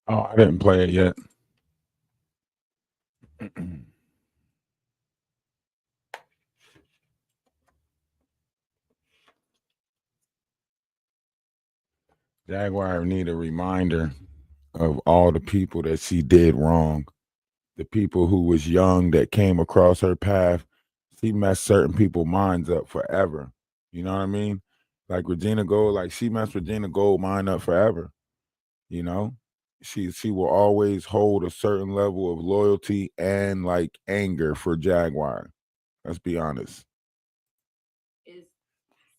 Oh, I didn't play it yet. Jaguar need a reminder of all the people that she did wrong. The people who was young that came across her path. She messed certain people's minds up forever. You know what I mean? Like Regina Gold, like she messed Regina Gold mind up forever. You know? She will always hold a certain level of loyalty and like anger for Jaguar. Let's be honest. Is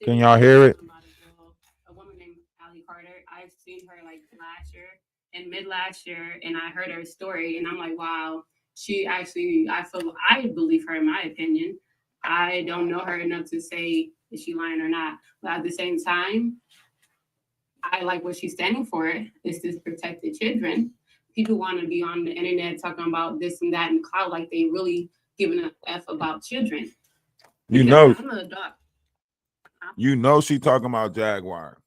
Can sitting y'all here hear it? talking about a girl, a woman named Allie Carter. I've seen her like last year and mid last year, and I heard her story, and I'm like, wow, she actually, I believe her in my opinion. I don't know her enough to say is she lying or not, but at the same time, I like what she's standing for. Is to protect the children. People want to be on the internet talking about this and that and cloud like they really giving a f about children You because know, I'm an adult. she talking about Jaguar.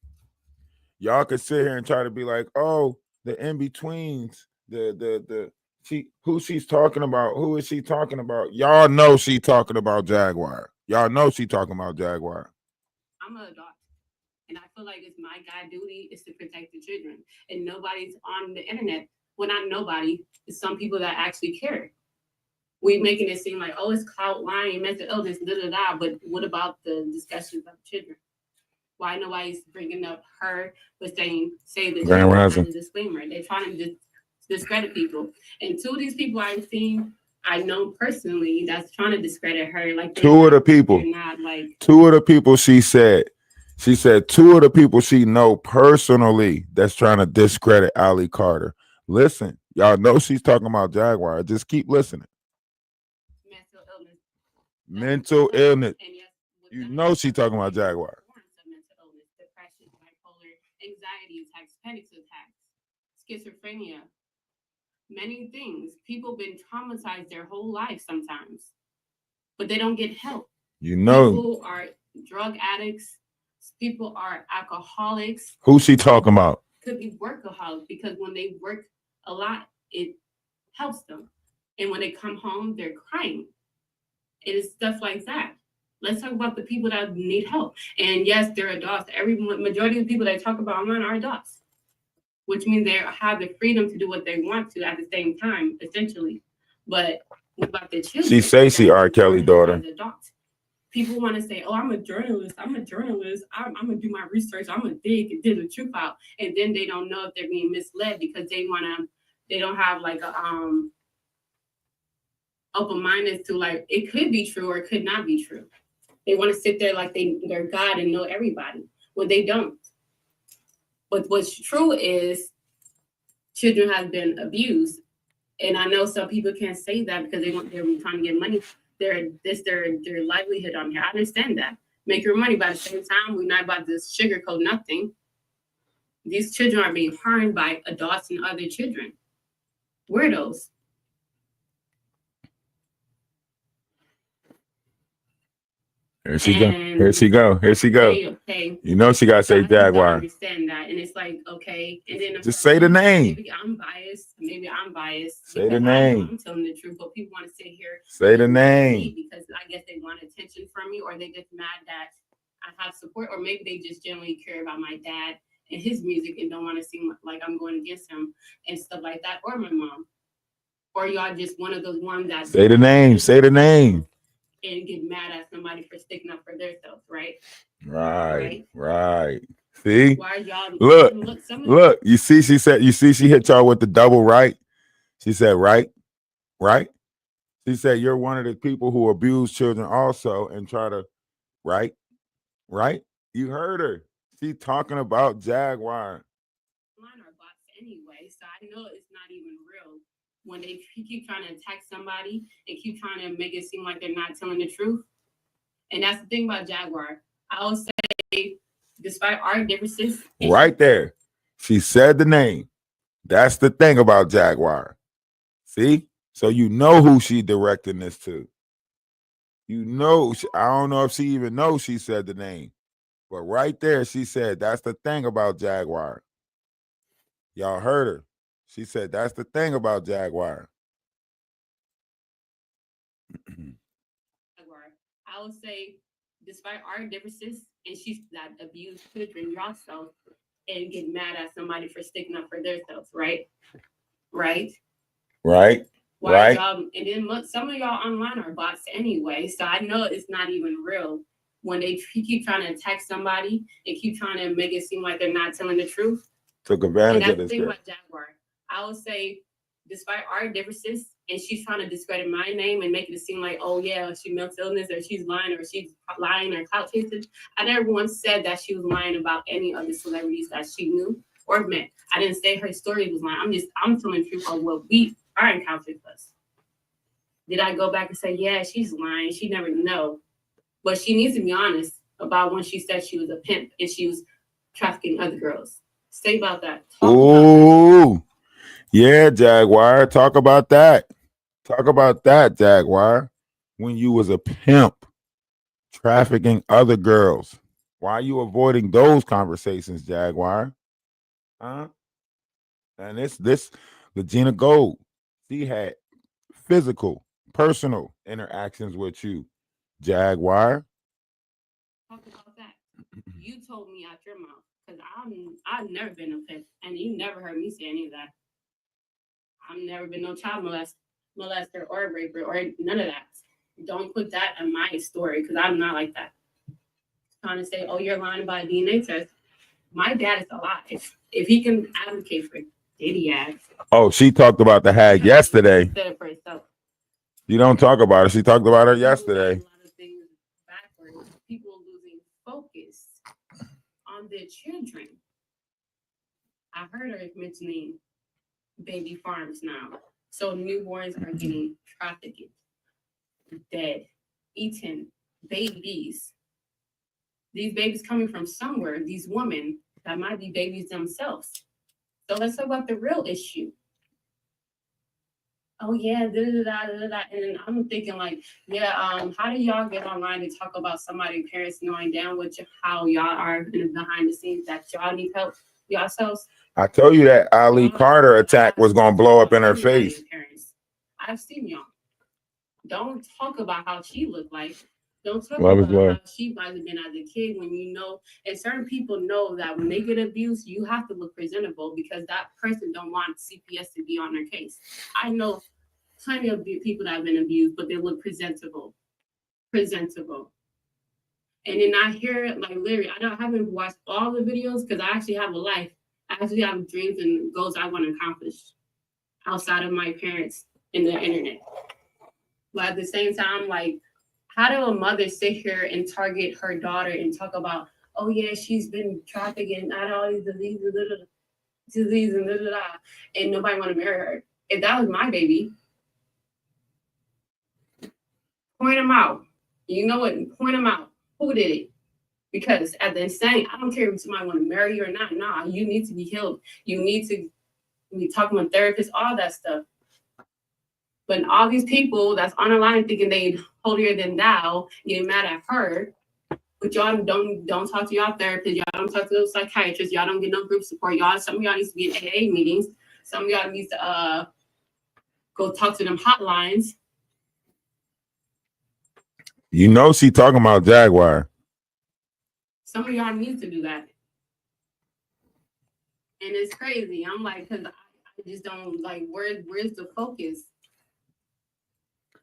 Y'all could sit here and try to be like, oh, the in betweens, the she who she's talking about, who is she talking about? Y'all know she talking about Jaguar. Y'all know she talking about Jaguar. I'm an adult. And I feel like it's my God duty is to protect the children. And nobody's on the internet. Well, not nobody. It's some people that actually care. We making it seem like, oh, it's clout lying, mental illness, da da da. But what about the discussions of children? Why nobody's bringing up her but saying say the Grand children as Rising. a disclaimer? They're trying to discredit people. And two of these people I've seen, I know personally, that's trying to discredit her. Like Two of the people. they're not like Two of the people she said two of the people she know personally that's trying to discredit Ali Carter. Listen, y'all know she's talking about Jaguar. Just keep listening. mental illness. Mental illness. And yes, with You them know mental she talking illness, about they have Jaguar. forms of mental illness, depression, bipolar, anxiety attacks, panic attacks, schizophrenia, many things. People been traumatized their whole life sometimes, but they don't get help. You know People are drug addicts. People are alcoholics. who she talking about. Could be workaholics because when they work a lot, it helps them. And when they come home, they're crying. It is stuff like that. Let's talk about the people that need help. And yes, they're adults. Every majority of the people that I talk about online are adults, which means they have the freedom to do what they want to at the same time, essentially. But what about the children? She say she R. Kelly daughter. Adults. People want to say, "Oh, I'm a journalist. I'm a journalist. I'm gonna do my research. I'm gonna dig and dig the truth out," and then they don't know if they're being misled because they wanna. They don't have like a open minded to like it could be true or it could not be true. They want to sit there like they're God and know everybody when they don't. But what's true is children have been abused, and I know some people can't say that because they're trying to get money. Their livelihood on here. I understand that. Make your money, but at the same time, we're not about to sugarcoat nothing. These children are being harmed by adults and other children. Weirdos. Here she go. Here And she go. Here she go. okay, You know she gotta so say I just don't Jaguar. understand that. And it's like, okay. And then Just for say the me, name. maybe I'm biased Say the because I know name. I'm telling the truth, but people want to sit here Say and the get mad at name. me because I guess they want attention from me or they get mad that I have support, or maybe they just generally care about my dad and his music and don't want to seem like I'm going against him and stuff like that, or my mom. Or y'all just one of those ones that Say don't the want to name. stand Say for the name. themselves and get mad at somebody for sticking up for themselves, right? Right. Right? Right. See? Why y'all Look. and look some of Look. You see, she said, you see, she hit y'all with the double right. She said, right, right. She said, you're one of the people who abuse children also and try to, right, right. You heard her. She talking about Jaguar. mine are bots anyway, so I know it's not even real. When they keep trying to attack somebody and keep trying to make it seem like they're not telling the truth. And that's the thing about Jaguar. I'll say, despite our differences, Right there. She said the name. That's the thing about Jaguar. See? So you know who she directing this to. You know, I don't know if she even knows she said the name. But right there, she said, that's the thing about Jaguar. Y'all heard her. She said that's the thing about Jaguar. I would say, despite our differences, and she's that abused children yourself and get mad at somebody for sticking up for themselves, right? Right? Right? Why Right? y'all, and then some of y'all online are bots anyway, so I know it's not even real when they keep trying to attack somebody and keep trying to make it seem like they're not telling the truth. Took And advantage that's of the this thing girl. about Jaguar. I would say, despite our differences, and she's trying to discredit my name and make it seem like, oh yeah, she mental illness or she's lying or clout chasing. I never once said that she was lying about any of the celebrities that she knew or met. I didn't say her story was lying. I'm telling the truth of what our encounter was. Did I go back and say, yeah, she's lying? She never know. But she needs to be honest about when she said she was a pimp and she was trafficking other girls. Say about that. Talk about that. Ooh. Yeah, Jaguar. Talk about that. Talk about that, Jaguar. When you was a pimp trafficking other girls. Why are you avoiding those conversations, Jaguar? Huh? And this Regina Gold, she had physical, personal interactions with you, Jaguar. Talk about that. You told me out your mouth because I've never been a pimp, and you never heard me say any of that. I've never been no child molester or raper or none of that. Don't put that in my story because I'm not like that. Trying to say, oh, you're lying about a DNA test. My dad is alive. If he can advocate for Diddy ads, Oh, she talked about the hag yesterday. said it for itself. You don't talk about it. She talked about her People got yesterday. a lot of things backwards. People losing focus on their children. I heard her mentioning baby farms now. So newborns are getting trafficked, dead, eaten, babies. These babies coming from somewhere, these women that might be babies themselves. So let's talk about the real issue. Oh yeah, da da da da da. And then I'm thinking like, yeah, how do y'all get online to talk about somebody's parents knowing down how y'all are behind the scenes that y'all need help yourselves? I told you that Ali Carter attack was gonna blow up in her face. Parents. I've seen y'all. Don't talk about how she looked like. Don't talk Love is about love. how she might have been as a kid when you know, and certain people know that when they get abused, you have to look presentable because that person don't want CPS to be on their case. I know plenty of people that have been abused, but they look presentable. Presentable. And then I hear like literally, I haven't watched all the videos because I actually have a life. I actually have dreams and goals I want to accomplish outside of my parents and the internet. But at the same time, like, how do a mother sit here and target her daughter and talk about, oh yeah, she's been trafficked and not all these diseases, and nobody want to marry her? If that was my baby, point them out. You know what? Point them out. Who did it? Because at the same, I don't care if somebody want to marry you or not. Nah, you need to be healed. You need to be talking with therapists, all that stuff. But all these people that's on the line thinking they holier than thou, getting mad at her, but y'all don't talk to y'all therapists, y'all don't talk to those psychiatrists, y'all don't get no group support. Some of y'all needs to be in AA meetings. Some of y'all needs to go talk to them hotlines. You know she talking about Jaguar. Some of y'all need to do that. And it's crazy. I'm like, because I just don't like where's the focus?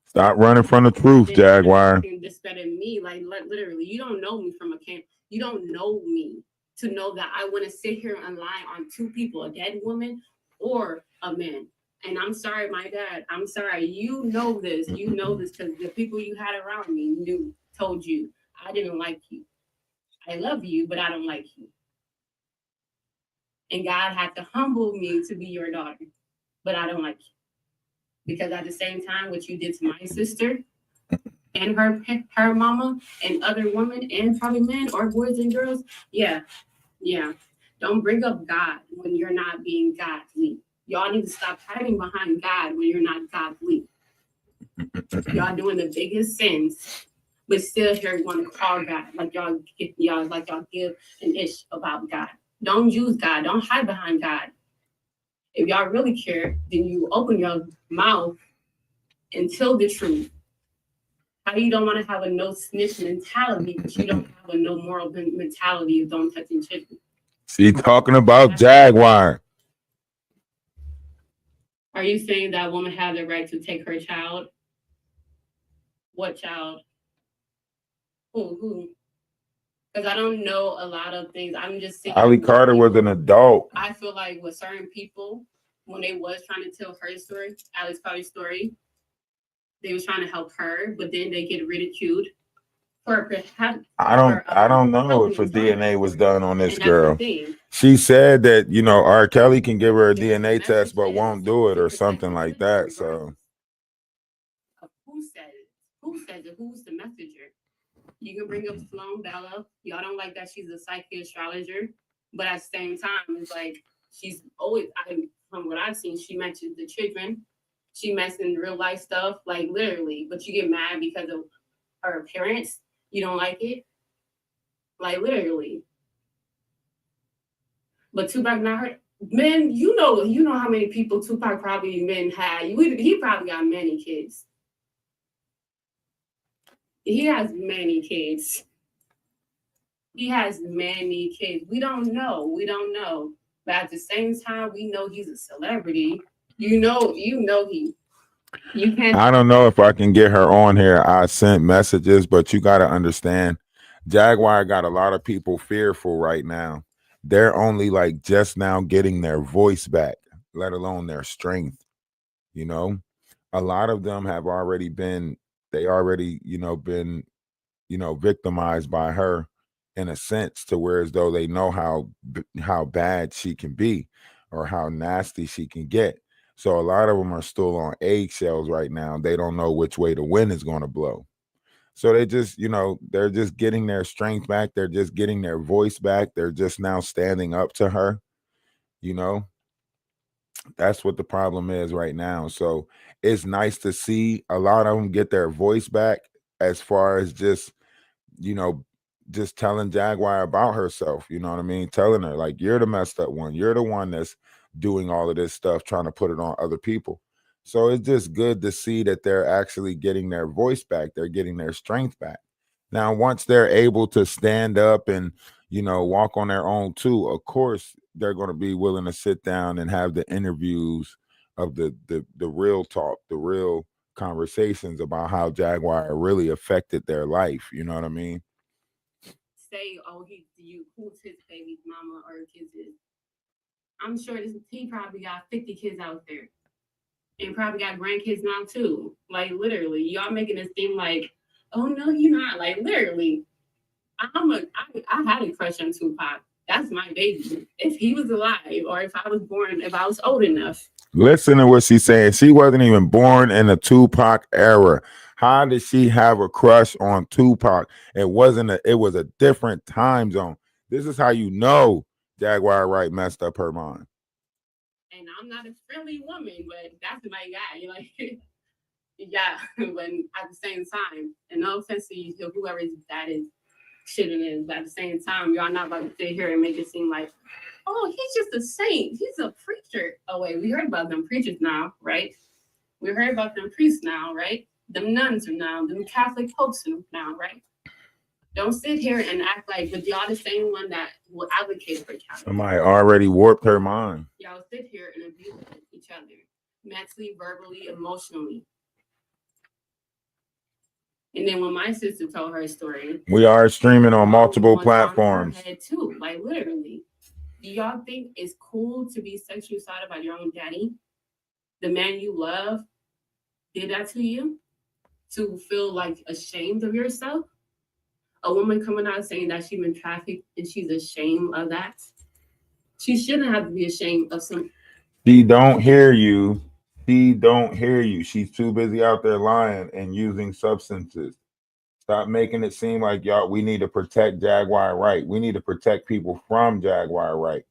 Stop running from the truth, Jaguar. Discredit me, like literally. You don't know me from a camp. You don't know me to know that I want to sit here and lie on two people, a dead woman or a man. And I'm sorry, my dad. I'm sorry. You know this. You know this because the people you had around me told you I didn't like you. I love you, but I don't like you. And God had to humble me to be your daughter, but I don't like you. Because at the same time, what you did to my sister and her mama and other women and probably men or boys and girls, yeah. Don't bring up God when you're not being godly. Y'all need to stop hiding behind God when you're not godly. Y'all doing the biggest sins, but still here want to call God like y'all give an ish about God. Don't use God. Don't hide behind God. If y'all really care, then you open your mouth and tell the truth. How you don't want to have a no snitch mentality, but you don't have a no moral mentality of don't touching children. She talking about Jaguar. Are you saying that woman has the right to take her child? What child? Who? Because I don't know a lot of things. I'm just saying. Ali Carter was an adult. I feel like with certain people, when they was trying to tell her story, Alex Carter's story, they was trying to help her, but then they get ridiculed for I don't know if a DNA was done on this girl. Thing. She said that, you know, R. Kelly can give her a DNA test, but won't do it or something like that. So who said it? Who says it? Who's the messenger? You can bring up Sloan Bella. Y'all don't like that she's a psychic astrologer, but at the same time, it's like she's always. From what I've seen, she mentions the children. She mentioned real life stuff, like literally. But you get mad because of her appearance. You don't like it, like literally. But Tupac not her. Men, you know how many people Tupac probably men had. He probably got many kids. He has many kids. He has many kids. We don't know. But at the same time, we know he's a celebrity. You know he. You can't. I don't know if I can get her on here. I sent messages, but you got to understand, Jaguar got a lot of people fearful right now. They're only like just now getting their voice back, let alone their strength. You know, a lot of them have already been, been, victimized by her in a sense, to where as though they know how bad she can be or how nasty she can get. So a lot of them are still on eggshells right now. They don't know which way the wind is going to blow. So they just, they're just getting their strength back. They're just getting their voice back. They're just now standing up to her. You know, that's what the problem is right now. So it's nice to see a lot of them get their voice back, as far as just, you know, just telling Jaguar about herself. You know what I mean? Telling her, like, you're the messed up one. You're the one that's doing all of this stuff, trying to put it on other people. So it's just good to see that they're actually getting their voice back. They're getting their strength back. Now, once they're able to stand up and, walk on their own too, of course, they're going to be willing to sit down and have the interviews of the real talk, the real conversations about how Jaguar really affected their life. You know what I mean? Say, oh, who's his baby's mama or kids is. I'm sure he probably got 50 kids out there. And probably got grandkids now too. Like literally. Y'all making it seem like, oh no, you're not. Like literally. I had a crush on Tupac. That's my baby. If he was alive, or if I was old enough. Listen to what she's saying. She wasn't even born in the Tupac era. How did she have a crush on Tupac? It was a different time zone. This is how you know Jaguar Wright messed up her mind. And I'm not a friendly woman, but that's my guy. Like, yeah, but at the same time, and no offense to you, whoever that is, shitting is, but at the same time, y'all not about to sit here and make it seem like, oh, he's just a saint. He's a preacher. Oh, wait, we heard about them preachers now, right? We heard about them priests now, right? Them nuns are now, them Catholic popes now, right? Don't sit here and act like, but y'all the same one that will advocate for Catholic. Somebody already warped her mind. Y'all sit here and abuse each other, mentally, verbally, emotionally. And then when my sister told her story, we are streaming on multiple platforms. On her head too, like literally. Do y'all think it's cool to be sexually assaulted by your own daddy? The man you love did that to you? To feel like ashamed of yourself? A woman coming out saying that she's been trafficked and she's ashamed of that? She shouldn't have to be ashamed of some. She don't hear you. She don't hear you. She's too busy out there lying and using substances. Stop making it seem like we need to protect Jaguar Wright. We need to protect people from Jaguar Wright.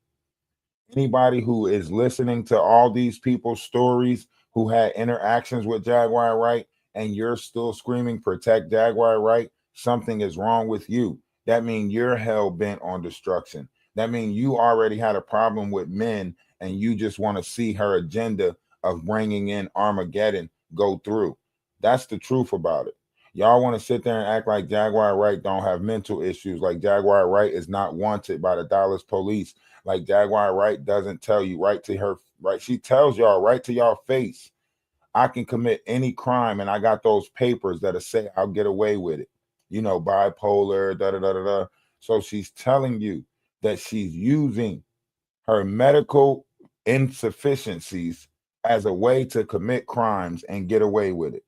Anybody who is listening to all these people's stories who had interactions with Jaguar Wright and you're still screaming, protect Jaguar Wright, something is wrong with you. That means you're hell bent on destruction. That means you already had a problem with men and you just want to see her agenda of bringing in Armageddon go through. That's the truth about it. Y'all want to sit there and act like Jaguar Wright don't have mental issues, like Jaguar Wright is not wanted by the Dallas police, like Jaguar Wright doesn't tell you right to her, right? She tells y'all right to y'all face, I can commit any crime, and I got those papers that'll say I'll get away with it. You know, bipolar, da da da da da. So she's telling you that she's using her medical insufficiencies as a way to commit crimes and get away with it.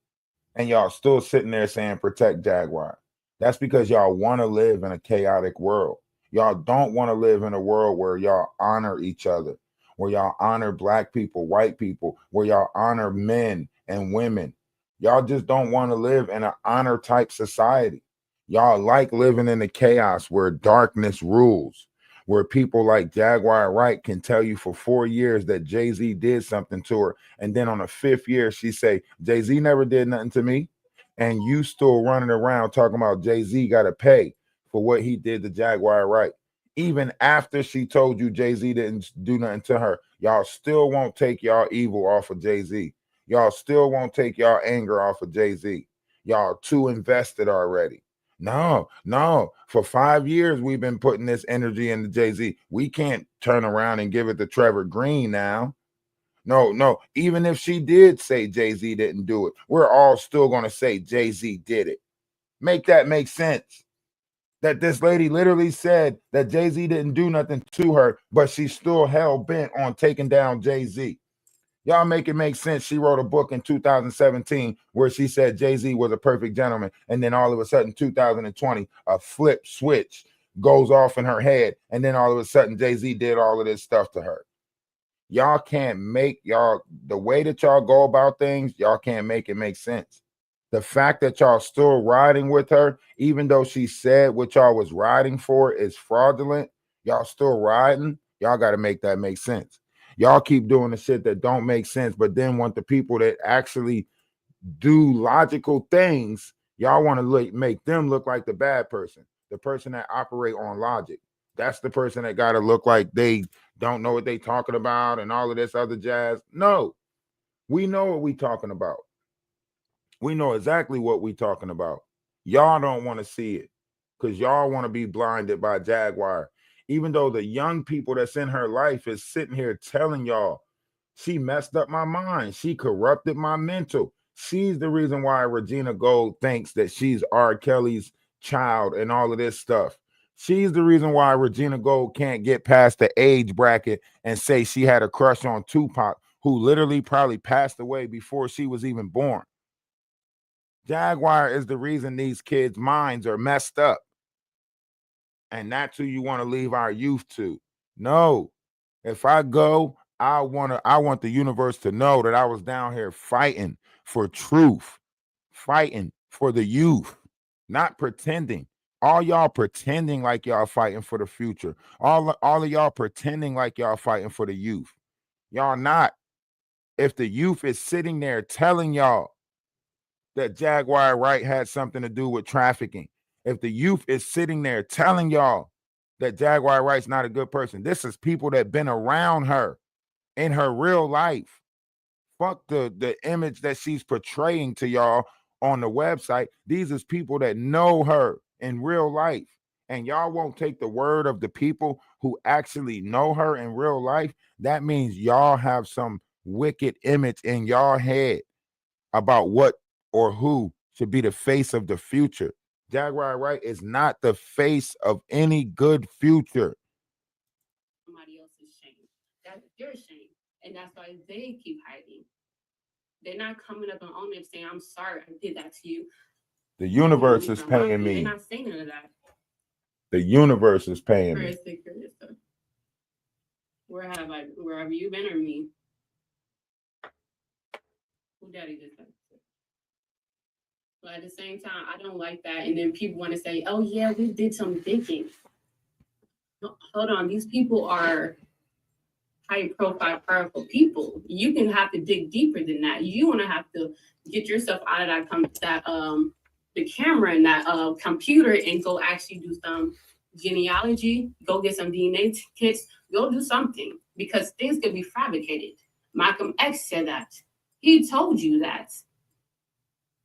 And y'all still sitting there saying protect Jaguar. That's because y'all want to live in a chaotic world. Y'all don't want to live in a world where y'all honor each other, where y'all honor black people, white people, where y'all honor men and women. Y'all just don't want to live in an honor type society. Y'all like living in the chaos where darkness rules, where people like Jaguar Wright can tell you for 4 years that Jay-Z did something to her, and then on the 5th year she say Jay-Z never did nothing to me, and you still running around talking about Jay-Z got to pay for what he did to Jaguar Wright. Even after she told you Jay-Z didn't do nothing to her, y'all still won't take y'all evil off of Jay-Z. Y'all still won't take y'all anger off of Jay-Z. Y'all too invested already. No, no. For 5 years, we've been putting this energy into Jay-Z. We can't turn around and give it to Trevor Green now. No, no. Even if she did say Jay-Z didn't do it, we're all still going to say Jay-Z did it. Make that make sense. That this lady literally said that Jay-Z didn't do nothing to her, but she's still hell bent on taking down Jay-Z. Y'all make it make sense. She wrote a book in 2017 where she said Jay-Z was a perfect gentleman. And then all of a sudden, 2020, a flip switch goes off in her head. And then all of a sudden, Jay-Z did all of this stuff to her. Y'all can't make the way that y'all go about things, y'all can't make it make sense. The fact that y'all still riding with her, even though she said what y'all was riding for is fraudulent, y'all still riding, y'all got to make that make sense. Y'all keep doing the shit that don't make sense, but then want the people that actually do logical things, y'all want to make them look like the bad person, the person that operate on logic. That's the person that got to look like they don't know what they talking about and all of this other jazz. No, we know what we talking about. We know exactly what we talking about. Y'all don't want to see it because y'all want to be blinded by Jaguar. Even though the young people that's in her life is sitting here telling y'all, she messed up my mind. She corrupted my mental. She's the reason why Regina Gold thinks that she's R. Kelly's child and all of this stuff. She's the reason why Regina Gold can't get past the age bracket and say she had a crush on Tupac, who literally probably passed away before she was even born. Jaguar is the reason these kids' minds are messed up. And that's who you want to leave our youth to. No. If I go, I want the universe to know that I was down here fighting for truth, fighting for the youth, not pretending. All y'all pretending like y'all fighting for the future. All of y'all pretending like y'all fighting for the youth. Y'all not. If the youth is sitting there telling y'all that Jaguar Wright had something to do with trafficking, if the youth is sitting there telling y'all that Jaguar Wright's not a good person, this is people that been around her in her real life. Fuck the image that she's portraying to y'all on the website. These is people that know her in real life. And y'all won't take the word of the people who actually know her in real life. That means y'all have some wicked image in y'all head about what or who should be the face of the future. Jaguar Wright is not the face of any good future. Somebody else's shame. That's their shame. And that's why they keep hiding. They're not coming up and owning it, saying, I'm sorry I did that to you. The universe is paying me. They're not saying none of that. The universe is paying me. Where have you been or me? Who daddy did that? But at the same time, I don't like that. And then people want to say, oh, yeah, we did some thinking. Hold on. These people are high profile, powerful people. You can have to dig deeper than that. You want to have to get yourself out of the camera and that computer and go actually do some genealogy, go get some DNA kits, go do something. because things could be fabricated. Malcolm X said that. He told you that.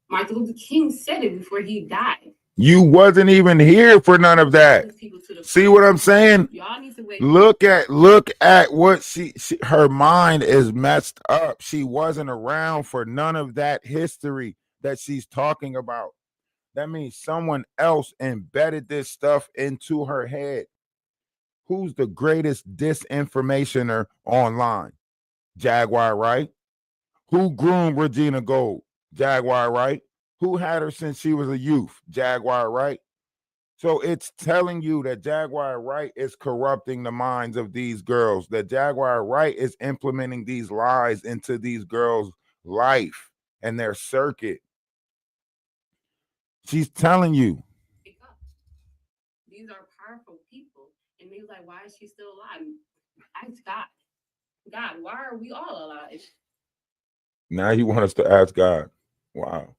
Martin Luther King said it before he died. You wasn't even here for none of that. See what I'm saying? Y'all need to wake look at what she her mind is messed up. She wasn't around for none of that history that she's talking about. That means someone else embedded this stuff into her head. Who's the greatest disinformationer online? Jaguar Wright. Who groomed Regina Gold? Jaguar Wright. Who had her since she was a youth? Jaguar Wright. So it's telling you that Jaguar Wright is corrupting the minds of these girls, that Jaguar Wright is implementing these lies into these girls' life and their circuit. She's telling you. These are powerful people. And they're like, why is she still alive? Ask God. God, why are we all alive? Now you want us to ask God. Wow.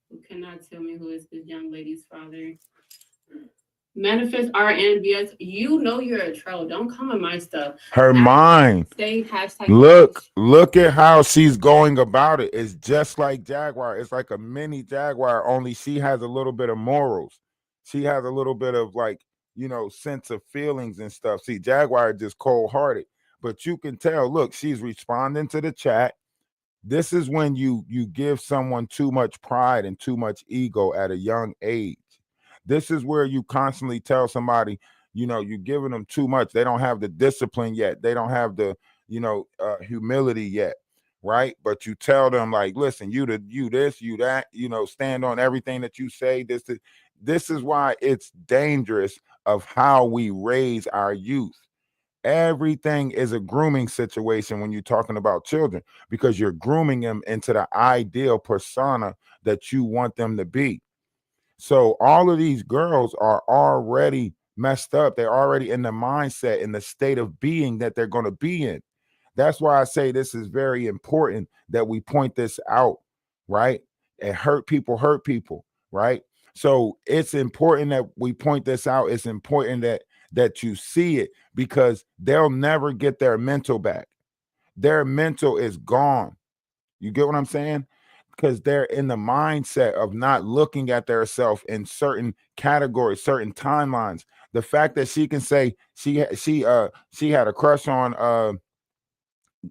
You cannot tell me who is this young lady's father. Manifest RNBS. You know you're a troll. Don't come in my stuff. Her mind. Say hashtag. Look at how she's going about it. It's just like Jaguar. It's like a mini Jaguar, only she has a little bit of morals. She has a little bit of like, sense of feelings and stuff. See, Jaguar is just cold-hearted. But you can tell, look, she's responding to the chat. This is when you give someone too much pride and too much ego at a young age. This is where you constantly tell somebody, you're giving them too much. They don't have the discipline yet. They don't have the, humility yet, right? But you tell them like, listen, you this, you that, stand on everything that you say. This is why it's dangerous of how we raise our youth. Everything is a grooming situation when you're talking about children, because you're grooming them into the ideal persona that you want them to be. So all of these girls are already messed up. They're already in the mindset, in the state of being that they're going to be in. That's why I say this is very important that we point this out, right? And hurt people, right? So it's important that we point this out. It's important that you see it, because they'll never get their mental back. Their mental is gone. You get what I'm saying? Because they're in the mindset of not looking at their self in certain categories, certain timelines. The fact that she can say she had a crush on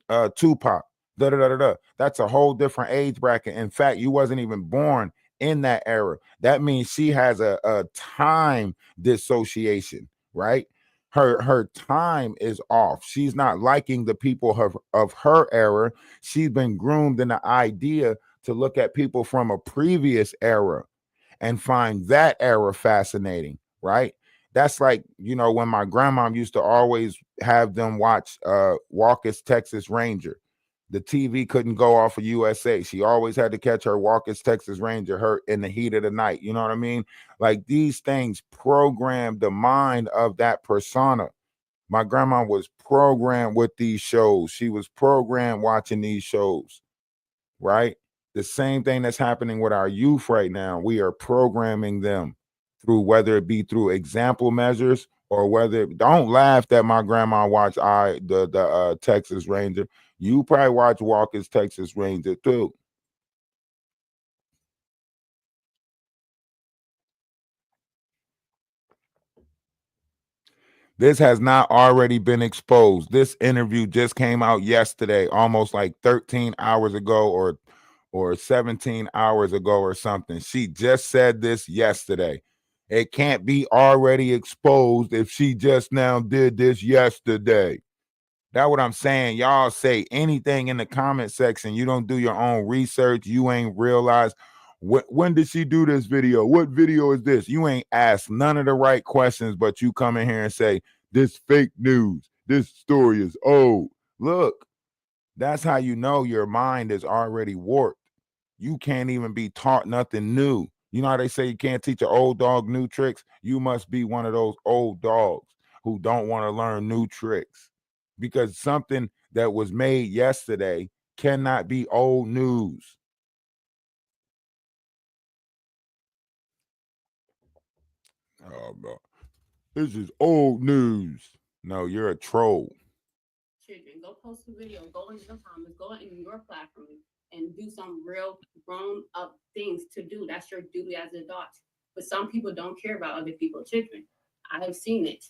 Tupac, da da da da da. That's a whole different age bracket. In fact, you wasn't even born in that era. That means she has a time dissociation, right? Her time is off. She's not liking the people of her era. She's been groomed in the idea to look at people from a previous era and find that era fascinating, right? That's like, when my grandma used to always have them watch Walker's Texas Ranger. The TV couldn't go off of USA. She always had to catch her Walker's Texas Ranger, her in the heat of the night. You know what I mean? Like, these things program the mind of that persona. My grandma was programmed with these shows. She was programmed watching these shows, right? The same thing that's happening with our youth right now. We are programming them through, whether it be through example measures, or whether, don't laugh that my grandma watched the Texas Ranger. You probably watch Walker's Texas Ranger too. This has not already been exposed. This interview just came out yesterday, almost like 13 hours ago, or 17 hours ago or something. She just said this yesterday. It can't be already exposed if she just now did this yesterday. That's what I'm saying. Y'all say anything in the comment section. You don't do your own research. You ain't realize when did she do this video? What video is this? You ain't asked none of the right questions, but you come in here and say, this fake news. This story is old. Look, that's how you know your mind is already warped. You can't even be taught nothing new. You know how they say you can't teach an old dog new tricks? You must be one of those old dogs who don't want to learn new tricks, because something that was made yesterday cannot be old news. Oh, bro. This is old news. No, you're a troll. Children, go post a video, go in your comments, go in your platform, and do some real grown up things to do. That's your duty as an adult. But some people don't care about other people's children. I have seen it.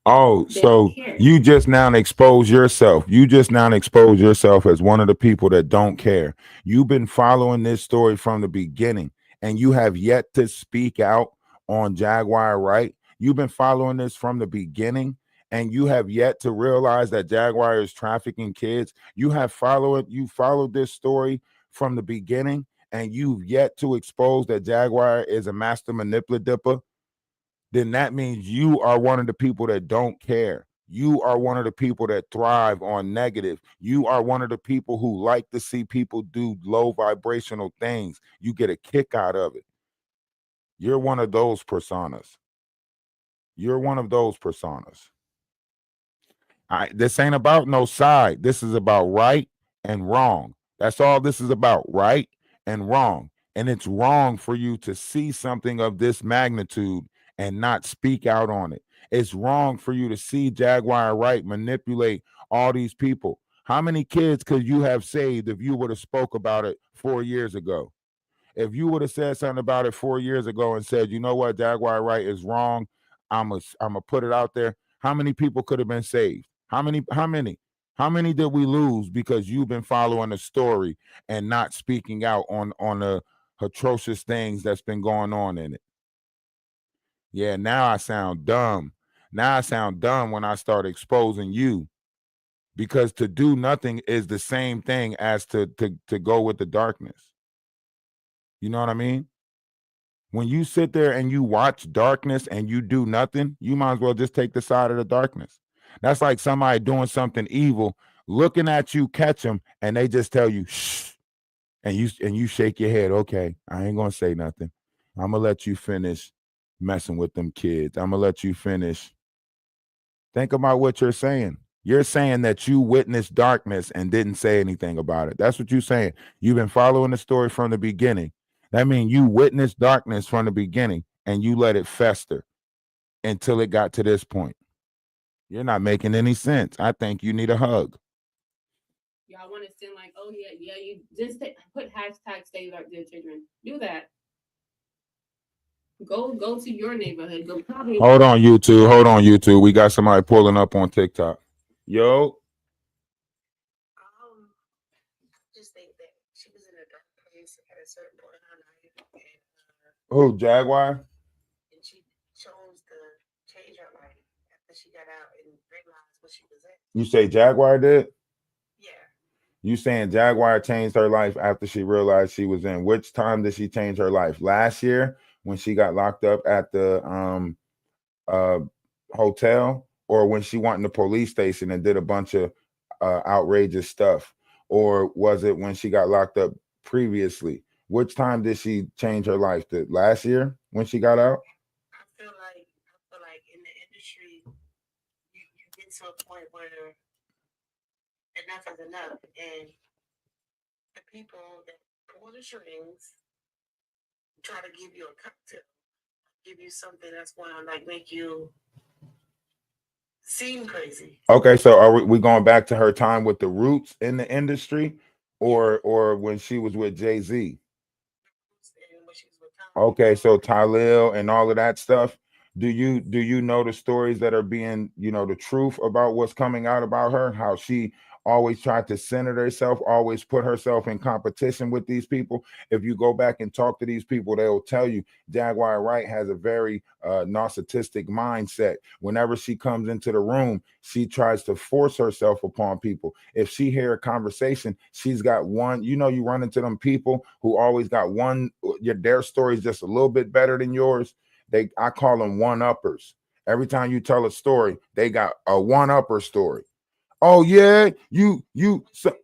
Oh, They don't so care. you just now expose yourself. You just now expose yourself as one of the people that don't care. You've been following this story from the beginning, and you have yet to speak out on Jaguar Wright. You've been following this from the beginning, and you have yet to realize that Jaguar is trafficking kids. You followed this story from the beginning, and you've yet to expose that Jaguar is a master manipulator. Then that means you are one of the people that don't care. You are one of the people that thrive on negative. You are one of the people who like to see people do low vibrational things. You get a kick out of it. You're one of those personas. You're one of those personas. This ain't about no side. This is about right and wrong. That's all this is about, right and wrong. And it's wrong for you to see something of this magnitude and not speak out on it. It's wrong for you to see Jaguar Wright manipulate all these people. How many kids could you have saved if you would have spoke about it 4 years ago? If you would have said something about it 4 years ago and said, you know what, Jaguar Wright is wrong, I'm gonna put it out there. How many people could have been saved? How many? How many? How many did we lose because you've been following the story and not speaking out on the atrocious things that's been going on in it? Yeah, now I sound dumb. Now I sound dumb when I start exposing you because to do nothing is the same thing as to go with the darkness. You know what I mean? When you sit there and you watch darkness and you do nothing, you might as well just take the side of the darkness. That's like somebody doing something evil, looking at you, catch them, and they just tell you, shh, and you shake your head. Okay, I ain't gonna say nothing. I'm gonna let you finish messing with them kids. I'm gonna let you finish. Think about what you're saying. You're saying that you witnessed darkness and didn't say anything about it. That's what you're saying. You've been following the story from the beginning. That means you witnessed darkness from the beginning and you let it fester until it got to this point. You're not making any sense. I think you need a hug. Y'all want to send like, oh yeah, yeah, you just put hashtag save our dear children. Do that. Go to your neighborhood. Go probably. Hold on, YouTube. Hold on, YouTube. We got somebody pulling up on TikTok. Yo. Just think that she was in a dark place at a certain point in her life, Who, Jaguar? and she chose to change her life after she got out and realized what she was at. You say Jaguar did? Yeah, You saying Jaguar changed her life after she realized she was in. Which time did she change her life? Last year when she got locked up at the uh hotel, or when she went in the police station and did a bunch of outrageous stuff, or was it when she got locked up previously? Which time did she change her life? The last year when she got out? I feel like in the industry, you get to a point where enough is enough, and the people that pull the strings try to give you a cocktail, give you something that's going to like make you seem crazy. Okay, so are we going back to her time with the Roots in the industry, or when she was with Jay-Z? And when she was with Okay, so Tylil and all of that stuff. Do you know the stories that are being, the truth about what's coming out about her? How she always tried to center herself, always put herself in competition with these people. If you go back and talk to these people, they'll tell you Jaguar Wright has a very narcissistic mindset. Whenever she comes into the room, she tries to force herself upon people. If she hear a conversation, she's got one. You run into them people who always got one. Their story is just a little bit better than yours. I call them one uppers. Every time you tell a story, they got a one upper story. Oh yeah,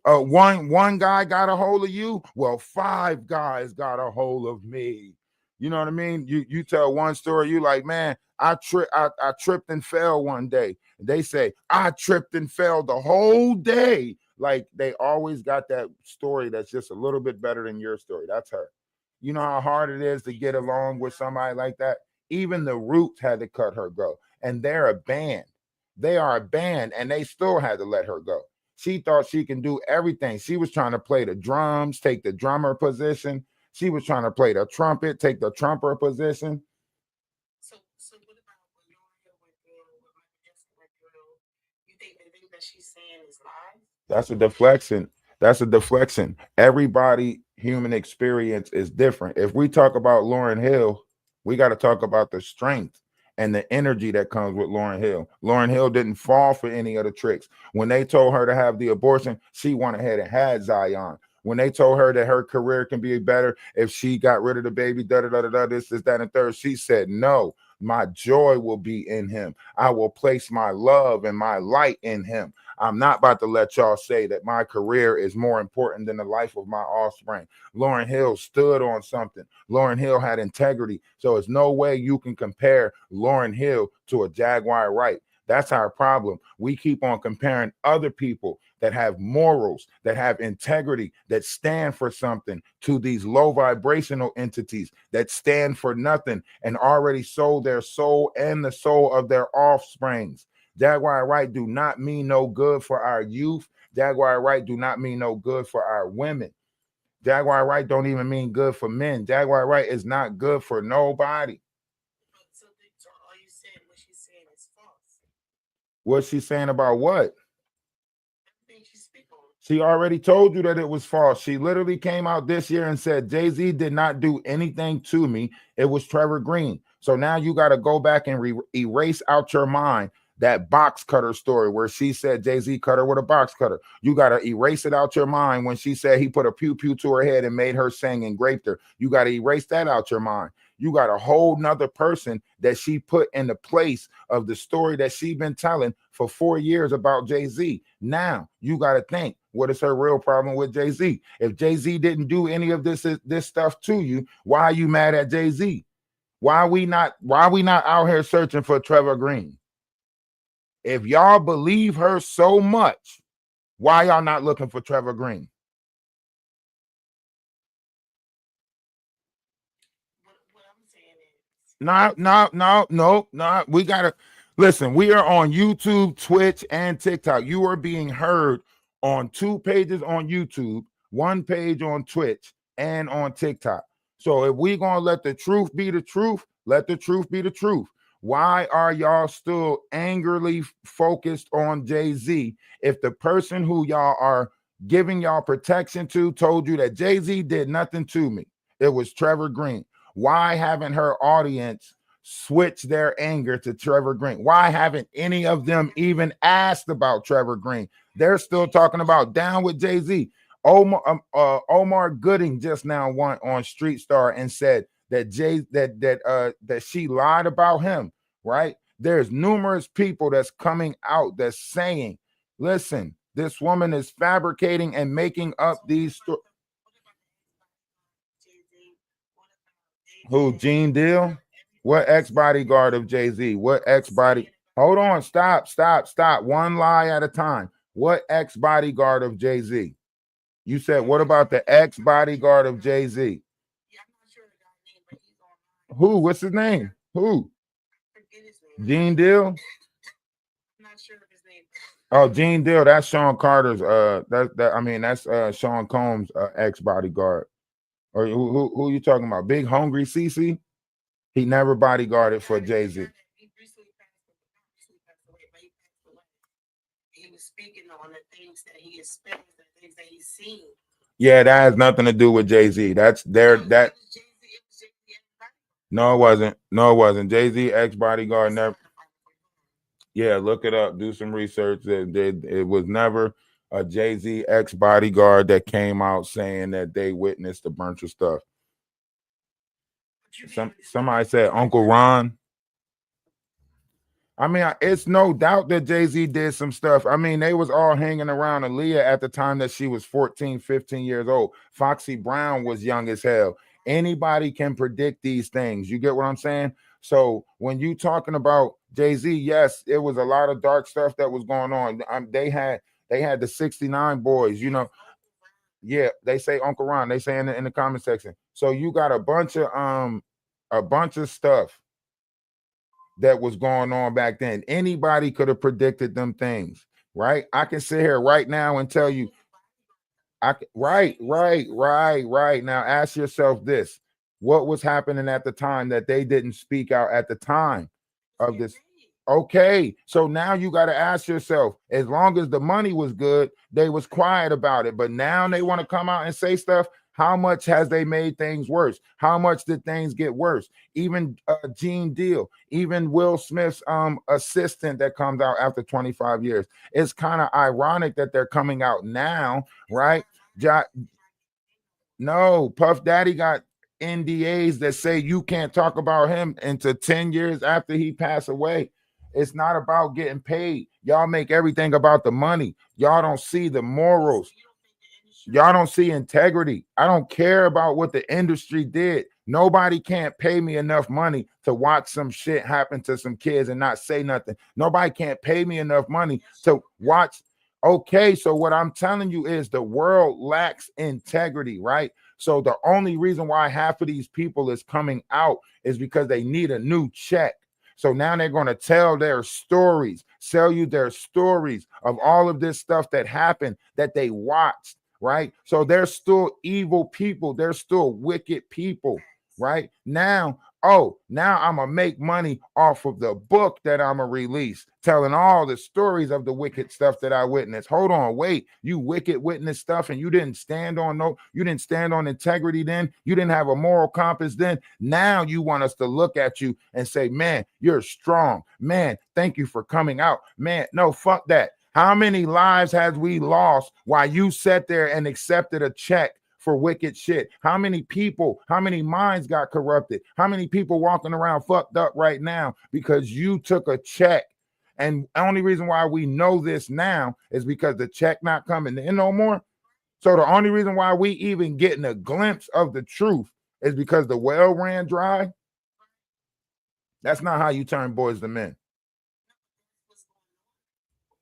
one guy got a hold of you. Well, five guys got a hold of me. You know what I mean? You tell one story, you like, man, I tripped and fell one day. They say I tripped and fell the whole day. Like they always got that story that's just a little bit better than your story. That's her. You know how hard it is to get along with somebody like that. Even the Roots had to cut her go. And they're a band. They are a band, and they still had to let her go. She thought she can do everything. She was trying to play the drums, take the drummer position. She was trying to play the trumpet, take the trumper position. So what about what Laura Hill went through, what Michael Jackson went through? You think the thing that she's saying is lies? That's a deflection. That's a deflection. Everybody human experience is different. If we talk about Lauryn Hill, we got to talk about the strength and the energy that comes with Lauryn Hill. Lauryn Hill didn't fall for any of the tricks. When they told her to have the abortion, she went ahead and had Zion. When they told her that her career can be better if she got rid of the baby, this, that, and third, she said, no, my joy will be in him. I will place my love and my light in him. I'm not about to let y'all say that my career is more important than the life of my offspring. Lauryn Hill stood on something. Lauryn Hill had integrity. So there's no way you can compare Lauryn Hill to a Jaguar Wright. That's our problem. We keep on comparing other people that have morals, that have integrity, that stand for something to these low vibrational entities that stand for nothing and already sold their soul and the soul of their offsprings. Jaguar Wright do not mean no good for our youth. Jaguar Wright do not mean no good for our women. Jaguar Wright don't even mean good for men. Jaguar Wright is not good for nobody. So all you said, what she's saying is false. What's she saying about what? Everything she speak on. She already told you that it was false. She literally came out this year and said, Jay-Z did not do anything to me. It was Trevor Green. So now you got to go back and erase out your mind that box cutter story where she said Jay-Z cut her with a box cutter. You got to erase it out your mind when she said he put a pew pew to her head and made her sing and raped her. You got to erase that out your mind. You got a whole nother person that she put in the place of the story that she been telling for 4 years about Jay-Z. Now you got to think, what is her real problem with Jay-Z? If Jay-Z didn't do any of this stuff to you, why are you mad at Jay-Z? Why are we not out here searching for Trevor Green? If y'all believe her so much, why y'all not looking for Trevor Green? What I'm saying is No. We gotta listen. We are on YouTube, Twitch, and TikTok. You are being heard on 2 pages on YouTube, 1 page on Twitch, and on TikTok. So if we gonna let the truth be the truth, let the truth be the truth. Why are y'all still angrily focused on Jay-Z if the person who y'all are giving y'all protection to told you that Jay-Z did nothing to me? It was Trevor Green. Why haven't her audience switched their anger to Trevor Green? Why haven't any of them even asked about Trevor Green? They're still talking about down with Jay-Z. Omar Gooding just now went on Street Star and said that that she lied about him, right? There's numerous people that's coming out that's saying, listen, this woman is fabricating and making up these stories. Who, Gene Deal? What ex-bodyguard of Jay-Z? What ex-body? Hold on, stop. One lie at a time. What ex-bodyguard of Jay-Z? You said, what about the ex-bodyguard of Jay-Z? Yeah, I'm not sure the guy's name, but he's online. Who? What's his name? Who? I forget his name. Gene Deal? I'm not sure of his name. Oh, Gene Deal. That's Sean Carter's. That's Sean Combs' ex-bodyguard. Or who you talking about? Big Hungry CC? He never bodyguarded for Jay-Z. He recently passed away, but he passed away. He was speaking on the things that he experienced, the things that he's seen. Yeah, that has nothing to do with Jay-Z. That's there. That no, it wasn't. No, it wasn't. Jay-Z ex-bodyguard never. Yeah, look it up. Do some research. It was never a Jay-Z ex-bodyguard that came out saying that they witnessed a bunch of stuff. Somebody said Uncle Ron. I mean, it's no doubt that Jay-Z did some stuff. I mean, they was all hanging around Aaliyah at the time that she was 14, 15 years old. Foxy Brown was young as hell. Anybody can predict these things. You get what I'm saying? So when you talking about Jay-Z, yes, it was a lot of dark stuff that was going on. They had the 69 boys, you know. Yeah, they say Uncle Ron. They say in the comment section. So you got a bunch of stuff that was going on back then. Anybody could have predicted them things, right? I can sit here right now and tell you, right. Now ask yourself this: what was happening at the time that they didn't speak out at the time of this? Okay, so now you got to ask yourself, as long as the money was good, they was quiet about it, but now they want to come out and say stuff. How much has they made things worse? How much did things get worse? Even Gene Deal, even Will Smith's assistant that comes out after 25 years. It's kind of ironic that they're coming out now, right? No, Puff Daddy got NDAs that say you can't talk about him until 10 years after he passed away. It's not about getting paid. Y'all make everything about the money. Y'all don't see the morals. Y'all don't see integrity. I don't care about what the industry did. Nobody can't pay me enough money to watch some shit happen to some kids and not say nothing. Nobody can't pay me enough money to watch. Okay, so what I'm telling you is the world lacks integrity, right? So the only reason why half of these people is coming out is because they need a new check. So now they're going to tell their stories, sell you their stories of all of this stuff that happened that they watched, right? So they're still evil people. They're still wicked people, right? Now I'm gonna make money off of the book that I'm gonna release, telling all the stories of the wicked stuff that I witnessed. Hold on, wait, you wicked witness stuff, and you didn't stand on integrity then, you didn't have a moral compass then. Now you want us to look at you and say, man, you're strong, man, thank you for coming out, man. No, fuck that. How many lives has we lost while you sat there and accepted a check for wicked shit? How many people, how many minds got corrupted? How many people walking around fucked up right now because you took a check? And the only reason why we know this now is because the check not coming in no more. So the only reason why we even getting a glimpse of the truth is because the well ran dry. That's not how you turn boys to men.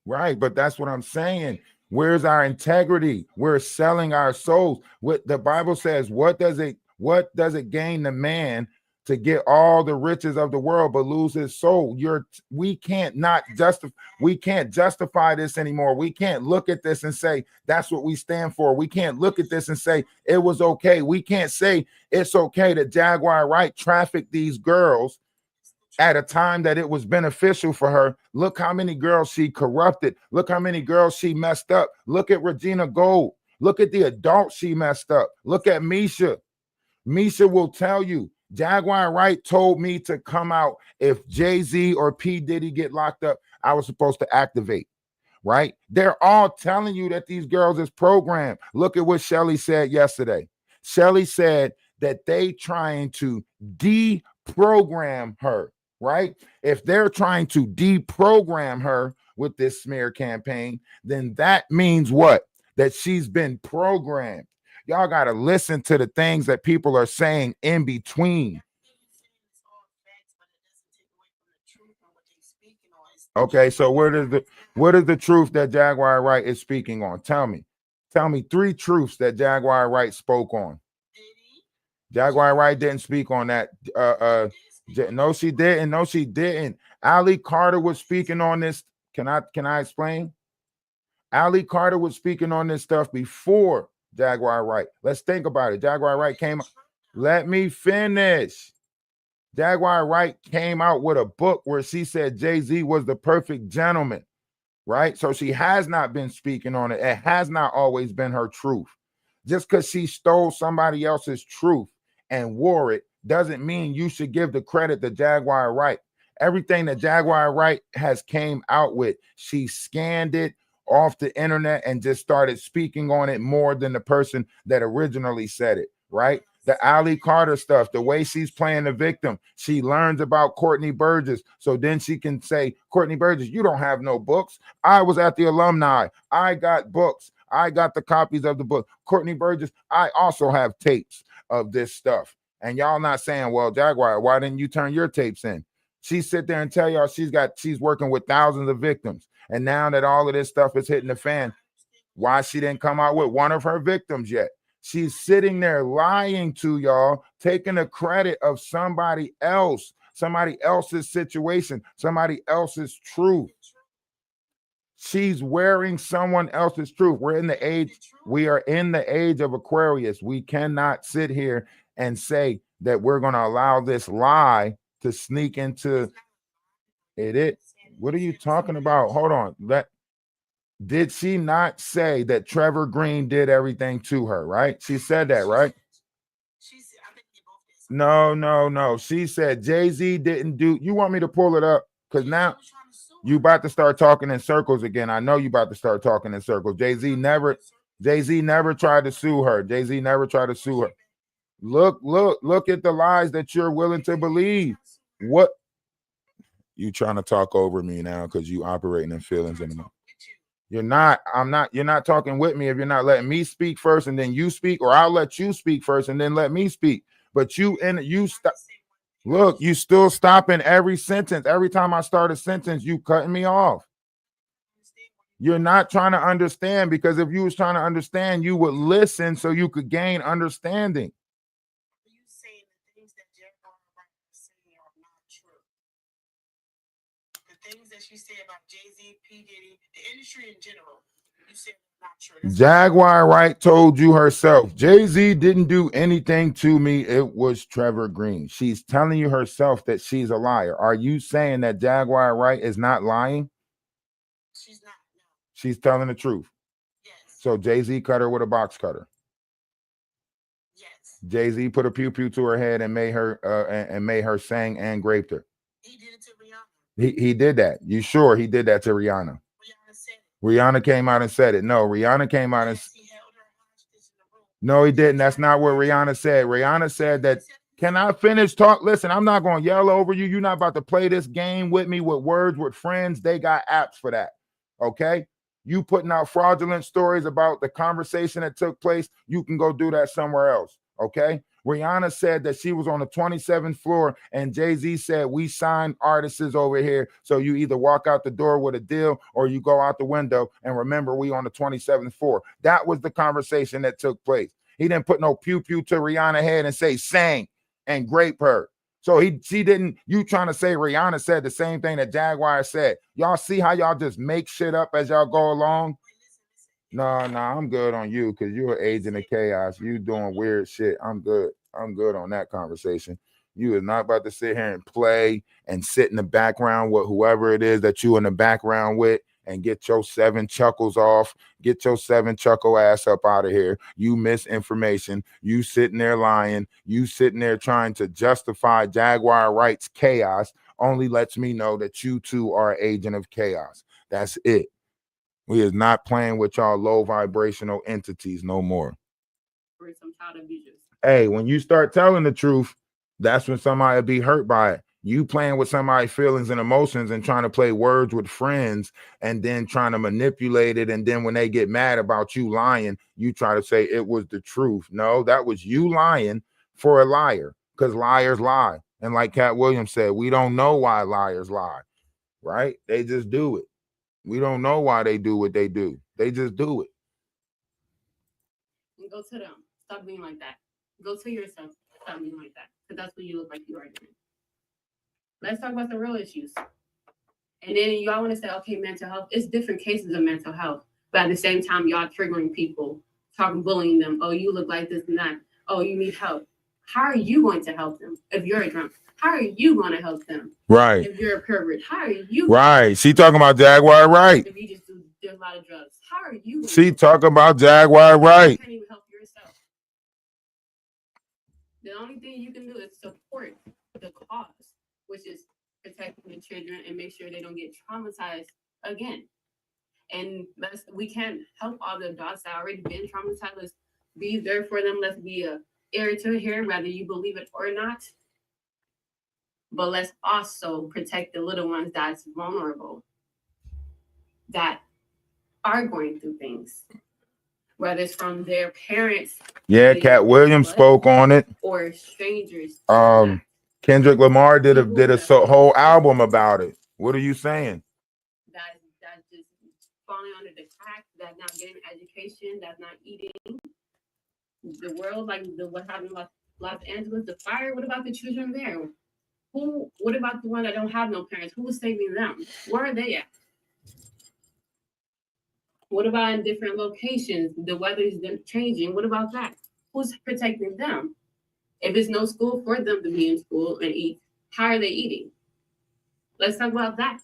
Right, but that's what I'm saying. Where's our integrity? We're selling our souls. What the Bible says, what does it gain the man to get all the riches of the world but lose his soul? We can't justify this anymore. We can't look at this and say that's what we stand for. We can't look at this and say it was okay. We can't say it's okay that Jaguar Wright trafficked these girls at a time that it was beneficial for her. Look how many girls she corrupted. Look how many girls she messed up. Look at Regina Gold. Look at the adults she messed up. Look at Misha. Misha will tell you, Jaguar Wright told me to come out if Jay-Z or P. Diddy get locked up, I was supposed to activate. Right? They're all telling you that these girls is programmed. Look at what Shelly said yesterday. Shelly said that they trying to deprogram her. Right? If they're trying to deprogram her with this smear campaign, then that means what? That she's been programmed. Y'all got to listen to the things that people are saying in between. Okay, so what is the truth that Jaguar Wright is speaking on? Tell me 3 truths that Jaguar Wright spoke on. Jaguar Wright didn't speak on that. No, she didn't. Ali Carter was speaking on this. Can I explain? Ali Carter was speaking on this stuff before Jaguar Wright. Let's think about it. Jaguar Wright came. Let me finish. Jaguar Wright came out with a book where she said Jay-Z was the perfect gentleman, right? So she has not been speaking on it. It has not always been her truth. Just because she stole somebody else's truth and wore it doesn't mean you should give the credit to Jaguar Wright. Everything that Jaguar Wright has came out with, she scanned it off the internet and just started speaking on it more than the person that originally said it, right? The Ali Carter stuff, the way she's playing the victim, she learns about Courtney Burgess. So then she can say, Courtney Burgess, you don't have no books. I was at the alumni. I got books. I got the copies of the book. Courtney Burgess, I also have tapes of this stuff. And y'all not saying, well, Jaguar, why didn't you turn your tapes in? She sit there and tell y'all she's working with thousands of victims. And now that all of this stuff is hitting the fan, why she didn't come out with one of her victims yet? She's sitting there lying to y'all, taking the credit of somebody else. somebody else's situation, somebody else's truth. She's wearing someone else's truth. We are in the age of Aquarius. We cannot sit here and say that we're going to allow this lie to sneak into it. What are you talking about? Hold on. Did she not say that Trevor Green did everything to her, right? She said that, right? No. She said Jay-Z didn't do. You want me to pull it up? Because now you about to start talking in circles again. I know you about to start talking in circles. Jay-Z never tried to sue her. Jay-Z never tried to sue her. Look at the lies that you're willing to believe. What? You trying to talk over me now because you operating in feelings anymore. You're not. I'm not. You're not talking with me if you're not letting me speak first and then you speak, or I'll let you speak first and then let me speak. But you stop. Look, you still stopping every sentence. Every time I start a sentence, you cutting me off. You're not trying to understand, because if you was trying to understand, you would listen so you could gain understanding. You saying the things that Jaguar Wright is saying are not true. The things that she said about Jay-Z, P. Diddy, the industry in general, you said not true. Jaguar Wright told you herself, Jay-Z didn't do anything to me. It was Trevor Green. She's telling you herself that she's a liar. Are you saying that Jaguar Wright is not lying? She's not. No. She's telling the truth. Yes. So Jay-Z cut her with a box cutter. Yes. Jay-Z put a pew-pew to her head and made her sing and raped her. He did it to Rihanna. He did that. You sure he did that to Rihanna? Rihanna came out and said it. No, Rihanna came out and no, he didn't. That's not what Rihanna said. Rihanna said that. Can I finish talk? Listen, I'm not going to yell over you. You're not about to play this game with me with words with friends. They got apps for that. Okay? You putting out fraudulent stories about the conversation that took place, you can go do that somewhere else. Okay? Rihanna said that she was on the 27th floor, and Jay-Z said, we signed artists over here, so you either walk out the door with a deal or you go out the window, and remember, we on the 27th floor. That was the conversation that took place. He didn't put no pew-pew to Rihanna's head and say, sang and grape her. So she didn't, you trying to say Rihanna said the same thing that Jaguar said. Y'all see how y'all just make shit up as y'all go along? No, I'm good on you because you're an agent of chaos. You doing weird shit. I'm good on that conversation. You is not about to sit here and play and sit in the background with whoever it is that you in the background with and get your 7 chuckles off. Get your 7 chuckle ass up out of here. You misinformation. You sitting there lying. You sitting there trying to justify Jaguar Wright's chaos only lets me know that you too are an agent of chaos. That's it. We is not playing with y'all low vibrational entities no more. For some child abusers. Hey, when you start telling the truth, that's when somebody will be hurt by it. You playing with somebody's feelings and emotions and trying to play words with friends and then trying to manipulate it. And then when they get mad about you lying, you try to say it was the truth. No, that was you lying for a liar, because liars lie. And like Cat Williams said, we don't know why liars lie, right? They just do it. We don't know why they do what they do. They just do it. And go to them. Stop being like that. Go to yourself. Stop being like that. Because that's what you look like you are doing. Let's talk about the real issues. And then y'all want to say, okay, mental health. It's different cases of mental health. But at the same time, y'all triggering people, bullying them. Oh, you look like this and that. Oh, you need help. How are you going to help them if you're a drunk? How are you going to help them? Right. If you're a pervert, how are you? Right. She talking about Jaguar Wright. If you just do a lot of drugs, how are you? She talking about Jaguar Wright. You can't even help yourself. The only thing you can do is support the cause, which is protecting the children and make sure they don't get traumatized again. And we can't help all the adults that already been traumatized. Let's be there for them. Let's be a ear to hear, whether you believe it or not. But let's also protect the little ones that's vulnerable, that are going through things, whether it's from their parents. Yeah, Cat Williams spoke on it. Or strangers. Kendrick Lamar did a whole album about it. What are you saying? That's just falling under the crack, that's not getting education, that's not eating. The world, like what happened in Los Angeles, the fire, what about the children there? What about the one that don't have no parents? Who is saving them? Where are they at? What about in different locations? The weather is changing. What about that? Who's protecting them? If there's no school for them to be in school and eat, how are they eating? Let's talk about that.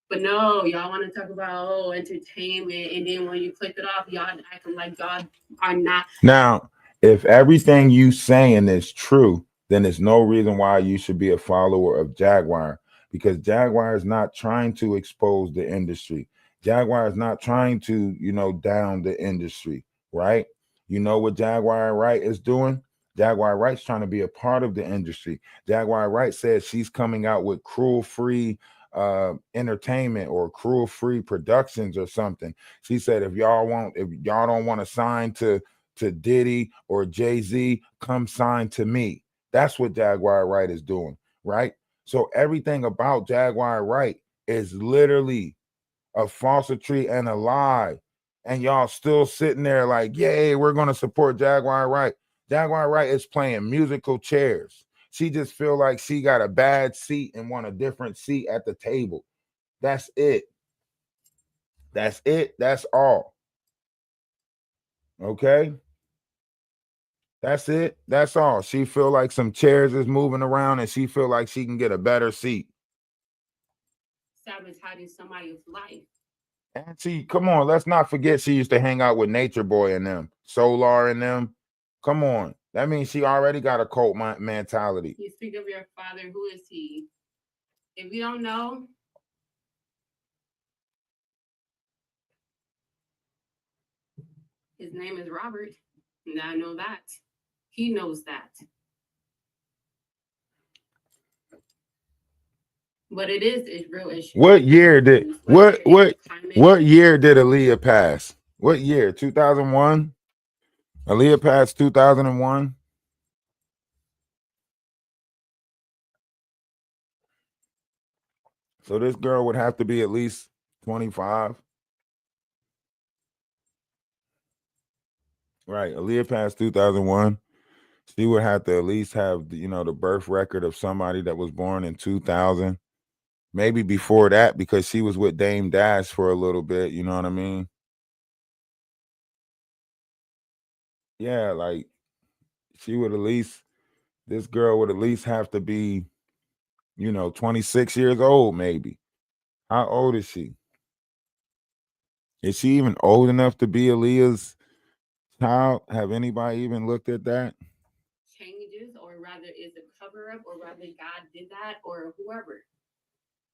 But no, y'all want to talk about entertainment, and then when you click it off, y'all acting like y'all are not. Now, if everything you saying is true, then there's no reason why you should be a follower of Jaguar, because Jaguar is not trying to expose the industry. Jaguar is not trying to, down the industry, right? You know what Jaguar Wright is doing? Jaguar Wright's trying to be a part of the industry. Jaguar Wright says she's coming out with cruel free entertainment or cruel free productions or something. She said if y'all don't want to sign to Diddy or Jay-Z, come sign to me. That's what Jaguar Wright is doing, right? So everything about Jaguar Wright is literally a falsity and a lie. And y'all still sitting there like, yay, we're going to support Jaguar Wright. Jaguar Wright is playing musical chairs. She just feel like she got a bad seat and want a different seat at the table. That's it. That's it. That's all. Okay? That's it. That's all. She feel like some chairs is moving around and she feel like she can get a better seat. Sabotaging somebody's life. And she, come on, let's not forget she used to hang out with Nature Boy and them, Solar and them. Come on. That means she already got a cult mentality. You speak of your father. Who is he? If you don't know, his name is Robert. And I know that. He knows that. But it is a real issue. What year did what year did Aaliyah pass? What year? 2001? Aaliyah passed 2001. So this girl would have to be at least 25. Right. Aaliyah passed 2001. She would have to at least have, the birth record of somebody that was born in 2000. Maybe before that, because she was with Dame Dash for a little bit. You know what I mean? Yeah, like she would at least, this girl would at least have to be, 26 years old, maybe. How old is she? Is she even old enough to be Aaliyah's child? Have anybody even looked at that? Changes, or rather is a cover up, or rather God did that, or whoever.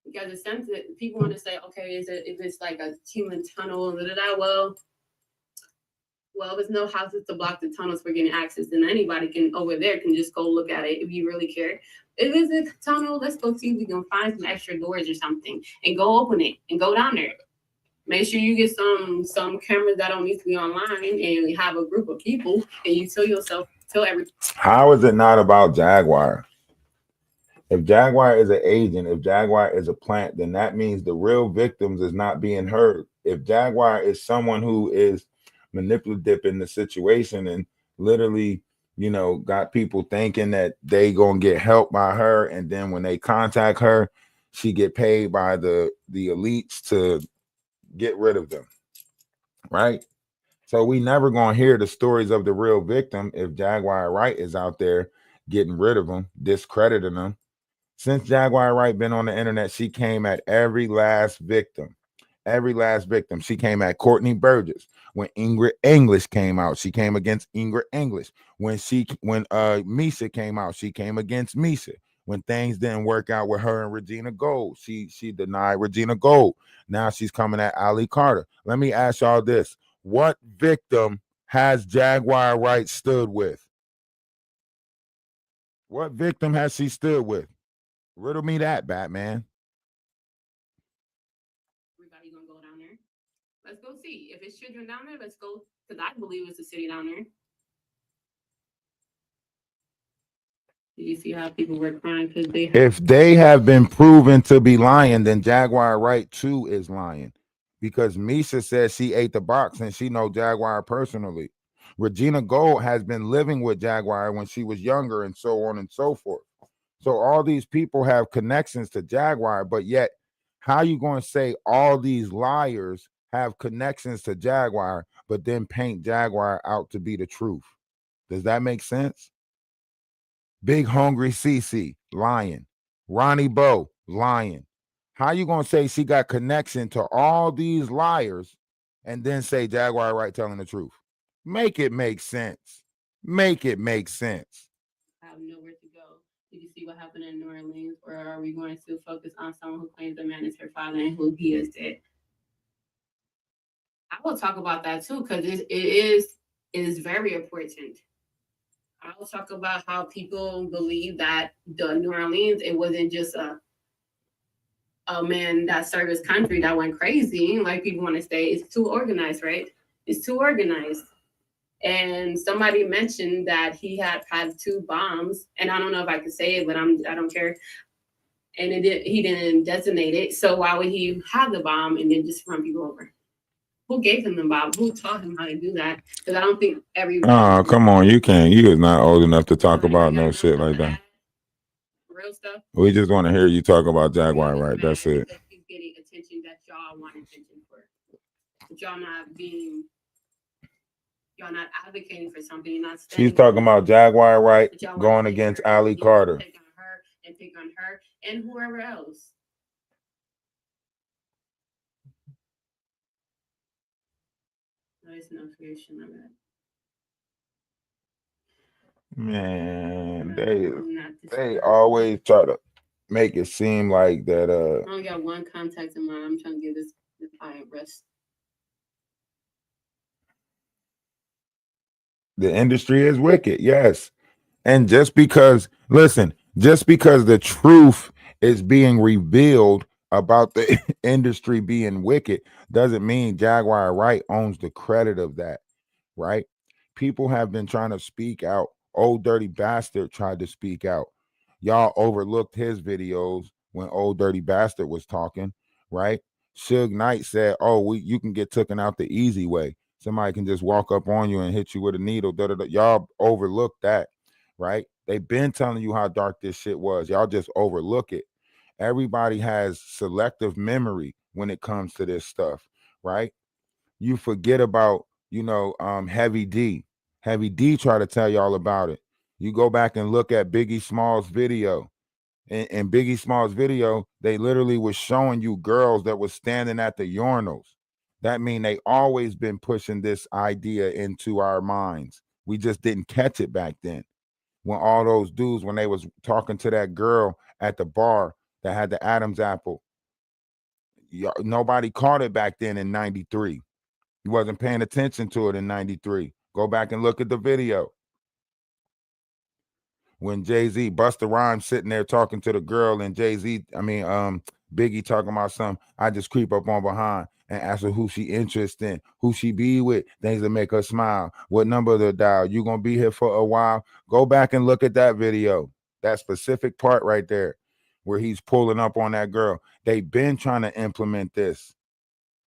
Because the sense that people want to say, okay, if it's like a human tunnel, well, there's no houses to block the tunnels for getting access, and anybody over there can just go look at it if you really care. If it's a tunnel, let's go see if we can find some extra doors or something and go open it and go down there. Make sure you get some cameras that don't need to be online, and have a group of people, and you tell everything. How is it not about Jaguar? If Jaguar is an agent, if Jaguar is a plant, then that means the real victims is not being heard. If Jaguar is someone who is manipulative in the situation and literally, got people thinking that they gonna get help by her, and then when they contact her, she get paid by the elites to get rid of them, right? So we never gonna hear the stories of the real victim if Jaguar Wright is out there getting rid of them, discrediting them. Since Jaguar Wright been on the internet, she came at every last victim. Every last victim. She came at Courtney Burgess. When Ingrid English came out, she came against Ingrid English. When Misha came out, she came against Misha. When things didn't work out with her and Regina Gold, she denied Regina Gold. Now she's coming at Ali Carter. Let me ask y'all this. What victim has Jaguar Wright stood with? What victim has she stood with? Riddle me that, Batman. Everybody gonna go down there. Let's go see. If it's children down there, let's go, because I believe it's a city down there. You see how people were crying because if they have been proven to be lying, then Jaguar Wright too is lying. Because Misha says she ate the box and she know Jaguar personally. Regina Gold has been living with Jaguar when she was younger and so on and so forth. So all these people have connections to Jaguar, but yet how you going to say all these liars have connections to Jaguar, but then paint Jaguar out to be the truth? Does that make sense? Big Hungry CC, lying. Ronnie Bo, lying. How you going to say she got connection to all these liars and then say Jaguar Wright telling the truth? Make it make sense. Make it make sense. I have nowhere to go. Did you see what happened in New Orleans? Or are we going to focus on someone who claims the man is her father and who he is dead? I will talk about that too, because it is very important. I will talk about how people believe that the New Orleans, it wasn't just a man that served his country that went crazy, like people want to say. It's too organized, right? It's too organized. And somebody mentioned that he had 2 bombs, and I don't know if I can say it, but I don't care. And he didn't designate it. So why would he have the bomb and then just run people over? Who gave him the bomb? Who taught him how to do that? Because I don't think everybody. Oh, come on, you can't. You is not old enough to talk about no shit like that. Real stuff. We just want to hear you talk about Jaguar, right? That's it. He's getting attention that y'all want attention for. But y'all not advocating for something. You're not. She's talking about Jaguar Wright going pick against her, Ali Carter. Pick on her and whoever else. There's no creation of that. Man, they always try to make it seem like that. I only got one contact in mind. I'm trying to give this client rest. The industry is wicked, yes. And just because the truth is being revealed about the industry being wicked doesn't mean Jaguar Wright owns the credit of that, right? People have been trying to speak out. Old Dirty Bastard tried to speak out. Y'all overlooked his videos when Old Dirty Bastard was talking, right? Suge Knight said, "Oh, you can get taken out the easy way. Somebody can just walk up on you and hit you with a needle." Y'all overlooked that, right? They've been telling you how dark this shit was. Y'all just overlook it. Everybody has selective memory when it comes to this stuff, right? You forget about, Heavy D. Heavy D try to tell y'all about it. You go back and look at Biggie Smalls' video. In Biggie Smalls' video, they literally was showing you girls that was standing at the urinals. That mean they always been pushing this idea into our minds. We just didn't catch it back then. When all those dudes, when they was talking to that girl at the bar that had the Adam's apple, nobody caught it back then in 93. You wasn't paying attention to it in 93. Go back and look at the video. When Jay-Z, Busta Rhymes sitting there talking to the girl, and Biggie talking about something, I just creep up on behind and ask her who she interested in, who she be with, things that make her smile, what number to dial, you gonna be here for a while. Go back and look at that video, that specific part right there, where he's pulling up on that girl. They've been trying to implement this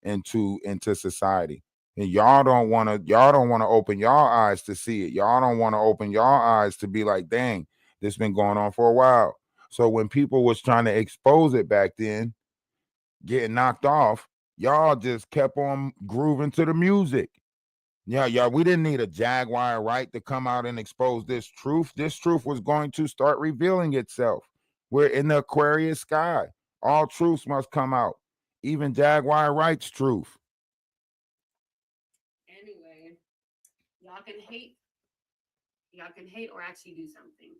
into society. And y'all don't want to open y'all eyes to see it. Y'all don't want to open y'all eyes to be like, dang, this been going on for a while. So when people was trying to expose it back then, getting knocked off, y'all just kept on grooving to the music. Yeah, we didn't need a Jaguar Wright to come out and expose this truth. This truth was going to start revealing itself. We're in the Aquarius sky. All truths must come out. Even Jaguar Wright's truth. Anyway, y'all can hate or actually do something.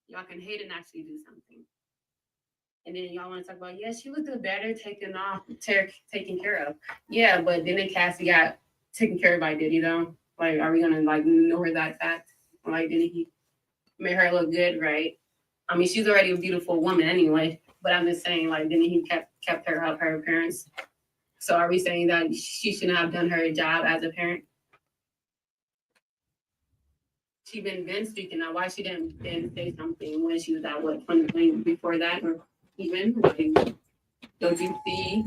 Y'all can hate and actually do something. And then y'all want to talk about, yeah, she looked better taken care of. Yeah, but then Cassie got taken care of by Diddy, though. Like, are we gonna ignore that fact? Like, didn't he made her look good, right? I mean, she's already a beautiful woman anyway. But I'm just saying, didn't he kept her up her appearance? So are we saying that she shouldn't have done her job as a parent? She been speaking now. Why she didn't say something when she was at 2020 before that, or even don't you see?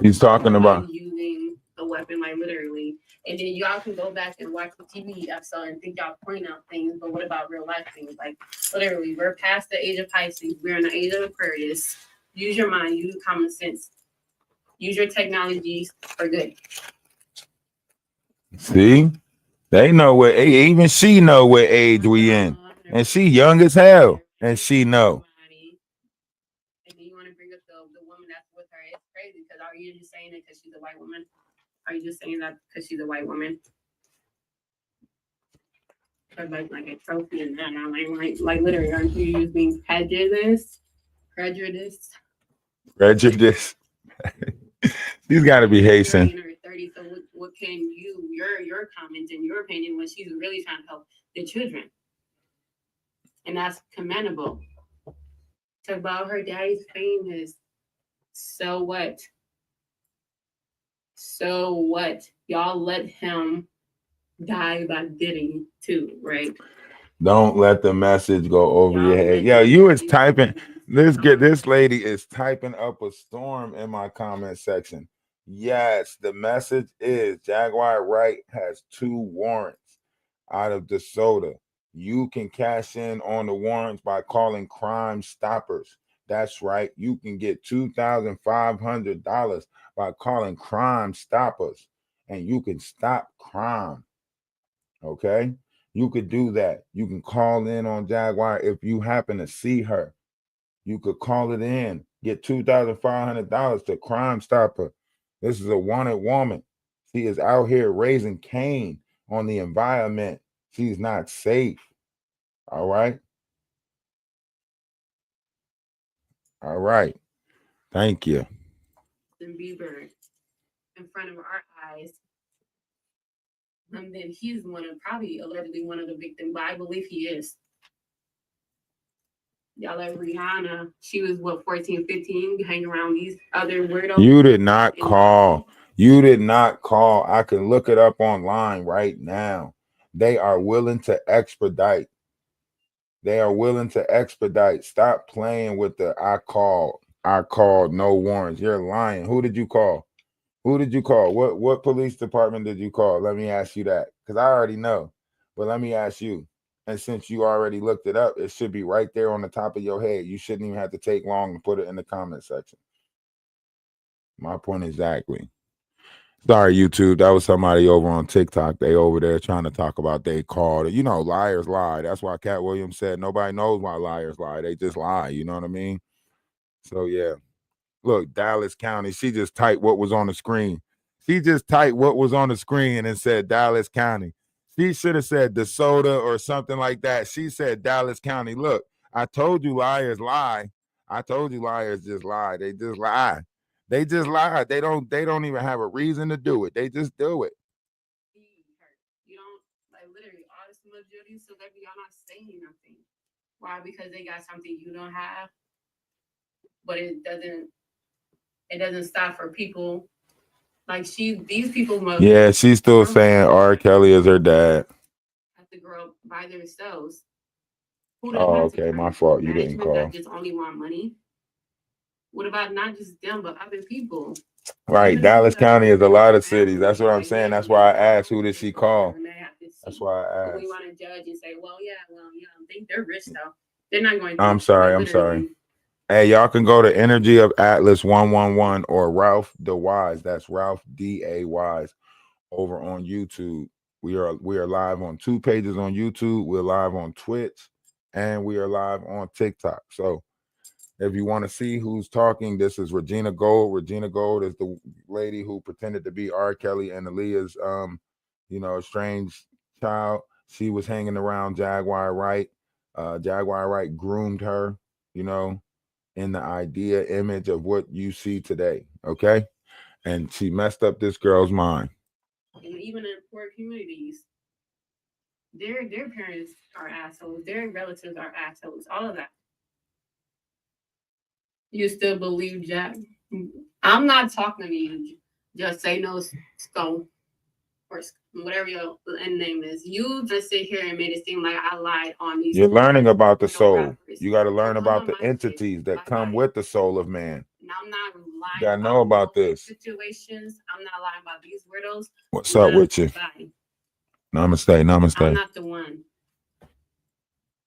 He's talking about using a weapon, like literally. And then y'all can go back and watch the TV episode and think y'all point out things, but what about real life things? Like literally, we're past the age of Pisces. We're in the age of Aquarius. Use your mind. Use common sense. Use your technologies for good. See, they know what even she know what age we in, and she young as hell, and she know. And then you want to bring up the woman that's with her. It's crazy because are you just saying it because she's a white woman? Are you just saying that because she's a white woman? Like a trophy and that. Like literally, aren't you just being prejudiced? Prejudice. She's got to be Haitian. In her 30s, so what can your comments and your opinion when she's really trying to help the children? And that's commendable. Talk about her daddy's famous. So what? So what? Y'all let him die by bidding too, right? Don't let the message go over your head. Yeah, you was typing. This lady is typing up a storm in my comment section. Yes, the message is Jaguar Wright has 2 warrants out of DeSoto. You can cash in on the warrants by calling Crime Stoppers. That's right. You can get $2,500 by calling Crime Stoppers, and you can stop crime. Okay? You could do that. You can call in on Jaguar if you happen to see her. You could call it in, get $2,500 to Crime Stopper. This is a wanted woman. She is out here raising Cain on the environment. She's not safe. All right. All right. Thank you. And Bieber in front of our eyes. And then he's probably allegedly one of the victims, but I believe he is. Y'all like Rihanna, she was 14, 15, hanging around these other weirdos. You did not call. You did not call. I can look it up online right now. They are willing to expedite. They are willing to expedite. Stop playing with the I called, no warrants. You're lying. Who did you call? Who did you call? What police department did you call? Let me ask you that, because I already know. But let me ask you. And since you already looked it up, it should be right there on the top of your head. You shouldn't even have to take long to put it in the comment section. My point exactly. Sorry, YouTube. That was somebody over on TikTok. They over there trying to talk about they called. You know, liars lie. That's why Cat Williams said nobody knows why liars lie. They just lie. You know what I mean? So, yeah. Look, Dallas County. She just typed what was on the screen. She just typed what was on the screen and said Dallas County. She should have said DeSoto or something like that. She said Dallas County. Look, I told you liars lie. I told you liars just lie. They just lie. They just lie. They don't even have a reason to do it. They just do it. You don't like literally all this majority of celebrity, y'all not saying nothing. Why? Because they got something you don't have. But it doesn't stop for people. Like these people must. Yeah, she's still saying R. Kelly is her dad. Have to grow up by themselves. Oh, okay, my fault. You didn't call. That just only want money. What about not just them, but other people? Right, even Dallas County is a lot of cities. That's what I'm saying. That's why I asked, who did she call? That's why I asked. We want to judge and say, well, yeah, I think they're rich though. They're not going to. I'm sorry. Hey, y'all can go to Energy of Atlas 111 or Ralph DeWise. That's Ralph DAYs over on YouTube. We are live on 2 pages on YouTube. We're live on Twitch, and we are live on TikTok. So if you want to see who's talking, this is Regina Gold. Regina Gold is the lady who pretended to be R. Kelly and Aaliyah's estranged child. She was hanging around Jaguar Wright. Jaguar Wright groomed her, in the image of what you see today. Okay. And she messed up this girl's mind. And even in poor communities, their parents are assholes. Their relatives are assholes. All of that. You still believe Jack? I'm not talking to you. Just say no, Skull, or whatever your end name is. You just sit here and made it seem like I lied on these. You're learning about the soul. You got to learn about the entities that come with the soul of man. Now I'm not lying. Yeah, I know about this. Situations. I'm not lying about these weirdos. What's up with you? Bye. Namaste, namaste. I'm not the one.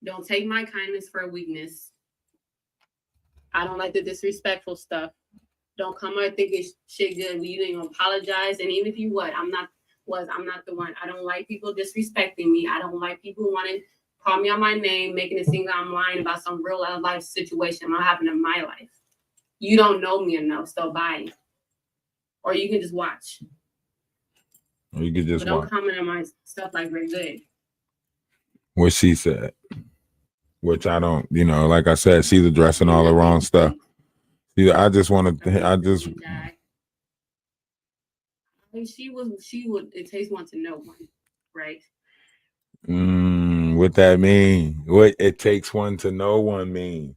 Don't take my kindness for a weakness. I don't like the disrespectful stuff. Don't come out thinking shit good when you didn't even apologize. And even if you I'm not the one. I don't like people disrespecting me. I don't like people wanting to call me on my name, making it seem like I'm lying about some real life situation not happening in my life. You don't know me enough, so bye. Or you can just watch. Or you can just but watch. Don't comment on my stuff like we're good. What she said. Which I don't, like I said, she's addressing all the wrong stuff. See, I just want to, I just. She would, it takes one to know one, right? What that mean? What it takes one to know one mean?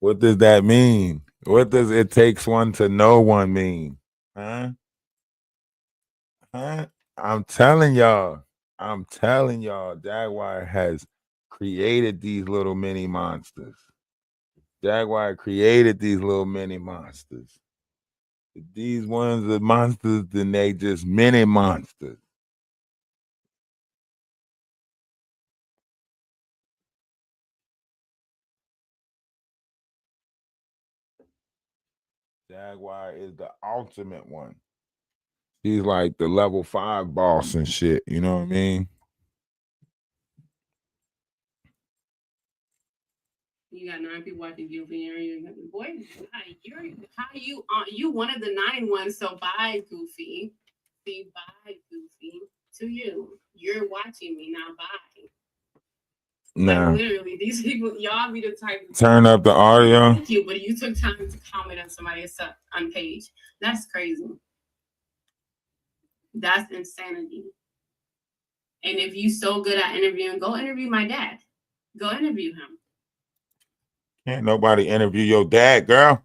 What does that mean? What does it takes one to know one mean? Huh? I'm telling y'all, Jaguar has created these little mini monsters. Jaguar created these little mini monsters. These ones are monsters, then they just mini monsters. Jaguar is the ultimate one. He's like the level 5 boss and shit. You know what I mean? You got 9 people watching you, boy. You one of the 9 ones. So bye, Goofy. See, bye, Goofy. To you, you're watching me now. Bye. Nah. Like, literally, these people, y'all be the type. Turn up the audio. Thank you, but you took time to comment on somebody's on page. That's crazy. That's insanity. And if you so good at interviewing, go interview my dad. Go interview him. Can't nobody interview your dad, girl.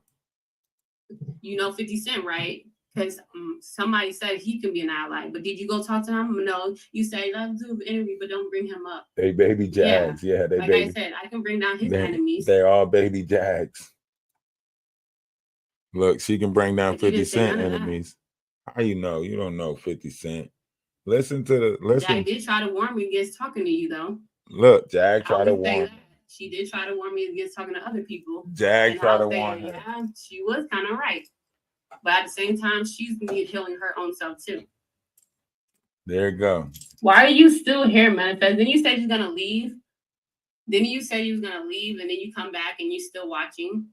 You know 50 Cent, right? Because somebody said he can be an ally, but did you go talk to him? No, you say let's do an interview, but don't bring him up. They baby Jags, yeah. They like baby. I said, I can bring down his enemies. They all baby Jags. Look, she can bring down 50 Cent enemies. How you know? You don't know 50 Cent. Listen. Jag did try to warn me against talking to you, though. Look, Jag tried to warn. She did try to warn me against talking to other people. Jag tried to warn her. Yeah, she was kind of right. But at the same time, she's healing her own self, too. There you go. Why are you still here, Manifest? Then you said you're going to leave. Then you said you was going to leave, and then you come back, and you're still watching.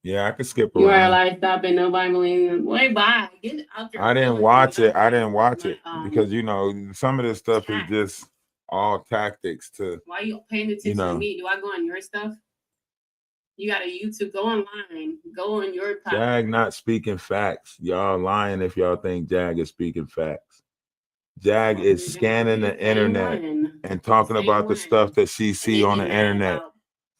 Yeah, I could skip around. You are like, stop it. Nobody believes it. Boy, bye. Get out there. I didn't watch it. Because, some of this stuff is just all tactics to. Why are you paying attention to me? Do I go on your stuff? You got a YouTube. Go online. Go on your platform. Jag not speaking facts. Y'all lying if y'all think Jag is speaking facts. Jag is scanning the internet and talking about the stuff that she see on the internet.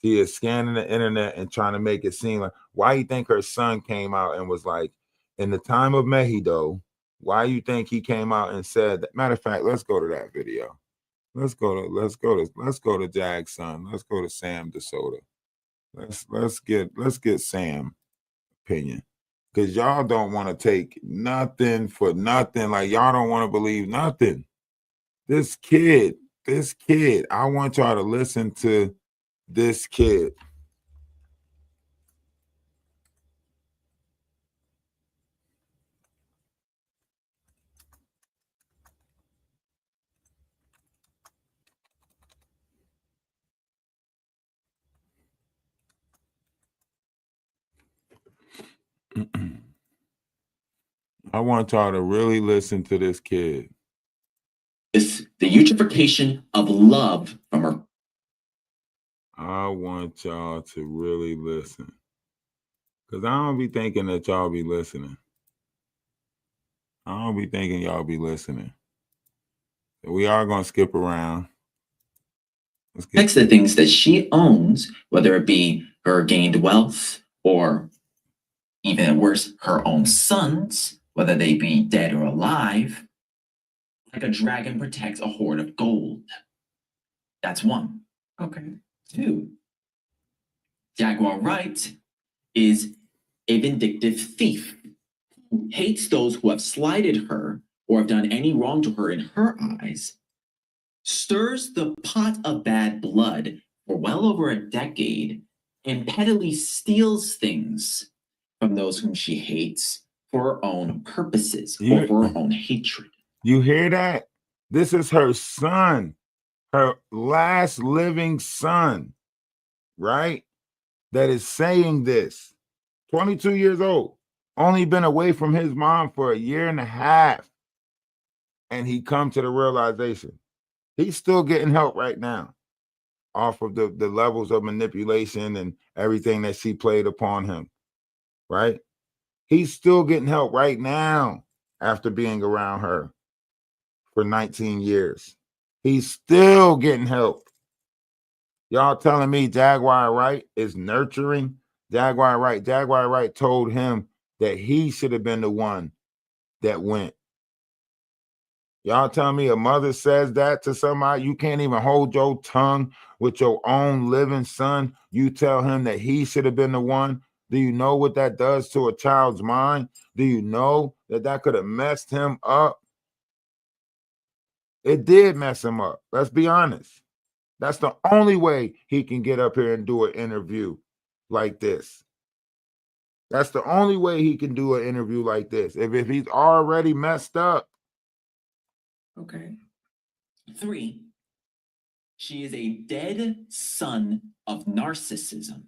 She is scanning the internet and trying to make it seem like, why you think her son came out and was like, in the time of Mejido, why you think he came out and said that? Matter of fact, let's go to that video. Let's go to Jag's son. Let's go to Sam DeSoto. Let's get Sam opinion. Because y'all don't want to take nothing for nothing. Like y'all don't want to believe nothing. This kid, I want y'all to listen to this kid. I want y'all to really listen to this kid. It's the eutrophication of love from her. I want y'all to really listen. Because I don't be thinking that y'all be listening. I don't be thinking y'all be listening. We are going to skip around. Next, the things that she owns, whether it be her gained wealth or even worse, her own sons, whether they be dead or alive, like a dragon protects a hoard of gold. That's one. Okay. 2, Jaguar Wright is a vindictive thief who hates those who have slighted her or have done any wrong to her in her eyes, stirs the pot of bad blood for well over a decade, and pettily steals things from those whom she hates for her own purposes or for her own hatred. You hear that? This is her son, her last living son, right? That is saying this. 22 years old, only been away from his mom for a year and a half. And he come to the realization. He's still getting help right now off of the levels of manipulation and everything that she played upon him, right? He's still getting help right now after being around her for 19 years. He's still getting help. Y'all telling me Jaguar Wright is nurturing Jaguar Wright? Jaguar Wright told him that he should have been the one that went. Y'all telling me a mother says that to somebody? You can't even hold your tongue with your own living son. You tell him that he should have been the one. Do you know what that does to a child's mind? Do you know that that could have messed him up? It did mess him up. Let's be honest. That's the only way he can get up here and do an interview like this. That's the only way he can do an interview like this. If he's already messed up. Okay. 3, she is a dead son of narcissism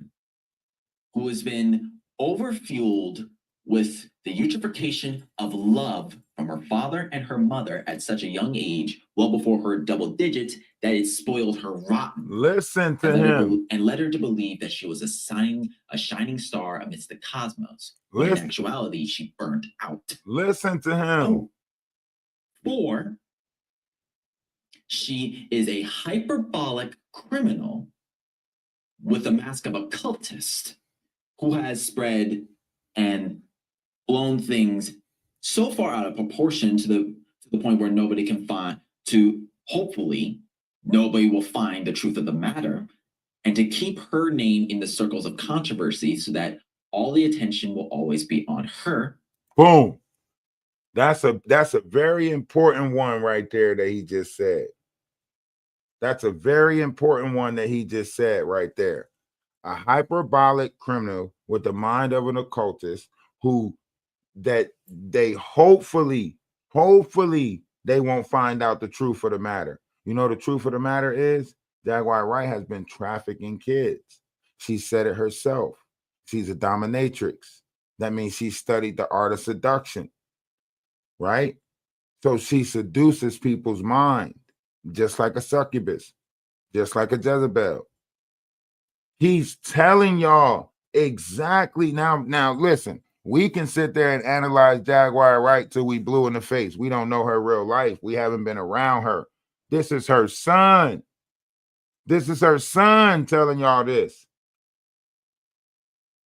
who has been overfueled with the eutrophication of love from her father and her mother at such a young age, well before her double digits, that it spoiled her rotten. Listen to him. And led her to believe that she was a shining star amidst the cosmos. When in actuality, she burnt out. Listen to him. 4, she is a hyperbolic criminal with the mask of a cultist who has spread and blown things so far out of proportion to the point where nobody can find, hopefully nobody will find the truth of the matter, and to keep her name in the circles of controversy so that all the attention will always be on her. Boom. That's a very important one right there that he just said. That's a very important one that he just said right there. A hyperbolic criminal with the mind of an occultist who that they hopefully they won't find out the truth of the matter. You know, the truth of the matter is Jaguar Wright has been trafficking kids. She said it herself. She's a dominatrix. That means she studied the art of seduction, right? So she seduces people's mind, just like a succubus, just like a Jezebel. He's telling y'all exactly now. Listen, we can sit there and analyze Jaguar Wright till we blue in the face. We don't know her real life. We haven't been around her. This is her son. This is her son telling y'all this.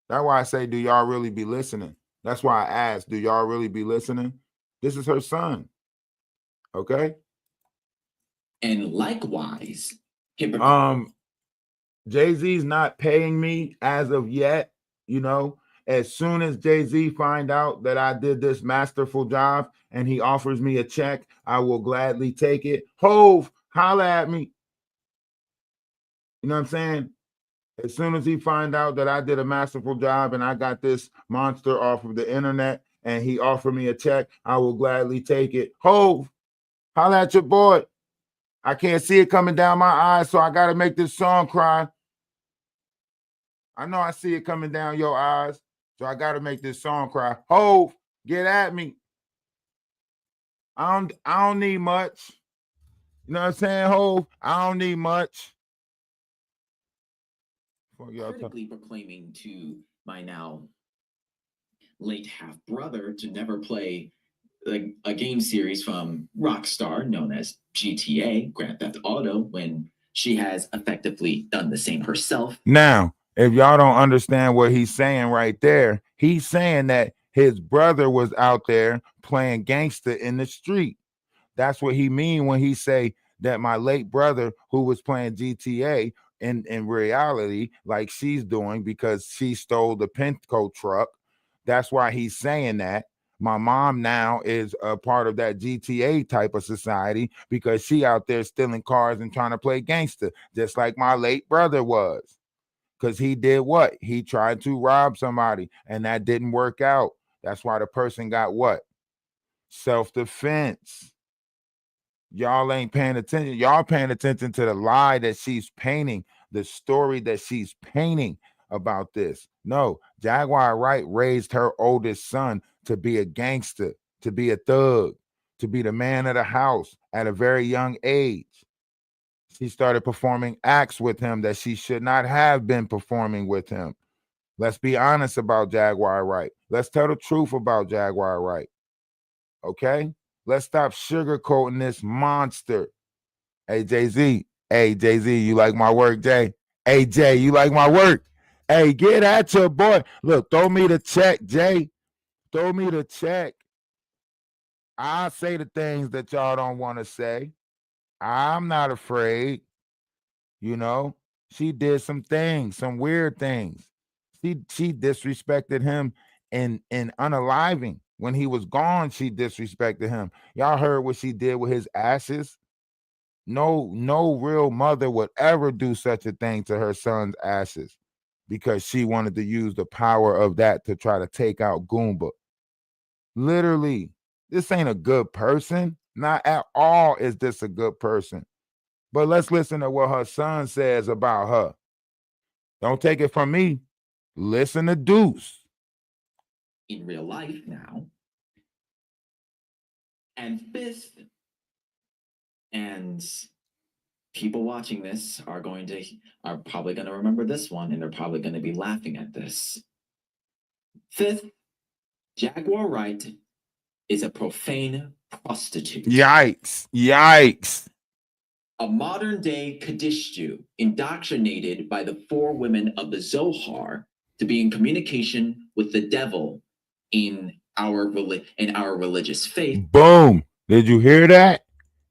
That's why I say, do y'all really be listening? That's why I asked, do y'all really be listening? This is her son. Okay? And likewise, Jay-Z's not paying me as of yet. You know, as soon as Jay-Z find out that I did this masterful job and he offers me a check, I will gladly take it. Hove, holla at me. You know what I'm saying? As soon as he find out that I did a masterful job and I got this monster off of the internet and he offered me a check, I will gladly take it. Hove, holla at your boy. I can't see it coming down my eyes, so I got to make this song cry. I know I see it coming down your eyes, so I got to make this song cry. Hove, get at me. I don't need much. You know what I'm saying, Hove? I don't need much. Critically proclaiming to my now late half brother to never play a game series from Rockstar known as GTA, Grand Theft Auto, when she has effectively done the same herself. Now, if y'all don't understand what he's saying right there, he's saying that his brother was out there playing gangster in the street. That's what he mean when he say that my late brother who was playing GTA in reality, like she's doing, because she stole the Pinto truck. That's why he's saying that. My mom now is a part of that GTA type of society because she out there stealing cars and trying to play gangster, just like my late brother was. Because he did what? He tried to rob somebody and that didn't work out. That's why the person got what? Self-defense. Y'all ain't paying attention. Y'all paying attention to the lie that she's painting, the story that she's painting about this. No, Jaguar Wright raised her oldest son to be a gangster, to be a thug, to be the man of the house at a very young age. She started performing acts with him that she should not have been performing with him. Let's be honest about Jaguar Wright. Let's tell the truth about Jaguar Wright. Okay? Let's stop sugarcoating this monster. Hey, Jay-Z. Hey, Jay-Z, you like my work, Jay? Hey, Jay, you like my work? Hey, get at your boy. Look, throw me the check, Jay. Throw me the check. I say the things that y'all don't want to say. I'm not afraid. You know, she did some things, some weird things. She disrespected him in unaliving. When he was gone, she disrespected him. Y'all heard what she did with his ashes? No real mother would ever do such a thing to her son's ashes because she wanted to use the power of that to try to take out Goomba. Literally, this ain't a good person. Not at all is this a good person. But let's listen to what her son says about her. Don't take it from me. Listen to Deuce. In real life now. And fifth, and people watching this are probably going to remember this one, and they're probably going to be laughing at this. Fifth, Jaguar Wright is a profane prostitute. Yikes. Yikes. A modern day Kadishtu indoctrinated by the four women of the Zohar to be in communication with the devil in our religious faith. Boom. Did you hear that?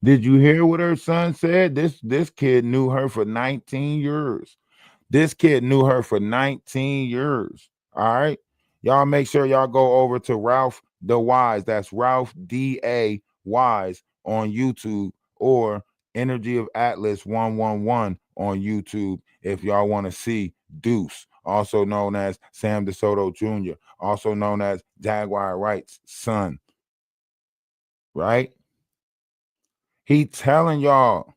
Did you hear what her son said? This kid knew her for 19 years. This kid knew her for 19 years. All right. Y'all make sure y'all go over to Ralph the Wise. That's Ralph D.A. Wise on YouTube, or Energy of Atlas 111 on YouTube if y'all want to see Deuce, also known as Sam DeSoto Jr., also known as Jaguar Wright's son. Right? He telling y'all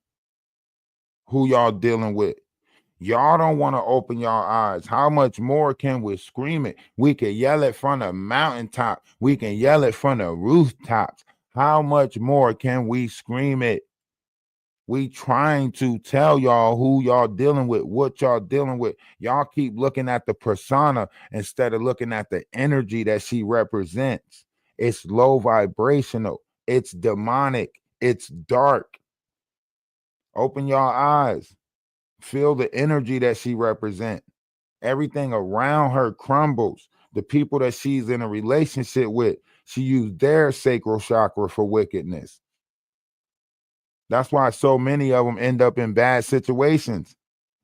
who y'all dealing with. Y'all don't want to open y'all eyes. How much more can we scream it? We can yell it from the mountaintop. We can yell it from the rooftops. How much more can we scream it? We trying to tell y'all who y'all dealing with, what y'all dealing with. Y'all keep looking at the persona instead of looking at the energy that she represents. It's low vibrational. It's demonic. It's dark. Open y'all eyes. Feel the energy that she represents. Everything around her crumbles. The people that she's in a relationship with, she used their sacral chakra for wickedness. That's why so many of them end up in bad situations,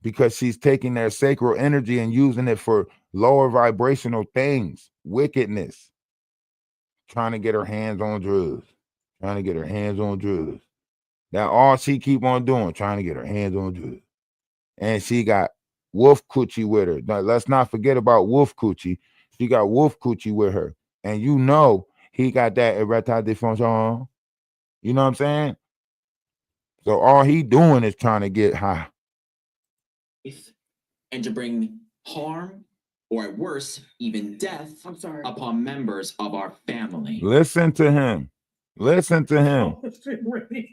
because she's taking their sacral energy and using it for lower vibrational things, wickedness. Trying to get her hands on drugs. Trying to get her hands on drugs. That's all she keep on doing, trying to get her hands on drugs. And she got Wolf Coochie with her. Now, let's not forget about Wolf Coochie. She got Wolf Coochie with her. And you know he got that erectile dysfunction. You know what I'm saying? So all he doing is trying to get high. And to bring harm, or at worst, even death, upon members of our family. Listen to him. Listen to him.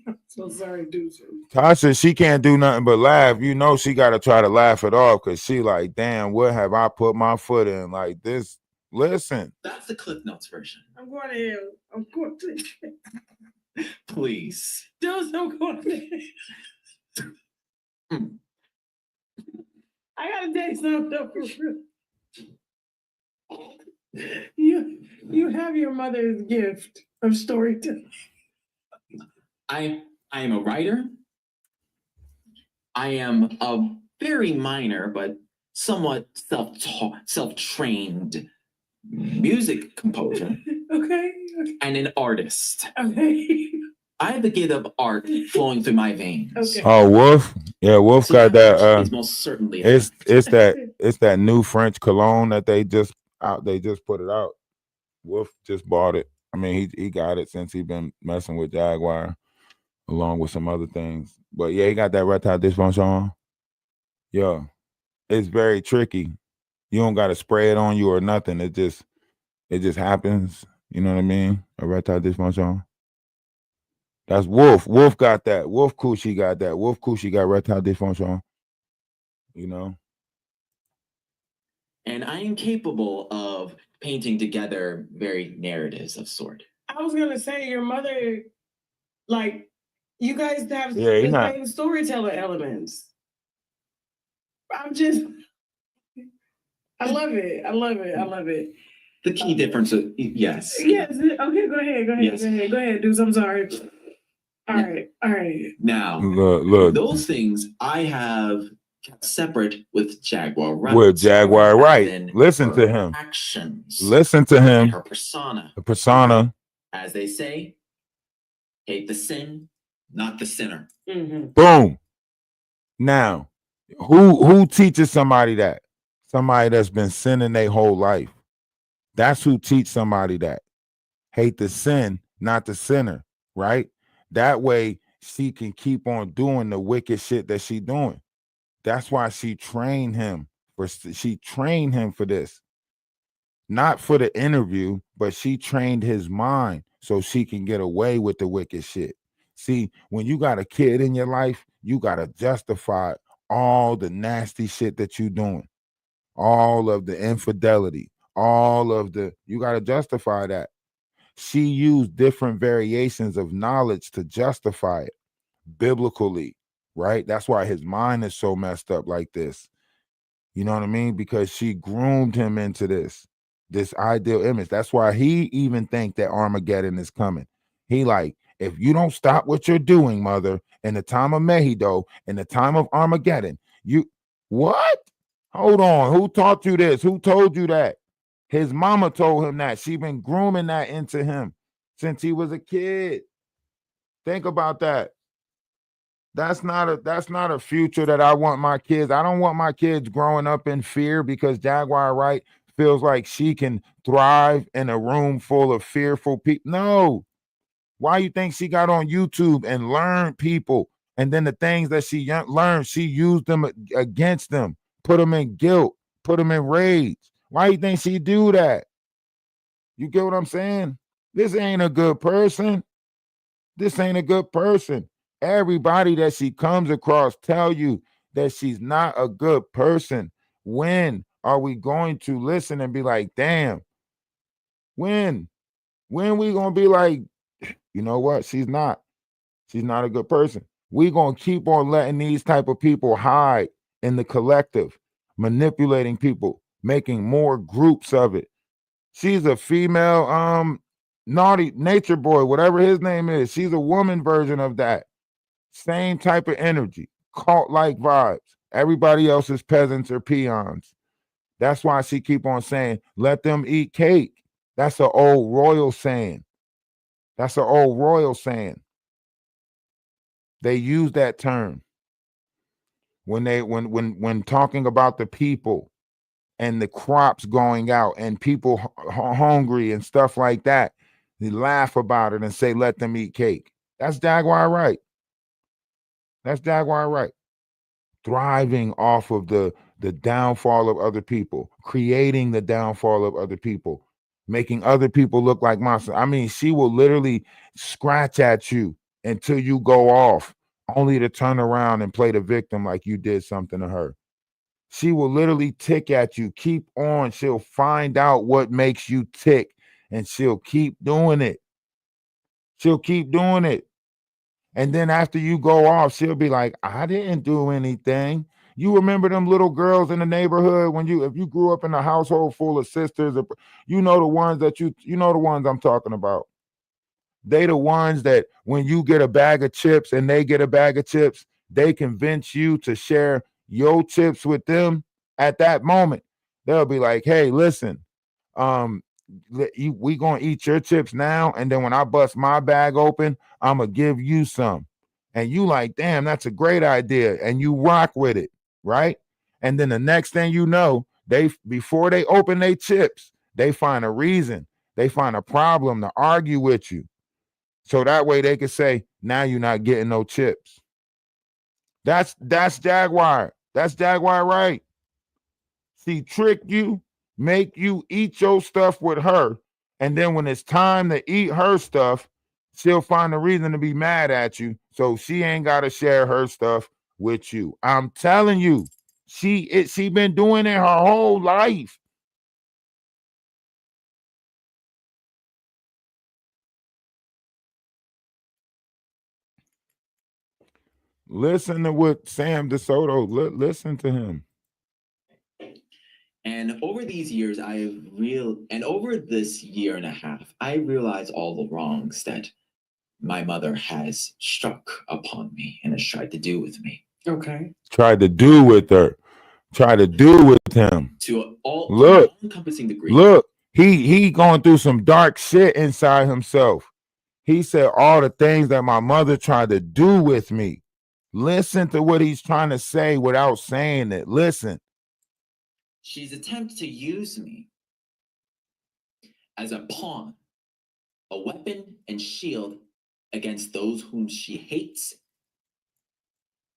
I'm so sorry, dude. Tasha, she can't do nothing but laugh. You know she got to try to laugh it off because she like, damn, what have I put my foot in? Like this. Listen. That's the Cliff Notes version. I'm going to hell. I'm going to Please. Dude, I'm going to I gotta tell you something. You have your mother's gift of storytelling. I am a writer. I am a very minor but somewhat self-trained music composer Okay. and an artist. Okay. I have the gift of art flowing through my veins. Okay. Oh, Wolf. Yeah, Wolf So got that that. is most certainly a It's fact. it's that new French cologne that they just out. They just put it out. Wolf just bought it. I mean, he got it since he been messing with Jaguar, along with some other things. But yeah, he got that erectile dysfunction. Yeah, it's very tricky. You don't got to spray it on you or nothing. It just happens. You know what I mean? Erectile dysfunction. That's Wolf. Wolf got that. Wolf Coochie got that. Wolf Coochie got erectile dysfunction. You know. And I am capable of painting together very narratives of sort. I was gonna say your mother, like, you guys have Yeah, he the not. same storyteller elements. I'm just, I love it. I love it. I love it. The key difference, yes. Yes. Okay. Go ahead. Go ahead. Yes. Go ahead. Go ahead, dudes. I'm sorry. All right. All right. Now, Look. those things I have kept separate with Jaguar Wright. With Jaguar As Wright. in Listen her to him. Actions. Listen to and him. her persona. The persona. As they say, hate the sin, not the sinner. Mm-hmm. Boom. Now, who teaches somebody that? Somebody that's been sinning their whole life. That's who teach somebody that. Hate the sin, not the sinner, right? That way she can keep on doing the wicked shit that she doing. That's why she trained him for this. Not for the interview, but she trained his mind so she can get away with the wicked shit. See, when you got a kid in your life, you got to justify all the nasty shit that you doing, all of the infidelity, you got to justify that. She used different variations of knowledge to justify it biblically, right? That's why his mind is so messed up like this. You know what I mean? Because she groomed him into this ideal image. That's why he even think that Armageddon is coming. He like, if you don't stop what you're doing, mother, in the time of Mehido, in the time of Armageddon, you what? Hold on. Who taught you this? Who told you that? His mama told him that. She been grooming that into him since he was a kid. Think about that. That's not a future that I want my kids. I don't want my kids growing up in fear because Jaguar Wright feels like she can thrive in a room full of fearful people. No. Why you think she got on YouTube and learned people? And then the things that she learned, she used them against them, put them in guilt, put them in rage. Why you think she do that? You get what I'm saying? This ain't a good person. This ain't a good person. Everybody that she comes across tell you that she's not a good person. When are we going to listen and be like, damn, when we gonna be like, you know what? She's not a good person. We gonna keep on letting these type of people hide in the collective, manipulating people, making more groups of it. She's a female, naughty nature boy, whatever his name is. She's a woman version of that. Same type of energy, cult-like vibes. Everybody else is peasants or peons. That's why she keep on saying, let them eat cake. That's an old royal saying. They use that term when talking about the people and the crops going out and people hungry and stuff like that. They laugh about it and say, let them eat cake. That's Jaguar Wright. Thriving off of the downfall of other people, creating the downfall of other people, making other people look like monsters. I mean, she will literally scratch at you until you go off, only to turn around and play the victim like you did something to her. She will literally tick at you. Keep on. She'll find out what makes you tick and she'll keep doing it. And then after you go off, she'll be like, I didn't do anything. You remember them little girls in the neighborhood if you grew up in a household full of sisters, you know the ones I'm talking about. They the ones that when you get a bag of chips and they get a bag of chips, they convince you to share your chips with them at that moment, they'll be like, hey, listen, we gonna eat your chips now, and then when I bust my bag open, I'm gonna give you some. And you like, damn, that's a great idea, and you rock with it, right? And then the next thing you know, they before they open their chips, they find a reason, they find a problem to argue with you. So that way they can say, now you're not getting no chips. That's Jaguar. That's Jaguar Right. She trick you, make you eat your stuff with her, and then when it's time to eat her stuff, she'll find a reason to be mad at you. So she ain't gotta share her stuff with you. I'm telling you, she been doing it her whole life. Listen to what Sam DeSoto, listen to him. And over these years, over this year and a half, I realized all the wrongs that my mother has struck upon me and has tried to do with me. Okay. Tried to do with her. Try to do with him. To all encompassing degree. Look, he going through some dark shit inside himself. He said all the things that my mother tried to do with me. Listen to what he's trying to say without saying it. Listen. She's attempted to use me as a pawn, a weapon and shield against those whom she hates,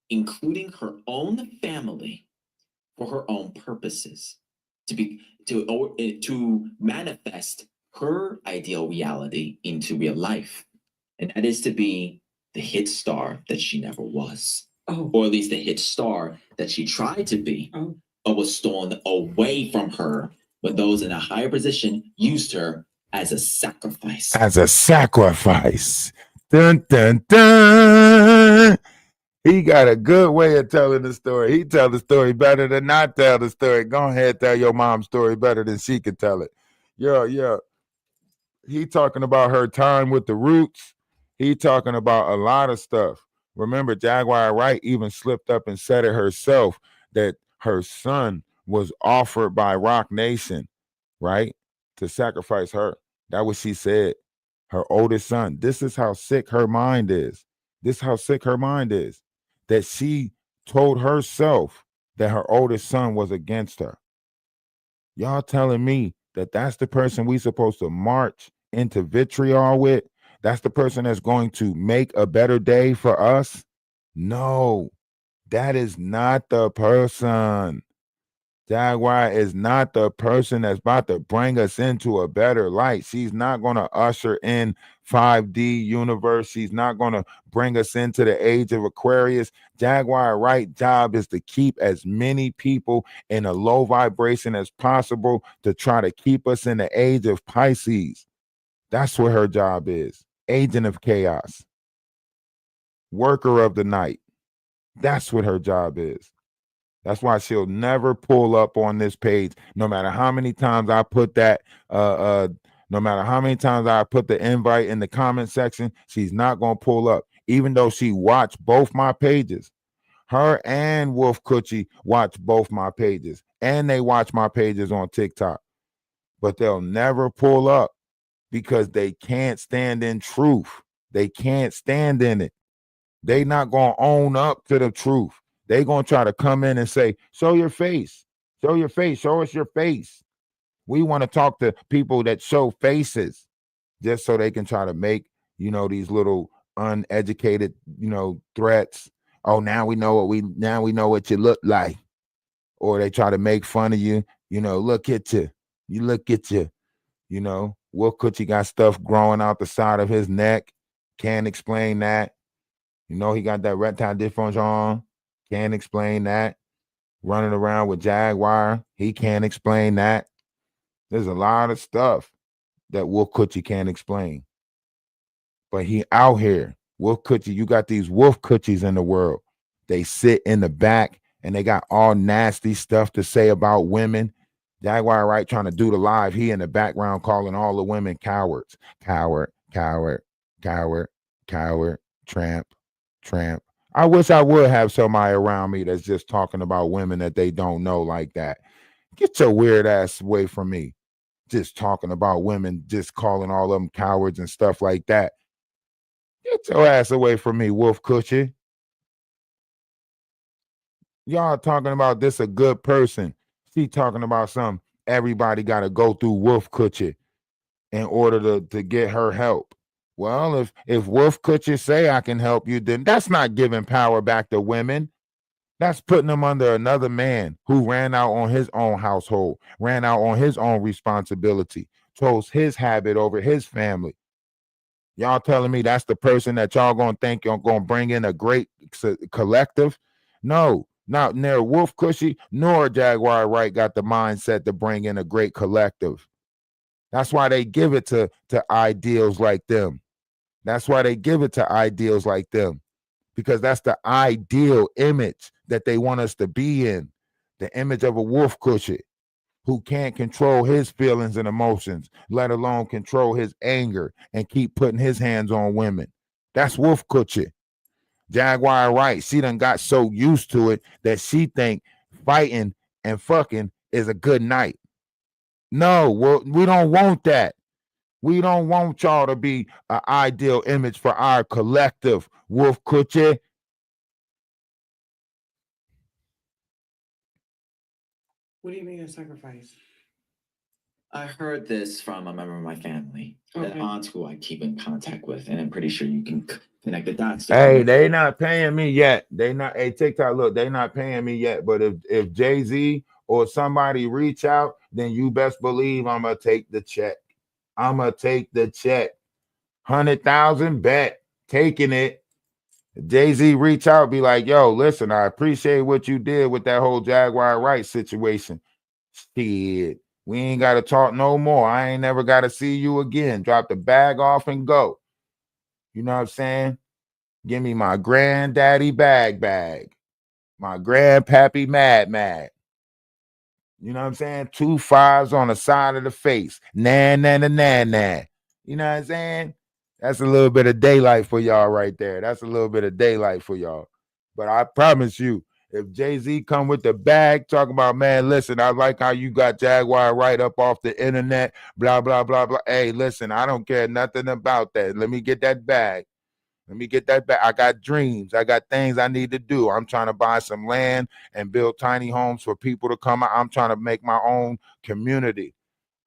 including her own family, for her own purposes, to manifest her ideal reality into real life, and that is to be the hit star that she never was, or at least the hit star that she tried to be, but was stolen away from her when those in a higher position used her as a sacrifice. As a sacrifice. Dun, dun, dun. He got a good way of telling the story. He tell the story better than I tell the story. Go ahead, tell your mom's story better than she can tell it. Yeah. He talking about her time with the Roots. He talking about a lot of stuff. Remember, Jaguar Wright even slipped up and said it herself that her son was offered by Rock Nation, right, to sacrifice her. That was she said. Her oldest son. This is how sick her mind is. This is how sick her mind is. That she told herself that her oldest son was against her. Y'all telling me that that's the person we supposed to march into vitriol with? That's the person that's going to make a better day for us? No, that is not the person. Jaguar is not the person that's about to bring us into a better light. She's not going to usher in 5D universe. She's not going to bring us into the age of Aquarius. Jaguar Wright job is to keep as many people in a low vibration as possible to try to keep us in the age of Pisces. That's what her job is. Agent of chaos. Worker of the night. That's what her job is. That's why she'll never pull up on this page, no matter how many times I put that, no matter how many times I put the invite in the comment section, she's not gonna pull up, even though she watched both my pages. Her and Wolf Coochie watch both my pages, and they watch my pages on TikTok, but they'll never pull up because they can't stand in truth. They can't stand in it. They not gonna own up to the truth. They gonna try to come in and say, show your face, show your face, show us your face. We want to talk to people that show faces just so they can try to make, these little uneducated, threats. Oh, now we know what you look like. Or they try to make fun of you, look at you. You look at you, Will Coochie got stuff growing out the side of his neck. Can't explain that. He got that reptile difference on. Can't explain that. Running around with Jaguar. He can't explain that. There's a lot of stuff that Wolf Coochie can't explain. But he out here. Wolf Coochie, you got these Wolf Coochies in the world. They sit in the back and they got all nasty stuff to say about women. Jaguar Wright trying to do the live. He in the background calling all the women cowards. Coward, coward, coward, coward, tramp, tramp. I wish I would have somebody around me that's just talking about women that they don't know like that. Get your weird ass away from me. Just talking about women, just calling all of them cowards and stuff like that. Get your ass away from me, Wolf Cushy. Y'all talking about this a good person. She talking about something. Everybody got to go through Wolf Cushy in order to get her help. Well, if Wolf Cushy say I can help you, then that's not giving power back to women. That's putting them under another man who ran out on his own household, ran out on his own responsibility, chose his habit over his family. Y'all telling me that's the person that y'all gonna think you're gonna bring in a great collective? No, not near Wolf Cushy nor Jaguar Wright got the mindset to bring in a great collective. That's why they give it to ideals like them. That's why they give it to ideals like them, because that's the ideal image that they want us to be in. The image of a Wolf Cushy who can't control his feelings and emotions, let alone control his anger and keep putting his hands on women. That's Wolf Cushy. Jaguar Wright, she done got so used to it that she think fighting and fucking is a good night. No, we don't want that. We don't want y'all to be an ideal image for our collective, Wolf Cushy. What do you mean a sacrifice? I heard this from a member of my family, an Okay. aunt who I keep in contact with, and I'm pretty sure you can connect the dots. Hey, they not paying me yet. They not. Hey, TikTok, look, they not paying me yet. But if Jay-Z or somebody reach out, then you best believe I'm gonna take the check. I'm gonna take the check. 100,000 bet, taking it. Jay-Z reach out, be like, yo, listen, I appreciate what you did with that whole Jaguar Wright situation. Shit, we ain't gotta talk no more. I ain't never gotta see you again. Drop the bag off and go. You know what I'm saying? Give me my granddaddy bag. My grandpappy mad. You know what I'm saying? 2 5s on the side of the face. Nah. You know what I'm saying? That's a little bit of daylight for y'all right there. That's a little bit of daylight for y'all. But I promise you, if Jay-Z come with the bag talking about, man, listen, I like how you got Jaguar right up off the internet, blah, blah, blah, blah. Hey, listen, I don't care nothing about that. Let me get that bag. Let me get that back. I got dreams. I got things I need to do. I'm trying to buy some land and build tiny homes for people to come out. I'm trying to make my own community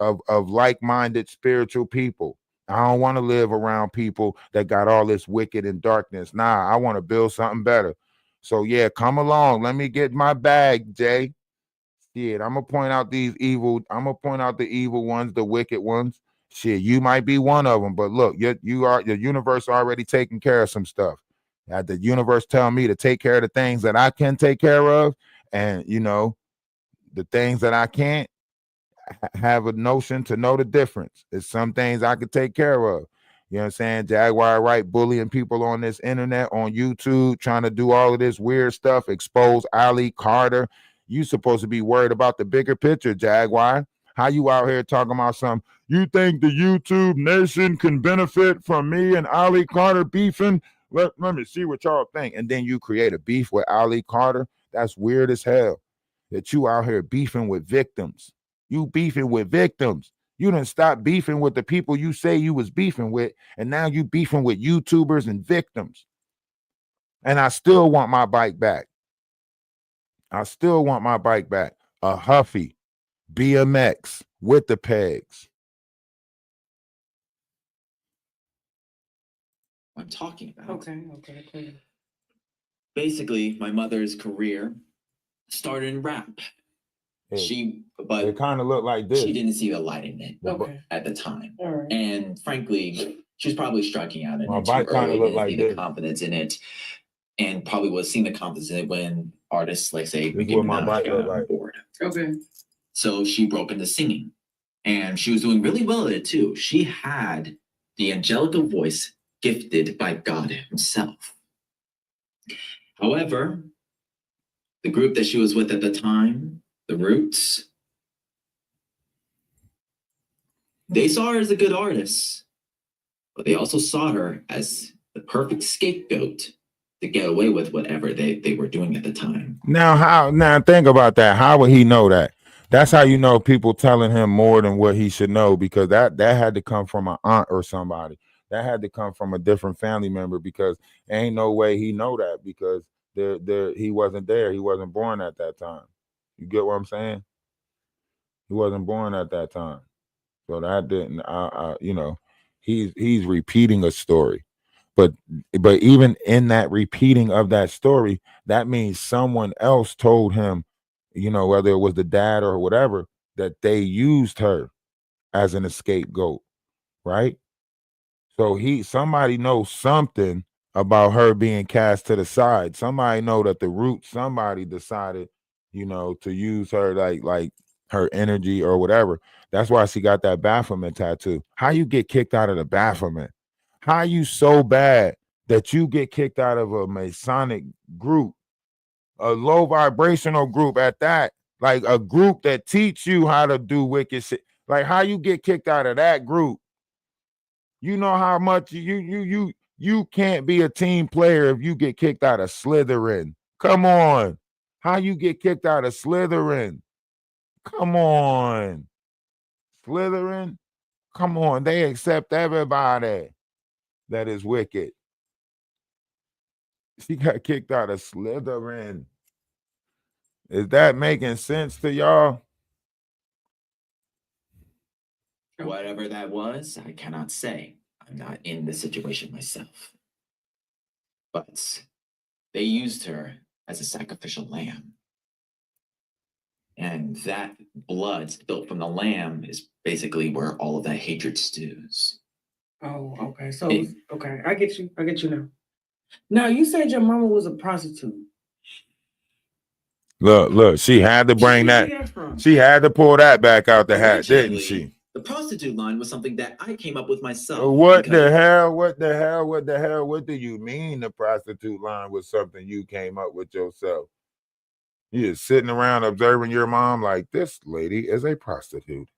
of like-minded spiritual people. I don't want to live around people that got all this wicked and darkness. Nah, I want to build something better. So yeah, come along. Let me get my bag, Jay. Shit, I'm gonna point out these evil. I'm gonna point out the evil ones, the wicked ones. Shit, you might be one of them, but look, your universe already taking care of some stuff. The universe tell me to take care of the things that I can take care of, and the things that I can't have a notion to know the difference. It's some things I could take care of. You know what I'm saying? Jaguar Wright bullying people on this internet, on YouTube, trying to do all of this weird stuff, expose Ali Carter. You supposed to be worried about the bigger picture, Jaguar. How you out here talking about something? You think the YouTube nation can benefit from me and Ali Carter beefing? Let me see what y'all think. And then you create a beef with Ali Carter. That's weird as hell. That you out here beefing with victims. You beefing with victims. You done stop beefing with the people you say you was beefing with, and now you beefing with YouTubers and victims. And I still want my bike back. I still want my bike back. A Huffy BMX with the pegs. I'm talking about. Okay. Basically, my mother's career started in rap. But it kind of looked like this. She didn't see the light in it at the time. And frankly, she's probably striking out in it too early. Didn't see the confidence in it, and probably was seeing the confidence in it when artists like say Nicki Minaj got on board. Okay. So she broke into singing, and she was doing really well at it too. She had the angelical voice gifted by God Himself. However, the group that she was with at the time, The Roots, they saw her as a good artist, but they also saw her as the perfect scapegoat to get away with whatever they were doing at the time. Now think about that. How would he know that? That's how you know people telling him more than what he should know, because that had to come from an aunt or somebody. That had to come from a different family member, because ain't no way he know that, because he wasn't there. He wasn't born at that time. You get what I'm saying? He wasn't born at that time. So that didn't he's repeating a story. But even in that repeating of that story, that means someone else told him, whether it was the dad or whatever, that they used her as an scapegoat, right? So somebody knows something about her being cast to the side. Somebody know that the root, somebody decided, to use her like her energy or whatever. That's why she got that Baphomet tattoo. How you get kicked out of the Baphomet? How you so bad that you get kicked out of a Masonic group, a low vibrational group at that, like a group that teach you how to do wicked shit? Like, how you get kicked out of that group? You know how much you can't be a team player if you get kicked out of Slytherin. Come on. How you get kicked out of Slytherin? Come on. Slytherin? Come on. They accept everybody that is wicked. She got kicked out of Slytherin. Is that making sense to y'all? Whatever that was, I cannot say. I'm not in the situation myself. But they used her as a sacrificial lamb. And that blood spilled from the lamb is basically where all of that hatred stews. Oh, okay. So, okay, I get you. I get you now. Now, you said your mama was a prostitute. Look, she had to bring that. She had to pull that back out the hat, didn't she? The prostitute line was something that I came up with myself. What the hell? What the hell? What the hell? What do you mean the prostitute line was something you came up with yourself? You just sitting around observing your mom like, this lady is a prostitute.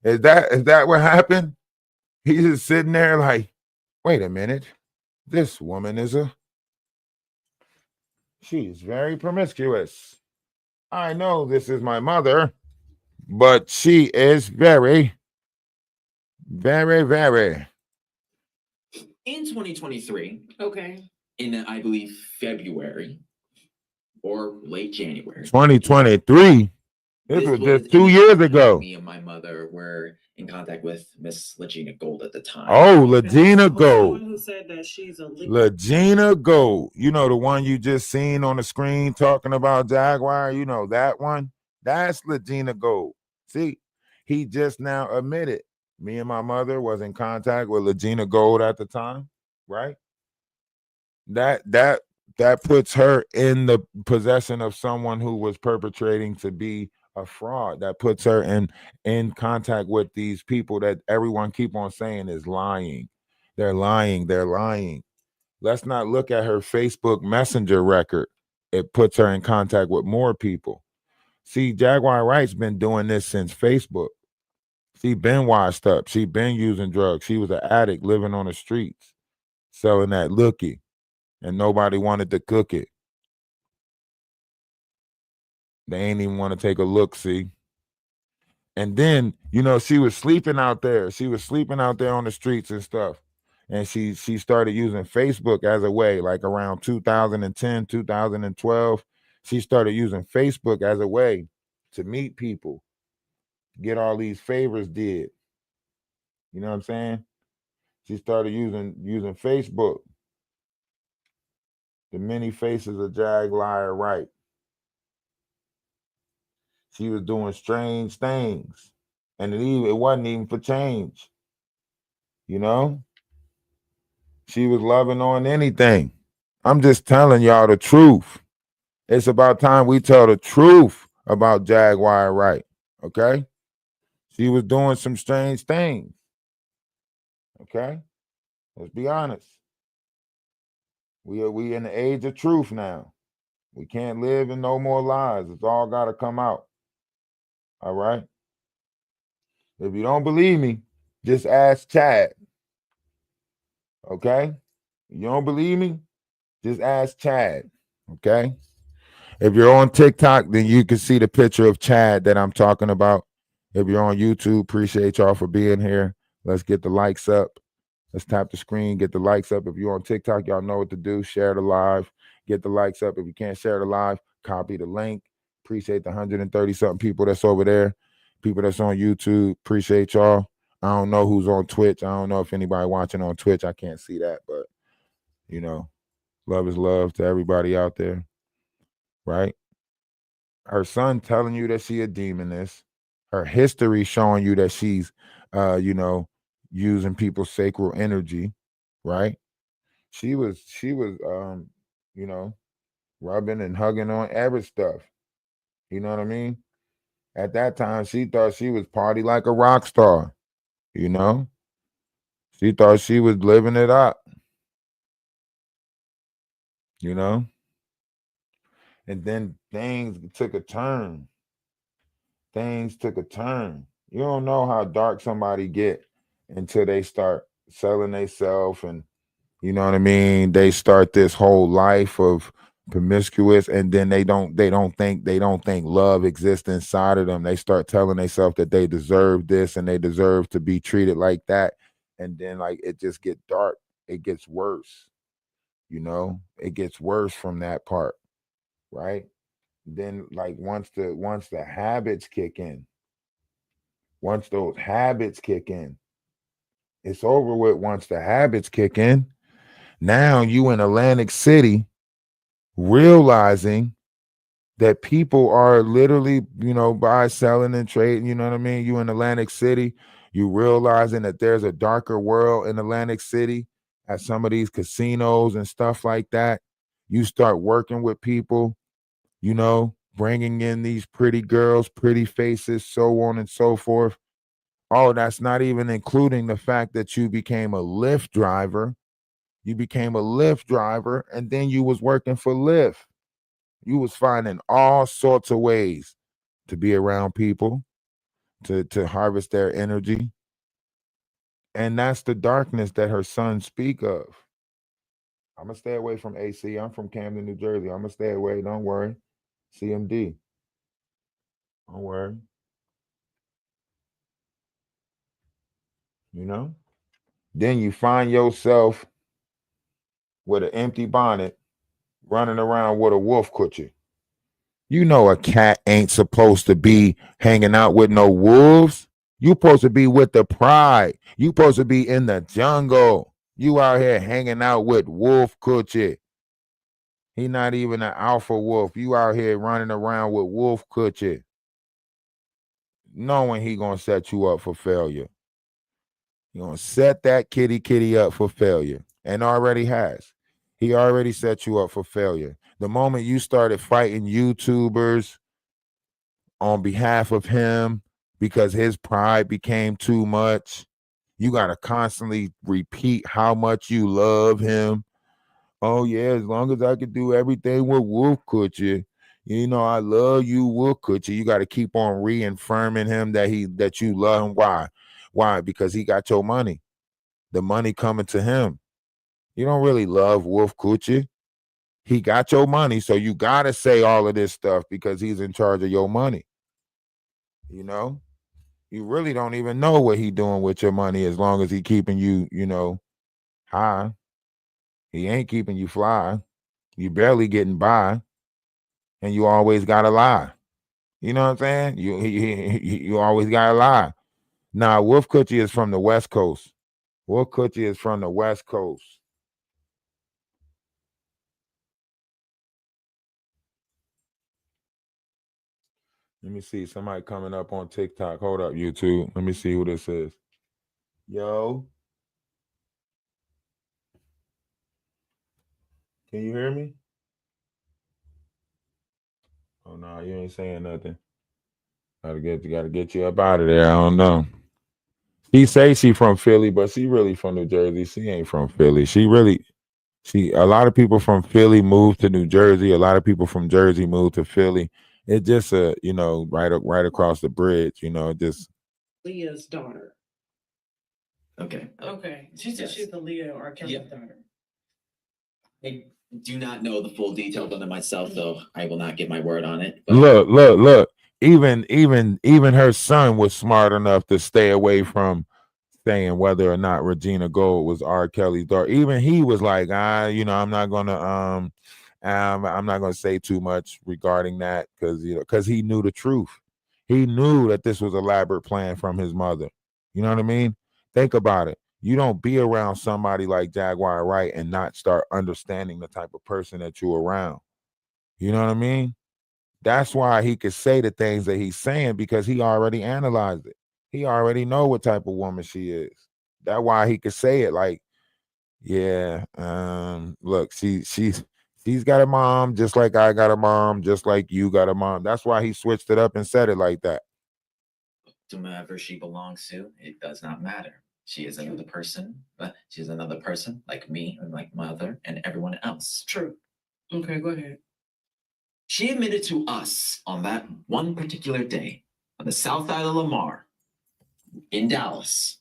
Is that what happened? He's just sitting there like, wait a minute. This woman she's very promiscuous. I know this is my mother, but she is very, very, very. In 2023, Okay. in I believe February or late January. 2023. This was just 2 years ago. Me and my mother were in contact with Miss Legina Gold at the time. Oh, Legina Gold. Who said that she's a Legina Gold. You know, the one you just seen on the screen talking about Jaguar? You know that one? That's Legina Gold. See, he just now admitted me and my mother was in contact with Legina Gold at the time, right? That puts her in the possession of someone who was perpetrating to be a fraud. That puts her in contact with these people that everyone keep on saying is lying. They're lying. They're lying. Let's not look at her Facebook Messenger record. It puts her in contact with more people. See, Jaguar Wright's been doing this since Facebook. She been washed up. She been using drugs. She was an addict living on the streets, selling that lookie, and nobody wanted to cook it. They ain't even want to take a look, see? And then, she was sleeping out there. She was sleeping out there on the streets and stuff. And she started using Facebook as a way, like around 2010, 2012. She started using Facebook as a way to meet people, get all these favors did. You know what I'm saying? She started using Facebook. The many faces of Jaguar Wright. She was doing strange things. And it wasn't even for change. She was loving on anything. I'm just telling y'all the truth. It's about time we tell the truth about Jaguar Wright. Okay? She was doing some strange things. Okay? Let's be honest. We in the age of truth now. We can't live in no more lies. It's all got to come out. All right? If you don't believe me, just ask Chad. Okay? You don't believe me? Just ask Chad. Okay. If you're on TikTok, then you can see the picture of Chad that I'm talking about. If you're on YouTube, appreciate y'all for being here. Let's get the likes up. Let's tap the screen, get the likes up. If you're on TikTok, y'all know what to do. Share the live, get the likes up. If you can't share the live, copy the link. Appreciate the 130 something people that's over there. People that's on YouTube, appreciate y'all. I don't know who's on Twitch. I don't know if anybody watching on Twitch. I can't see that, but you know, love is love to everybody out there, right? Her son telling you that she a demoness. Her history showing you that she's, using people's sacral energy, right? She was, you know, rubbing and hugging on every stuff. You know what I mean? At that time, she thought she was party like a rock star. You know, she thought she was living it up. You know, and then things took a turn. Things took a turn. You don't know how dark somebody get until they start selling themselves, and you know what I mean. They start this whole life of promiscuous, and then they don't think love exists inside of them. They start telling themselves that they deserve this and they deserve to be treated like that, and then like it just get dark. It gets worse. It gets worse from that part, right? Then like once the habits kick in, once those habits kick in, it's over with. Once the habits kick in, now you in Atlantic City realizing that people are literally, buy, selling, and trading. You know what I mean? You in Atlantic City, you realizing that there's a darker world in Atlantic City at some of these casinos and stuff like that. You start working with people, bringing in these pretty girls, pretty faces, so on and so forth. Oh, that's not even including the fact that you became a Lyft driver. You became a Lyft driver, and then you was working for Lyft. You was finding all sorts of ways to be around people, to harvest their energy. And that's the darkness that her son speak of. I'm gonna stay away from AC. I'm from Camden, New Jersey. I'm gonna stay away. Don't worry. CMD. Don't worry. You know? Then you find yourself with an empty bonnet running around with a wolf coochie. You know a cat ain't supposed to be hanging out with no wolves. You supposed to be with the pride. You supposed to be in the jungle. You out here hanging out with Wolf Coochie. He not even an alpha wolf. You out here running around with Wolf Coochie, knowing he gonna set you up for failure. He gonna set that kitty up for failure, and already has. He already set you up for failure. The moment you started fighting YouTubers on behalf of him because his pride became too much, you got to constantly repeat how much you love him. Oh yeah, as long as I could do everything with Wolf Coochie, I love you, Wolf Coochie. You got to keep on reaffirming him that you love him. Why? Because he got your money. The money coming to him. You don't really love Wolf Coochie. He got your money, so you got to say all of this stuff because he's in charge of your money. You really don't even know what he doing with your money as long as he keeping you, high. He ain't keeping you fly. You barely getting by, and you always gotta lie. You know what I'm saying? You always gotta lie. Nah, Wolf Coochie is from the West Coast. Wolf Coochie is from the West Coast. Let me see. Somebody coming up on TikTok. Hold up, YouTube. Let me see who this is. Yo. Can you hear me? Oh no, you ain't saying nothing. Gotta get you up out of there. I don't know. He say she from Philly, but she really from New Jersey. She ain't from Philly. A lot of people from Philly moved to New Jersey. A lot of people from Jersey moved to Philly. It's just right across the bridge. Just Leah's daughter. Okay. Okay. She said Yes. she's the Leah or Kevin's Yep. daughter. do not know the full details on it myself, so I will not give my word on it. But look. Even her son was smart enough to stay away from saying whether or not Regina Gold was R. Kelly's daughter. Even he was like, I'm not gonna I'm not gonna say too much regarding that because he knew the truth. He knew that this was elaborate plan from his mother. You know what I mean? Think about it. You don't be around somebody like Jaguar Wright and not start understanding the type of person that you're around. You know what I mean? That's why he could say the things that he's saying because he already analyzed it. He already know what type of woman she is. That's why he could say it like, yeah, look, she's got a mom just like I got a mom, just like you got a mom. That's why he switched it up and said it like that. To whomever she belongs to, it does not matter. She is another person. She's another person like me and like mother and everyone else. True. Okay, go ahead. She admitted to us on that one particular day on the south side of Lamar in Dallas.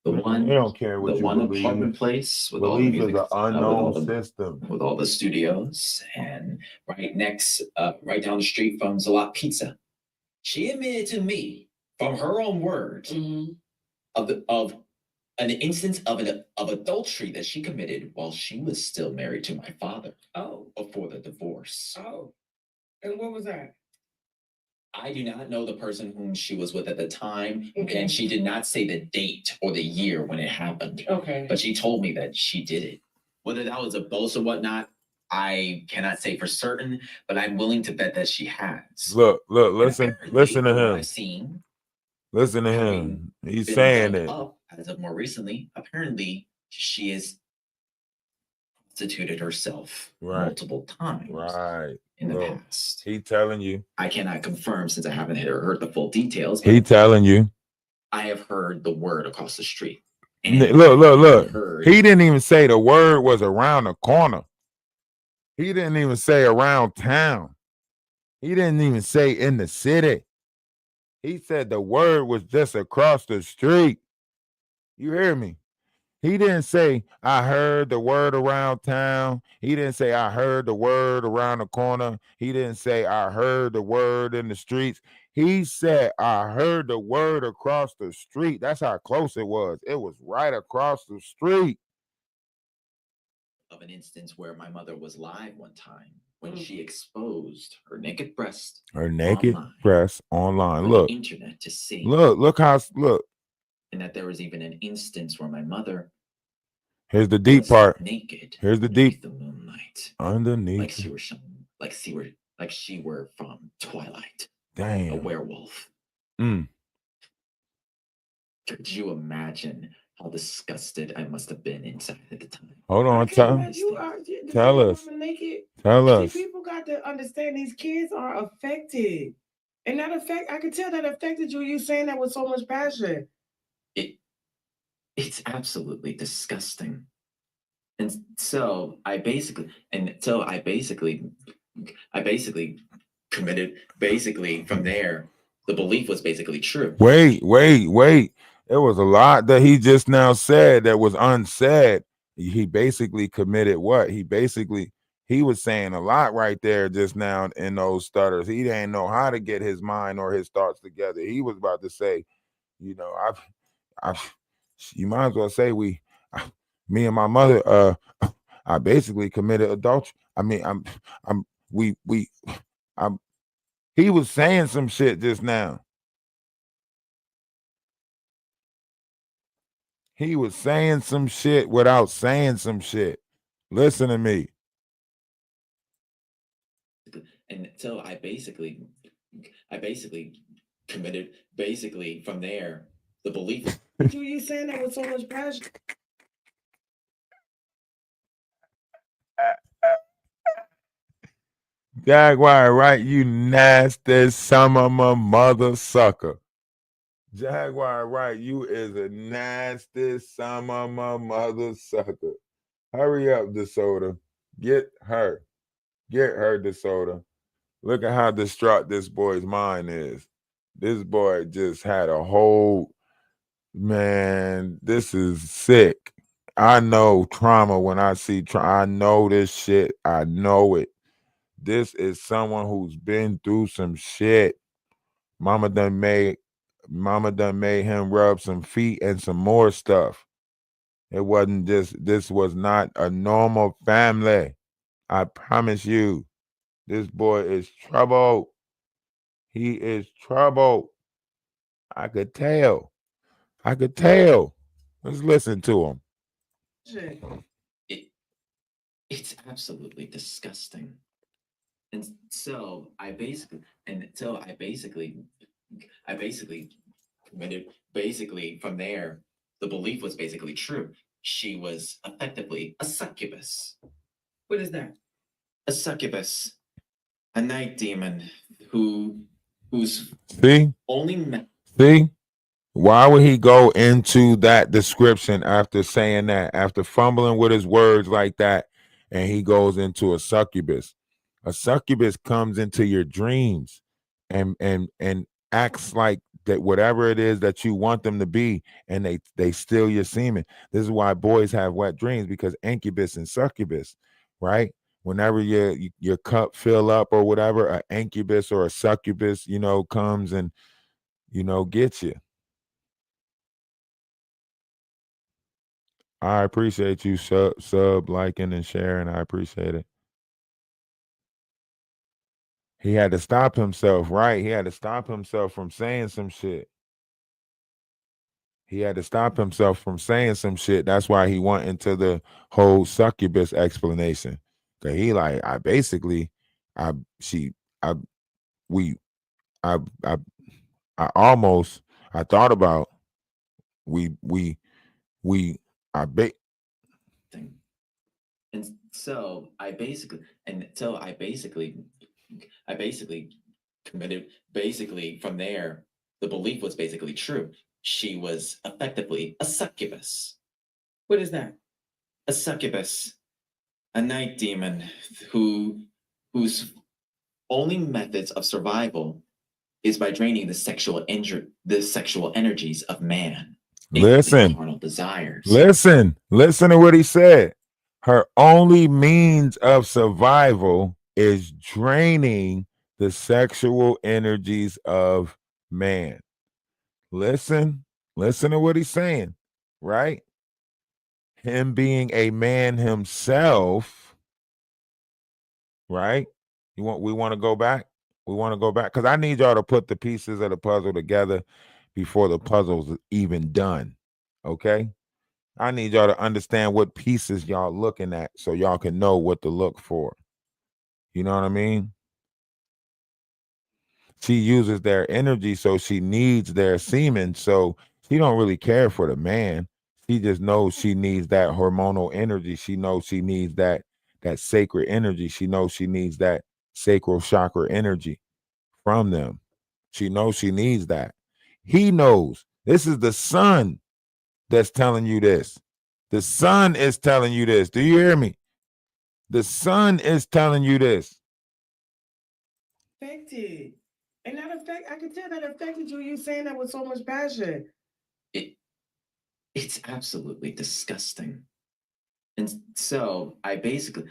The one, They don't care what the you one believe. apartment place with all the Belief is music, an unknown system. with all the studios, and right down the street from Zalat Pizza. She admitted to me, from her own words, of an instance of adultery that she committed while she was still married to my father. Oh. Before the divorce. Oh. And what was that? I do not know the person whom she was with at the time, Okay. and she did not say the date or the year when it happened. Okay. But she told me that she did it. Whether that was a boast or whatnot, I cannot say for certain, but I'm willing to bet that she has. Look, listen to him. I've seen. Listen to him. He's saying it. As of more recently, apparently she has prostituted herself multiple times. Right. In the past. He telling you. I cannot confirm since I haven't heard the full details. He telling you. I have heard the word across the street. Look. He didn't even say the word was around the corner. He didn't even say around town. He didn't even say in the city. He said the word was just across the street. You hear me? He didn't say, I heard the word around town. He didn't say, I heard the word around the corner. He didn't say, I heard the word in the streets. He said, I heard the word across the street. That's how close it was. It was right across the street. Of an instance where my mother was live one time when she exposed her naked breast. Her naked breast online. On Look. the internet to see. Look. And that there was even an instance where my mother. Here's the deep part. Naked. Here's the deep. The moonlight. Underneath. Like she were from Twilight. Damn. A werewolf. Could you imagine how disgusted I must have been inside at the time? Hold on, tell us. Tell us. People got to understand these kids are affected. And I could tell that affected you. You saying that with so much passion. It's absolutely disgusting. And so I basically committed from there. The belief was basically true. Wait. There was a lot that he just now said that was unsaid. He basically committed what? He was saying a lot right there just now in those stutters. He didn't know how to get his mind or his thoughts together. He was about to say, you might as well say me and my mother, I basically committed adultery. He was saying some shit just now. He was saying some shit without saying some shit. Listen to me. And so I basically committed from there the belief. You saying that with so much passion. Jaguar, right? You nasty son of a mother sucker. Jaguar, right? You is a nasty son of a mother sucker. Hurry up, DeSoto. Get her, DeSoto. Look at how distraught this boy's mind is. This boy just had a whole, man, this is sick. I know trauma when I see I know this shit. I know it. This is someone who's been through some shit. Mama done made Mama done made him rub some feet and some more stuff. It wasn't just this was not a normal family. I promise you. This boy is trouble. He is trouble. I could tell. I could tell. Let's listen to him. Shit. It's absolutely disgusting. And so I basically committed, basically from there, the belief was basically true. She was effectively a succubus. What is that? A succubus, a night demon whose See? only See? Why would he go into that description after saying that, after fumbling with his words like that, and he goes into a succubus? A succubus comes into your dreams and acts like that whatever it is that you want them to be, and they steal your semen. This is why boys have wet dreams, because incubus and succubus, right? Whenever your cup fill up or whatever, an incubus or a succubus, comes and gets you. I appreciate you sub liking and sharing. I appreciate it. He had to stop himself, right? He had to stop himself from saying some shit. He had to stop himself from saying some shit. That's why he went into the whole succubus explanation. Cause he like, I basically, I she I we I I I almost I thought about we I thing. And so I basically committed, basically from there, the belief was basically true. She was effectively a succubus. What is that? A succubus, a night demon whose only methods of survival is by draining the sexual energies of man. listen. Carnal desires. Listen to what he said. Her only means of survival is draining the sexual energies of man. Listen to what he's saying, right? Him being a man himself, right? We want to go back? We want to go back because I need y'all to put the pieces of the puzzle together before the puzzle's even done. Okay? I need y'all to understand what pieces y'all looking at so y'all can know what to look for. You know what I mean? She uses their energy, so she needs their semen. So she don't really care for the man. She just knows she needs that hormonal energy. She knows she needs that sacred energy. She knows she needs that sacral chakra energy from them. She knows she needs that. He knows. This is the sun that's telling you this. The sun is telling you this. Do you hear me? The sun is telling you this. Affected. And I can tell that affected you. You saying that with so much passion. It's absolutely disgusting. And so I basically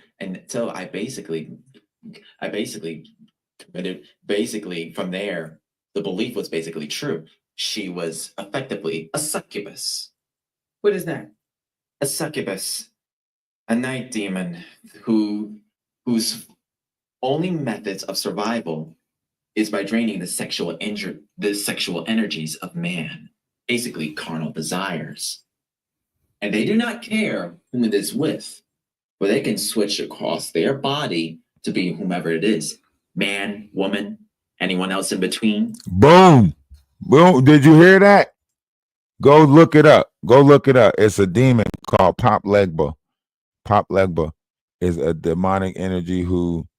committed, basically from there, the belief was basically true. She was effectively a succubus. What is that? A succubus, a night demon whose only methods of survival is by draining the sexual energies of man, basically carnal desires. And they do not care whom it is with, for they can switch across their body to be whomever it is, man, woman, anyone else in between. Boom. Boom. Did you hear that? Go look it up. It's a demon called Pop Legba. Pop Legba is a demonic energy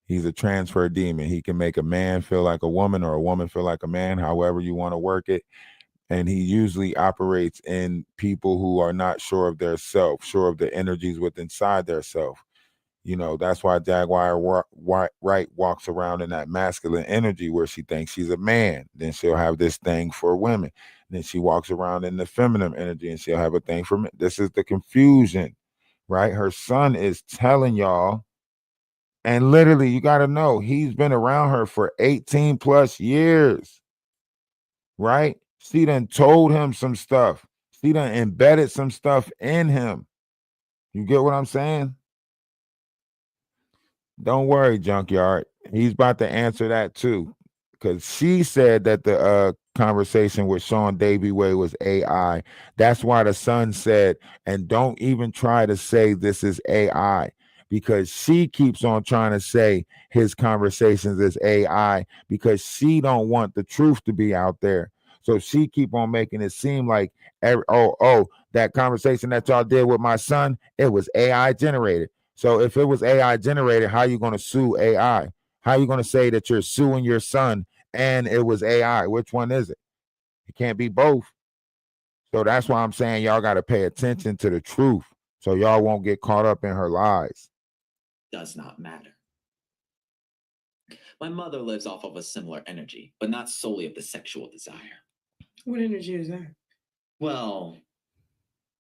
he's a transfer demon. He can make a man feel like a woman or a woman feel like a man, however you want to work it. And he usually operates in people who are not sure of their self, sure of the energies within inside their self. You know, that's why Jaguar Wright walks around in that masculine energy where she thinks she's a man. Then she'll have this thing for women. Then she walks around in the feminine energy and she'll have a thing for men. This is the confusion, right? Her son is telling y'all, and literally, you got to know, he's been around her for 18 plus years, right? She done told him some stuff. She done embedded some stuff in him. You get what I'm saying? Don't worry, Junkyard. He's about to answer that too. Because she said that the conversation with Sean Davy Way was AI. That's why the son said, and don't even try to say this is AI. Because she keeps on trying to say his conversations is AI because she don't want the truth to be out there. So she keep on making it seem like that conversation that y'all did with my son, it was AI generated. So if it was AI generated, how you going to sue AI? How you going to say that you're suing your son and it was AI? Which one is it? It can't be both. So that's why I'm saying y'all got to pay attention to the truth so y'all won't get caught up in her lies. Does not matter. My mother lives off of a similar energy, but not solely of the sexual desire. What energy is that? Well,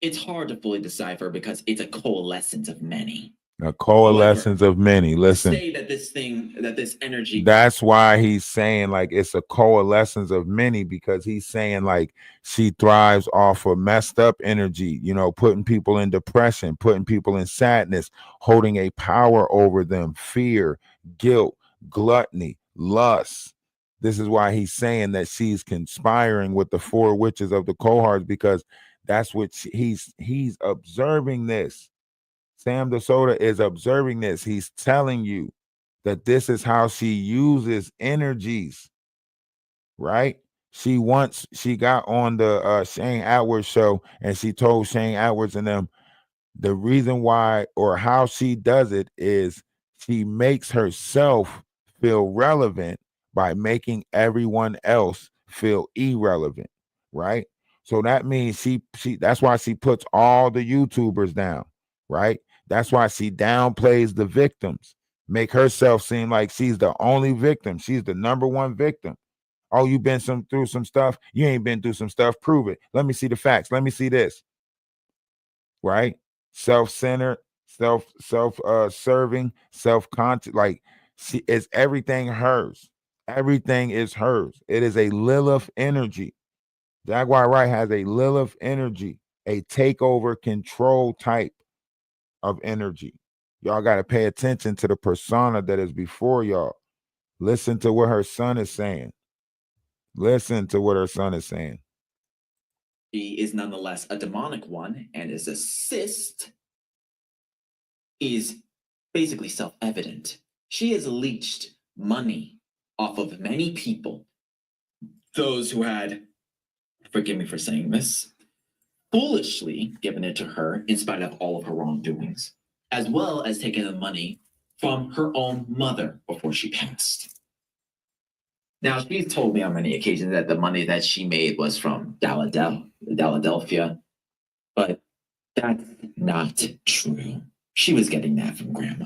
it's hard to fully decipher because it's a coalescence of many. A coalescence of many. Listen, say that this energy. That's why he's saying like it's a coalescence of many, because he's saying like she thrives off of messed up energy, you know, putting people in depression, putting people in sadness, holding a power over them, fear, guilt, gluttony, lust. This is why he's saying that she's conspiring with the four witches of the cohorts, because that's what he's observing this. Sam DeSoto is observing this. He's telling you that this is how she uses energies, right? She got on the Shane Atwood show and she told Shane Atwood and them the reason why or how she does it is she makes herself feel relevant by making everyone else feel irrelevant, right? So that means she that's why she puts all the YouTubers down, right? That's why she downplays the victims, make herself seem like she's the only victim. She's the number one victim. Oh, you've been through some stuff. You ain't been through some stuff. Prove it. Let me see the facts. Let me see this. Right? Self-centered, serving, self-conscious. Like it's everything hers. Everything is hers. It is a Lilith energy. Jaguar Wright has a Lilith energy, a takeover control type of energy. Y'all got to pay attention to the persona that is before y'all. Listen to what her son is saying. Listen to what her son is saying. She is nonetheless a demonic one, and his assist is basically self-evident. She has leached money off of many people. Those who had, forgive me for saying this, foolishly given it to her in spite of all of her wrongdoings, as well as taking the money from her own mother before she passed. Now, she's told me on many occasions that the money that she made was from Philadelphia, but that's not true. She was getting that from grandma.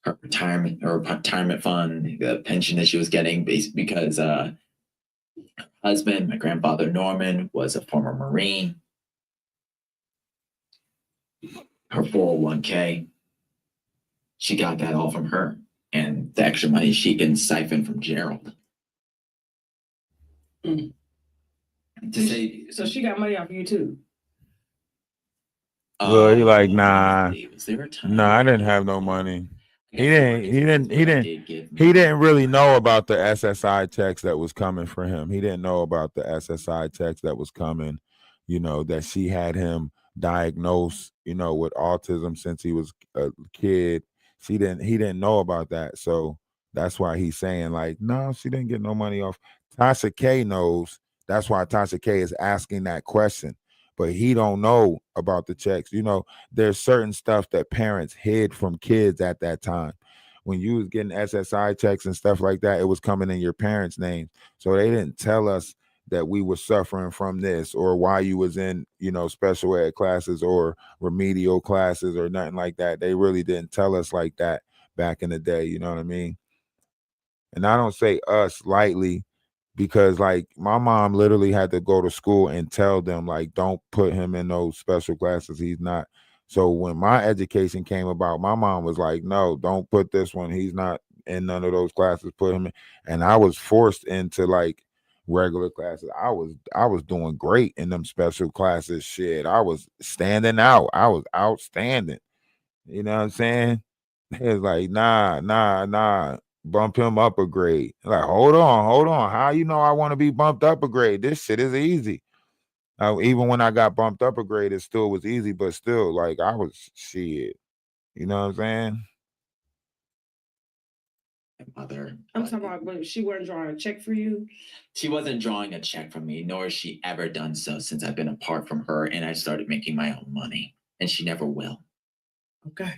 Her retirement fund, the pension that she was getting, because her husband, my grandfather Norman, was a former Marine. Her 401k, she got that all from her, and the extra money she can siphon from Gerald. Mm. So she got money off you too. Well, he like, nah, I didn't have no money. He didn't really know about the SSI text that was coming for him. He didn't know about the SSI text that was coming, you know, that she had him diagnosed, you know, with autism since he was a kid. He didn't know about that. So that's why he's saying like, no, she didn't get no money off. Tasha K knows. That's why Tasha K is asking that question. But he don't know about the checks. You know, there's certain stuff that parents hid from kids at that time. When you was getting SSI checks and stuff like that, it was coming in your parents' names. So they didn't tell us that we were suffering from this, or why you was in, special ed classes or remedial classes or nothing like that. They really didn't tell us like that back in the day. You know what I mean? And I don't say us lightly, because like my mom literally had to go to school and tell them, like, don't put him in those special classes. He's not. So when my education came about, my mom was like, no, don't put this one. He's not in none of those classes. Put him in. And I was forced into like regular classes. I was doing great in them special classes. Shit, I was standing out. I was outstanding. You know what I'm saying? It's like, nah, bump him up a grade. Like, hold on. How you know I want to be bumped up a grade? This shit is easy. Even when I got bumped up a grade, it still was easy, but still, like, I was shit. You know what I'm saying? My mother. I'm talking about, but she wasn't drawing a check for you. She wasn't drawing a check from me, nor has she ever done so since I've been apart from her and I started making my own money. And she never will. Okay.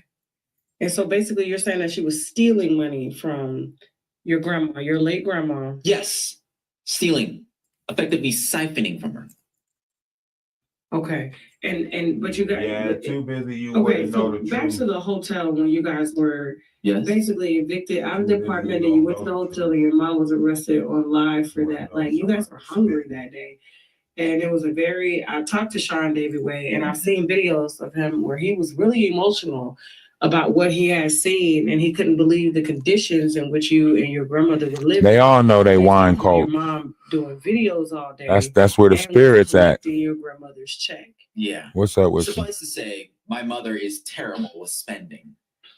And so basically you're saying that she was stealing money from your grandma, your late grandma. Yes. Stealing. Effectively siphoning from her. Okay. And but you guys too busy. You okay, so back to the hotel when you guys were basically evicted out of the apartment and you went to the hotel and your mom was arrested on live for that. Like you guys were hungry that day. And it was I talked to Sean David Way and I've seen videos of him where he was really emotional about what he had seen and he couldn't believe the conditions in which you and your grandmother were living. They all know they wine cold. cold. Your mom doing videos all day. That's where the spirit's at. Your grandmother's check. Yeah. What's up with you? Suffice to say, my mother is terrible with spending.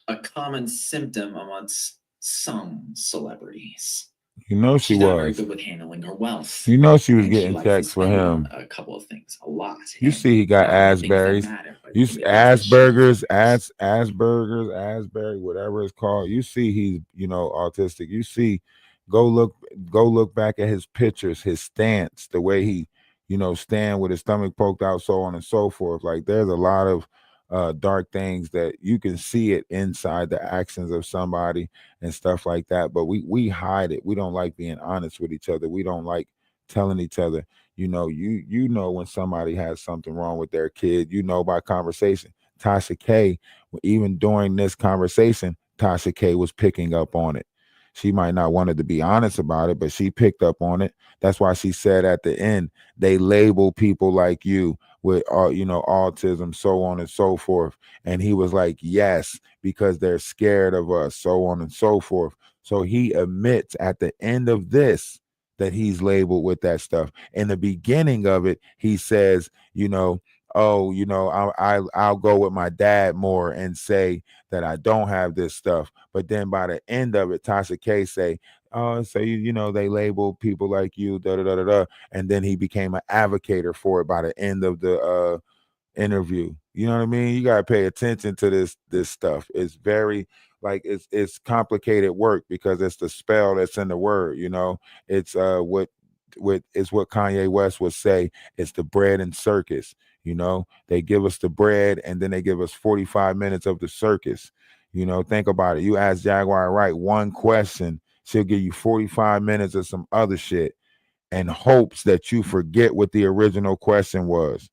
A common symptom amongst some celebrities. You know she She's not very was. good with handling her wealth. You know she was And getting likes to checks for spend it him. on a couple of things, a lot. You And see, he got not on the things that Asbury's. matter, but You the see things that she- Asperger's, Asbury, whatever it's called. You see, he's autistic. You see, go look back at his pictures, his stance, the way he, stand with his stomach poked out, so on and so forth. Like there's a lot of dark things that you can see it inside the actions of somebody and stuff like that. But we hide it. We don't like being honest with each other. We don't like telling each other. You know when somebody has something wrong with their kid, by conversation. Tasha K, even during this conversation, Tasha K was picking up on it. She might not wanted to be honest about it, but she picked up on it. That's why she said at the end, they label people like you with autism, so on and so forth. And he was like, yes, because they're scared of us, so on and so forth. So he admits at the end of this that he's labeled with that stuff. In the beginning of it, he says, I'll go with my dad more and say that I don't have this stuff. But then by the end of it, Tasha K say, oh, so they label people like you, da da da da da. And then he became an advocate for it by the end of the interview. You know what I mean? You gotta pay attention to this stuff. It's very it's complicated work because it's the spell that's in the word. It's what it's what Kanye West would say. It's the bread and circus. They give us the bread and then they give us 45 minutes of the circus. Think about it. You ask Jaguar Wright one question, she'll give you 45 minutes of some other shit and hopes that you forget what the original question was.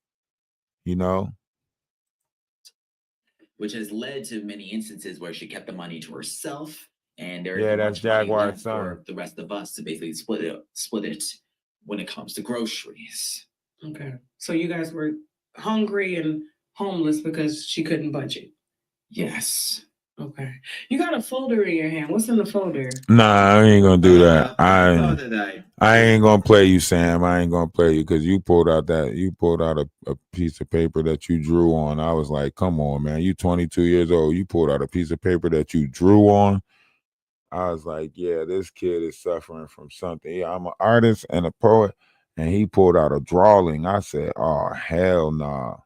Which has led to many instances where she kept the money to herself, and there Yeah, isn't that's much money Jaguar's left son. for the rest of us to basically split it when it comes to groceries. Okay, so you guys were hungry and homeless because she couldn't budget. Yes. Okay, you got a folder in your hand. What's in the folder? Nah, I ain't gonna do that. I I ain't gonna play you, Sam. I ain't gonna play you because you pulled out a piece of paper that you drew on. I was like, come on, man. You 22 years old. You pulled out a piece of paper that you drew on. I was like, yeah, this kid is suffering from something. Yeah, I'm an artist and a poet, and he pulled out a drawing. I said, oh, hell nah.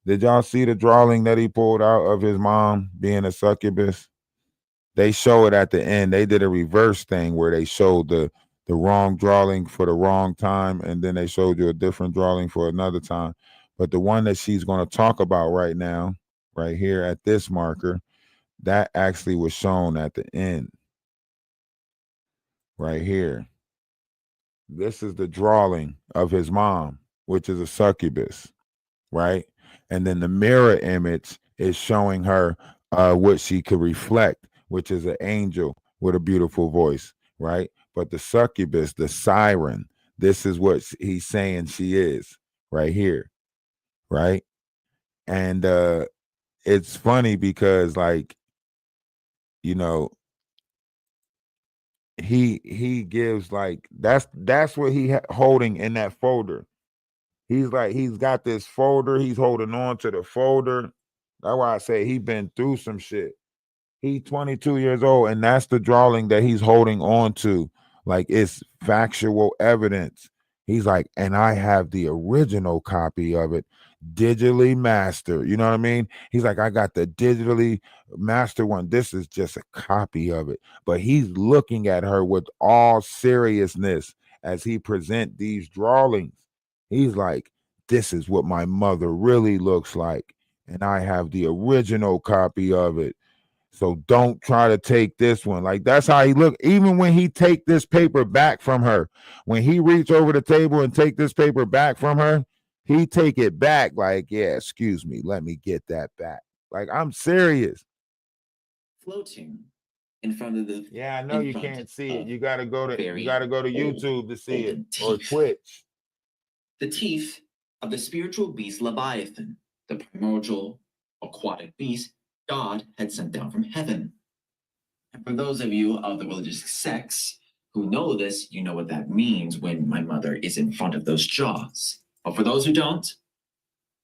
Did y'all see the drawing that he pulled out of his mom being a succubus? They show it at the end. They did a reverse thing where they showed the wrong drawing for the wrong time, and then they showed you a different drawing for another time. But the one that she's going to talk about right now, right here at this marker, that actually was shown at the end. Right here. This is the drawing of his mom, which is a succubus, right? And then the mirror image is showing her what she could reflect, which is an angel with a beautiful voice, right? But the succubus, the siren, this is what he's saying she is right here, right? And it's funny because, like, you know, he gives, like, that's what holding in that folder. He's like, he's got this folder, he's holding on to the folder. That's why I say he been through some shit. He's 22 years old, and that's the drawing that he's holding on to. Like, it's factual evidence. He's like, and I have the original copy of it, digitally mastered. You know what I mean? He's like, I got the digitally mastered one. This is just a copy of it. But he's looking at her with all seriousness as he present these drawings. He's like, this is what my mother really looks like. And I have the original copy of it. So don't try to take this one. Like, that's how he look. Even when he take this paper back from her, when he reach over the table and take this paper back from her, he take it back like, yeah, excuse me, let me get that back. Like, I'm serious. Floating in front of the. Yeah, I know you can't see it. You gotta go to YouTube to see it, or Twitch. The teeth of the spiritual beast Leviathan, the primordial aquatic beast God had sent down from heaven. And for those of you of the religious sects who know this, you know what that means when my mother is in front of those jaws. But for those who don't,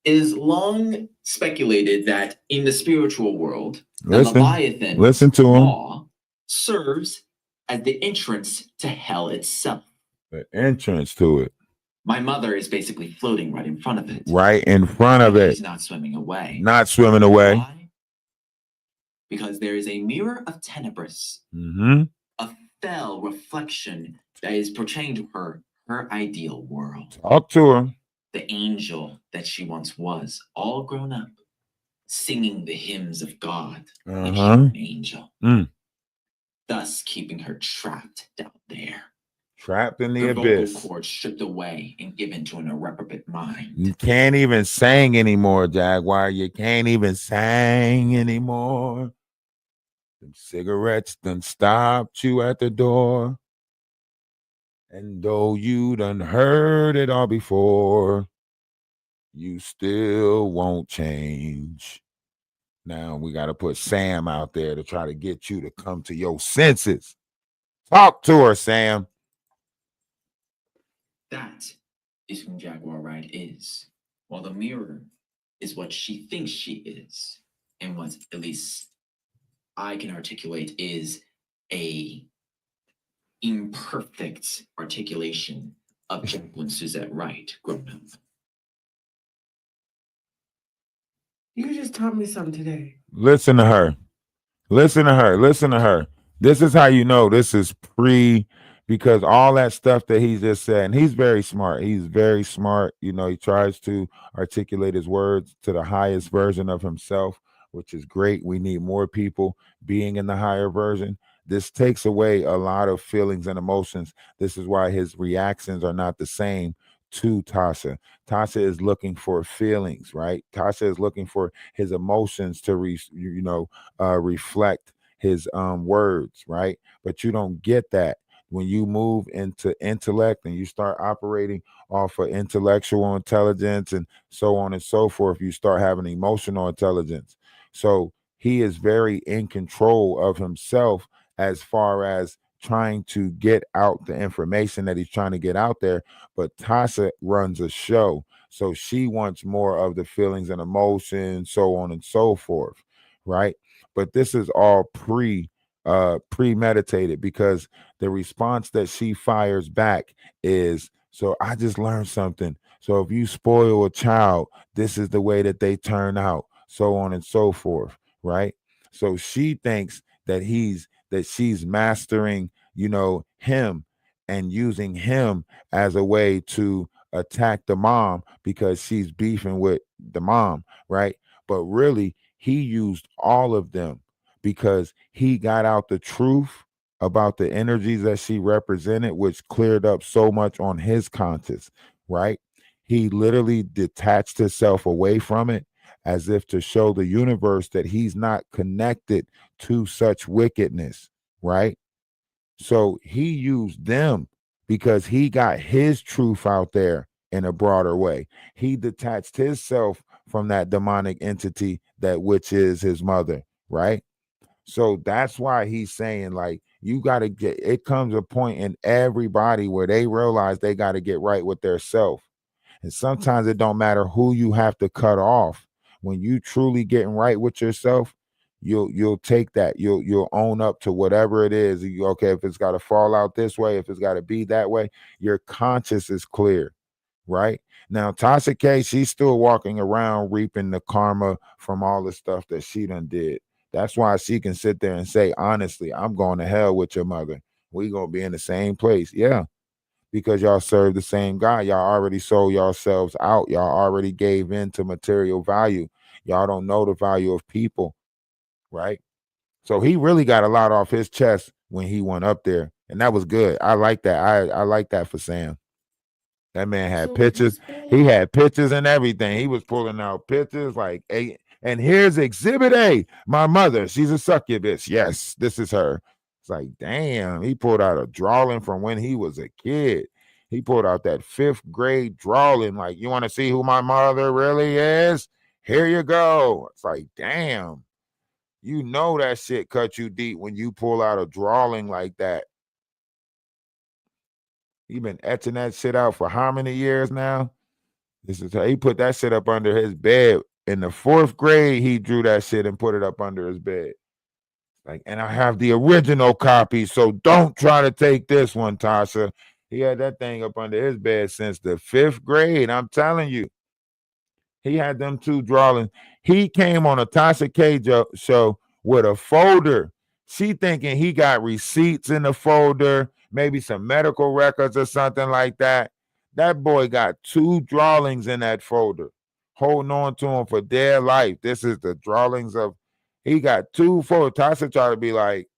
it is long speculated that in the spiritual world, the Leviathan jaw serves as the entrance to hell itself. The entrance to it. My mother is basically floating right in front of it. Right in front of it. She's not swimming away. Not swimming away. Why? Because there is a mirror of tenebris, a fell reflection that is portraying to her ideal world. Talk to her. The angel that she once was, all grown up, singing the hymns of God like she was an angel, thus keeping her trapped down there. Trapped in the abyss. Vocal cords stripped away and given to an irreprobate mind. You can't even sing anymore, Jaguar. You can't even sing anymore. Them cigarettes done stopped you at the door. And though you done heard it all before, you still won't change. Now we got to put Sam out there to try to get you to come to your senses. Talk to her, Sam. That is who Jaguar Wright is. While the mirror is what she thinks she is, and what at least I can articulate is a imperfect articulation of Jacqueline Suzette Wright grown up. You just taught me something today. Listen to her. Listen to her. Listen to her. This is how you know this is because all that stuff that he just said, and he's very smart. He's very smart. You know, he tries to articulate his words to the highest version of himself, which is great. We need more people being in the higher version. This takes away a lot of feelings and emotions. This is why his reactions are not the same to Tasha. Tasha is looking for feelings, right? Tasha is looking for his emotions to reflect his words, right? But you don't get that when you move into intellect and you start operating off of intellectual intelligence and so on and so forth. You start having emotional intelligence. So he is very in control of himself as far as trying to get out the information that he's trying to get out there. But Tasha runs a show, so she wants more of the feelings and emotions, so on and so forth, right? But this is all premeditated, because the response that she fires back is, so I just learned something. So if you spoil a child, this is the way that they turn out, so on and so forth, right? So she thinks that she's mastering, him and using him as a way to attack the mom because she's beefing with the mom, right? But really, he used all of them because he got out the truth about the energies that she represented, which cleared up so much on his conscience, right? He literally detached himself away from it as if to show the universe that he's not connected to such wickedness, right? So he used them because he got his truth out there in a broader way. He detached himself from that demonic entity that which is his mother, right? So that's why he's saying, like, you got to get, it comes a point in everybody where they realize they got to get right with their self. And sometimes it don't matter who you have to cut off. When you truly getting right with yourself, you'll take that. You'll own up to whatever it is. Okay, if it's got to fall out this way, if it's got to be that way, your conscience is clear, right? Now, Tasha K, she's still walking around reaping the karma from all the stuff that she done did. That's why she can sit there and say, honestly, I'm going to hell with your mother. We gonna be in the same place. Yeah, because y'all serve the same God. Y'all already sold yourselves out. Y'all already gave in to material value. Y'all don't know the value of people, right? So he really got a lot off his chest when he went up there. And that was good. I like that. I like that for Sam. That man had pictures. He had pictures and everything. He was pulling out pictures like, hey, and here's exhibit A. My mother, she's a succubus. Yes, this is her. It's like, damn, he pulled out a drawing from when he was a kid. He pulled out that 5th grade drawing. Like, you want to see who my mother really is? Here you go. It's like, damn, you know that shit cut you deep when you pull out a drawing like that. He been etching that shit out for how many years now? This is how he put that shit up under his bed. In the 4th grade, he drew that shit and put it up under his bed. Like, and I have the original copy, so don't try to take this one, Tasha. He had that thing up under his bed since the 5th grade. I'm telling you. He had them 2 drawings. He came on a Tasha K show with a folder. She thinking he got receipts in the folder, maybe some medical records or something like that. That boy got 2 drawings in that folder, holding on to him for dear life. This is the drawings of, he got 2 folders. Tasha tried to be like,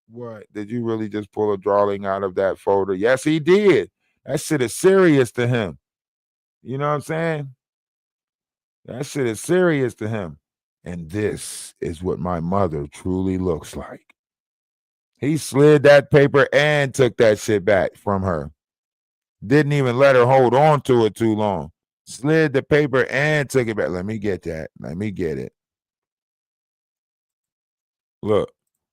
what? Did you really just pull a drawing out of that folder? Yes, he did. That shit is serious to him. You know what I'm saying? That shit is serious to him. And this is what my mother truly looks like. He slid that paper and took that shit back from her. Didn't even let her hold on to it too long. Slid the paper and took it back. Let me get that. Let me get it. Look.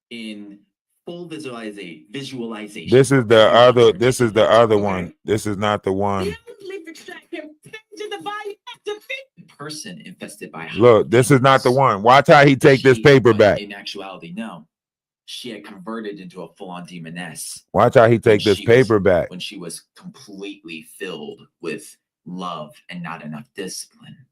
In full visualization. This is the other. This is the other one. This is not the one. Person infested by look, this is not the one. Watch how he take this paper back. In actuality, no. She had converted into a full-on demoness. Watch how he take this paper back. When she was completely filled with love and not enough discipline.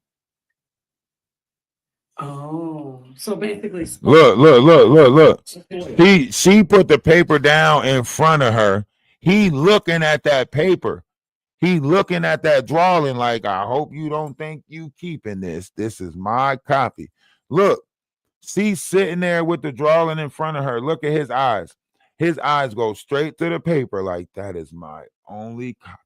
Oh, so basically, look. She put the paper down in front of her. He looking at that paper. He looking at that drawing like, I hope you don't think you keeping this. This is my copy. Look, she's sitting there with the drawing in front of her. Look at his eyes. His eyes go straight to the paper like, that is my only copy.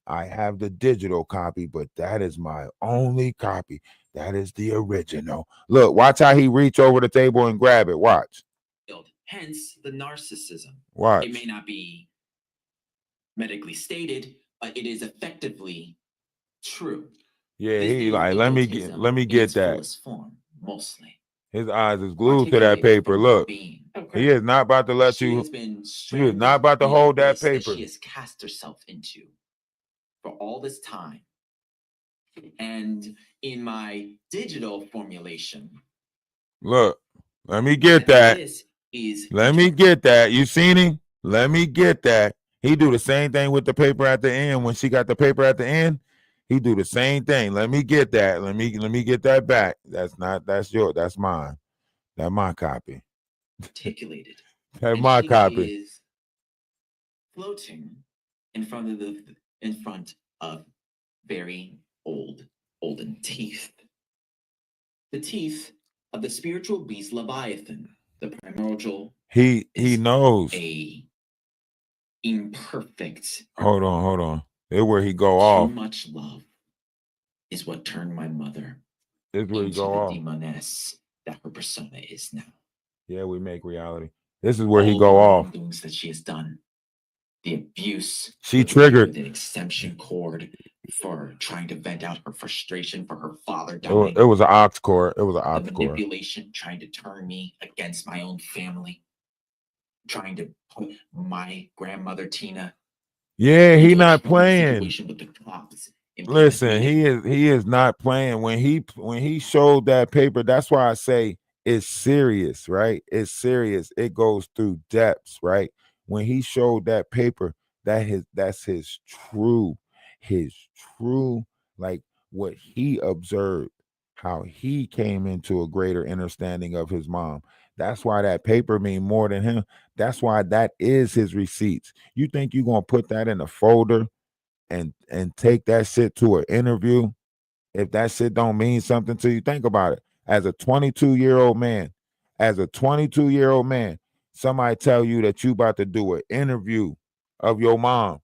I have the digital copy, but that is my only copy. That is the original. Look, watch how he reach over the table and grab it. Watch. Hence the narcissism. Watch. It may not be medically stated, but it is effectively true. Yeah, he like, let me get that. Form, mostly. His eyes is glued to that paper. Look, okay. He is not about to let you. He is not about to hold that paper. She has cast herself into for all this time. And in my digital formulation, look, let me get that. Let me get that. You seen him? Let me get that. He do the same thing with the paper at the end. When she got the paper at the end, he do the same thing. Let me get that. Let me get that back. That's yours. That's mine. That's my copy. Articulated. That's my copy. Is floating in front of very olden teeth. The teeth of the spiritual beast Leviathan, the primordial He It's knows. a imperfect. Hold on. It's where he go Too off. much love is what turned my mother It's where he into go the off. demoness that her persona is now. Yeah, we make reality. This is where he All go the off. wrongdoings that she has done, the abuse. She with triggered. the extension cord for trying to vent out her frustration for her father It dying. was an ox cord. It was an The ox cord. manipulation, trying to turn me against my own family, trying to put my grandmother Tina. Yeah, he into a not trouble playing. situation with the cops. Listen, he is not playing. When he showed that paper, that's why I say it's serious, right? It's serious. It goes through depths, right? When he showed that paper, that's his true, like what he observed, how he came into a greater understanding of his mom. That's why that paper mean more than him. That's why that is his receipts. You think you're gonna put that in a folder and take that shit to an interview? If that shit don't mean something to you, think about it. As a 22-year-old man, somebody tell you that you about to do an interview of your mom.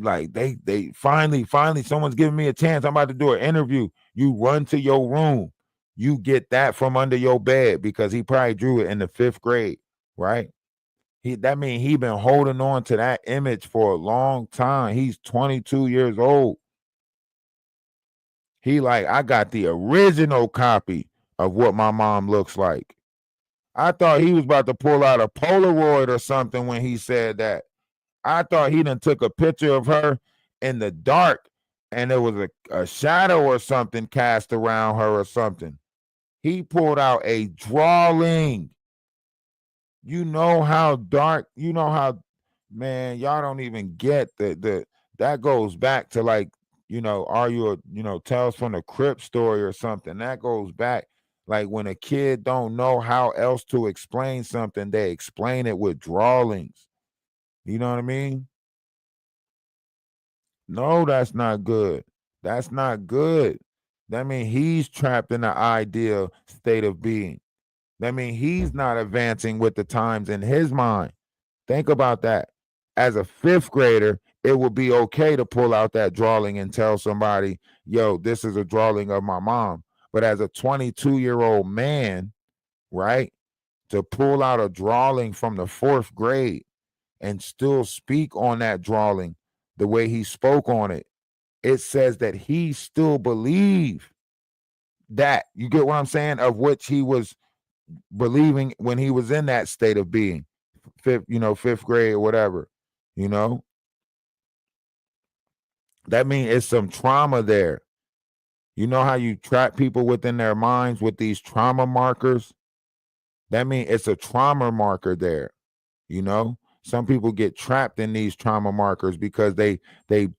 Like they finally someone's giving me a chance. I'm about to do an interview. You run to your room. You get that from under your bed because he probably drew it in the 5th grade, right? That means he been holding on to that image for a long time. He's 22 years old. He like, I got the original copy of what my mom looks like. I thought he was about to pull out a Polaroid or something when he said that. I thought he done took a picture of her in the dark and there was a shadow or something cast around her or something. He pulled out a drawing. You know how dark, man, y'all don't even get that goes back to like, are you Tales from the Crypt story or something. That goes back like when a kid don't know how else to explain something, they explain it with drawings. You know what I mean? No, that's not good. That's not good. That means he's trapped in the ideal state of being. That means he's not advancing with the times in his mind. Think about that. As a 5th grader, it would be okay to pull out that drawing and tell somebody, yo, this is a drawing of my mom. But as a 22-year-old man, right, to pull out a drawing from the 4th grade and still speak on that drawing the way he spoke on it, it says that he still believed that. You get what I'm saying? Of which he was believing when he was in that state of being. 5th grade or whatever, that means it's some trauma there. You know how you trap people within their minds with these trauma markers? That means it's a trauma marker there. Some people get trapped in these trauma markers because they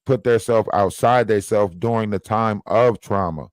put themselves outside themselves during the time of trauma.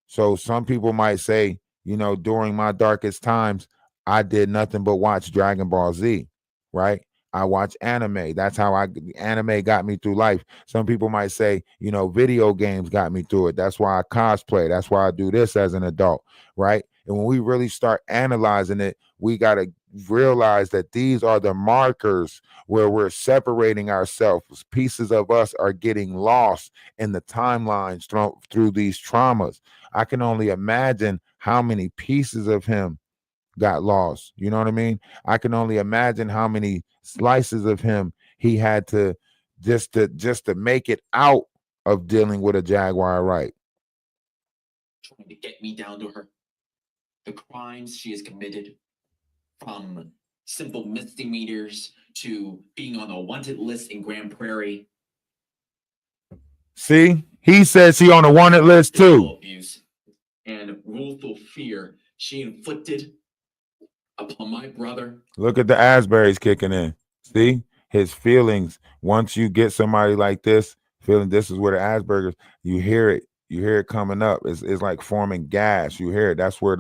So some people might say, during my darkest times, I did nothing but watch Dragon Ball Z, right? I watch anime. That's how anime got me through life. Some people might say, video games got me through it. That's why I cosplay. That's why I do this as an adult, right? And when we really start analyzing it, we got to realize that these are the markers where we're separating ourselves. Pieces of us are getting lost in the timelines through these traumas. I can only imagine how many pieces of him got lost. You know what I mean? I can only imagine how many slices of him he had to just to make it out of dealing with a Jaguar Wright. Trying to get me down to her. The crimes she has committed, from simple misdemeanors to being on a wanted list in Grand Prairie. See, he says she on a wanted list too. Abuse and willful fear she inflicted upon my brother. Look at the Asbury's kicking in. See his feelings. Once you get somebody like this, feeling this is where the Asperger's, you hear it. You hear it coming up. It's like forming gas. You hear it. That's where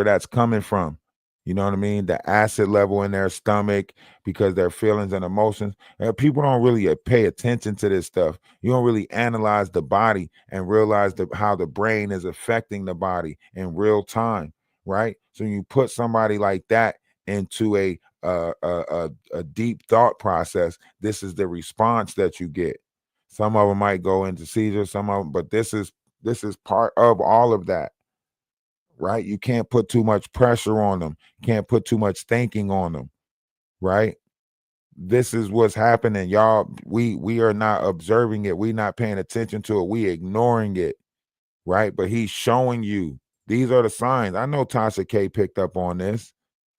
that's coming from. You know what I mean? The acid level in their stomach because their feelings and emotions. People don't really pay attention to this stuff. You don't really analyze the body and realize how the brain is affecting the body in real time, right? So you put somebody like that into a deep thought process. This is the response that you get. Some of them might go into seizures, some of them, but this is part of all of that, right? You can't put too much pressure on them. Can't put too much thinking on them, right? This is what's happening, y'all. We are not observing it. We not paying attention to it. We ignoring it, right? But he's showing you these are the signs. I know Tasha K picked up on this.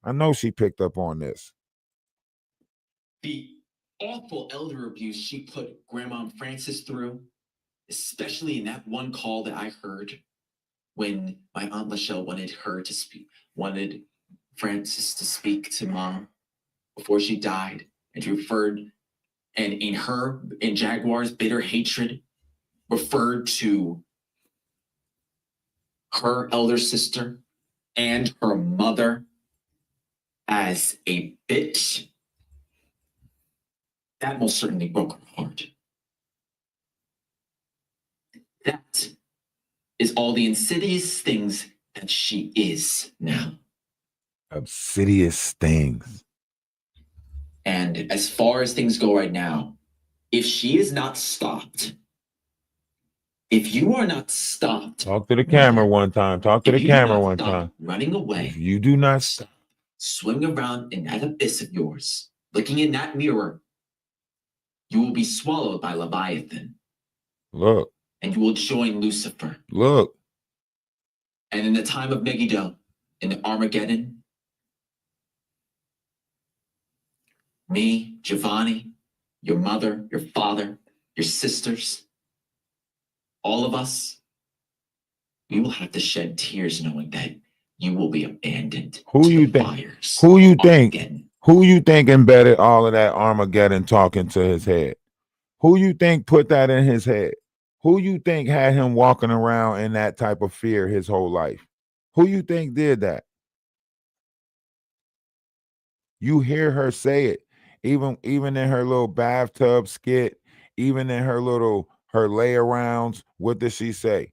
I know she picked up on this. The awful elder abuse she put Grandma Frances through, especially in that one call that I heard when my Aunt Michelle wanted Frances to speak to Mom before she died, and referred, and in Jaguar's bitter hatred, referred to her elder sister and her mother as a bitch. That most certainly broke her heart. That is all the insidious things that she is now. Obsidious things. And as far as things go right now, if she is not stopped, if you are not stopped, talk to the camera one time. Talk to the camera one time. Running away. If you do not stop swimming around in that abyss of yours, looking in that mirror, you will be swallowed by Leviathan. Look. And you will join Lucifer. Look. And in the time of Megiddo, in Armageddon, me, Giovanni, your mother, your father, your sisters, all of us, we will have to shed tears knowing that you will be abandoned. Who you think? Who you think? Who you think embedded all of that Armageddon talking to his head? Who you think put that in his head? Who you think had him walking around in that type of fear his whole life? Who you think did that? You hear her say it, even in her little bathtub skit, even in her lay-arounds. What does she say?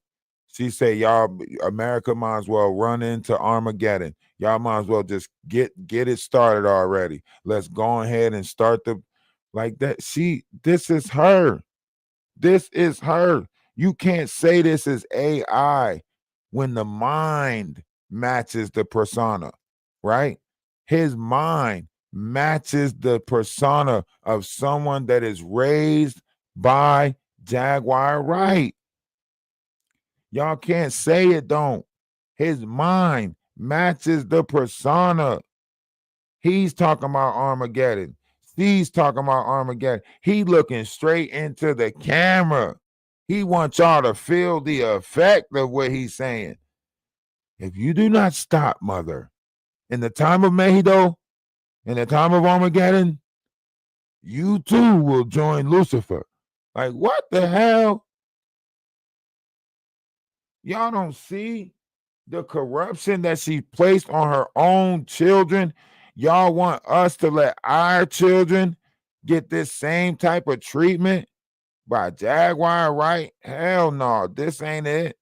She say, y'all, America might as well run into Armageddon. Y'all might as well just get it started already. Let's go ahead and start like that. This is her. This is her. You can't say this is AI when the mind matches the persona, right? His mind matches the persona of someone that is raised by Jaguar Wright. Y'all can't say it don't. His mind matches the persona. He's talking about Armageddon. He's talking about Armageddon. He looking straight into the camera. He wants y'all to feel the effect of what he's saying. If you do not stop, mother, in the time of Megiddo, in the time of Armageddon, you too will join Lucifer. Like, what the hell? Y'all don't see the corruption that she placed on her own children? Y'all want us to let our children get this same type of treatment by Jaguar Wright? Hell no, this ain't it.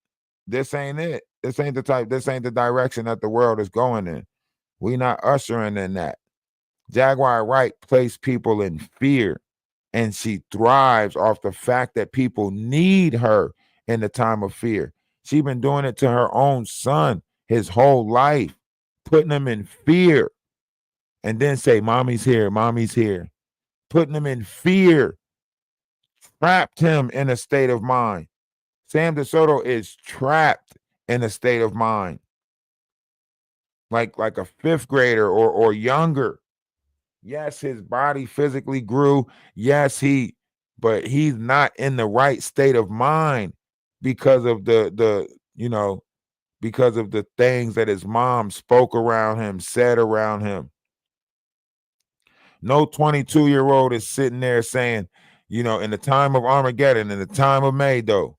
This ain't it. This ain't the direction that the world is going in. We not ushering in that. Jaguar Wright placed people in fear, and she thrives off the fact that people need her in the time of fear. She's been doing it to her own son his whole life, putting him in fear, and then say, mommy's here, mommy's here. Putting him in fear, trapped him in a state of mind. Sam DeSoto is trapped in a state of mind. Like a fifth grader or younger. Yes, his body physically grew. Yes, but he's not in the right state of mind because of because of the things that his mom spoke around him, said around him. No 22-year-old is sitting there saying, in the time of Armageddon, in the time of Megiddo,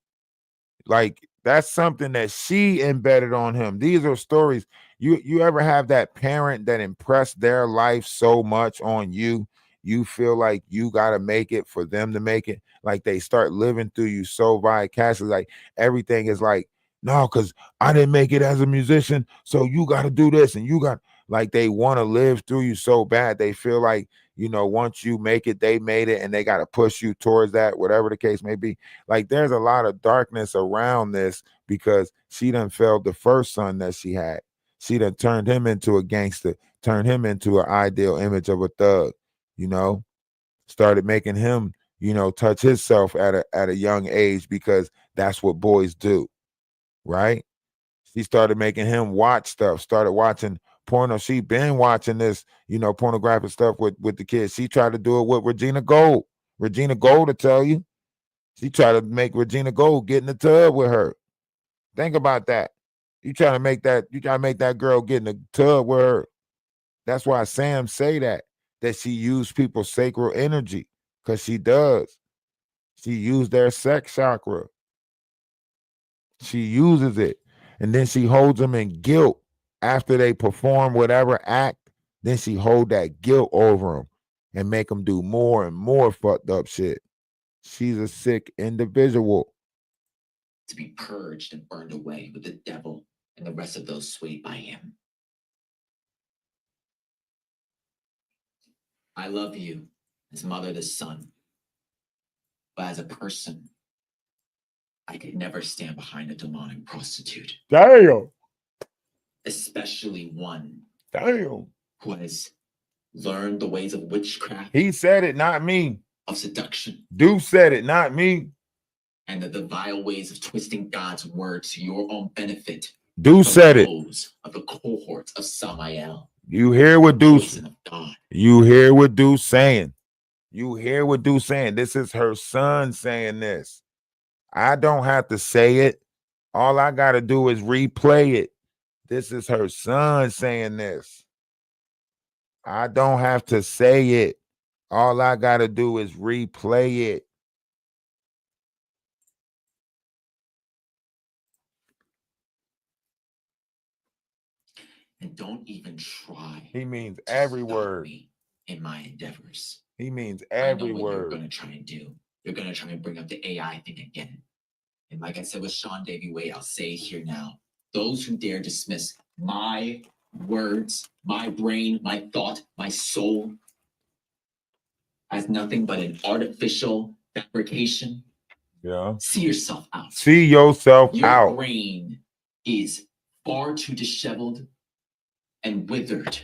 like that's something that she embedded on him. These are stories. You ever have that parent that impressed their life so much on you, you feel like you got to make it for them to make it? Like they start living through you so vicariously. Like everything is like No, because I didn't make it as a musician, so you got to do this, and you got like they want to live through you so bad. They feel like, once you make it, they made it, and they got to push you towards that, whatever the case may be. Like there's a lot of darkness around this because she done failed the first son that she had. She done turned him into a gangster, turned him into an ideal image of a thug, started making him, touch himself at a young age because that's what boys do, right? She started making him watch stuff, started watching porno. She been watching this, pornographic stuff with the kids. She tried to do it with Regina Gold. Regina Gold to tell you. She tried to make Regina Gold get in the tub with her. Think about that. You trying to make that girl get in the tub with her. That's why Sam say that she used people's sacral energy, because she does. She used their sex chakra. She uses it. And then she holds them in guilt after they perform whatever act. Then she hold that guilt over them and make them do more and more fucked up shit. She's a sick individual. To be purged and burned away with the devil and the rest of those swayed by him. I love you as mother to son, but as a person, I could never stand behind a demonic prostitute. Damn. Especially one Damn. who has learned the ways of witchcraft. He said it, not me. Of seduction. Deuce said it, not me. And the vile ways of twisting God's word to your own benefit. Deuce said it. Of the cohorts of Samael. You hear what Deuce? You hear what Deuce saying? You hear what Deuce saying? This is her son saying this. I don't have to say it. All I got to do is replay it. This is her son saying this. I don't have to say it. All I got to do is replay it. And don't even try. He means every word. In my endeavors. He means every I know what word. you're going to try and do. You're going to try and bring up the AI thing again. And like I said with Sean Davy Wade, I'll say it here now. Those who dare dismiss my words, my brain, my thought, my soul as nothing but an artificial fabrication. Yeah. See yourself out. See yourself out. Your brain is far too disheveled and withered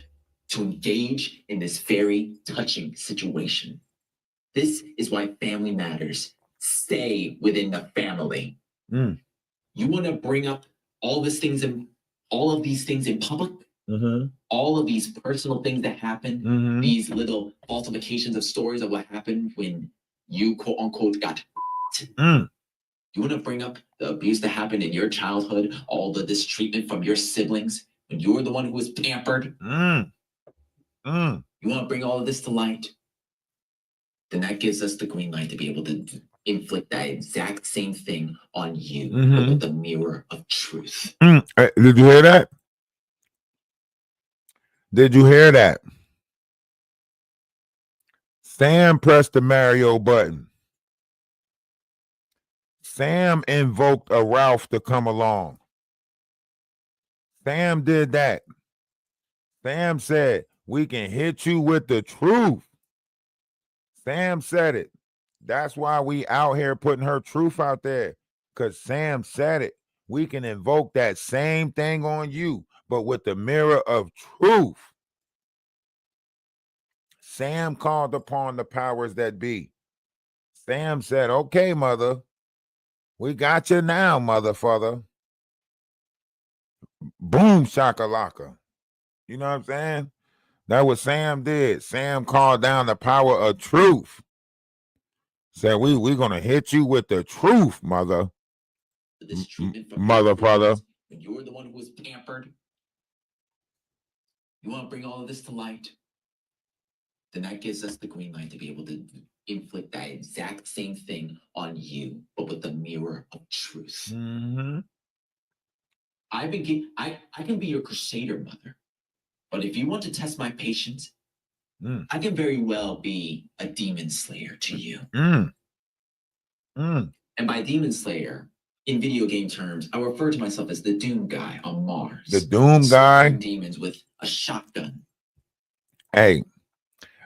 to engage in this very touching situation. This is why family matters. Stay within the family. Mm. You want to bring up all of these things in public, all of these personal things that happen, these little falsifications of stories of what happened when you quote unquote got. You want to bring up the abuse that happened in your childhood, all the mistreatment from your siblings when you were the one who was pampered. You want to bring all of this to light? Then that gives us the green light to be able to inflict that exact same thing on you with the mirror of truth. Did you hear that? Did you hear that? Sam pressed the Mario button. Sam invoked a Ralph to come along. Sam did that. Sam said, we can hit you with the truth. Sam said it. That's why we out here putting her truth out there, because Sam said it. We can invoke that same thing on you, but with the mirror of truth. Sam called upon the powers that be. Sam said, okay, mother, we got you now, motherfucker. Boom, shakalaka. You know what I'm saying? That's what Sam did. Sam called down the power of truth. Said, we're going to hit you with the truth, mother. Mother, father. When you were the one who was pampered, you want to bring all of this to light? Then that gives us the green light to be able to inflict that exact same thing on you, but with the mirror of truth. I can be your crusader, mother. But if you want to test my patience, I can very well be a demon slayer to you. And by demon slayer, in video game terms, I refer to myself as the Doom guy on Mars. The Doom guy? Slaughtering demons with a shotgun. Hey,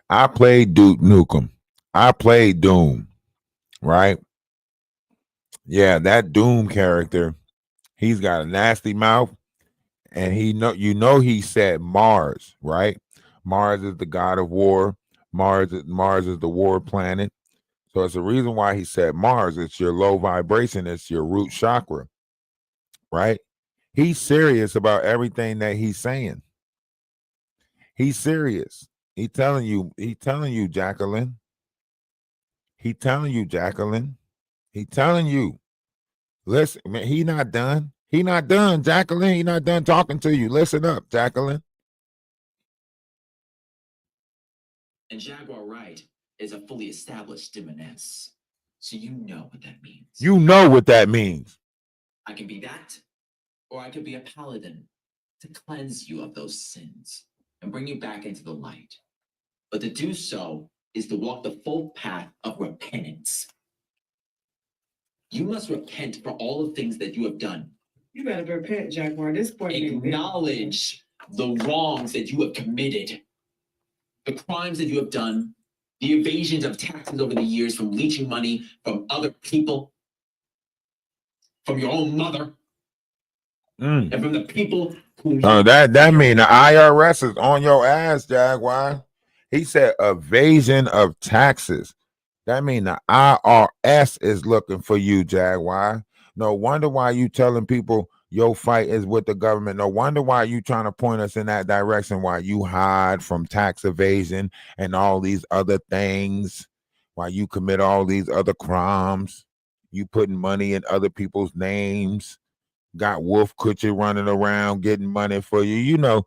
I played Duke Nukem. I played Doom, right? Yeah, that Doom character, he's got a nasty mouth, and he said Mars, right? Mars is the god of war. Mars is the war planet. So it's the reason why he said Mars. It's your low vibration. It's your root chakra, right? He's serious about everything that he's saying. He's serious. He telling you, Jacqueline. He telling you, Jacqueline. He telling you. Listen, man, he not done. He not done, Jacqueline. He not done talking to you. Listen up, Jacqueline. And Jaguar Wright is a fully established demoness. So you know what that means. You know what that means. I can be that, or I could be a paladin to cleanse you of those sins and bring you back into the light. But to do so is to walk the full path of repentance. You must repent for all the things that you have done. You better repent, Jaguar. This point, acknowledge the wrongs that you have committed, the crimes that you have done, the evasions of taxes over the years from leeching money from other people, from your own mother, and from the people who. Oh, that mean the IRS is on your ass, Jaguar. He said evasion of taxes. That mean the IRS is looking for you, Jaguar. No wonder why you telling people your fight is with the government. No wonder why you trying to point us in that direction. Why you hide from tax evasion and all these other things. Why you commit all these other crimes. You putting money in other people's names. Got Wolf Kutcher running around getting money for you. You know,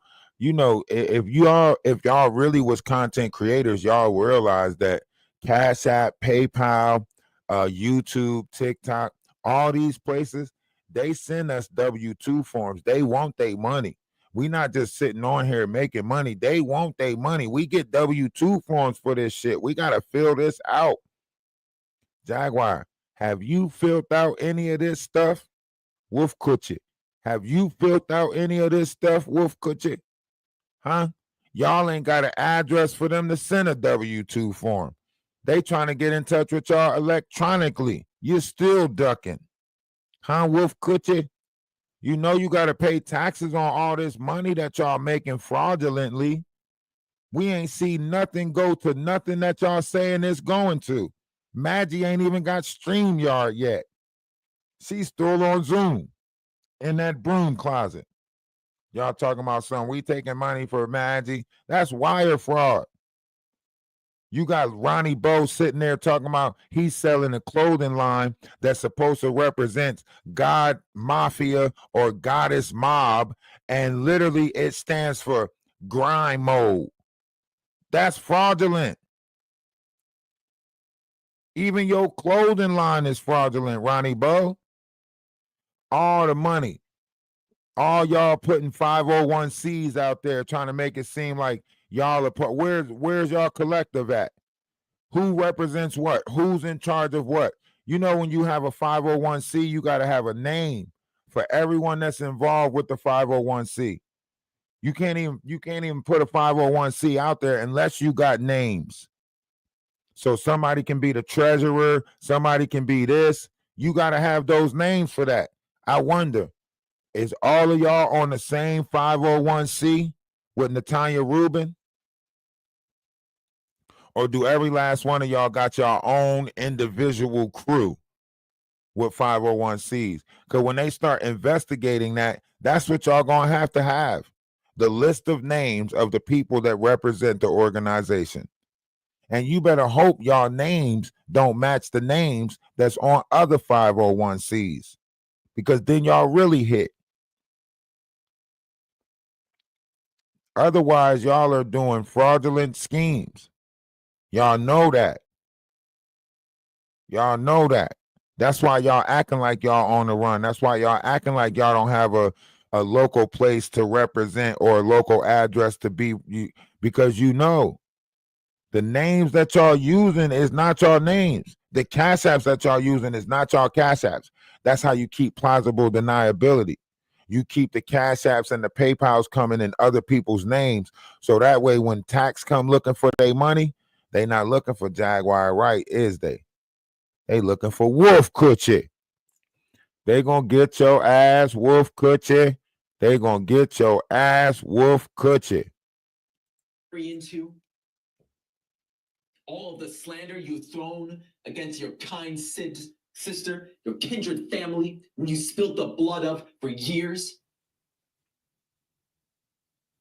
if y'all really was content creators, y'all realize that Cash App, PayPal, YouTube, TikTok, all these places, they send us W-2 forms. They want their money. We not just sitting on here making money. They want their money. We get W-2 forms for this shit. We got to fill this out. Jaguar, have you filled out any of this stuff? Wolf Kutcher, have you filled out any of this stuff, Wolf Kutcher? Huh? Y'all ain't got an address for them to send a W-2 form. They trying to get in touch with y'all electronically. You're still ducking. Huh, Wolf Kutcher? You know you got to pay taxes on all this money that y'all making fraudulently. We ain't seen nothing go to nothing that y'all saying it's going to. Maggie ain't even got StreamYard yet. She's still on Zoom in that broom closet. Y'all talking about something. We taking money for Maggie. That's wire fraud. You got Ronnie Bo sitting there talking about he's selling a clothing line that's supposed to represent God Mafia or Goddess Mob, and literally it stands for grind mode. That's fraudulent. Even your clothing line is fraudulent, Ronnie Bo. All the money. All y'all putting 501c out there trying to make it seem like y'all are where's y'all collective at? Who represents what? Who's in charge of what? You know, when you have a 501c, you got to have a name for everyone that's involved with the 501c. You can't even put a 501c out there unless you got names. So somebody can be the treasurer, somebody can be this. You got to have those names for that. I wonder, is all of y'all on the same 501c with Natanya Rubin? Or do every last one of y'all got your own individual crew with 501cs? Because when they start investigating that, that's what y'all gonna have to have. The list of names of the people that represent the organization. And you better hope y'all names don't match the names that's on other 501cs. Because then y'all really hit. Otherwise, y'all are doing fraudulent schemes. Y'all know that. Y'all know that. That's why y'all acting like y'all on the run. That's why y'all acting like y'all don't have a local place to represent or a local address to be, because you know the names that y'all using is not y'all names. The cash apps that y'all using is not y'all cash apps. That's how you keep plausible deniability. You keep the cash apps and the PayPals coming in other people's names. So that way when tax come looking for their money, they not looking for Jaguar Wright, is they? They looking for Wolf Coochie. They gonna get your ass, Wolf Coochie. They gonna get your ass, Wolf Coochie. Into all of the slander you've thrown against your kind sister, your kindred family, when you spilled the blood of for years.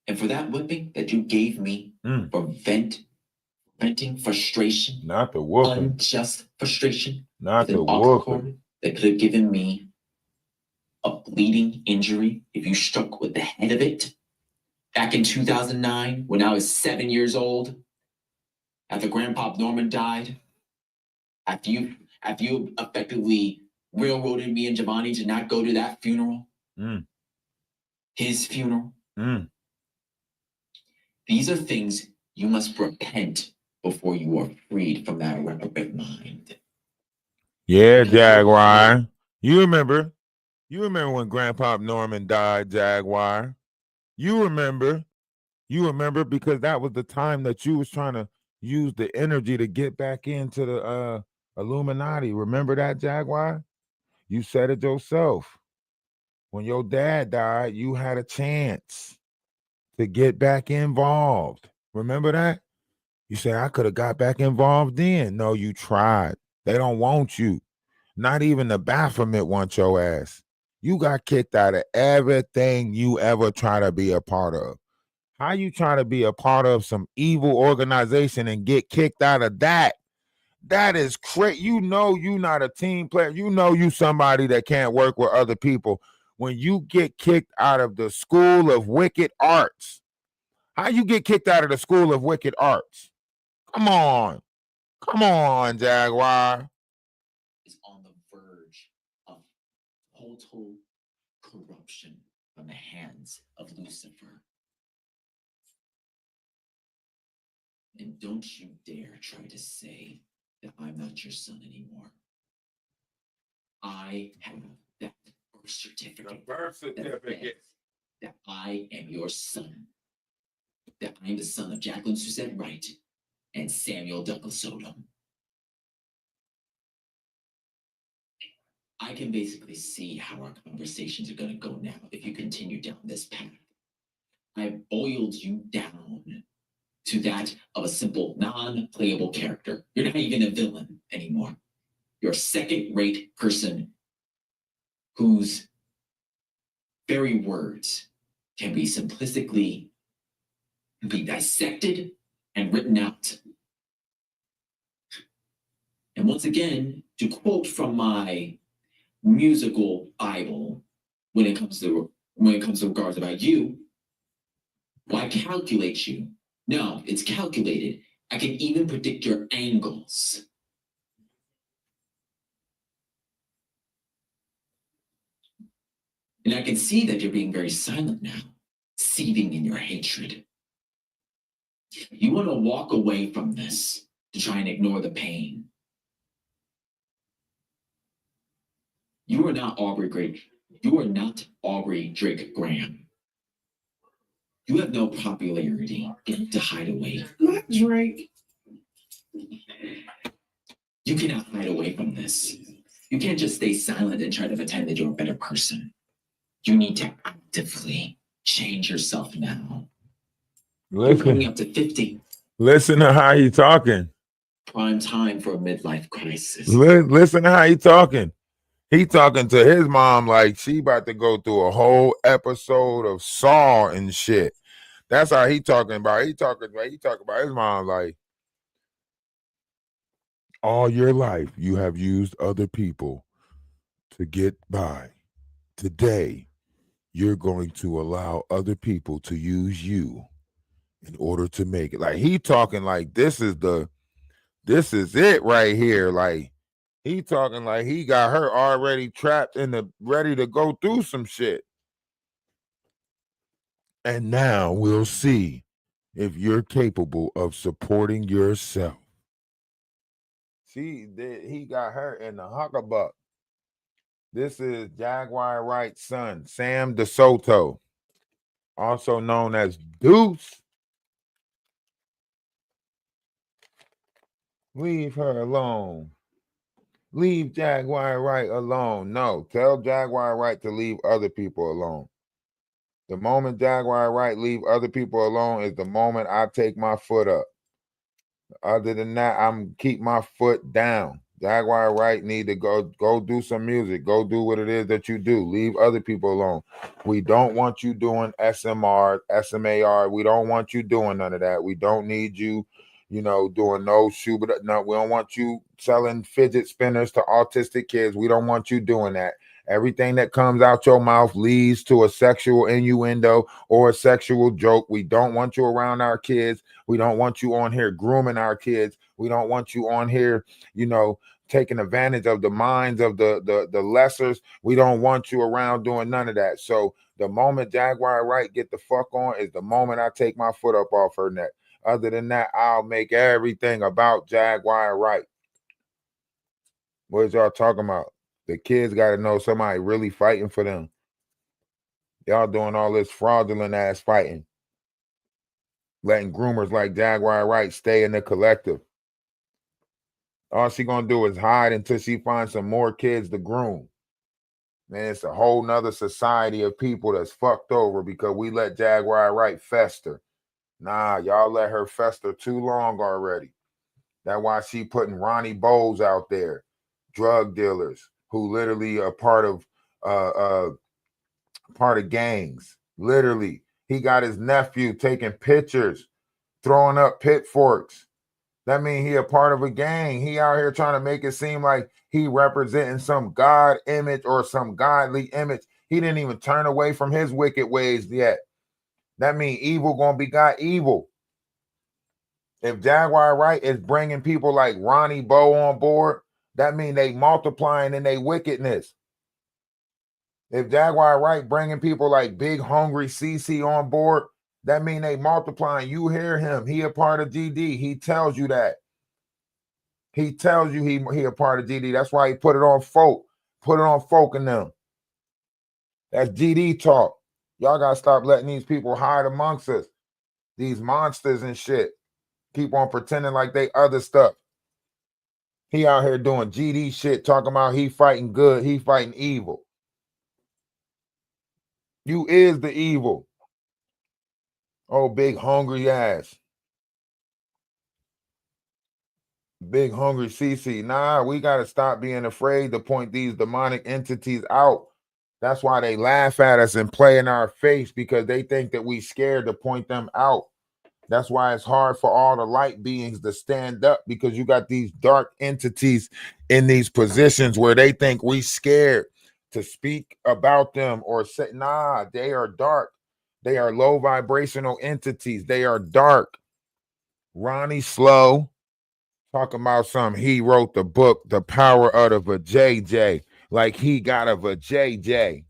And for that whipping that you gave me for venting frustration, not the whooping, unjust frustration, not the whooping, that could have given me a bleeding injury if you struck with the head of it. Back in 2009, when I was 7 years old, after Grandpa Norman died, after you effectively railroaded me and Giovanni to not go to that funeral, his funeral. These are things you must repent before you are freed from that reprobate mind. Yeah, Jaguar. You remember when Grandpa Norman died, Jaguar. You remember because that was the time that you was trying to use the energy to get back into the Illuminati. Remember that, Jaguar? You said it yourself. When your dad died, you had a chance to get back involved. Remember that? You said, I could have got back involved then. No, you tried. They don't want you. Not even the Baphomet wants your ass. You got kicked out of everything you ever try to be a part of. How you try to be a part of some evil organization and get kicked out of that? That is crazy. You know you not a team player. You know you somebody that can't work with other people. When you get kicked out of the School of Wicked Arts, how you get kicked out of the School of Wicked Arts? Come on, Jaguar. Is on the verge of total corruption from the hands of Lucifer. And don't you dare try to say that I'm not your son anymore. I have that birth certificate. That I am your son. That I am the son of Jacqueline Suzette Wright and Samuel Douglas Odom. I can basically see how our conversations are going to go now if you continue down this path. I've boiled you down to that of a simple, non-playable character. You're not even a villain anymore. You're a second-rate person whose very words can be simplistically be dissected and written out. And once again, to quote from my musical Bible, when it comes to regards about you, why calculate you? No, it's calculated. I can even predict your angles. And I can see that you're being very silent now, seething in your hatred. You want to walk away from this to try and ignore the pain. You are not Aubrey Drake. You are not Aubrey Drake Graham. You have no popularity to hide away. Not Drake. You cannot hide away from this. You can't just stay silent and try to pretend that you're a better person. You need to actively change yourself now. You're coming up to 50. Listen to how he talking. Prime time for a midlife crisis. Listen to how he talking. He talking to his mom like she about to go through a whole episode of Saw and shit. That's how he talking about. He talking about his mom like, all your life you have used other people to get by. Today, you're going to allow other people to use you in order to make it. Like he talking like this is it right here. Like he talking like he got her already trapped in the ready to go through some shit. And now we'll see if you're capable of supporting yourself. See, he got her in the huckabuck. This is Jaguar Wright's son, Sam DeSoto, also known as Deuce. Leave her alone. Leave Jaguar Wright alone. No, tell Jaguar Wright to leave other people alone. The moment Jaguar Wright leave other people alone is the moment I take my foot up. Other than that, I'm keep my foot down. Jaguar Wright need to go do some music. Go do what it is that you do. Leave other people alone. We don't want you doing SMR, SMAR. We don't want you doing none of that. We don't need you, doing no shoe. But no, we don't want you selling fidget spinners to autistic kids. We don't want you doing that. Everything that comes out your mouth leads to a sexual innuendo or a sexual joke. We don't want you around our kids. We don't want you on here grooming our kids. We don't want you on here, taking advantage of the minds of the lessers. We don't want you around doing none of that. So the moment Jaguar Wright get the fuck on is the moment I take my foot up off her neck. Other than that, I'll make everything about Jaguar Wright. What is y'all talking about? The kids got to know somebody really fighting for them. Y'all doing all this fraudulent ass fighting. Letting groomers like Jaguar Wright stay in the collective. All she gonna do is hide until she finds some more kids to groom. Man, it's a whole nother society of people that's fucked over because we let Jaguar Wright fester. Nah, y'all let her fester too long already. That's why she putting Ronnie Bowles out there, drug dealers who literally are part of gangs. Literally, he got his nephew taking pictures, throwing up pitchforks. That means he a part of a gang. He out here trying to make it seem like he representing some God image or some godly image. He didn't even turn away from his wicked ways yet. That means evil gonna begot evil. If Jaguar Wright is bringing people like Ronnie Bow on board, that means they multiplying in their wickedness. If Jaguar Wright bringing people like Big Hungry CC on board, that means they multiplying. You hear him. He a part of GD. He tells you that. He tells you he a part of GD. That's why he put it on folk. Put it on folk and them. That's GD talk. Y'all got to stop letting these people hide amongst us. These monsters and shit. Keep on pretending like they other stuff. He out here doing GD shit, talking about he fighting good, he fighting evil. You is the evil. Oh, big hungry ass. Big hungry CC. Nah, we got to stop being afraid to point these demonic entities out. That's why they laugh at us and play in our face, because they think that we scared to point them out. That's why it's hard for all the light beings to stand up, because you got these dark entities in these positions where they think we scared to speak about them or say, nah, they are dark. They are low vibrational entities. They are dark. Ronnie Slow talking about something. He wrote the book, The Power of a JJ, like he got of a JJ.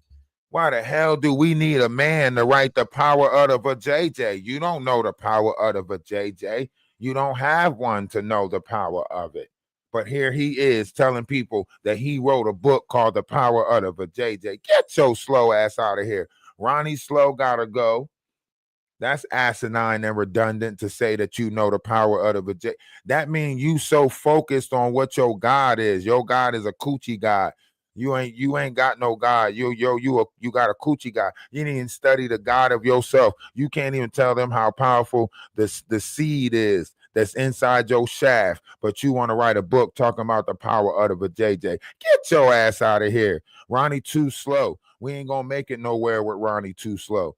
Why the hell do we need a man to write the power of a JJ? You don't know the power of a JJ. You don't have one to know the power of it. But here he is telling people that he wrote a book called The Power of a JJ. Get your slow ass out of here. Ronnie Slow gotta go. That's asinine and redundant to say that you know the power of a J. That means you so focused on what your God is. Your God is a coochie God. You ain't got no God. You got a coochie God. You didn't even study the God of yourself. You can't even tell them how powerful the seed is that's inside your shaft. But you want to write a book talking about the power of a JJ. Get your ass out of here. Ronnie too slow. We ain't gonna make it nowhere with Ronnie too slow.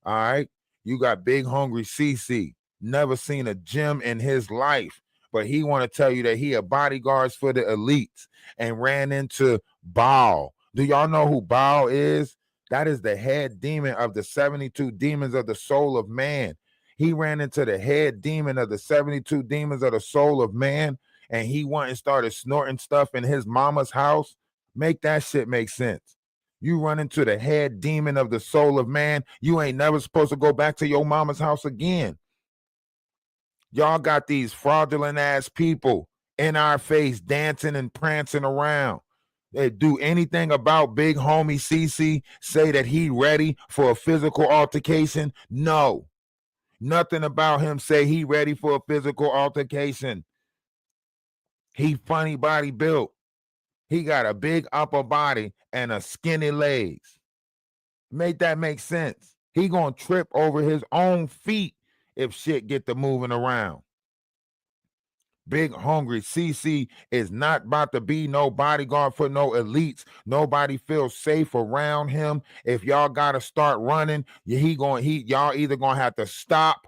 All right. You got Big Hungry CC. Never seen a gym in his life, but he want to tell you that he a bodyguards for the elites and ran into Baal. Do y'all know who Baal is? That is the head demon of the 72 demons of the soul of man. He ran into the head demon of the 72 demons of the soul of man, and he went and started snorting stuff in his mama's house. Make that shit make sense. You run into the head demon of the soul of man, you ain't never supposed to go back to your mama's house again. Y'all got these fraudulent ass people in our face dancing and prancing around. do anything about big homie CC say that he ready for a physical altercation? No. Nothing about him say he ready for a physical altercation. He funny body built. He got a big upper body and a skinny legs. Make that make sense. He gonna trip over his own feet if shit get to moving around. Big hungry CC is not about to be no bodyguard for no elites. Nobody feels safe around him. If y'all gotta start running, y'all either gonna have to stop.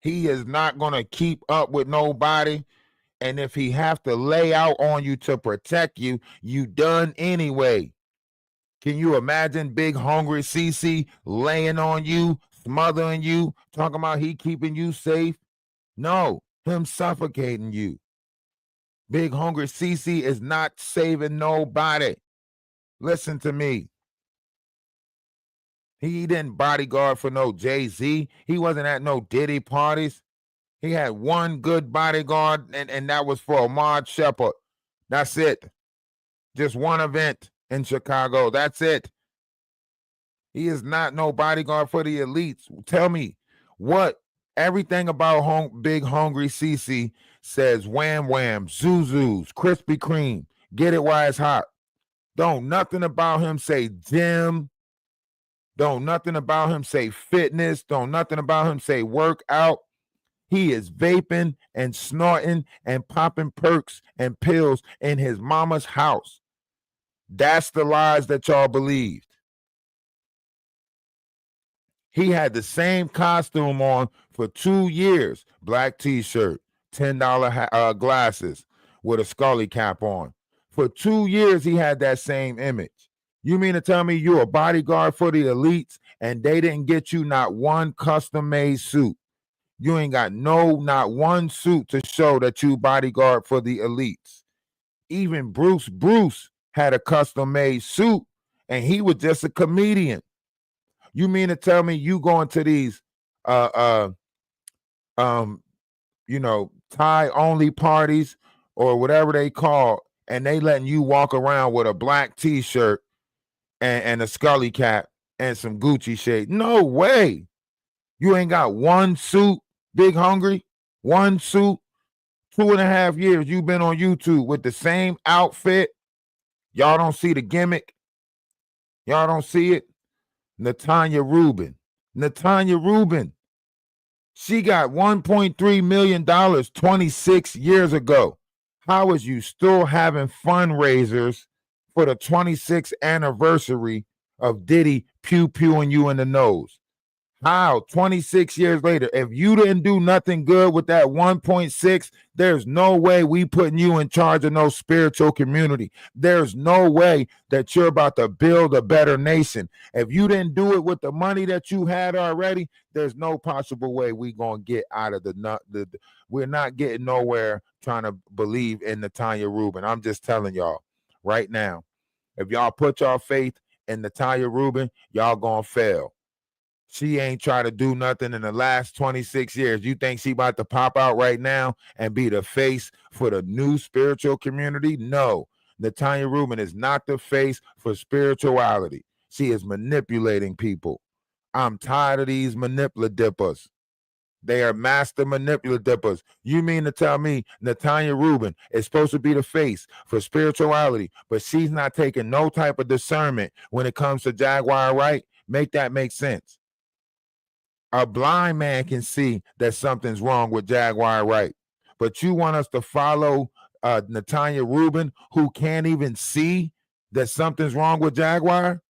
He is not gonna keep up with nobody. And if he have to lay out on you to protect you, you done anyway. Can you imagine big hungry CC laying on you, smothering you, talking about he keeping you safe? No, him suffocating you. Big hungry CC is not saving nobody. Listen to me. He didn't bodyguard for no Jay-Z. He wasn't at no Diddy parties. He had one good bodyguard, and that was for Ahmad Shepard. That's it. Just one event in Chicago. That's it. He is not no bodyguard for the elites. Tell me what everything about big hungry CC says wham wham, Zuzus, Krispy Kreme, get it while it's hot. Don't nothing about him say gym. Don't nothing about him say fitness. Don't nothing about him say workout. He is vaping and snorting and popping perks and pills in his mama's house. That's the lies that y'all believed. He had the same costume on for 2 years. Black t-shirt, $10 glasses with a Scully cap on. For 2 years, he had that same image. You mean to tell me you're a bodyguard for the elites and they didn't get you not one custom-made suit? You ain't got not one suit to show that you bodyguard for the elites. Even Bruce had a custom-made suit and he was just a comedian. You mean to tell me you going to these Thai only parties or whatever they call, and they letting you walk around with a black t-shirt and a Scully cap and some Gucci shade? No way. You ain't got one suit, big hungry, one suit. 2.5 years you've been on YouTube with the same outfit. Y'all don't see the gimmick. Y'all don't see it. Natanya Rubin. She got $1.3 million 26 years ago. How is you still having fundraisers for the 26th anniversary of Diddy pew-pewing you in the nose? How? 26 years later, if you didn't do nothing good with that 1.6, there's no way we putting you in charge of no spiritual community. There's no way that you're about to build a better nation. If you didn't do it with the money that you had already, there's no possible way we gonna get out of we're not getting nowhere trying to believe in Natanya Rubin. I'm just telling y'all right now, if y'all put y'all faith in Natanya Rubin, y'all gonna fail. She ain't trying to do nothing in the last 26 years. You think she about to pop out right now and be the face for the new spiritual community? No. Natanya Rubin is not the face for spirituality. She is manipulating people. I'm tired of these manipuladippers. They are master manipuladippers. You mean to tell me Natanya Rubin is supposed to be the face for spirituality, but she's not taking no type of discernment when it comes to Jaguar Wright? Make that make sense. A blind man can see that something's wrong with Jaguar Wright, but you want us to follow Natanya Rubin, who can't even see that something's wrong with Jaguar?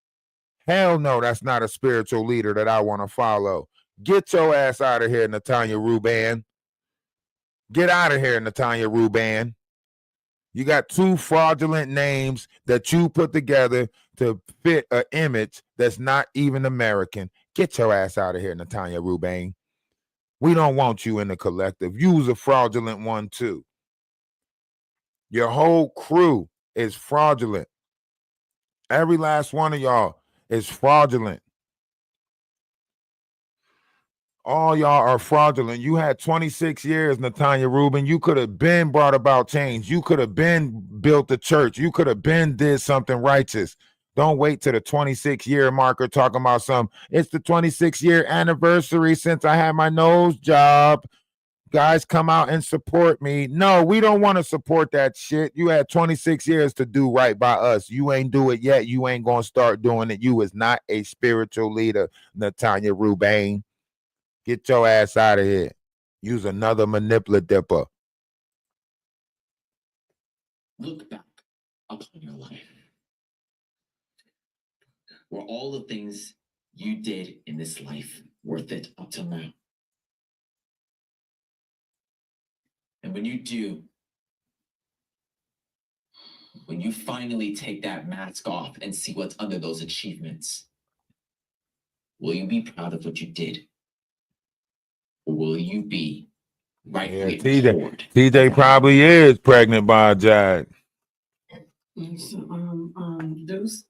Hell no, that's not a spiritual leader that I want to follow. Get your ass out of here, Natanya Rubin. Get out of here, Natanya Rubin. You got 2 fraudulent names that you put together to fit an image that's not even American. Get your ass out of here, Natanya Rubin. We don't want you in the collective. You was a fraudulent one too. Your whole crew is fraudulent. Every last one of y'all is fraudulent. All y'all are fraudulent. You had 26 years, Natanya Rubin. You could have been brought about change. You could have been built the church. You could have been did something righteous. Don't wait to the 26-year marker talking about something. It's the 26-year anniversary since I had my nose job. Guys, come out and support me. No, we don't want to support that shit. You had 26 years to do right by us. You ain't do it yet. You ain't going to start doing it. You is not a spiritual leader, Natanya Rubin. Get your ass out of here. Use another manipulative. Look back upon your life. Were all the things you did in this life worth it up till now? And when you do, when you finally take that mask off and see what's under those achievements, will you be proud of what you did? Or will you be rightly bored? TJ probably is pregnant by a Jag. So, Deuce,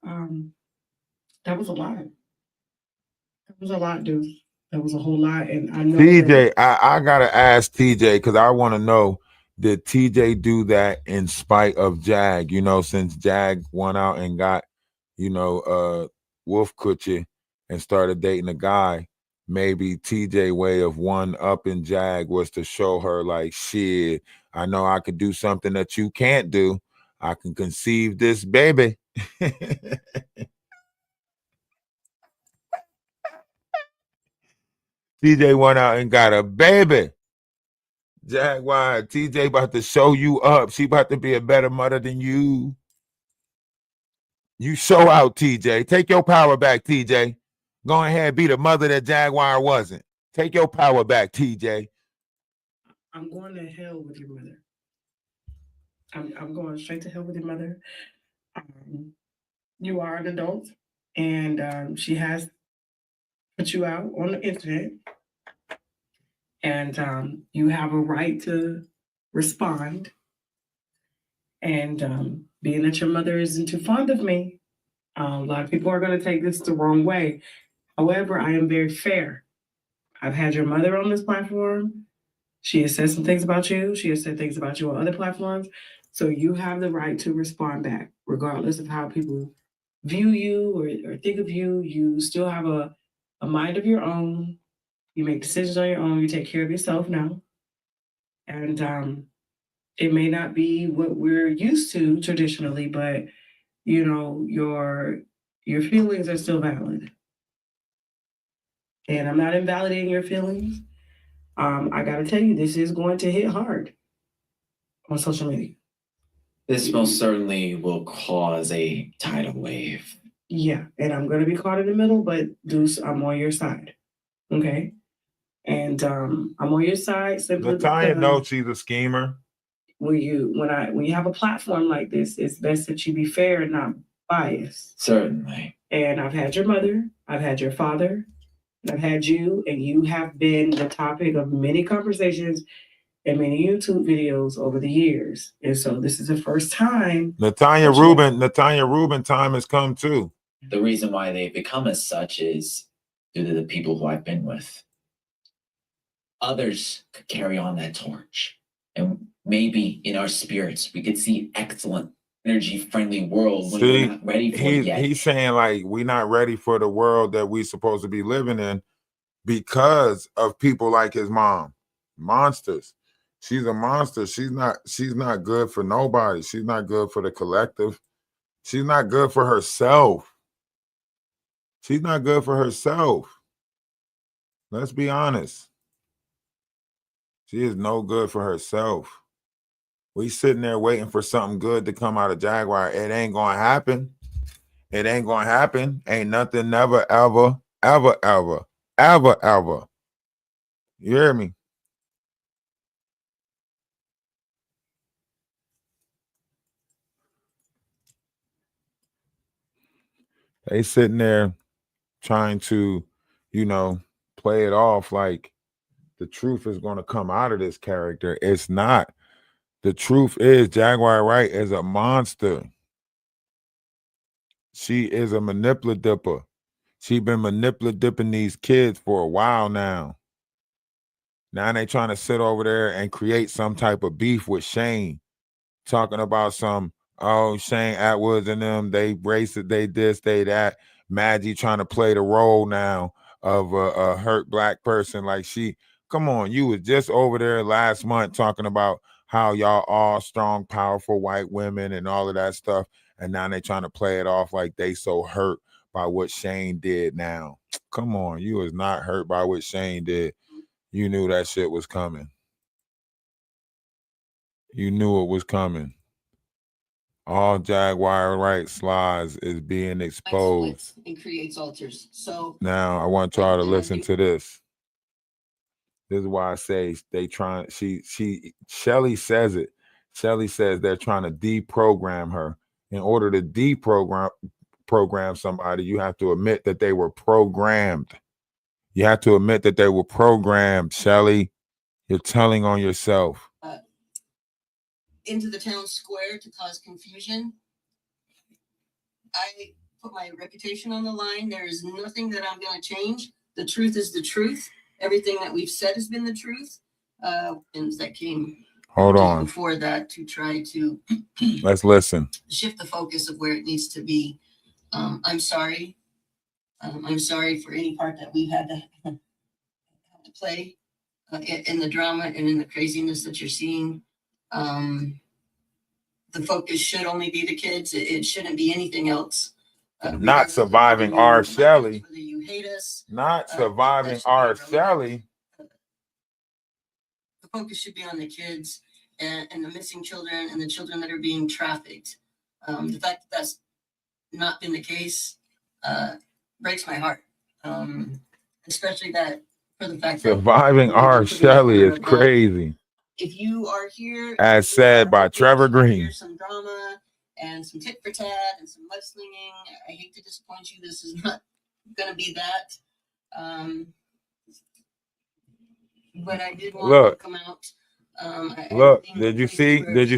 that was a lot. That was a lot, Deuce. That was a whole lot, and I know TJ, I gotta ask TJ because I want to know, did TJ do that in spite of Jag? You know, since Jag went out and got, Wolf Kutcher and started dating a guy, maybe TJ way of one up in Jag was to show her like, shit, I know I could do something that you can't do. I can conceive this baby. TJ went out and got a baby. Jaguar, TJ about to show you up. She about to be a better mother than you. You show out, TJ. Take your power back, TJ. Go ahead, be the mother that Jaguar wasn't. Take your power back, TJ. I'm going to hell with your mother. I'm going straight to hell with your mother. You are an adult, and she has put you out on the internet, and you have a right to respond. And being that your mother isn't too fond of me, a lot of people are going to take this the wrong way. However, I am very fair. I've had your mother on this platform. She has said some things about you. She has said things about you on other platforms. So you have the right to respond back, regardless of how people view you or think of you. You still have a mind of your own. You make decisions on your own. You take care of yourself now. And it may not be what we're used to traditionally, but your feelings are still valid. And I'm not invalidating your feelings. I gotta tell you, this is going to hit hard on social media. This most certainly will cause a tidal wave. Yeah, and I'm gonna be caught in the middle, but Deuce, I'm on your side. Okay. And I'm on your side simply Natanya because knows she's a schemer. when you have a platform like this, it's best that you be fair and not biased. Certainly. And I've had your mother, I've had your father, I've had you, and you have been the topic of many conversations and many YouTube videos over the years. And so this is the first time. Natanya Rubin time has come too. The reason why they've become as such is due to the people who I've been with. Others could carry on that torch. And maybe in our spirits, we could see excellent, energy-friendly world when we're not ready for it yet. He's saying like we're not ready for the world that we're supposed to be living in because of people like his mom. Monsters. She's a monster. She's not good for nobody. She's not good for the collective. She's not good for herself. She's not good for herself. Let's be honest. She is no good for herself. We sitting there waiting for something good to come out of Jaguar. It ain't gonna happen. It ain't gonna happen. Ain't nothing never, ever, ever, ever, ever, ever. You hear me? They sitting there trying to, play it off like the truth is going to come out of this character. It's not. The truth is Jaguar Wright is a monster. She is a manipulative. She's been manipulating these kids for a while now. Now they trying to sit over there and create some type of beef with Shane, talking about some, oh, Shane Atwoods and them, they racist, they this, they that. Maggie trying to play the role now of a hurt black person. Like come on, you was just over there last month talking about how y'all all strong, powerful white women and all of that stuff. And now they trying to play it off like they so hurt by what Shane did now. Come on, you was not hurt by what Shane did. You knew that shit was coming. You knew it was coming. All Jaguar Wright slides is being exposed. And creates altars. So now I want y'all to listen to this. This is why I say they trying. Shelly says it. Shelly says they're trying to deprogram her. In order to program somebody, you have to admit that they were programmed. You have to admit that they were programmed. Shelly, you're telling on yourself. Into the town square to cause confusion. I put my reputation on the line. There is nothing that I'm going to change. The truth is the truth. Everything that we've said has been the truth. And that came Hold on before that to try to let's listen. Shift the focus of where it needs to be. I'm sorry. I'm sorry for any part that we've had to play in the drama and in the craziness that you're seeing. The focus should only be the kids. It shouldn't be anything else. Not surviving R. Shelley. Whether you hate us. Not surviving R. Shelley. The focus should be on the kids and the missing children and the children that are being trafficked. The fact that that's not been the case breaks my heart. Especially that for the fact surviving that R. Shelley is crazy. If you are here, as said by Trevor Green, some drama and some tit for tat and some mudslinging. I hate to disappoint you. This is not going to be that. But I did want to come out. Did you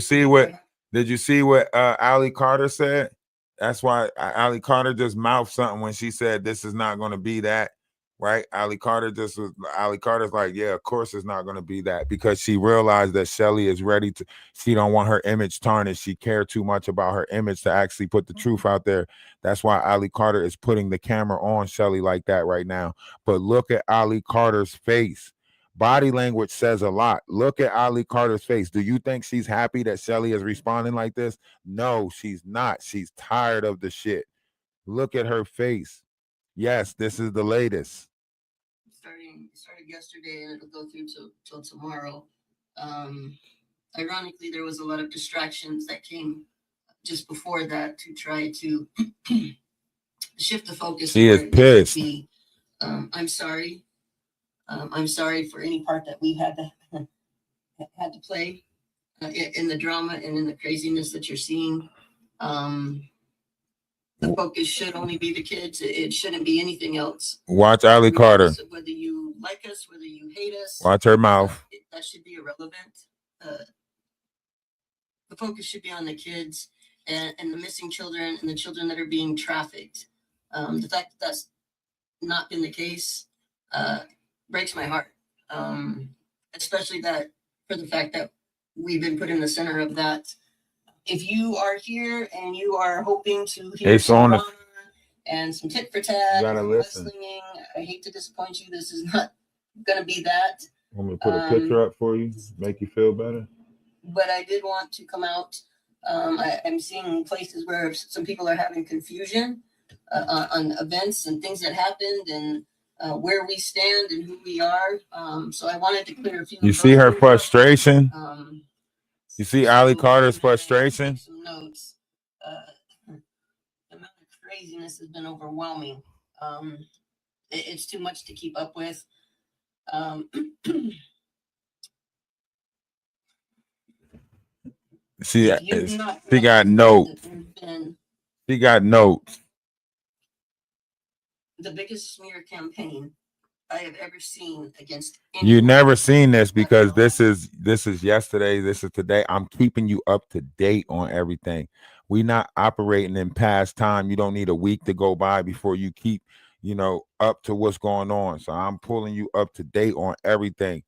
see what Allie Carter said? That's why Allie Carter just mouthed something when she said this is not going to be that. Right? Allie Carter's like, yeah, of course it's not going to be that, because she realized that Shelly is ready to, she don't want her image tarnished. She cared too much about her image to actually put the truth out there. That's why Allie Carter is putting the camera on Shelly like that right now. But look at Allie Carter's face. Body language says a lot. Look at Allie Carter's face. Do you think she's happy that Shelly is responding like this? No, she's not. She's tired of the shit. Look at her face. Yes, this is the latest. Started yesterday and it'll go through till tomorrow. Ironically, there was a lot of distractions that came just before that to try to shift the focus. She is pissed. I'm sorry. I'm sorry for any part that we've had to play in the drama and in the craziness that you're seeing. The focus should only be the kids. It shouldn't be anything else. Watch Allie Carter. Whether you like us, whether you hate us. Watch her mouth. That should be irrelevant. The focus should be on the kids and the missing children and the children that are being trafficked. The fact that that's not been the case breaks my heart. Especially that for the fact that we've been put in the center of that. If you are here and you are hoping to hear some drama and some tit for tat and mudslinging, I hate to disappoint you. This is not going to be that. Want me to put a picture up for you, make you feel better? But I did want to come out. I'm seeing places where some people are having confusion on events and things that happened and where we stand and who we are. So I wanted to clear a few. You see her frustration? You see Allie Carter's frustration? Some notes. The amount of craziness has been overwhelming. It's too much to keep up with. She got notes. She got notes. The biggest smear campaign I have ever seen against you. Never seen this, because this is yesterday, this is today. I'm keeping you up to date on everything. We not operating in past time. You don't need a week to go by before you keep, up to what's going on. So I'm pulling you up to date on everything.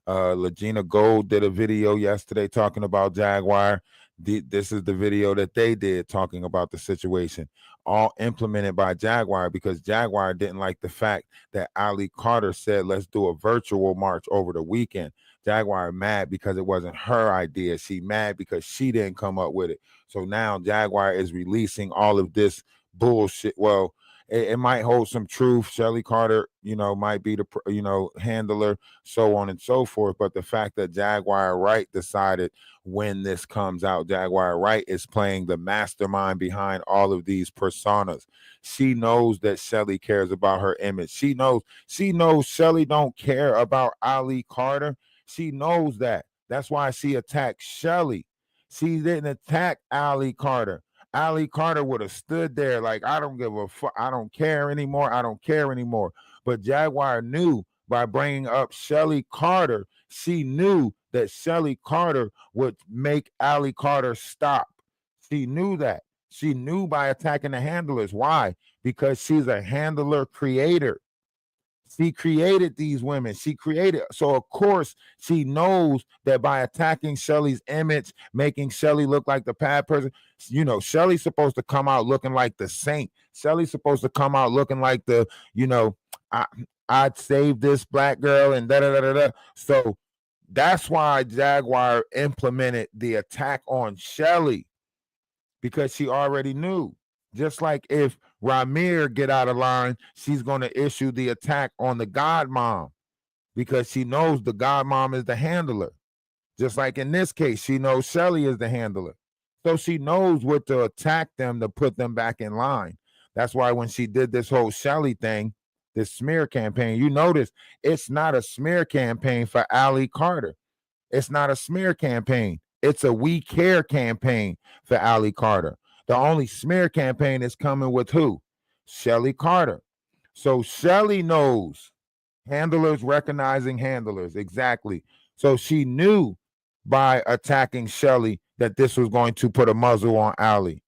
Legina Gold did a video yesterday talking about Jaguar. This is the video that they did talking about the situation, all implemented by Jaguar, because Jaguar didn't like the fact that Ali Carter said, let's do a virtual march over the weekend. Jaguar mad because it wasn't her idea. She mad because she didn't come up with it. So now Jaguar is releasing all of this bullshit. Well, it might hold some truth. Shelly Carter, might be the, handler, so on and so forth. But the fact that Jaguar Wright decided when this comes out, Jaguar Wright is playing the mastermind behind all of these personas. She knows that Shelly cares about her image. She knows Shelly don't care about Ali Carter. She knows that. That's why she attacked Shelly. She didn't attack Ali Carter. Ali Carter would have stood there like, I don't give a fuck. I don't care anymore. I don't care anymore. But Jaguar knew by bringing up Shelly Carter, she knew that Shelly Carter would make Ali Carter stop. She knew that. She knew by attacking the handlers. Why? Because she's a handler creator. She created these women. So of course she knows that by attacking Shelly's image, making Shelly look like the bad person, Shelly's supposed to come out looking like the saint. Shelly's supposed to come out looking like the, I'd save this black girl and da da da da. So that's why Jaguar implemented the attack on Shelly, because she already knew. Just like if Ramir get out of line, she's going to issue the attack on the godmom, because she knows the godmom is the handler. Just like in this case, she knows Shelly is the handler. So she knows what to attack them to put them back in line. That's why when she did this whole Shelly thing, this smear campaign, you notice it's not a smear campaign for Ali Carter. It's not a smear campaign. It's a we care campaign for Ali Carter. The only smear campaign is coming with who? Shelly Carter. So Shelly knows. Handlers recognizing handlers. Exactly. So she knew by attacking Shelly that this was going to put a muzzle on Ali.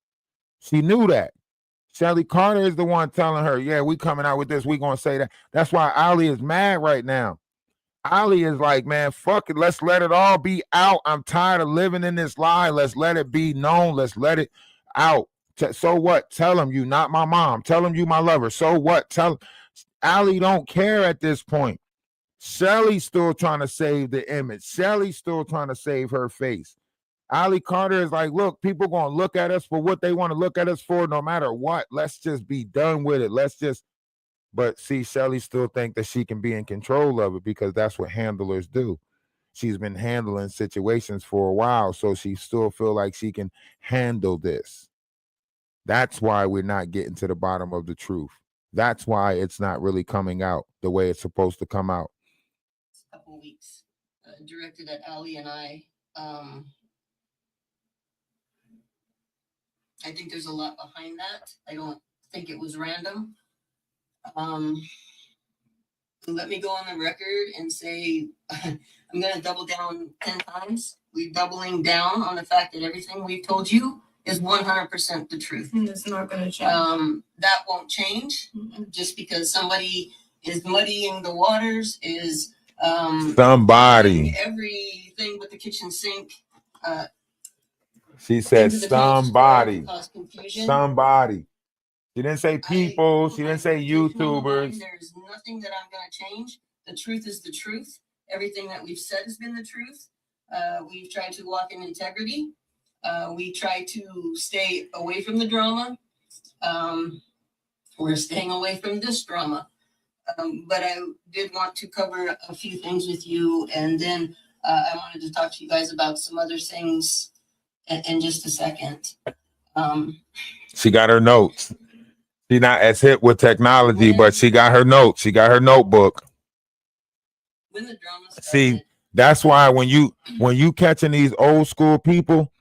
She knew that. Shelly Carter is the one telling her, yeah, we coming out with this. We going to say that. That's why Ali is mad right now. Ali is like, man, fuck it. Let's let it all be out. I'm tired of living in this lie. Let's let it be known. Let's let it out. So what? Tell him you not my mom. Tell him you my lover. So what? Tell Ali don't care at this point. Shelly's still trying to save the image. Shelly's still trying to save her face. Ali Carter is like, look, people going to look at us for what they want to look at us for no matter what. Let's just be done with it. But see, Shelly still think that she can be in control of it, because that's what handlers do. She's been handling situations for a while, so she still feel like she can handle this. That's why we're not getting to the bottom of the truth. That's why it's not really coming out the way it's supposed to come out. A couple weeks directed at Ali and I. I think there's a lot behind that. I don't think it was random. Let me go on the record and say I'm going to double down 10 times. We're doubling down on the fact that everything we've told you is 100% the truth. And it's not going to change. That won't change just because somebody is muddying the waters, is somebody everything with the kitchen sink. She said somebody. Somebody. She didn't say people. She didn't say YouTubers. There's nothing that I'm going to change. The truth is the truth. Everything that we've said has been the truth. We've tried to walk in integrity. We try to stay away from the drama. We're staying away from this drama. But I did want to cover a few things with you. And then I wanted to talk to you guys about some other things in just a second. She got her notes. She's not as hip with technology, but she got her notes. She got her notebook. When the drama started, see, that's why when you catching these old school people,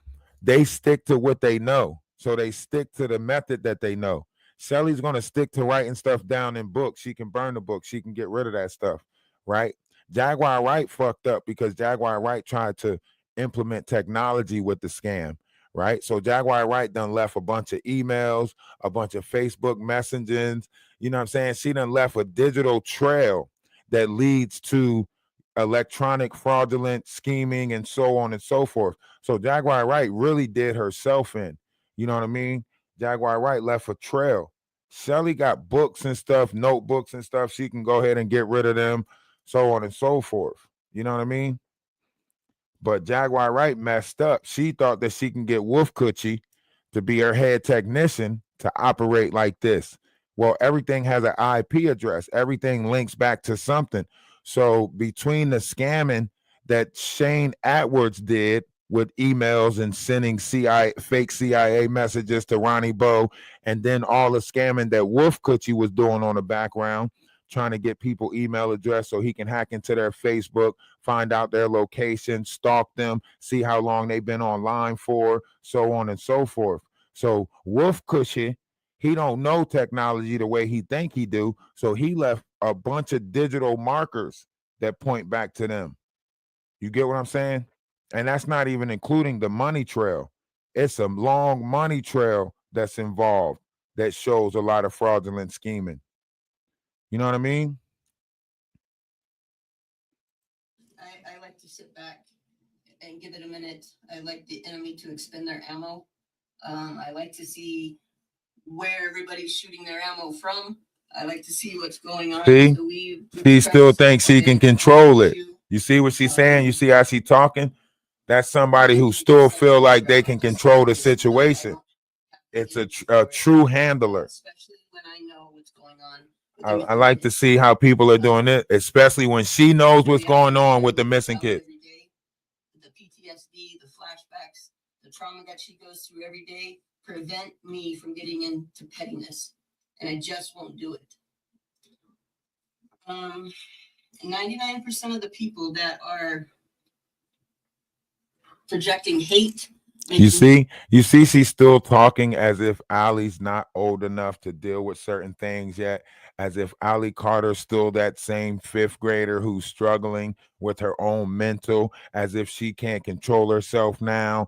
they stick to what they know. So they stick to the method that they know. Shelly's going to stick to writing stuff down in books. She can burn the book. She can get rid of that stuff, right? Jaguar Wright fucked up because Jaguar Wright tried to implement technology with the scam. Right. So Jaguar Wright done left a bunch of emails, a bunch of Facebook messaging. You know what I'm saying? She done left a digital trail that leads to electronic fraudulent scheming and so on and so forth. So Jaguar Wright really did herself in. You know what I mean? Jaguar Wright left a trail. Shelly got books and stuff, notebooks and stuff. She can go ahead and get rid of them, so on and so forth. You know what I mean? But Jaguar Wright messed up. She thought that she can get Wolf Coochie to be her head technician to operate like this. Well, everything has an IP address. Everything links back to something. So between the scamming that Shane Atwards did with emails and sending fake CIA messages to Ronnie Bowe, and then all the scamming that Wolf Coochie was doing on the background, trying to get people email address so he can hack into their Facebook, find out their location, stalk them, see how long they've been online for, so on and so forth. So Wolf Cushy, he don't know technology the way he think he do, so he left a bunch of digital markers that point back to them. You get what I'm saying? And that's not even including the money trail. It's a long money trail that's involved that shows a lot of fraudulent scheming. You know what I mean? I like to sit back and give it a minute. I like the enemy to expend their ammo. I like to see where everybody's shooting their ammo from. I like to see what's going on. See? So she still thinks she can control it. You see what she's saying? You see how she's talking? That's somebody who still feel like they can control the situation. It's a true handler. Especially when I know what's going on. I like to see how people are doing it, especially when she knows what's going on with the missing kid. The PTSD, the flashbacks, the trauma that she goes through every day prevent me from getting into pettiness, and I just won't do it. 99% of the people that are projecting hate. You see, she's still talking as if Allie's not old enough to deal with certain things yet, as if Allie Carter's still that same fifth grader who's struggling with her own mental, as if she can't control herself now.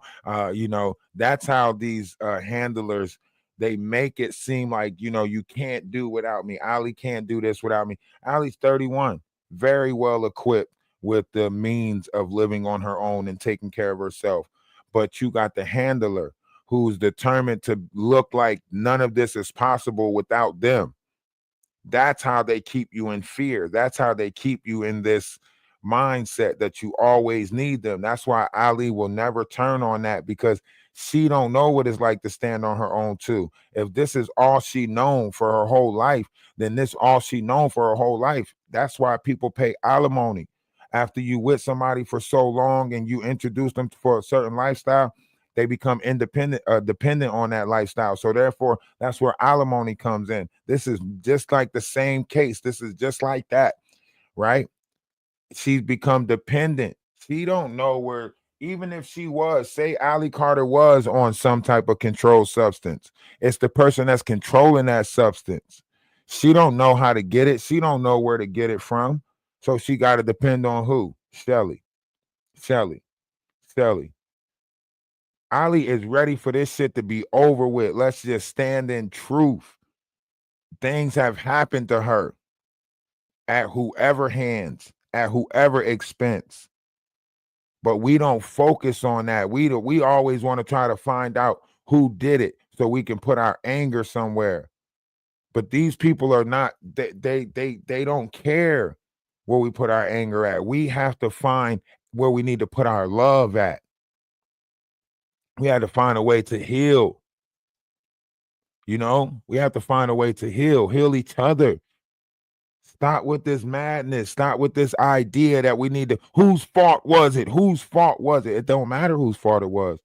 That's how these handlers, they make it seem like, you can't do without me. Allie can't do this without me. Allie's 31, very well equipped with the means of living on her own and taking care of herself. But you got the handler who's determined to look like none of this is possible without them. That's how they keep you in fear. That's how they keep you in this mindset that you always need them. That's why Ali will never turn on that, because she don't know what it's like to stand on her own too. If this is all she known for her whole life, then this all she known for her whole life. That's why people pay alimony. After you with somebody for so long and you introduce them for a certain lifestyle, they become dependent on that lifestyle. So therefore, that's where alimony comes in. This is just like the same case. This is just like that, right? She's become dependent. She don't know where, even if she was, say Allie Carter was on some type of controlled substance, it's the person that's controlling that substance. She don't know how to get it. She don't know where to get it from. So she got to depend on who? Shelly. Ali is ready for this shit to be over with. Let's just stand in truth. Things have happened to her at whoever hands, at whoever expense. But we don't focus on that. We always want to try to find out who did it so we can put our anger somewhere. But these people are not, they don't care where we put our anger at. We have to find where we need to put our love at. We had to find a way to heal. We have to find a way to heal each other. Stop with this madness. Stop with this idea that we need to, whose fault was it? Whose fault was it? It don't matter whose fault it was.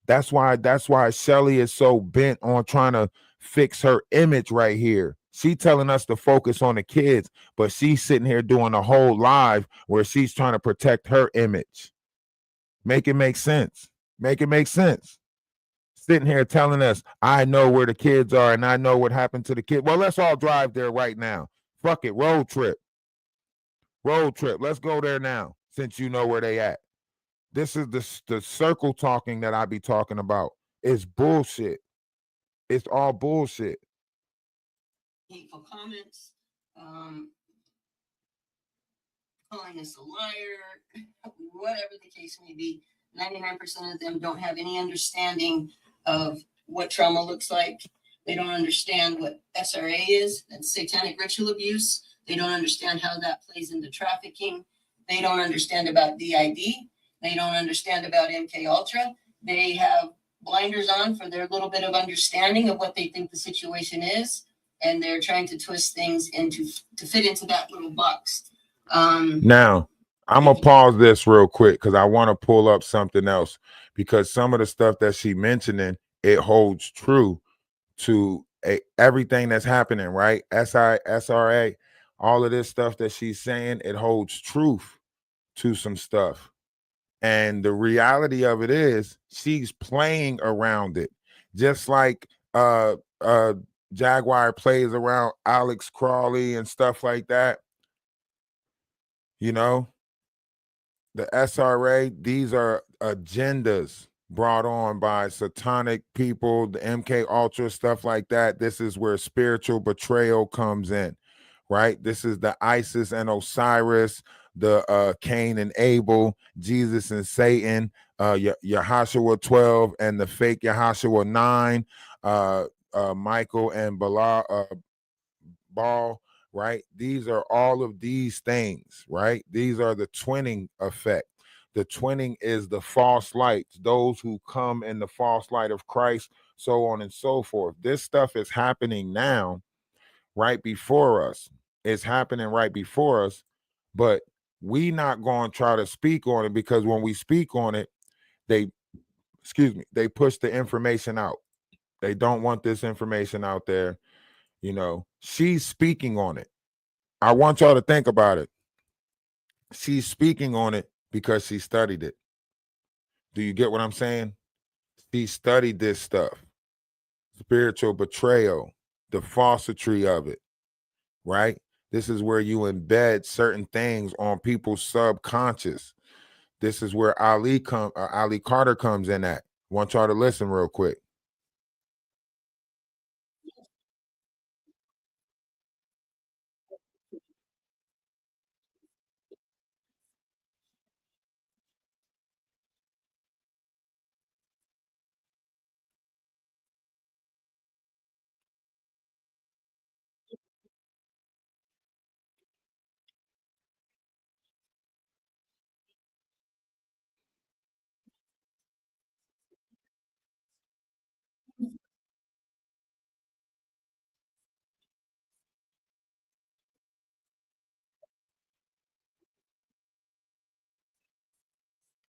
That's why Shelly is so bent on trying to fix her image right here. She telling us to focus on the kids, but she's sitting here doing a whole live where she's trying to protect her image. Make it make sense. Make it make sense. Sitting here telling us, I know where the kids are and I know what happened to the kid. Well, let's all drive there right now. Fuck it, road trip. Let's go there now, since you know where they at. This is the circle talking that I be talking about. It's bullshit. It's all bullshit. Hateful comments. calling us a liar, whatever the case may be. 99% of them don't have any understanding of what trauma looks like. They don't understand what SRA is, that's satanic ritual abuse. They don't understand how that plays into trafficking. They don't understand about DID. They don't understand about MK Ultra. They have blinders on for their little bit of understanding of what they think the situation is, and they're trying to twist things to fit into that little box. Now, I'm gonna pause this real quick because I want to pull up something else, because some of the stuff that she mentioning, it holds true to everything that's happening, right? SRA, all of this stuff that she's saying, it holds truth to some stuff. And the reality of it is she's playing around it. Just like Jaguar plays around Alex Crawley and stuff like that. You know, the SRA, these are agendas brought on by satanic people, the MK Ultra, stuff like that. This is where spiritual betrayal comes in, right? This is the Isis and Osiris, the Cain and Abel, Jesus and Satan, Yahashua 12 and the fake Yahashua 9, Michael and Baal, right? These are all of these things, right? These are the twinning effect. The twinning is the false lights, those who come in the false light of Christ, so on and so forth. This stuff is happening now, right before us. It's happening right before us, but we not going to try to speak on it, because when we speak on it, they push the information out. They don't want this information out there. You know, she's speaking on it. I want y'all to think about it. She's speaking on it because she studied it. Do you get what I'm saying? She studied this stuff. Spiritual betrayal, the falsity of it, right? This is where you embed certain things on people's subconscious. This is where Ali Carter comes in at. Want y'all to listen real quick.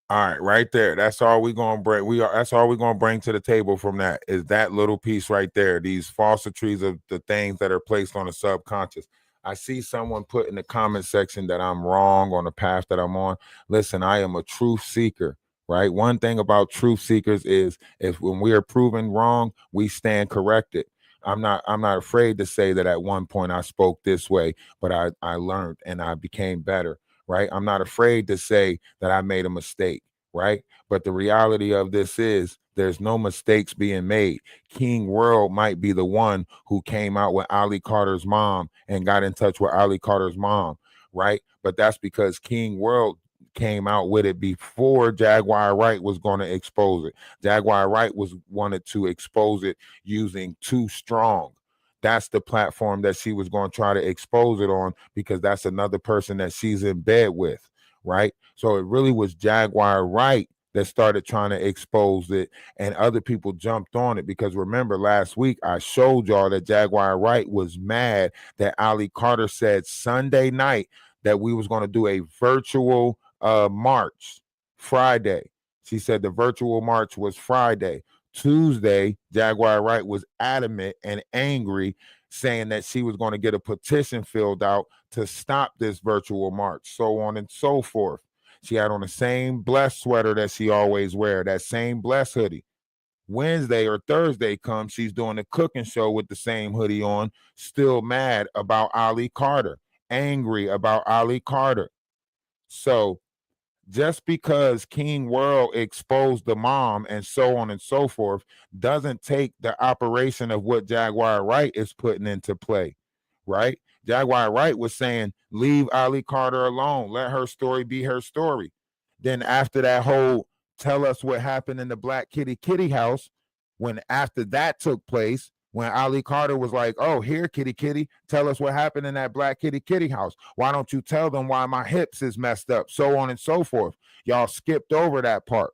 All right, right there. That's all we're gonna bring. That's all we're gonna bring to the table from that, is that little piece right there. These falsities of the things that are placed on the subconscious. I see someone put in the comment section that I'm wrong on the path that I'm on. Listen, I am a truth seeker, right? One thing about truth seekers is, if when we are proven wrong, we stand corrected. I'm not afraid to say that at one point I spoke this way, but I learned and I became better. Right? I'm not afraid to say that I made a mistake, right? But the reality of this is there's no mistakes being made. King World might be the one who came out with Ali Carter's mom and got in touch with Ali Carter's mom, right? But that's because King World came out with it before Jaguar Wright was going to expose it. Jaguar Wright wanted to expose it using Too Strong. That's the platform that she was going to try to expose it on, because that's another person that she's in bed with, right? So it really was Jaguar Wright that started trying to expose it, and other people jumped on it. Because remember, last week I showed y'all that Jaguar Wright was mad that Ali Carter said Sunday night that we was going to do a virtual march Friday. She said the virtual march was Friday. Tuesday, Jaguar Wright was adamant and angry, saying that she was going to get a petition filled out to stop this virtual march, so on and so forth. She had on the same blessed sweater that she always wear, that same blessed hoodie. Wednesday or Thursday comes, she's doing a cooking show with the same hoodie on, still mad about Ali Carter, angry about Ali Carter. So just because King World exposed the mom and so on and so forth doesn't take the operation of what Jaguar Wright is putting into play, right? Jaguar Wright was saying, leave Ali Carter alone. Let her story be her story. Then after that whole tell us what happened in the Black Kitty house, when after that took place, when Ali Carter was like, oh, here, kitty, tell us what happened in that Black Kitty house. Why don't you tell them why my hips is messed up? So on and so forth. Y'all skipped over that part.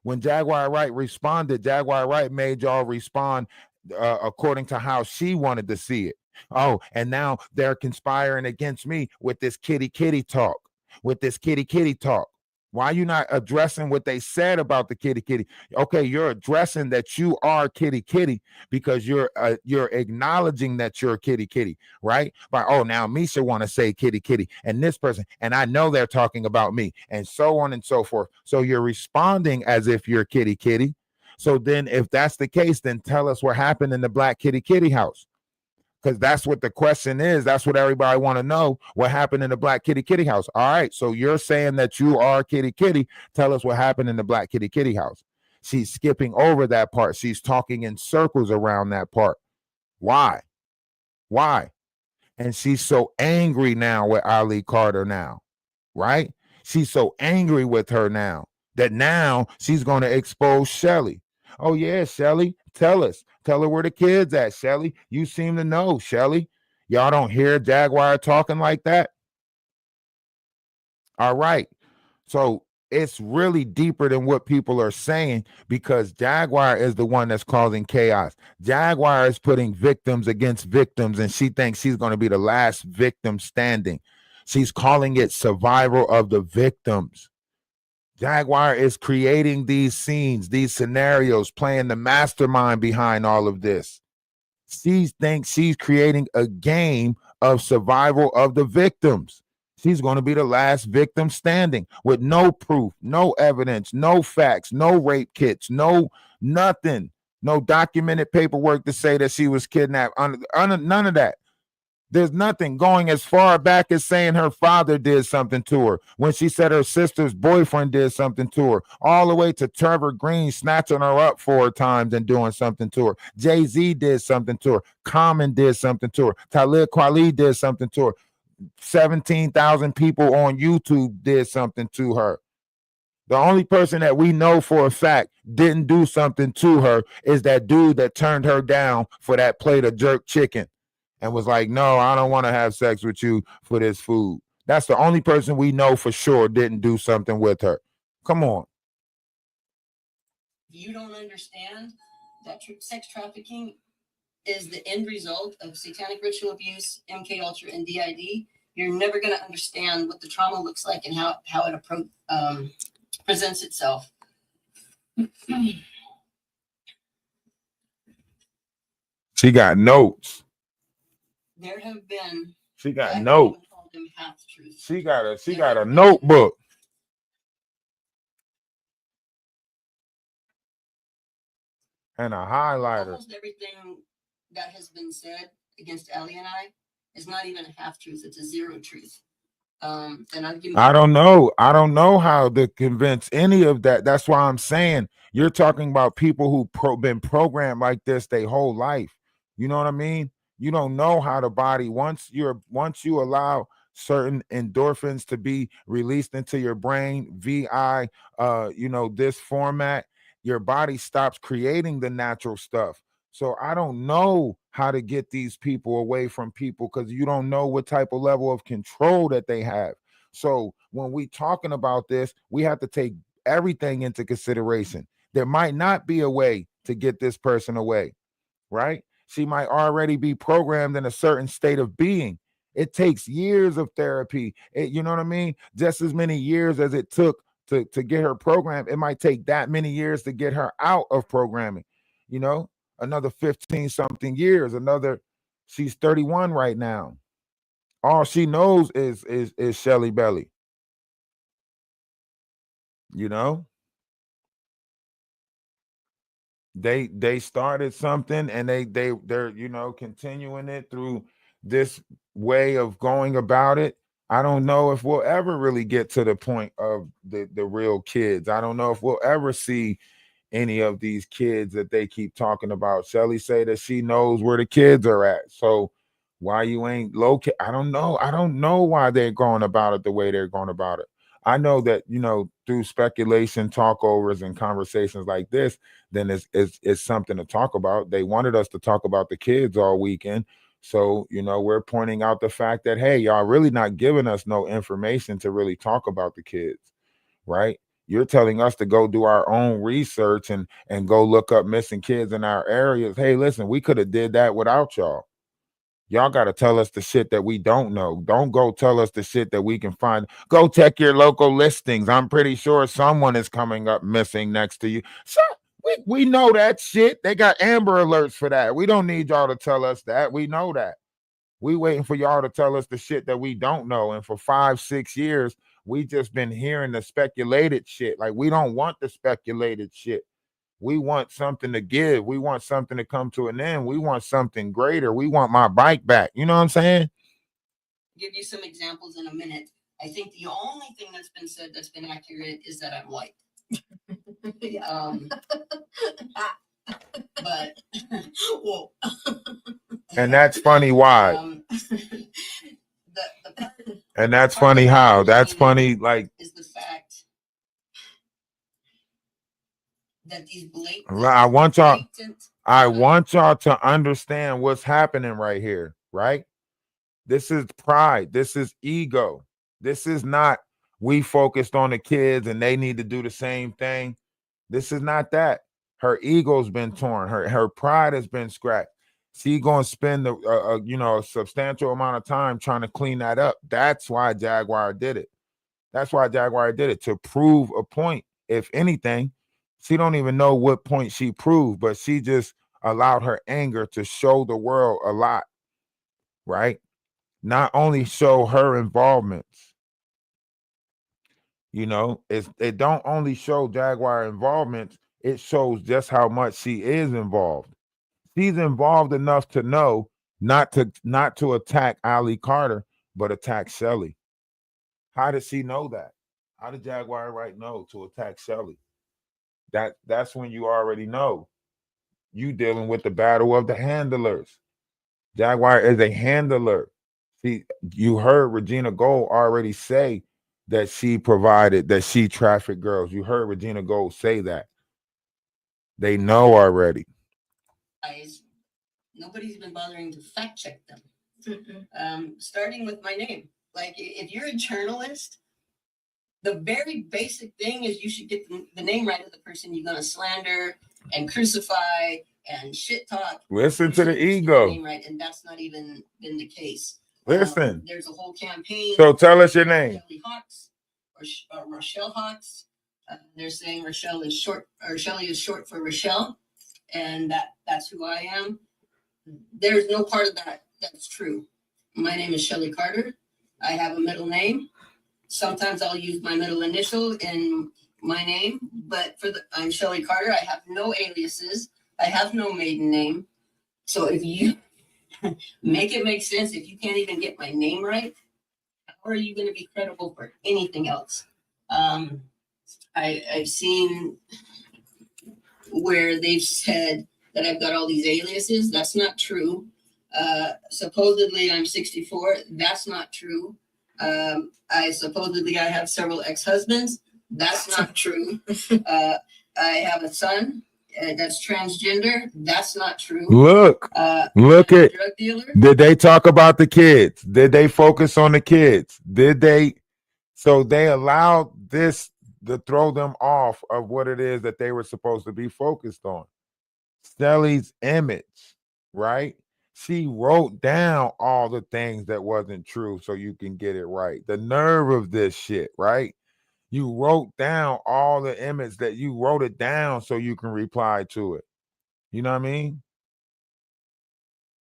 When Jaguar Wright responded, Jaguar Wright made y'all respond according to how she wanted to see it. Oh, and now they're conspiring against me with this kitty talk. Why are you not addressing what they said about the kitty? Okay, you're addressing that you are kitty because you're acknowledging that you're kitty, right? But oh, now Misha want to say kitty and this person, and I know they're talking about me, and so on and so forth. So you're responding as if you're kitty. So then if that's the case, then tell us what happened in the Black Kitty house. Because that's what the question is. That's what everybody want to know. What happened in the Black Kitty house? All right. So you're saying that you are kitty. Tell us what happened in the Black Kitty house. She's skipping over that part. She's talking in circles around that part. Why? And she's so angry now with Ali Carter now, right? She's so angry with her now that now she's going to expose Shelly. Oh, yeah, Shelly, tell us. Tell her where the kids at, Shelly. You seem to know, Shelly. Y'all don't hear Jaguar talking like that? All right. So it's really deeper than what people are saying because Jaguar is the one that's causing chaos. Jaguar is putting victims against victims, and she thinks she's going to be the last victim standing. She's calling it survival of the victims. Jaguar is creating these scenes, these scenarios, playing the mastermind behind all of this. She thinks she's creating a game of survival of the victims. She's going to be the last victim standing with no proof, no evidence, no facts, no rape kits, no nothing, no documented paperwork to say that she was kidnapped. None of that. There's nothing going as far back as saying her father did something to her, when she said her sister's boyfriend did something to her, all the way to Trevor Green snatching her up 4 times and doing something to her. Jay-Z did something to her. Common did something to her. Talib Kweli did something to her. 17,000 people on YouTube did something to her. The only person that we know for a fact didn't do something to her is that dude that turned her down for that plate of jerk chicken and was like, no, I don't want to have sex with you for this food. That's the only person we know for sure didn't do something with her. Come on. You don't understand that sex trafficking is the end result of satanic ritual abuse, MK Ultra, and DID. You're never going to understand what the trauma looks like and how it presents itself. She got notes. There have been. She got notes. She got a notebook. And a highlighter. Almost everything that has been said against Ellie and I is not even a half truth. It's a zero truth. And I don't know. I don't know how to convince any of that. That's why I'm saying you're talking about people who been programmed like this their whole life. You know what I mean? You don't know how the body, once you allow certain endorphins to be released into your brain via this format, your body stops creating the natural stuff. So I don't know how to get these people away from people because you don't know what type of level of control that they have. So when we talking about this, we have to take everything into consideration. There might not be a way to get this person away, right? She might already be programmed in a certain state of being. It takes years of therapy. You know what I mean? Just as many years as it took to get her programmed, it might take that many years to get her out of programming. You know, another 15 something years, she's 31 right now. All she knows is Shelly Belly. You know? They started something and they're continuing it through this way of going about it. I don't know if we'll ever really get to the point of the real kids. I don't know if we'll ever see any of these kids that they keep talking about. Shelly say that she knows where the kids are at. So why you ain't locate? I don't know. I don't know why they're going about it the way they're going about it. I know that, through speculation, talkovers, and conversations like this, then it's something to talk about. They wanted us to talk about the kids all weekend. So, we're pointing out the fact that, hey, y'all really not giving us no information to really talk about the kids, right? You're telling us to go do our own research and go look up missing kids in our areas. Hey, listen, we could have did that without y'all. Y'all got to tell us the shit that we don't know. Don't go tell us the shit that we can find. Go check your local listings. I'm pretty sure someone is coming up missing next to you. So we know that shit. They got Amber Alerts for that. We don't need y'all to tell us that. We know that. We waiting for y'all to tell us the shit that we don't know. And for 5-6 years, we just been hearing the speculated shit. Like, we don't want the speculated shit. We want something to give. We want something to come to an end. We want something greater. We want my bike back. You know what I'm saying? Give you some examples in a minute. I think the only thing that's been said that's been accurate is that I'm white. But well, and that's funny. Why? And that's funny how. That's funny. Like, is the fact that these blatant. I want y'all to understand what's happening right here, right? This is pride. This is ego. This is not we focused on the kids and they need to do the same thing. This is not that. Her ego's been torn. Her pride has been scratched. She gonna spend a substantial amount of time trying to clean that up. That's why Jaguar did it. That's why Jaguar did it, to prove a point. If anything, she don't even know what point she proved, but she just allowed her anger to show the world a lot, right? Not only show her involvements, it don't only show Jaguar involvements, it shows just how much she is involved. She's involved enough to know not to attack Ali Carter, but attack Shelly. How did she know that? How did Jaguar Wright know to attack Shelly? That's when you already know. You dealing with the battle of the handlers. Jaguar is a handler. You heard Regina Gold already say that she trafficked girls. You heard Regina Gold say that. They know already. Nobody's been bothering to fact check them. Starting with my name. Like, if you're a journalist, the very basic thing is you should get the name right of the person you're going to slander and crucify and shit talk. Listen to the ego. Name right, and that's not even been the case. Listen. There's a whole campaign. So tell us your name. Shelly Hawks or Rochelle Hawks. They're saying Rochelle is short, or Shelly is short for Rochelle, and that's who I am. There's no part of that that's true. My name is Shelly Carter. I have a middle name. Sometimes I'll use my middle initial in my name, but I'm Shelly Carter. I have no aliases. I have no maiden name. So if you make it make sense, if you can't even get my name right, how are you going to be credible for anything else? I've seen where they've said that I've got all these aliases. That's not true. Supposedly I'm 64. That's not true. I have several ex-husbands. That's not true. I have a son that's transgender. That's not true. Look at drug dealer. Did they talk about the kids? Did they focus on the kids? Did they? So they allowed this to throw them off of what it is that they were supposed to be focused on. Shelly's image, right? She wrote down all the things that wasn't true so you can get it right. The nerve of this shit, right? You wrote down all the image that you wrote it down so you can reply to it. You know what I mean?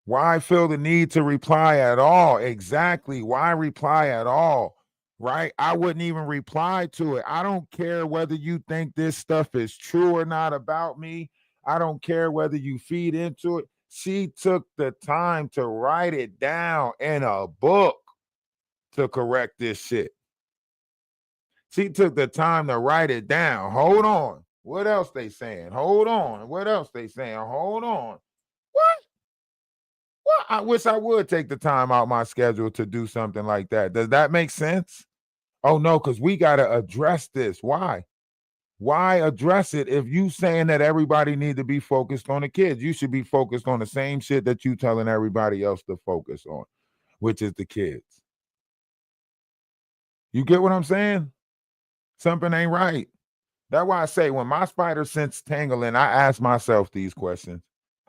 Why feel the need to reply at all? Exactly. Why reply at all? Right? I wouldn't even reply to it. I don't care whether you think this stuff is true or not about me. I don't care whether you feed into it. She took the time to write it down in a book to correct this shit. She took the time to write it down. Hold on. What else they saying? Hold on. What else they saying? Hold on. What? What? I wish I would take the time out my schedule to do something like that. Does that make sense? Oh no, because we gotta address this. Why? Why address it if you saying that everybody need to be focused on the kids? You should be focused on the same shit that you telling everybody else to focus on, which is the kids. You get what I'm saying? Something ain't right. That's why I say when my spider sense tangling, I ask myself these questions.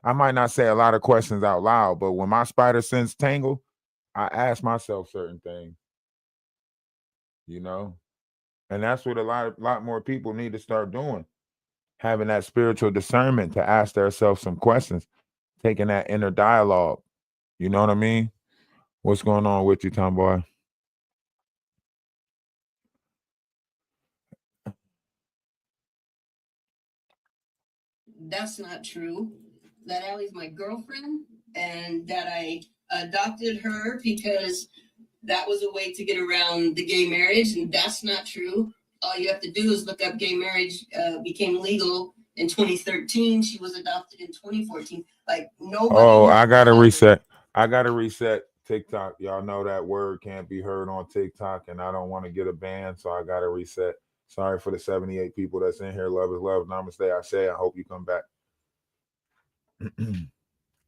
I might not say a lot of questions out loud, but when my spider sense tangle, I ask myself certain things, you know? And that's what a lot more people need to start doing. Having that spiritual discernment to ask themselves some questions, taking that inner dialogue. You know what I mean? What's going on with you, Tomboy? That's not true. That Allie's my girlfriend and that I adopted her because that was a way to get around the gay marriage, and that's not true. All you have to do is look up gay marriage became legal in 2013. She was adopted in 2014. Like nobody. Oh, I gotta reset. I gotta reset TikTok. Y'all know that word can't be heard on TikTok, and I don't want to get a ban, so I gotta reset. Sorry for the 78 people that's in here. Love is love. Namaste. I say. I hope you come back.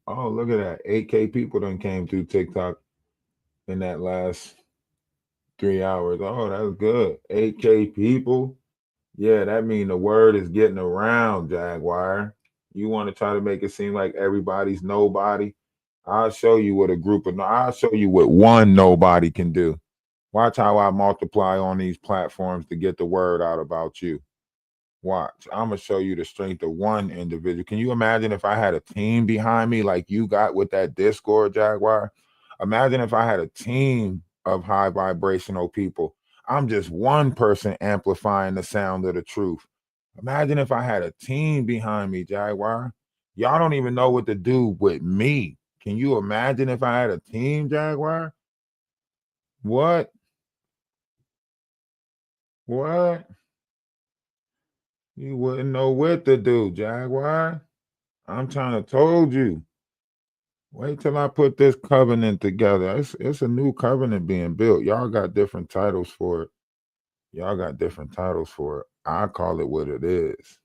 Oh, look at that. 8K people done came through TikTok in that last 3 hours. Oh, that's good. 8K people. Yeah, that mean the word is getting around, Jaguar. You want to try to make it seem like everybody's nobody? I'll show you what I'll show you what one nobody can do. Watch how I multiply on these platforms to get the word out about you. Watch. I'm going to show you the strength of one individual. Can you imagine if I had a team behind me like you got with that Discord, Jaguar? Imagine if I had a team of high vibrational people. I'm just one person amplifying the sound of the truth. Imagine if I had a team behind me, Jaguar. Y'all don't even know what to do with me. Can you imagine if I had a team, Jaguar? What? What? You wouldn't know what to do, Jaguar. I'm trying to told you. Wait till I put this covenant together. It's a new covenant being built. Y'all got different titles for it. Y'all got different titles for it. I call it what it is.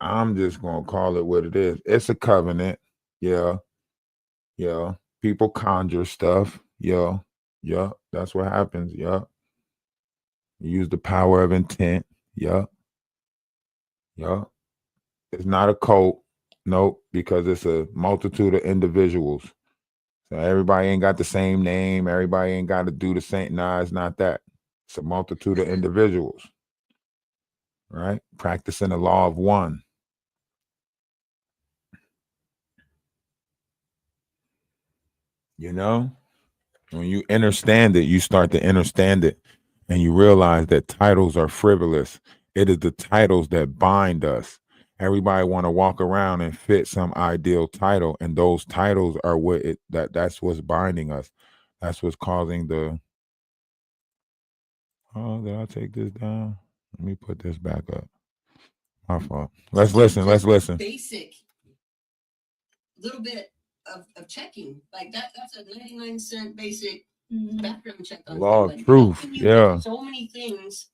I'm just gonna call it what it is. It's a covenant. Yeah. Yeah. People conjure stuff. Yeah. Yeah. That's what happens. Yeah. You use the power of intent. Yeah. Yeah. It's not a cult. Nope, because it's a multitude of individuals. So everybody ain't got the same name. Everybody ain't got to do the same. Nah, it's not that. It's a multitude of individuals, right? Practicing the law of one. You know, when you understand it, you start to understand it, and you realize that titles are frivolous. It is the titles that bind us. Everybody want to walk around and fit some ideal title, and those titles are that's what's binding us. That's what's causing the. Oh, did I take this down? Let me put this back up. My fault. Let's listen. Let's listen. Basic little bit of checking. Like that's a 99-cent basic background check on Law of somebody. truth. How can you Yeah. do so many things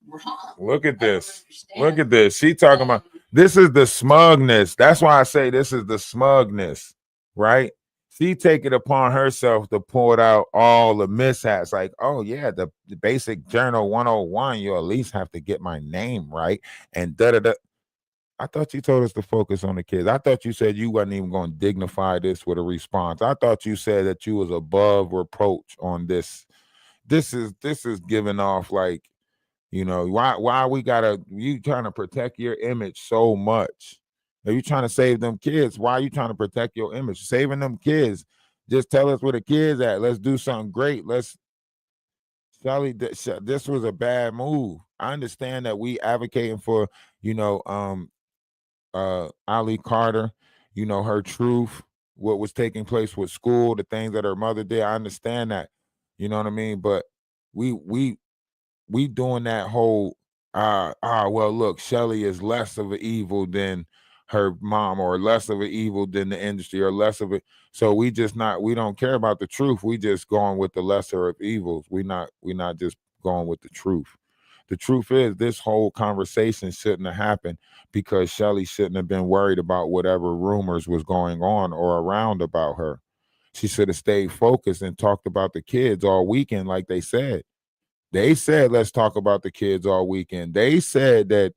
wrong. Look at I don't this. understand. Look at this. She talking about this is the smugness. That's why I say this is the smugness, right? She take it upon herself to point out all the mishaps. Like, oh yeah, the basic journal 101, you at least have to get my name right. And da-da-da. I thought you told us to focus on the kids. I thought you said you wasn't even going to dignify this with a response. I thought you said that you was above reproach on this. This is giving off like, you know, why we gotta, you trying to protect your image so much? Are you trying to save them kids? Why are you trying to protect your image? Saving them kids. Just tell us where the kids at. Let's do something great. Let's Shelly, this was a bad move. I understand that we advocating for, you know, Ali Carter, you know, her truth, what was taking place with school, the things that her mother did. I understand that. You know what I mean? But we doing that whole well, look, Shelly is less of an evil than her mom, or less of an evil than the industry, or less of it. So we don't care about the truth. We just going with the lesser of evils. We not just going with the truth. The truth is, this whole conversation shouldn't have happened because Shelly shouldn't have been worried about whatever rumors was going on or around about her. She should have stayed focused and talked about the kids all weekend, like they said. They said, let's talk about the kids all weekend. They said that,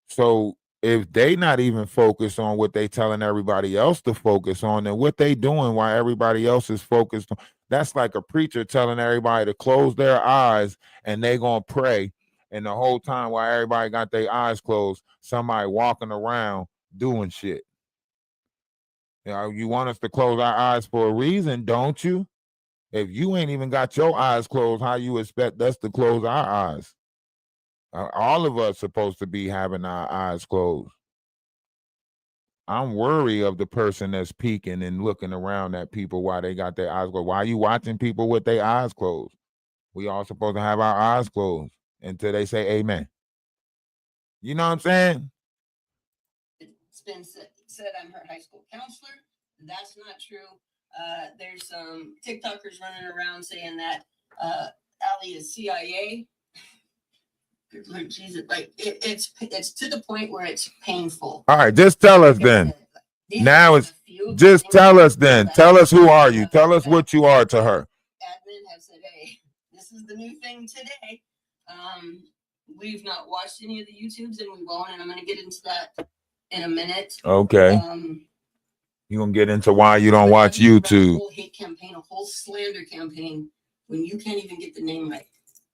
so if they not even focused on what they telling everybody else to focus on, then what they doing while everybody else is focused on, that's like a preacher telling everybody to close their eyes and they gonna pray. And the whole time while everybody got their eyes closed, somebody walking around doing shit. You want us to close our eyes for a reason, don't you? If you ain't even got your eyes closed, how you expect us to close our eyes? All of us supposed to be having our eyes closed. I'm worried of the person that's peeking and looking around at people while they got their eyes closed. Why are you watching people with their eyes closed? We all supposed to have our eyes closed until they say amen. You know what I'm saying? It's been said I'm her high school counselor. That's not true. There's some TikTokers running around saying that Allie is CIA. Good Lord Jesus, like it's to the point where it's painful. All right, just tell us then. Now it's just tell us then. Tell us who are you. Tell us what you are to her. Admin have said, hey, this is the new thing today. We've not watched any of the YouTubes and we won't, and I'm going to get into that in a minute. Okay. You're going to get into why you don't watch YouTube. A whole hate campaign, a whole slander campaign, when you can't even get the name right.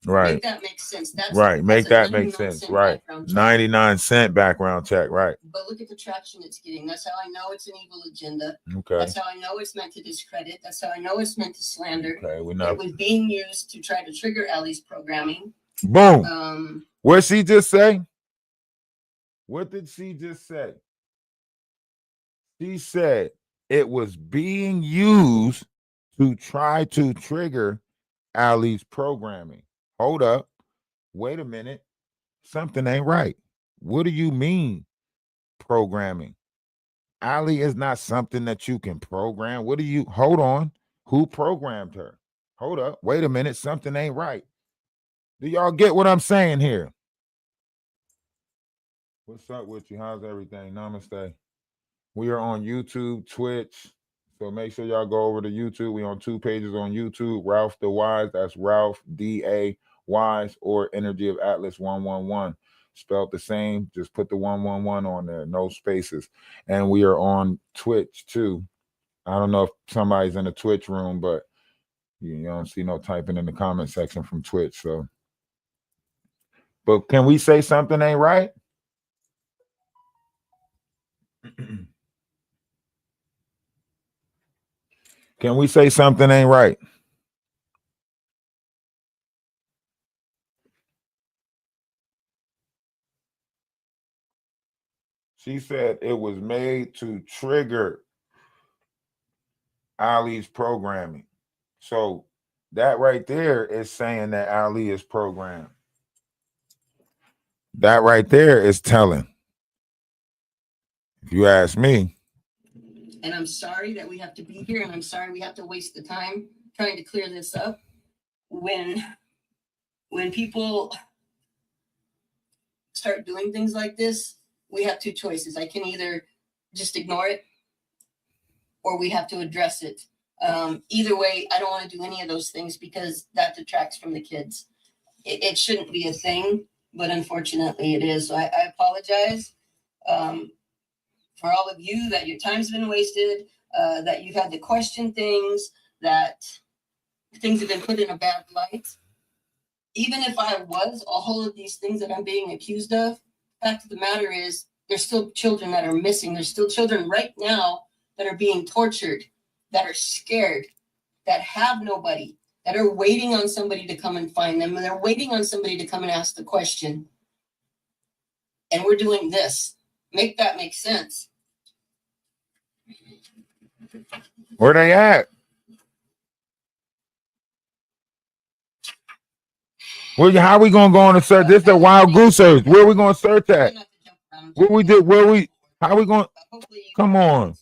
Right. Make that make sense. That's right. Make that make sense. Right. 99-cent background check. Right. But look at the traction it's getting. That's how I know it's an evil agenda. Okay. That's how I know it's meant to discredit. That's how I know it's meant to slander. Okay. We know. It was being used to try to trigger Allie's programming. Boom. What she just say? What did she just say? She said it was being used to try to trigger Allie's programming. Hold up. Wait a minute. Something ain't right. What do you mean programming? Allie is not something that you can program. Hold on. Who programmed her? Hold up. Wait a minute. Something ain't right. Do y'all get what I'm saying here? What's up with you? How's everything? Namaste. We are on YouTube, Twitch. So make sure y'all go over to YouTube. We on 2 pages on YouTube. Ralph the Wise. That's Ralph D.A. Wise, or Energy of Atlas 111. Spelled the same. Just put the 111 on there. No spaces. And we are on Twitch too. I don't know if somebody's in the Twitch room, but you don't see no typing in the comment section from Twitch. So, but can we say something ain't right? Can we say something ain't right? She said it was made to trigger Ali's programming. So that right there is saying that Ali is programmed. That right there is telling. If you ask me. And I'm sorry that we have to be here, and I'm sorry we have to waste the time trying to clear this up. When people start doing things like this, we have 2 choices. I can either just ignore it, or we have to address it. Either way, I don't want to do any of those things because that detracts from the kids. It shouldn't be a thing, but unfortunately it is. So I apologize for all of you that your time's been wasted, that you've had to question things, that things have been put in a bad light. Even if I was all of these things that I'm being accused of, the fact of the matter is there's still children that are missing. There's still children right now that are being tortured, that are scared, that have nobody, that are waiting on somebody to come and find them. And they're waiting on somebody to come and ask the question. And we're doing this. Make that make sense. Where they at? Well, how we gonna go on a search? This is a wild goose search. Where we gonna search at? What we did? Where we? How we going? Come on.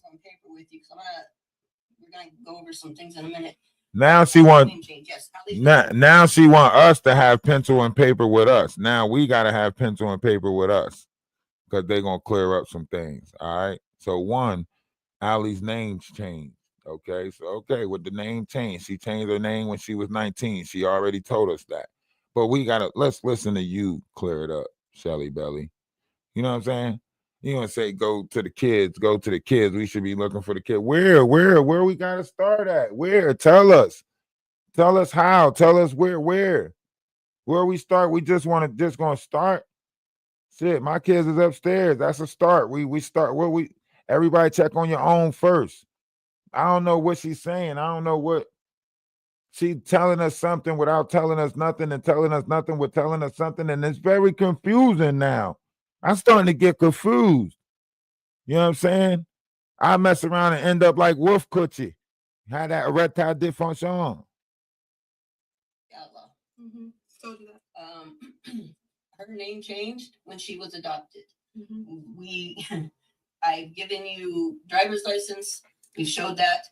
We're gonna go over some things in a minute. Now she want. Yes, Now she want us to have pencil and paper with us. Now we gotta have pencil and paper with us because they're gonna clear up some things. All right. So one, Allie's name's changed. Okay. So with the name change, she changed her name when she was 19. She already told us that. But we gotta let's listen to you clear it up, Shelly Belly. You know what I'm saying? You gonna say go to the kids, we should be looking for the kid. Where we gotta start at? Where? Tell us how, tell us where we start. We just gonna start. Shit, my kids is upstairs. That's a start. We start where we everybody check on your own first. I don't know what she's saying. I don't know what she's telling us something without telling us nothing and telling us nothing with telling us something, and it's very confusing now. I'm starting to get confused. You know what I'm saying? I mess around and end up like Wolf Coochie. Had that erectile dysfunction. Mm-hmm. Told you that. Her name changed when she was adopted. Mm-hmm. I've given you driver's license. We showed that.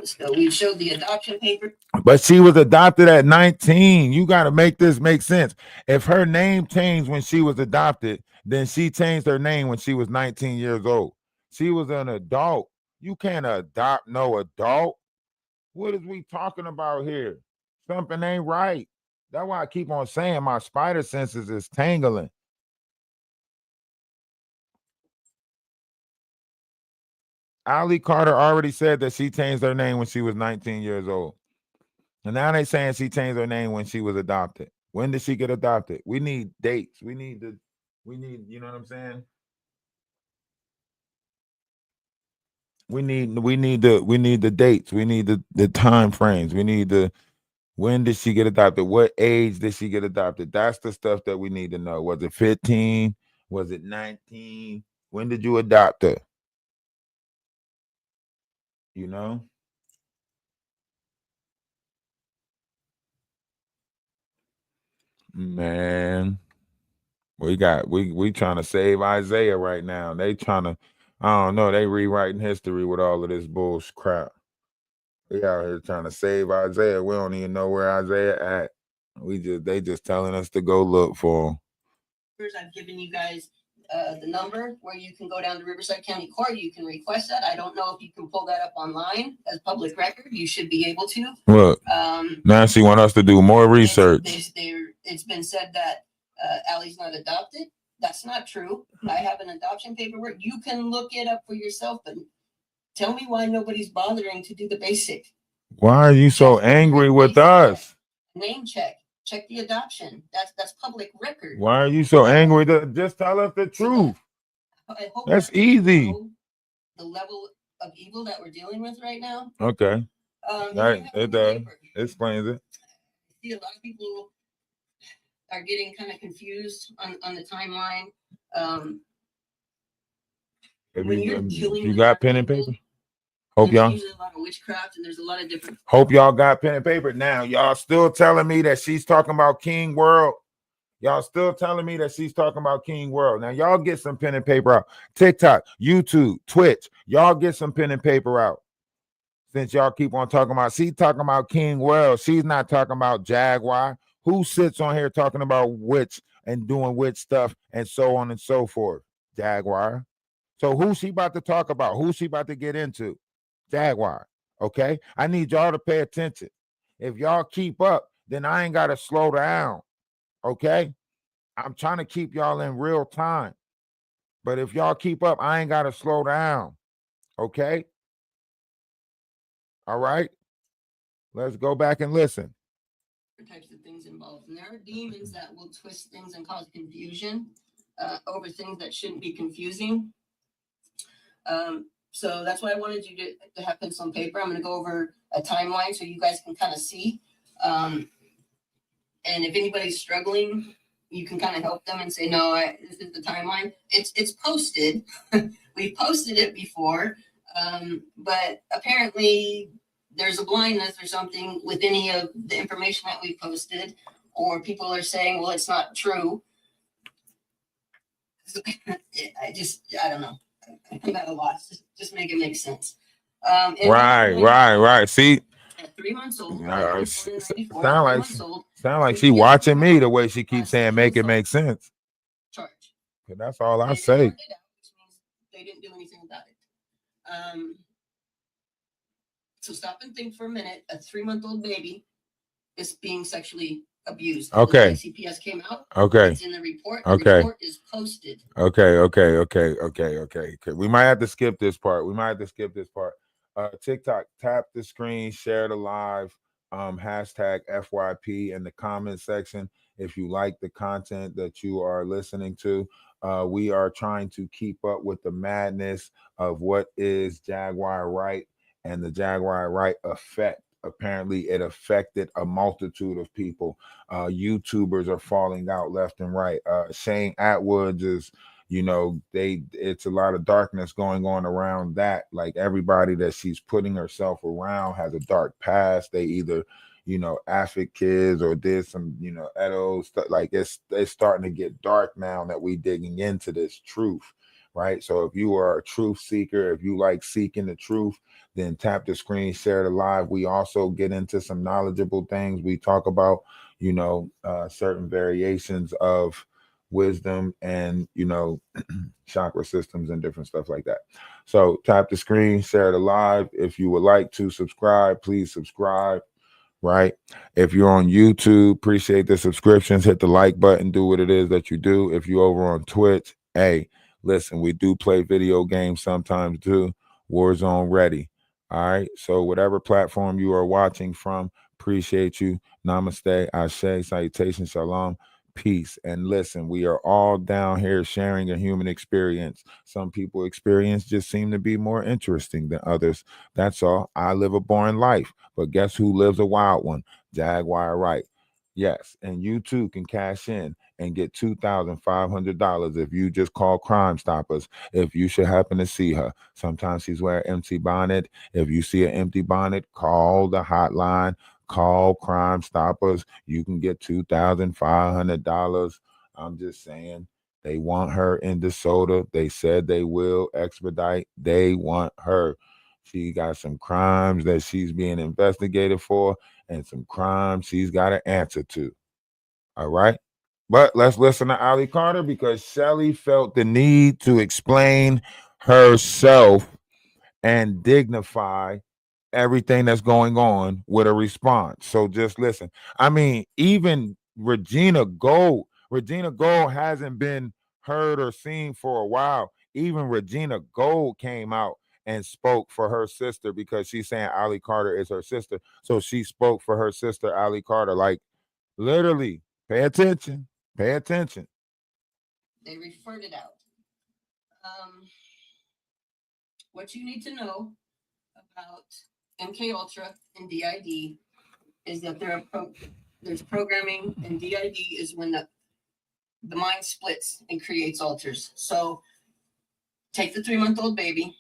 So we showed the adoption paper. But she was adopted at 19. You got to make this make sense. If her name changed when she was adopted, then she changed her name when she was 19 years old. She was an adult. You can't adopt no adult. What is we talking about here? Something ain't right. That's why I keep on saying my spider senses is tangling. Ali Carter already said that she changed her name when she was 19 years old. And now they saying she changed her name when she was adopted. When did she get adopted? We need dates. We need, you know what I'm saying? We need the dates. We need the time frames. We need when did she get adopted? What age did she get adopted? That's the stuff that we need to know. Was it 15? Was it 19? When did you adopt her? You know? Man, we trying to save Isaiah right now. They trying to, I don't know, they rewriting history with all of this bullshit crap. We out here trying to save Isaiah. We don't even know where Isaiah at. They just telling us to go look for him. I've given you guys the number where you can go down to Riverside County Court. You can request that. I don't know if you can pull that up online as public record. You should be able to. Look, now she want us to do more research. It's been said that Allie's not adopted. That's not true. I have an adoption paperwork. You can look it up for yourself, but tell me why nobody's bothering to do the basic. Why are you so angry with us? Name check. Check the adoption. That's public record. Why are you so angry? Just tell us the truth. That's easy. The level of evil that we're dealing with right now. Okay. It does. Explains it. I see a lot of people are getting kind of confused on the timeline. You got pen and paper? Hope y'all. There's a lot of witchcraft and there's a lot of different. Hope y'all got pen and paper. Now, y'all still telling me that she's talking about King World. Y'all still telling me that she's talking about King World. Now, y'all get some pen and paper out. TikTok, YouTube, Twitch. Y'all get some pen and paper out. Since y'all keep on talking about, she's talking about King World. She's not talking about Jaguar. Who sits on here talking about witch and doing witch stuff and so on and so forth? Jaguar. So who's she about to talk about? Who's she about to get into? Jaguar. Okay? I need y'all to pay attention. If y'all keep up, then I ain't got to slow down. Okay? I'm trying to keep y'all in real time. But if y'all keep up, I ain't got to slow down. Okay? All right? Let's go back and listen. Types of things involved. And there are demons that will twist things and cause confusion over things that shouldn't be confusing. So that's why I wanted you to have pencil and paper. I'm going to go over a timeline so you guys can kind of see. And if anybody's struggling, you can kind of help them and say, no, this is the timeline. It's posted. We posted it before. But apparently there's a blindness or something with any of the information that we posted, or people are saying, well, it's not true. I don't know. I'm at a loss. Just make it make sense. Right. See, at 3 months old, sound like she watching me the way she keeps saying make it make sense. Charge. That's all I And say. which means they didn't do anything about it. So stop and think for a minute. A 3-month-old baby is being sexually abused. Okay. The ICPS came out. Okay. It's in the report. Okay. The report is posted. Okay. We might have to skip this part. TikTok, tap the screen, share the live, hashtag FYP in the comment section if you like the content that you are listening to. We are trying to keep up with the madness of what is Jaguar Wright and the Jaguar Wright effect. Apparently, it affected a multitude of people. YouTubers are falling out left and right. Shane Atwoods is, it's a lot of darkness going on around that. Like everybody that she's putting herself around has a dark past. They either, affid kids or did some, edo stuff. Like it's starting to get dark now that we digging into this truth. Right. So if you are a truth seeker, if you like seeking the truth, then tap the screen, share the live. We also get into some knowledgeable things. We talk about, certain variations of wisdom and, chakra systems and different stuff like that. So tap the screen, share the live. If you would like to subscribe, please subscribe. Right. If you're on YouTube, appreciate the subscriptions. Hit the like button. Do what it is that you do. If you're over on Twitch, hey, listen, we do play video games sometimes too. Warzone ready. All right. So whatever platform you are watching from, appreciate you. Namaste, Ashe, salutation, shalom, peace. And listen, we are all down here sharing a human experience. Some people experience just seem to be more interesting than others. That's all. I live a boring life, but guess who lives a wild one? Jaguar Wright. Yes, and you too can cash in and get $2,500 if you just call Crime Stoppers. If you should happen to see her, sometimes she's wearing an empty bonnet. If you see an empty bonnet, call the hotline. Call Crime Stoppers. You can get $2,500. I'm just saying, they want her in DeSoto. They said they will expedite. They want her. She got some crimes that she's being investigated for and some crimes she's got to answer to. All right. But let's listen to Ali Carter because Shelly felt the need to explain herself and dignify everything that's going on with a response. So just listen. I mean, even Regina Gold hasn't been heard or seen for a while. Even Regina Gold came out and spoke for her sister because she's saying Ali Carter is her sister. So she spoke for her sister, Ali Carter. Like literally, pay attention. Pay attention. They referred it out. What you need to know about MK Ultra and DID is that there's programming, and DID is when the mind splits and creates alters. So take the 3-month-old baby.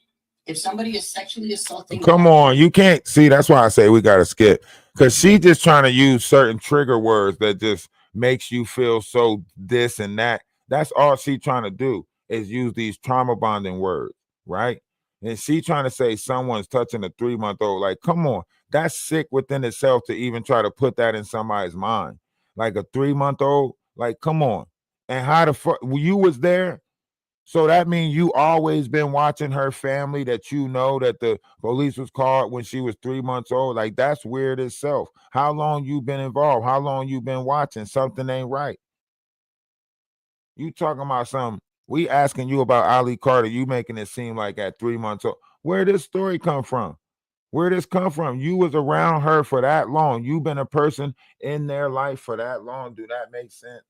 If somebody is sexually assaulting, come on, you can't see. That's why I say we gotta skip because she just trying to use certain trigger words that just makes you feel so this and that. That's all she trying to do is use these trauma bonding words, right? And she trying to say someone's touching a 3-month-old. Like, come on, that's sick within itself to even try to put that in somebody's mind. Like a 3-month-old, like, come on. And how the fuck you was there? So that means you always been watching her family that you know that the police was called when she was 3 months old. Like that's weird itself. How long you been involved? How long you been watching? Something ain't right. You talking about something. We asking you about Ali Carter. You making it seem like at 3 months old. Where did this story come from? Where did this come from? You was around her for that long. You been a person in their life for that long. Do that make sense?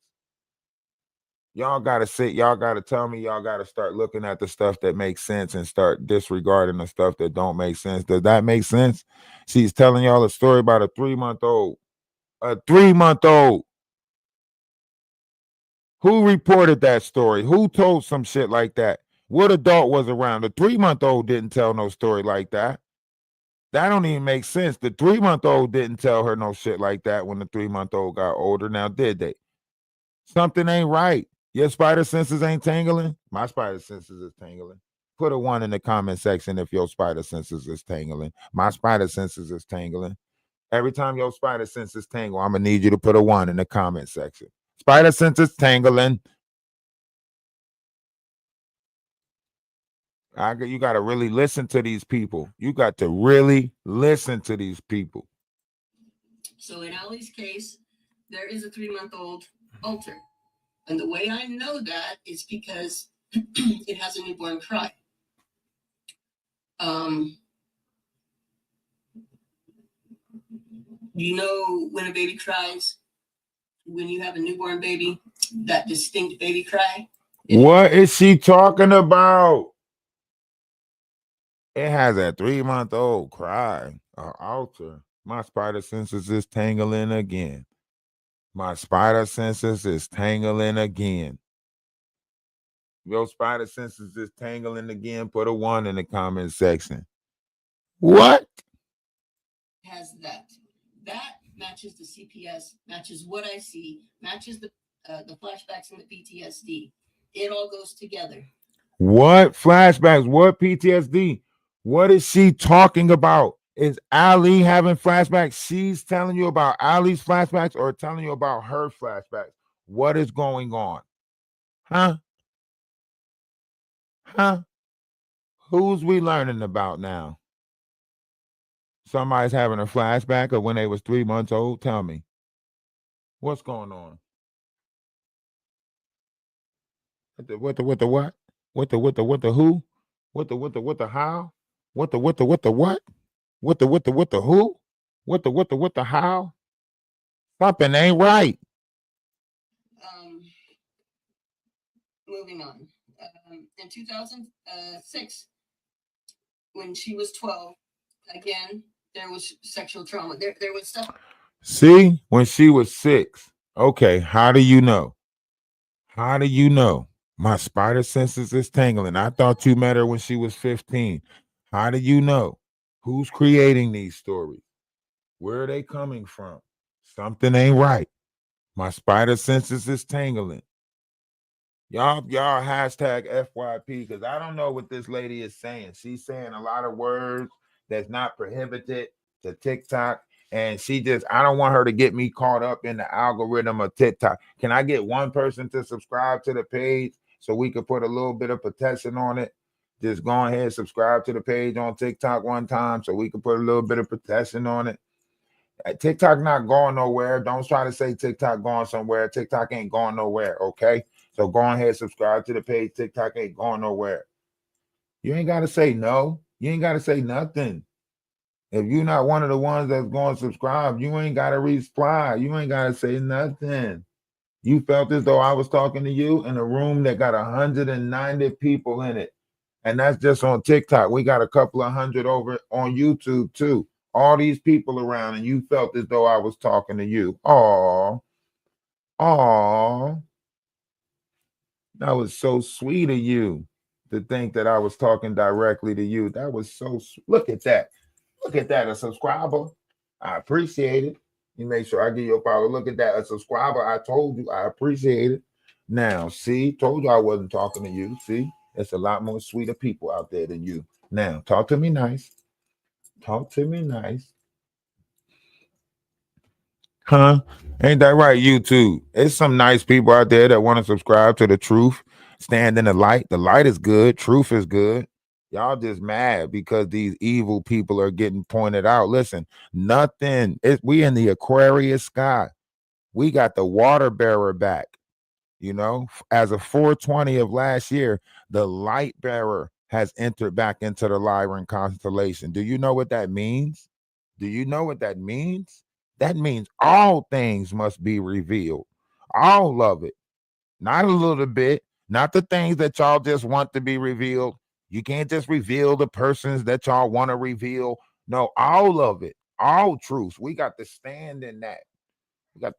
Y'all got to sit. Y'all got to tell me. Y'all got to start looking at the stuff that makes sense and start disregarding the stuff that don't make sense. Does that make sense? She's telling y'all a story about a 3-month-old. A 3-month-old. Who reported that story? Who told some shit like that? What adult was around? The 3-month-old didn't tell no story like that. That don't even make sense. The 3-month-old didn't tell her no shit like that when the 3-month-old got older. Now, did they? Something ain't right. Your spider senses ain't tingling? My spider senses is tingling. Put a 1 in the comment section if your spider senses is tingling. My spider senses is tingling. Every time your spider senses tingle, I'm going to need you to put a 1 in the comment section. Spider senses tingling. You got to really listen to these people. You got to really listen to these people. So in Allie's case, there is a 3-month-old alter. And the way I know that is because it has a newborn cry. You know when a baby cries, when you have a newborn baby, that distinct baby cry. What is she talking about? It has a 3-month-old cry, an alter. My spider senses is tangling again. My spider senses is tangling again. Your spider senses is tangling again. Put a 1 in the comment section. What? Has that. That matches the CPS, matches what I see, matches the flashbacks and the PTSD. It all goes together. What flashbacks? What PTSD? What is she talking about? Is Ali having flashbacks? She's telling you about Ali's flashbacks or telling you about her flashbacks? What is going on? Huh? Huh? Who's we learning about now? Somebody's having a flashback of when they was 3 months old? Tell me. What's going on? What the what? What the who? What the how? What the what? What the what? What the who? What the how? Something ain't right. Moving on. In 2006, when she was 12, again, there was sexual trauma. There was stuff. See, when she was 6. Okay, how do you know? How do you know? My spider senses is tingling. I thought you met her when she was 15. How do you know? Who's creating these stories? Where are they coming from? Something ain't right. My spider senses is tingling. Y'all hashtag FYP because I don't know what this lady is saying. She's saying a lot of words that's not prohibited to TikTok. And I don't want her to get me caught up in the algorithm of TikTok. Can I get one person to subscribe to the page so we could put a little bit of protection on it? Just go ahead and subscribe to the page on TikTok one time so we can put a little bit of protection on it. TikTok not going nowhere. Don't try to say TikTok going somewhere. TikTok ain't going nowhere, okay? So go ahead, subscribe to the page. TikTok ain't going nowhere. You ain't got to say no. You ain't got to say nothing. If you're not one of the ones that's going to subscribe, you ain't got to reply. You ain't got to say nothing. You felt as though I was talking to you in a room that got 190 people in it. And that's just on TikTok. We got a couple of hundred over on YouTube too. All these people around, and you felt as though I was talking to you. Aw. That was so sweet of you to think that I was talking directly to you. That was so look at that. Look at that, a subscriber. I appreciate it. You make sure I give you a follow. Look at that, a subscriber. I told you I appreciate it. Now, see, told you I wasn't talking to you. See, there's a lot more sweeter people out there than you. Now, talk to me nice. Talk to me nice. Huh? Ain't that right, YouTube? There's some nice people out there that want to subscribe to the truth, stand in the light. The light is good. Truth is good. Y'all just mad because these evil people are getting pointed out. Listen, nothing. We in the Aquarius sky. We got the water bearer back. You know, as of 420 of last year, the light bearer has entered back into the Lyran constellation. Do you know what that means? Do you know what that means? That means all things must be revealed. All of it. Not a little bit. Not the things that y'all just want to be revealed. You can't just reveal the persons that y'all want to reveal. No, all of it. All truths. We got to stand in that. We got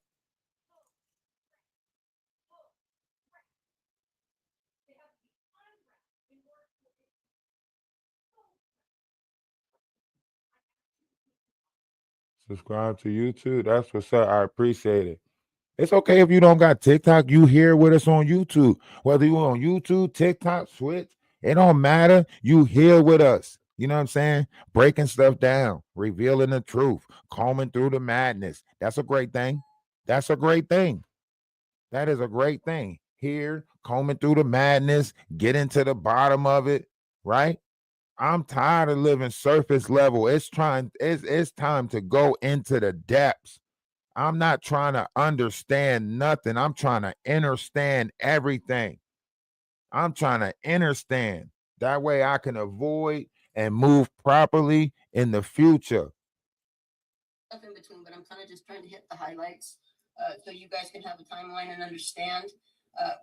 Subscribe to YouTube. That's what's up. I appreciate it. It's okay if you don't got TikTok. You here with us on YouTube. Whether you on YouTube, TikTok, Switch, it don't matter. You here with us. You know what I'm saying? Breaking stuff down, revealing the truth, combing through the madness. That's a great thing. That's a great thing. That is a great thing. Here, combing through the madness, getting to the bottom of it, right? I'm tired of living surface level. It's time to go into the depths. I'm not trying to understand nothing. I'm trying to understand everything. I'm trying to understand. That way I can avoid and move properly in the future. Stuff in between, but I'm kind of just trying to hit the highlights so you guys can have a timeline and understand.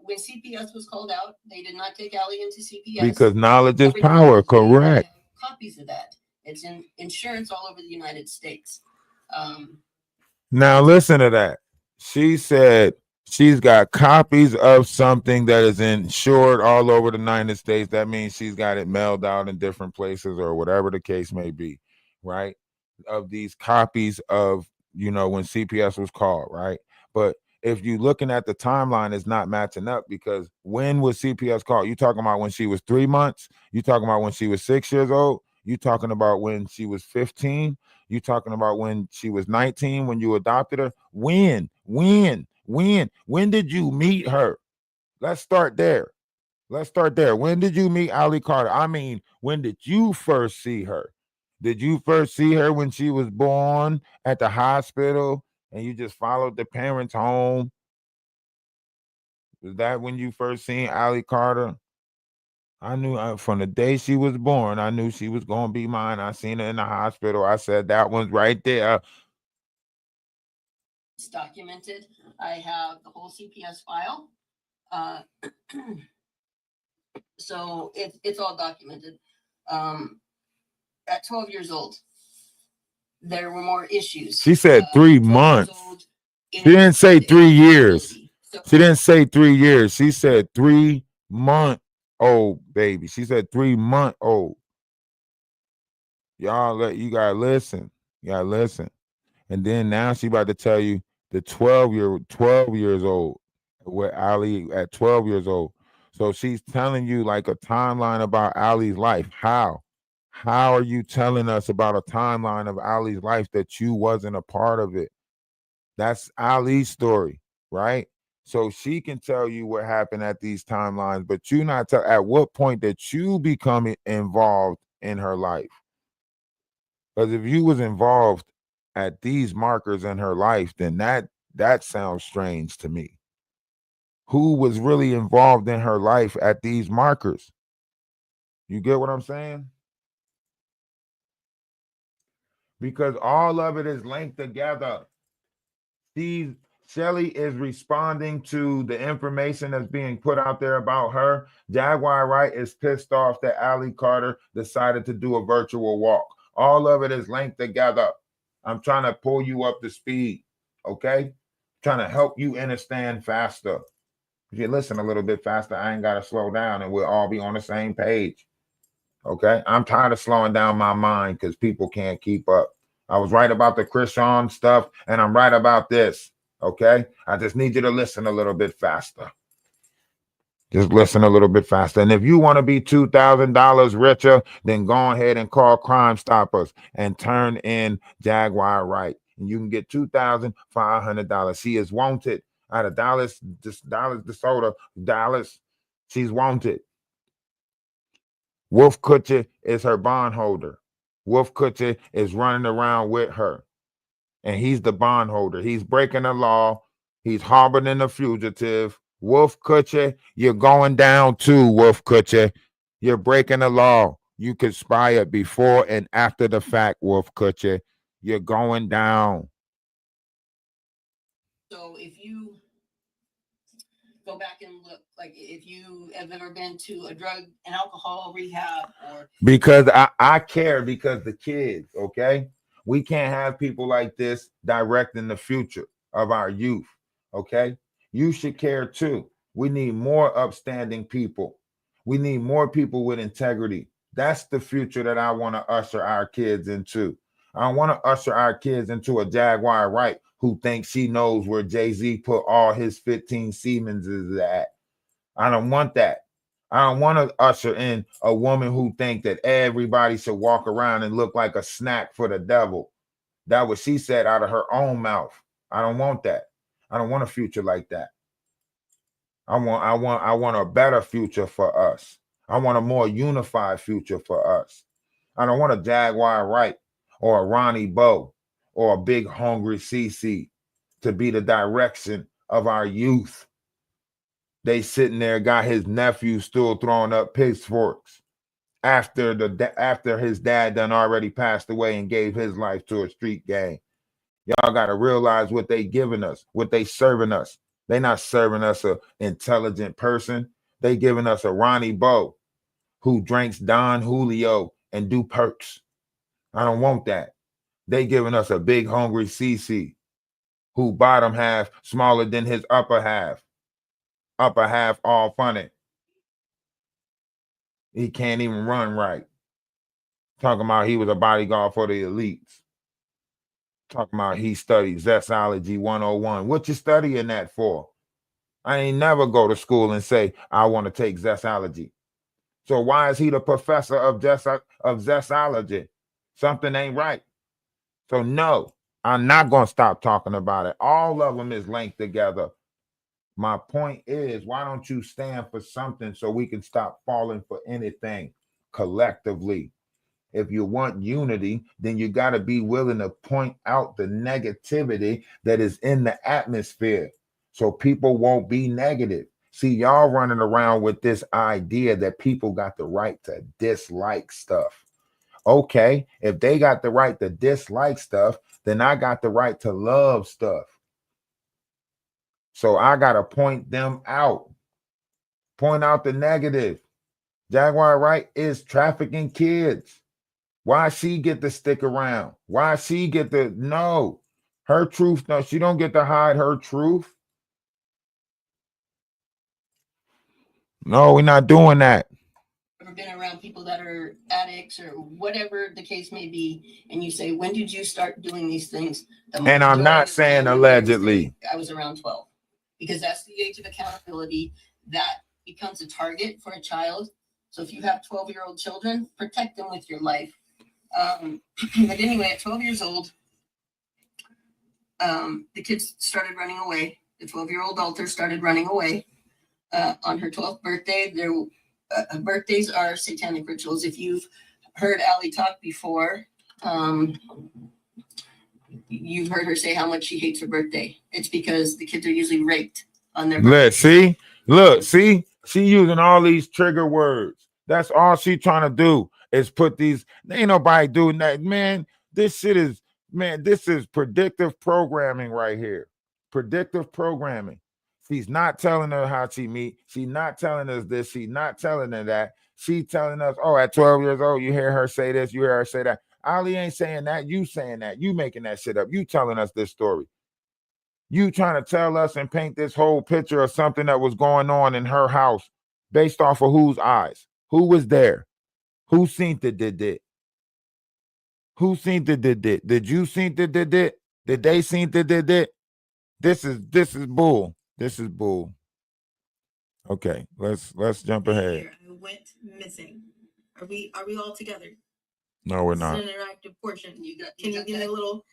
When CPS was called out, they did not take Allie into CPS. Because knowledge is Every power, Tuesday, I correct. have copies of that. It's in insurance all over the United States. Now listen to that. She said she's got copies of something that is insured all over the United States. That means she's got it mailed out in different places or whatever the case may be, right? Of these copies of, when CPS was called, right? But if you're looking at the timeline, it's not matching up because when was CPS called? You talking about when she was 3 months? You talking about when she was 6 years old? You talking about when she was 15? You talking about when she was 19 when you adopted her? When did you meet her? Let's start there. When did you meet Allie Carter? I mean, when did you first see her? Did you first see her when she was born at the hospital and you just followed the parents home? Is that when you first seen Allie Carter? I knew from the day she was born, I knew she was going to be mine. I seen her in the hospital. I said, that one's right there. It's documented. I have the whole CPS file. So it's all documented. At 12 years old, there were more issues. She said 3 months. She didn't say 3 years. She didn't say 3 years. She said 3-month-old baby. She said 3-month-old. You gotta listen. You gotta listen. And then now she about to tell you the 12 years old, with Allie at 12 years old. So she's telling you like a timeline about Allie's life. How are you telling us about a timeline of Allie's life that you wasn't a part of it? That's Allie's story, right? So she can tell you what happened at these timelines, but you not tell at what point that you become involved in her life. Because if you was involved at these markers in her life, then that sounds strange to me. Who was really involved in her life at these markers? You get what I'm saying? Because all of it is linked together. Shelly is responding to the information that's being put out there about her. Jaguar Wright is pissed off that Allie Carter decided to do a virtual walk. All of it is linked together. I'm trying to pull you up to speed, okay? Trying to help you understand faster. If you listen a little bit faster, I ain't got to slow down and we'll all be on the same page, okay? I'm tired of slowing down my mind because people can't keep up. I was right about the Krishan stuff, and I'm right about this, okay? I just need you to listen a little bit faster. Just listen a little bit faster. And if you want to be $2,000 richer, then go ahead and call Crime Stoppers and turn in Jaguar Wright. And you can get $2,500. She is wanted out of Dallas, DeSoto, Dallas. She's wanted. Wolf Kutcher is her bondholder. Wolf Kutcher is running around with her. And he's the bondholder. He's breaking the law. He's harboring a fugitive. Wolf Kutcher, you're going down too, Wolf Kutcher. You're breaking the law. You conspire before and after the fact, Wolf Kutcher. You're going down. So if you go back and look, like if you have ever been to a drug and alcohol rehab or... Because I care because the kids, okay? We can't have people like this directing the future of our youth, okay? You should care too. We need more upstanding people. We need more people with integrity. That's the future that I want to usher our kids into. I don't want to usher our kids into a Jaguar Wright who thinks she knows where Jay-Z put all his 15 Siemens at. I don't want that. I don't want to usher in a woman who thinks that everybody should walk around and look like a snack for the devil. That was she said out of her own mouth. I don't want that. I don't want a future like that. I want a better future for us. I want a more unified future for us. I don't want a Jaguar Wright or a Ronnie Bo or a big hungry CC to be the direction of our youth. They sitting there, got his nephew still throwing up pitchforks after his dad done already passed away and gave his life to a street gang. Y'all got to realize what they giving us, what they serving us. They not serving us an intelligent person. They giving us a Ronnie Bo who drinks Don Julio and do perks. I don't want that. They giving us a big hungry CC who bottom half smaller than his upper half. Upper half all funny. He can't even run right. Talking about he was a bodyguard for the elites. Talking about he studied Zestology 101. What you studying that for? I ain't never go to school and say, I want to take Zestology. So why is he the professor of Zestology? Something ain't right. So no, I'm not going to stop talking about it. All of them is linked together. My point is, why don't you stand for something so we can stop falling for anything collectively? If you want unity, then you got to be willing to point out the negativity that is in the atmosphere so people won't be negative. See, y'all running around with this idea that people got the right to dislike stuff. Okay, if they got the right to dislike stuff, then I got the right to love stuff. So I got to point them out. Point out the negative. Jaguar Wright is trafficking kids. Why she get to stick around? Why she get to no? Her truth, no, she don't get to hide her truth. No, we're not doing that. Ever been around people that are addicts or whatever the case may be, and you say, when did you start doing these things? And I'm not saying allegedly. I was around 12, because that's the age of accountability. That becomes a target for a child. So if you have 12-year-old children, protect them with your life. But anyway, at 12 years old, the kids started running away. The 12-year-old altar started running away. On her 12th birthday, birthdays are satanic rituals. If you've heard Allie talk before, you've heard her say how much she hates her birthday. It's because the kids are usually raped on their birthday. See, she using all these trigger words. That's all she trying to do is put these. Ain't nobody doing that, man. This is predictive programming right here. Predictive programming. She's not telling her how she meet. She's not telling us this. She's not telling her that. She's telling us, oh, at 12 years old, you hear her say this, you hear her say that. Ali ain't saying that. You saying that. You making that shit up. You telling us this story. You trying to tell us and paint this whole picture of something that was going on in her house based off of whose eyes? Who was there? Who seen the did it? Who seen the did it? Did you see the did it? Did they see the did it? This is bull. This is bull. Okay, let's jump ahead. I went missing. Are we all together? No, we're not. This is an interactive portion. Can you give me a little?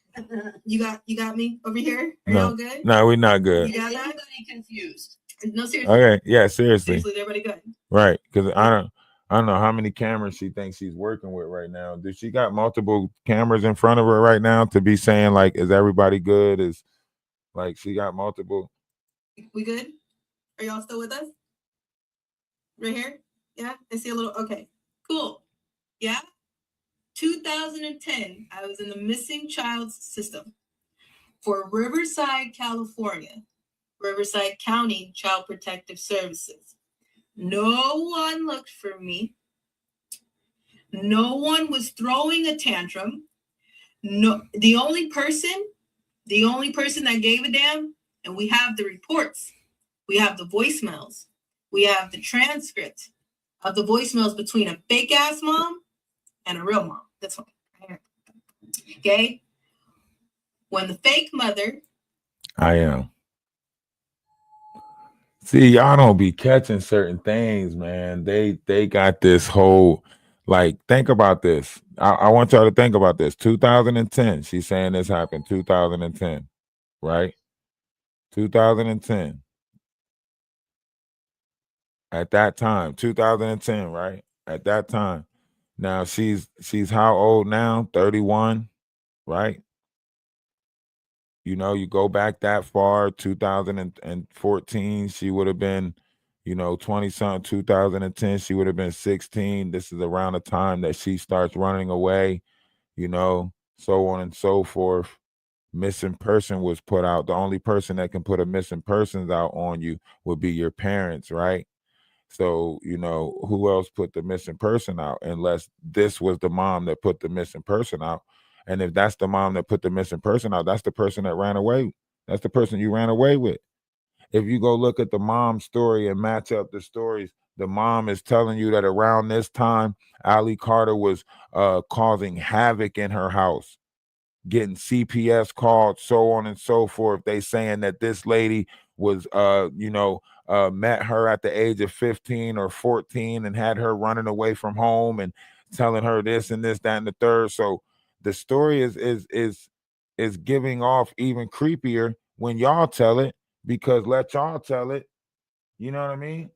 You got me over here. Are no, y'all good? No, we're not good. You got that? Everybody confused? No, seriously. Okay, yeah, seriously. Seriously, everybody good? Right, because I don't know how many cameras she thinks she's working with right now. Does she got multiple cameras in front of her right now to be saying like, is everybody good? Is like she got multiple? We good? Are y'all still with us? Right here? Yeah, I see a little. Okay, cool. Yeah. 2010, I was in the missing child system for Riverside, California, Riverside County Child Protective Services. No one looked for me. No one was throwing a tantrum. No, the only person that gave a damn, and we have the reports, we have the voicemails, we have the transcript of the voicemails between a fake ass mom and a real mom. That's one. Okay. When the fake mother, I am. See, y'all don't be catching certain things, man. They got this whole, like, think about this. I want y'all to think about this. 2010. She's saying this happened 2010, right? 2010. At that time, 2010, right? At that time. Now she's how old now? 31, right? You know, you go back that far, 2014, she would have been, 20 something. 2010, she would have been 16. This is around the time that she starts running away, so on and so forth. Missing person was put out. The only person that can put a missing persons out on you would be your parents, right? So, who else put the missing person out unless this was the mom that put the missing person out? And if that's the mom that put the missing person out, that's the person that ran away. That's the person you ran away with. If you go look at the mom's story and match up the stories, the mom is telling you that around this time, Ali Carter was causing havoc in her house, getting CPS called, so on and so forth. They saying that this lady was, met her at the age of 15 or 14 and had her running away from home and telling her this and this, that, and the third. So the story is giving off even creepier when y'all tell it, because let y'all tell it. You know what I mean?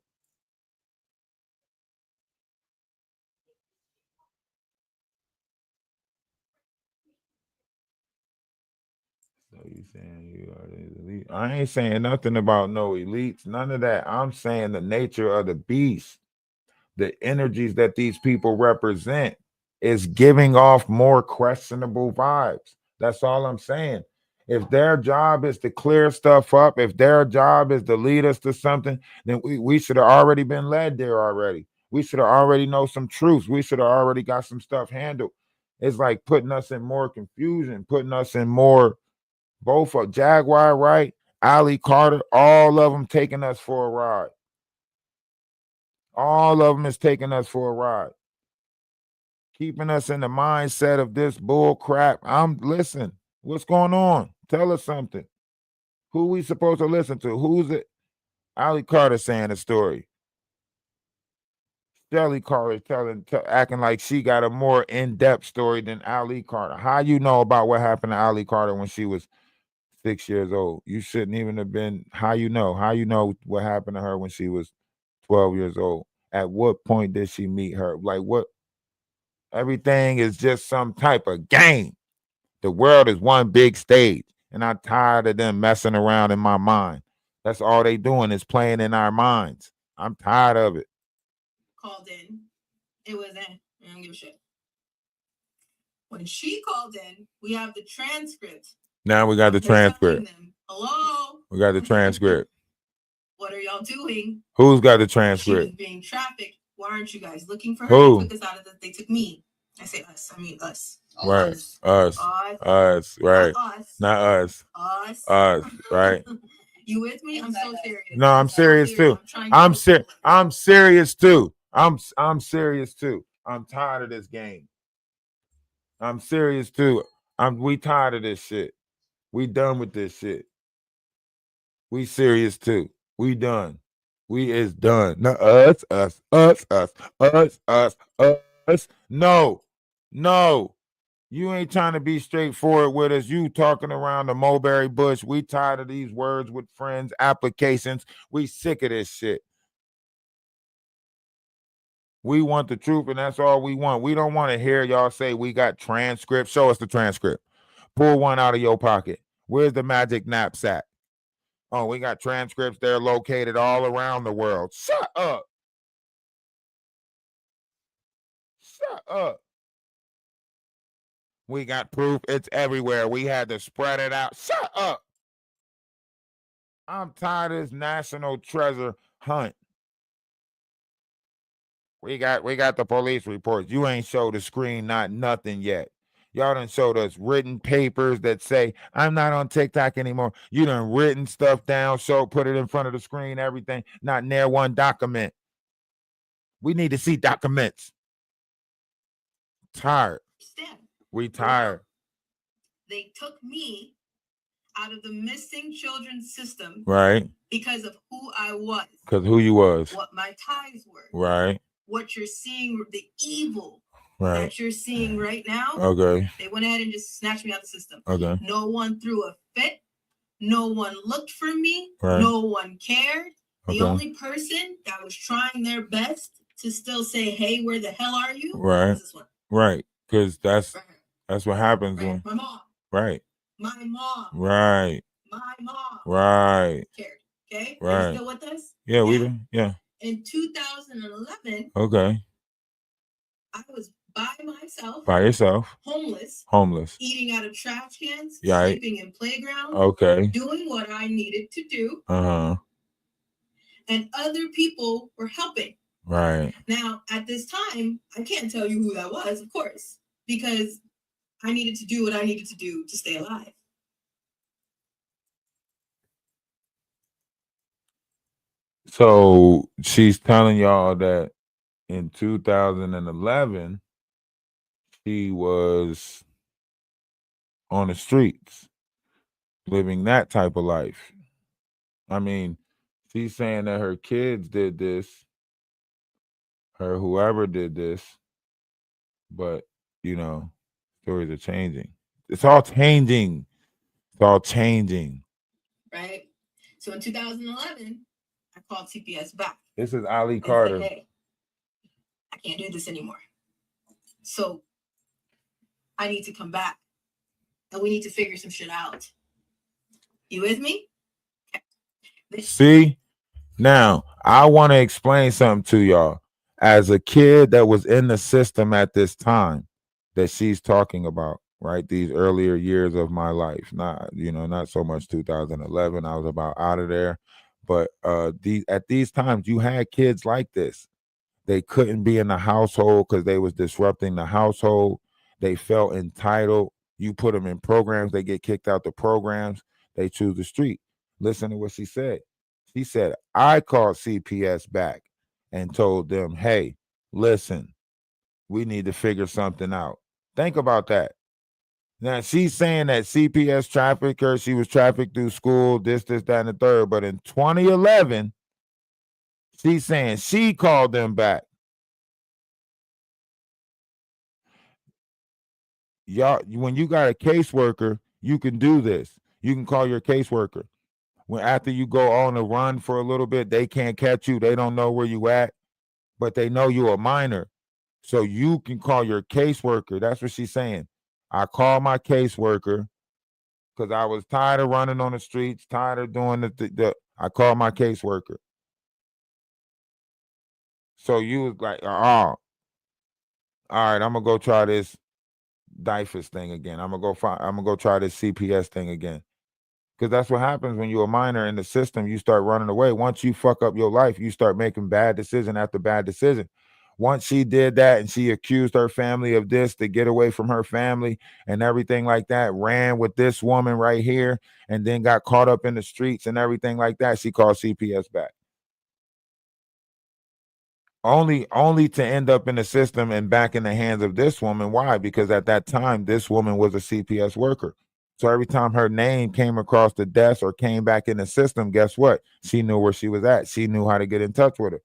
So you saying you are the elite? I ain't saying nothing about no elites, none of that. I'm saying the nature of the beast, the energies that these people represent is giving off more questionable vibes. That's all I'm saying. If their job is to clear stuff up, if their job is to lead us to something, then we should have already been led there already. We should have already know some truths. We should have already got some stuff handled. It's like putting us in more confusion, putting us in more, both of Jaguar Wright, Ali Carter, all of them taking us for a ride. All of them is taking us for a ride, keeping us in the mindset of this bull crap. Listen, what's going on? Tell us something. Who we supposed to listen to? Who's it? Ali Carter saying a story. Shelly Carter acting like she got a more in-depth story than Ali Carter. How you know about what happened to Ali Carter when she was 6 years old? You shouldn't even have been. How you know? How you know what happened to her when she was 12 years old? At what point did she meet her? Like what? Everything is just some type of game. The world is one big stage, and I'm tired of them messing around in my mind. That's all they doing is playing in our minds. I'm tired of it. called in. It was in. I don't give a shit. When she called in, we have the transcript. Now we got the transcript. Them, hello. We got the transcript. What are y'all doing? Who's got the She transcript? was being trafficked. Why aren't you guys looking for her? Who? They took us out of the. They took me. I say us. I mean us. Right. Us. Right. Not us. Us. Right. You with me? I'm so serious. No, I'm serious too. I'm serious too. I'm serious too. I'm tired of this game. I'm serious too. We tired of this shit. We done with this shit. We serious too. We done. We is done. Not us. No. You ain't trying to be straightforward with us. You talking around the mulberry bush. We tired of these words with friends, applications. We sick of this shit. We want the truth, and that's all we want. We don't want to hear y'all say we got transcripts. Show us the transcript. Pull one out of your pocket. Where's the magic knapsack? Oh, we got transcripts. They're located all around the world. Shut up. Shut up. We got proof. It's everywhere. We had to spread it out. Shut up. I'm tired of this national treasure hunt. We got the police reports. You ain't showed the screen, not nothing yet. Y'all done showed us written papers that say, I'm not on TikTok anymore. You done written stuff down, put it in front of the screen, everything. Not near one document. We need to see documents. Tired. We tired. They took me out of the missing children system, right? because of who I was, Because who you was, what my ties were, right? what you're seeing, the evil Right. that you're seeing right now. Okay. They went ahead and just snatched me out of the system. Okay. No one threw a fit. No one looked for me. Right. No one cared. The Okay. only person that was trying their best to still say, "Hey, where the hell are you?" Right. was this one. Right. Because that's Right. what happens Right. when. My mom. Right. My mom. Right. My mom. Right. Cared. Okay. Right. Are you still with us? Yeah, we do. Yeah. In 2011, Okay. I was by myself, By yourself, homeless, eating out of trash cans, Yeah. sleeping in playgrounds, Okay. doing what I needed to do, Uh-huh. and other people were helping. Right. Now, at this time, I can't tell you who that was, of course, because I needed to do what I needed to do to stay alive. So she's telling y'all that in 2011, she was on the streets living that type of life. I mean, she's saying that her kids did this, her whoever did this, but you know, stories are changing. It's all changing. It's all changing. Right? So in 2011, I called CPS back. This is Ali and Carter. said, "Hey, I can't do this anymore. So I need to come back and we need to figure some shit out. You with me?" Okay. See? Now, I want to explain something to y'all. As a kid that was in the system at this time that she's talking about, right? These earlier years of my life. Not so much 2011. I was about out of there. But at these times, you had kids like this. They couldn't be in the household because they was disrupting the household. They felt entitled. You put them in programs, they get kicked out the programs. They choose the street. Listen to what she said. She said, I called CPS back and told them, hey, listen, we need to figure something out. Think about that. Now, she's saying that CPS trafficked her. She was trafficked through school, this, that, and the third. But in 2011, she's saying she called them back. Y'all, when you got a caseworker, you can do this. You can call your caseworker. When after you go on a run for a little bit, they can't catch you. They don't know where you at, but they know you're a minor. So you can call your caseworker. That's what she's saying. I called my caseworker because I was tired of running on the streets, tired of doing the I called my caseworker. So you was like, oh, all right, I'm gonna go try this DIFUS thing again. I'm gonna go try this CPS thing again. Because that's what happens when you're a minor in the system. You start running away. Once you fuck up your life, you start making bad decision after bad decision. Once she did that and she accused her family of this to get away from her family and everything like that, ran with this woman right here and then got caught up in the streets and everything like that, she called CPS back. Only to end up in the system and back in the hands of this woman. Why? Because at that time, this woman was a CPS worker. So every time her name came across the desk or came back in the system, guess what? She knew where she was at. She knew how to get in touch with her.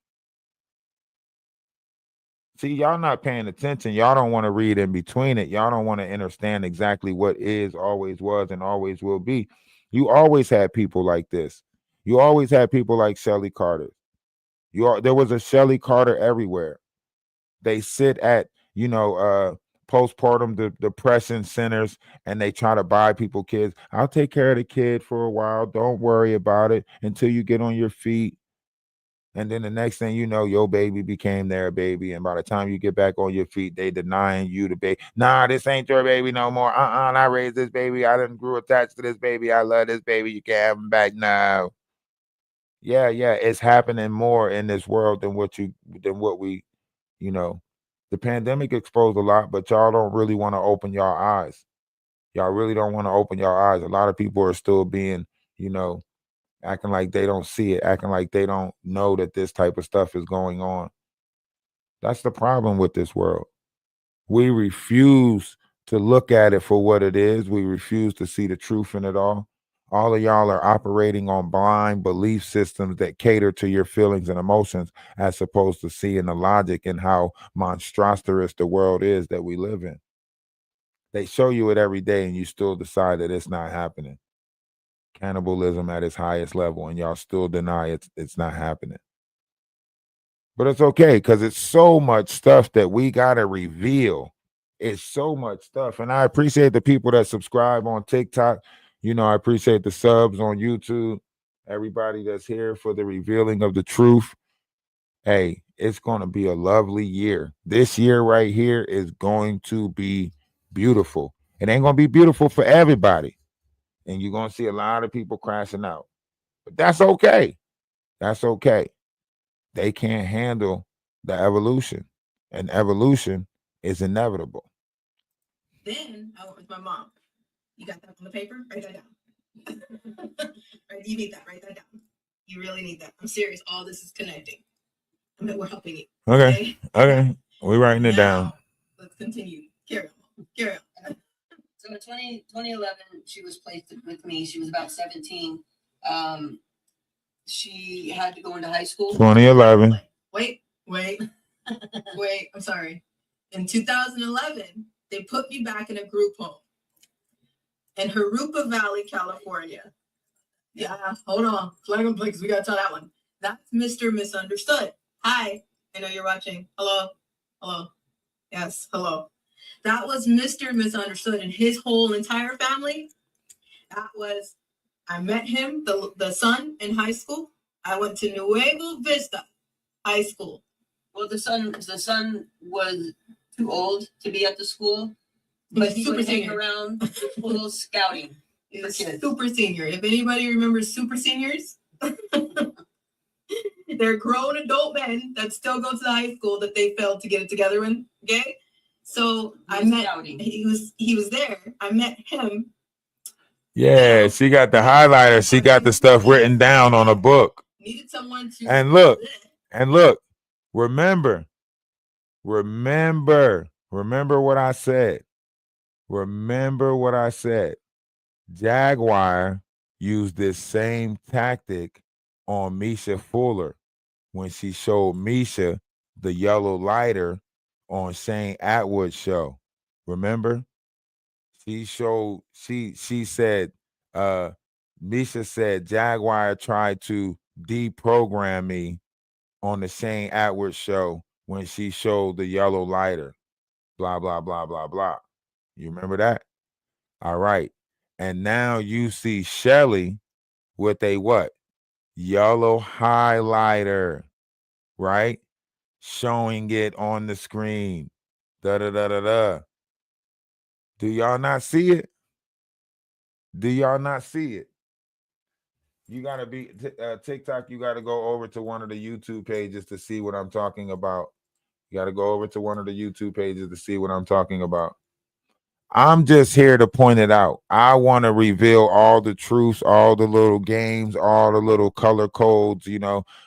See, y'all not paying attention. Y'all don't want to read in between it. Y'all don't want to understand exactly what is, always was, and always will be. You always had people like this. You always had people like Shelly Carter. There was a Shelly Carter everywhere. They sit at, postpartum depression centers and they try to buy people kids. I'll take care of the kid for a while. Don't worry about it until you get on your feet. And then the next thing you know, your baby became their baby. And by the time you get back on your feet, they denying you the baby. Nah, this ain't your baby no more. I raised this baby. I done grew attached to this baby. I love this baby. You can't have him back now. Yeah, it's happening more in this world than what we, the pandemic exposed a lot, but y'all don't really want to open y'all eyes. Y'all really don't want to open y'all eyes. A lot of people are still being, acting like they don't see it, acting like they don't know that this type of stuff is going on. That's the problem with this world. We refuse to look at it for what it is. We refuse to see the truth in it all. All of y'all are operating on blind belief systems that cater to your feelings and emotions as opposed to seeing the logic in how monstrous the world is that we live in. They show you it every day and you still decide that it's not happening. Cannibalism at its highest level, and y'all still deny it's not happening. But it's okay, because it's so much stuff that we gotta reveal. It's so much stuff. And I appreciate the people that subscribe on TikTok. I appreciate the subs on YouTube. Everybody that's here for the revealing of the truth. Hey, it's gonna be a lovely year. This year right here is going to be beautiful. It ain't gonna be beautiful for everybody. And you're gonna see a lot of people crashing out. But that's okay. That's okay. They can't handle the evolution, and evolution is inevitable. Then I went with my mom. You got that on the paper? Write that down. Right, you need that. Write that down. You really need that. I'm serious. All this is connecting. I mean, we're helping you. Okay. We're writing it down. Let's continue. Carry on. So in 2011, she was placed with me. She was about 17. She had to go into high school. 2011. Wait. I'm sorry. In 2011, they put me back in a group home in Harupa Valley, California. Yeah, hold on. Flag and because we got to tell that one. That's Mr. Misunderstood. Hi. I know you're watching. Hello. Yes, hello. That was Mr. Misunderstood and his whole entire family. I met him, the son, in high school. I went to Nuevo Vista High School. Well, the son was too old to be at the school, but he super would hang senior around the school scouting. Super senior. If anybody remembers super seniors, they're grown adult men that still go to the high school that they failed to get it together in. Okay, so he was there. I met him. Yeah, she got the highlighter. She got the stuff written down on a book. Needed someone to. And look. Remember what I said. Remember what I said. Jaguar used this same tactic on Misha Fuller when she showed Misha the yellow lighter on Shane Atwood's show. Remember? She said, Misha said Jaguar tried to deprogram me on the Shane Atwood show when she showed the yellow lighter. Blah, blah, blah, blah, blah. You remember that? All right. And now you see Shelly with a what? Yellow highlighter, right? Showing it on the screen. Da da da da da. Do y'all not see it? Do y'all not see it? You gotta be TikTok. You gotta go over to one of the YouTube pages to see what I'm talking about. You gotta go over to one of the YouTube pages to see what I'm talking about. I'm just here to point it out. I want to reveal all the truths, all the little games, all the little color codes.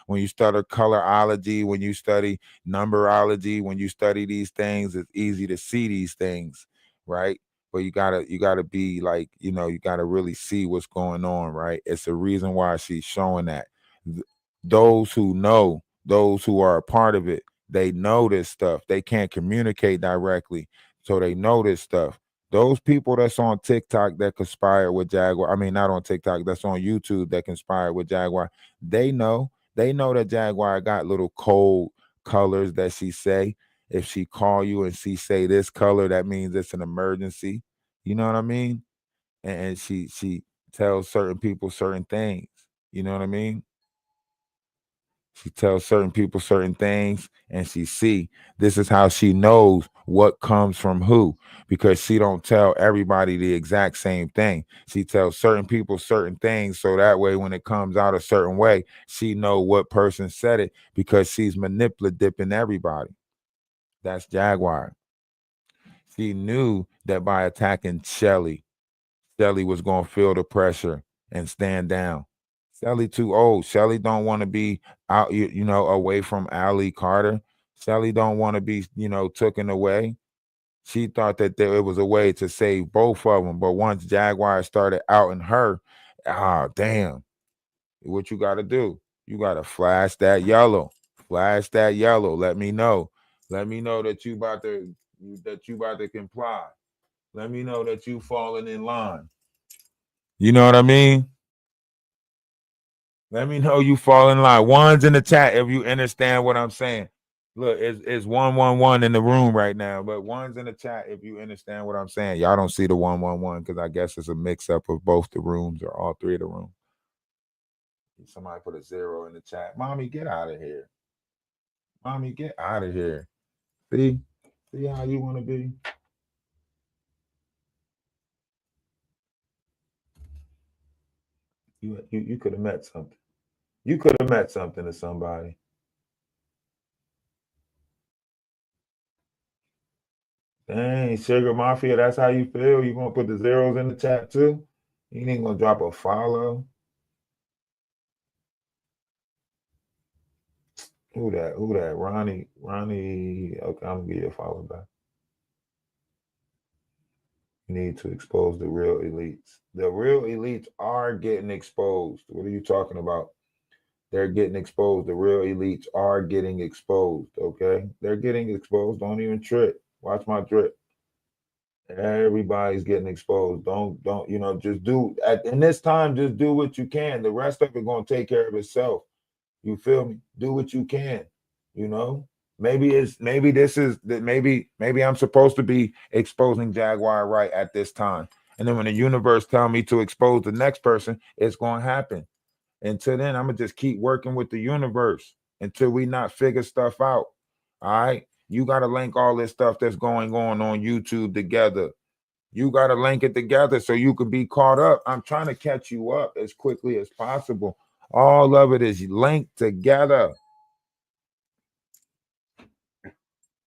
When you study colorology, when you study numberology, when you study these things, it's easy to see these things, right? But you gotta be like, you gotta really see what's going on, right? It's the reason why she's showing that. Those who know, those who are a part of it, they know this stuff. They can't communicate directly, so they know this stuff. Those people that's on TikTok that conspire with Jaguar, I mean, not on TikTok, that's on YouTube that conspire with Jaguar, they know that Jaguar got little cold colors that she say. If she call you and she say this color, that means it's an emergency. You know what I mean? And she tells certain people certain things. You know what I mean? She tells certain people certain things, and this is how she knows what comes from who, because she don't tell everybody the exact same thing. She tells certain people certain things, so that way when it comes out a certain way, she know what person said it, because she's manipulating everybody. That's Jaguar. She knew that by attacking Shelly was going to feel the pressure and stand down. Shelly too old. Shelly don't want to be out, away from Ali Carter. Shelly don't want to be, taken away. She thought that it was a way to save both of them. But once Jaguar started outing her, damn, what you got to do? You got to flash that yellow. Flash that yellow. Let me know. Let me know that you about to comply. Let me know that you falling in line. You know what I mean? Let me know you fall in line. One's in the chat if you understand what I'm saying. Look, it's 111 in the room right now, but one's in the chat if you understand what I'm saying. Y'all don't see the 111 because I guess it's a mix-up of both the rooms or all three of the rooms. Somebody put a 0 in the chat. Mommy, get out of here. Mommy, get out of here. See how you want to be? You could have met something. You could have met something to somebody. Dang, Sugar Mafia, that's how you feel? You gonna put the 0s in the chat too? You ain't gonna drop a follow? Who that? Ronnie. Okay, I'm gonna give you a follow back. You need to expose the real elites. The real elites are getting exposed. What are you talking about? They're getting exposed. The real elites are getting exposed. Okay, they're getting exposed. Don't even trip. Watch my drip. Everybody's getting exposed. Don't just do in this time, just do what you can. The rest of it gonna take care of itself. You feel me? Do what you can. Maybe I'm supposed to be exposing Jaguar Wright at this time. And then when the universe tell me to expose the next person, it's gonna happen. Until then, I'm gonna just keep working with the universe until we not figure stuff out. All right. You got to link all this stuff that's going on YouTube together. You got to link it together so you can be caught up. I'm trying to catch you up as quickly as possible. All of it is linked together.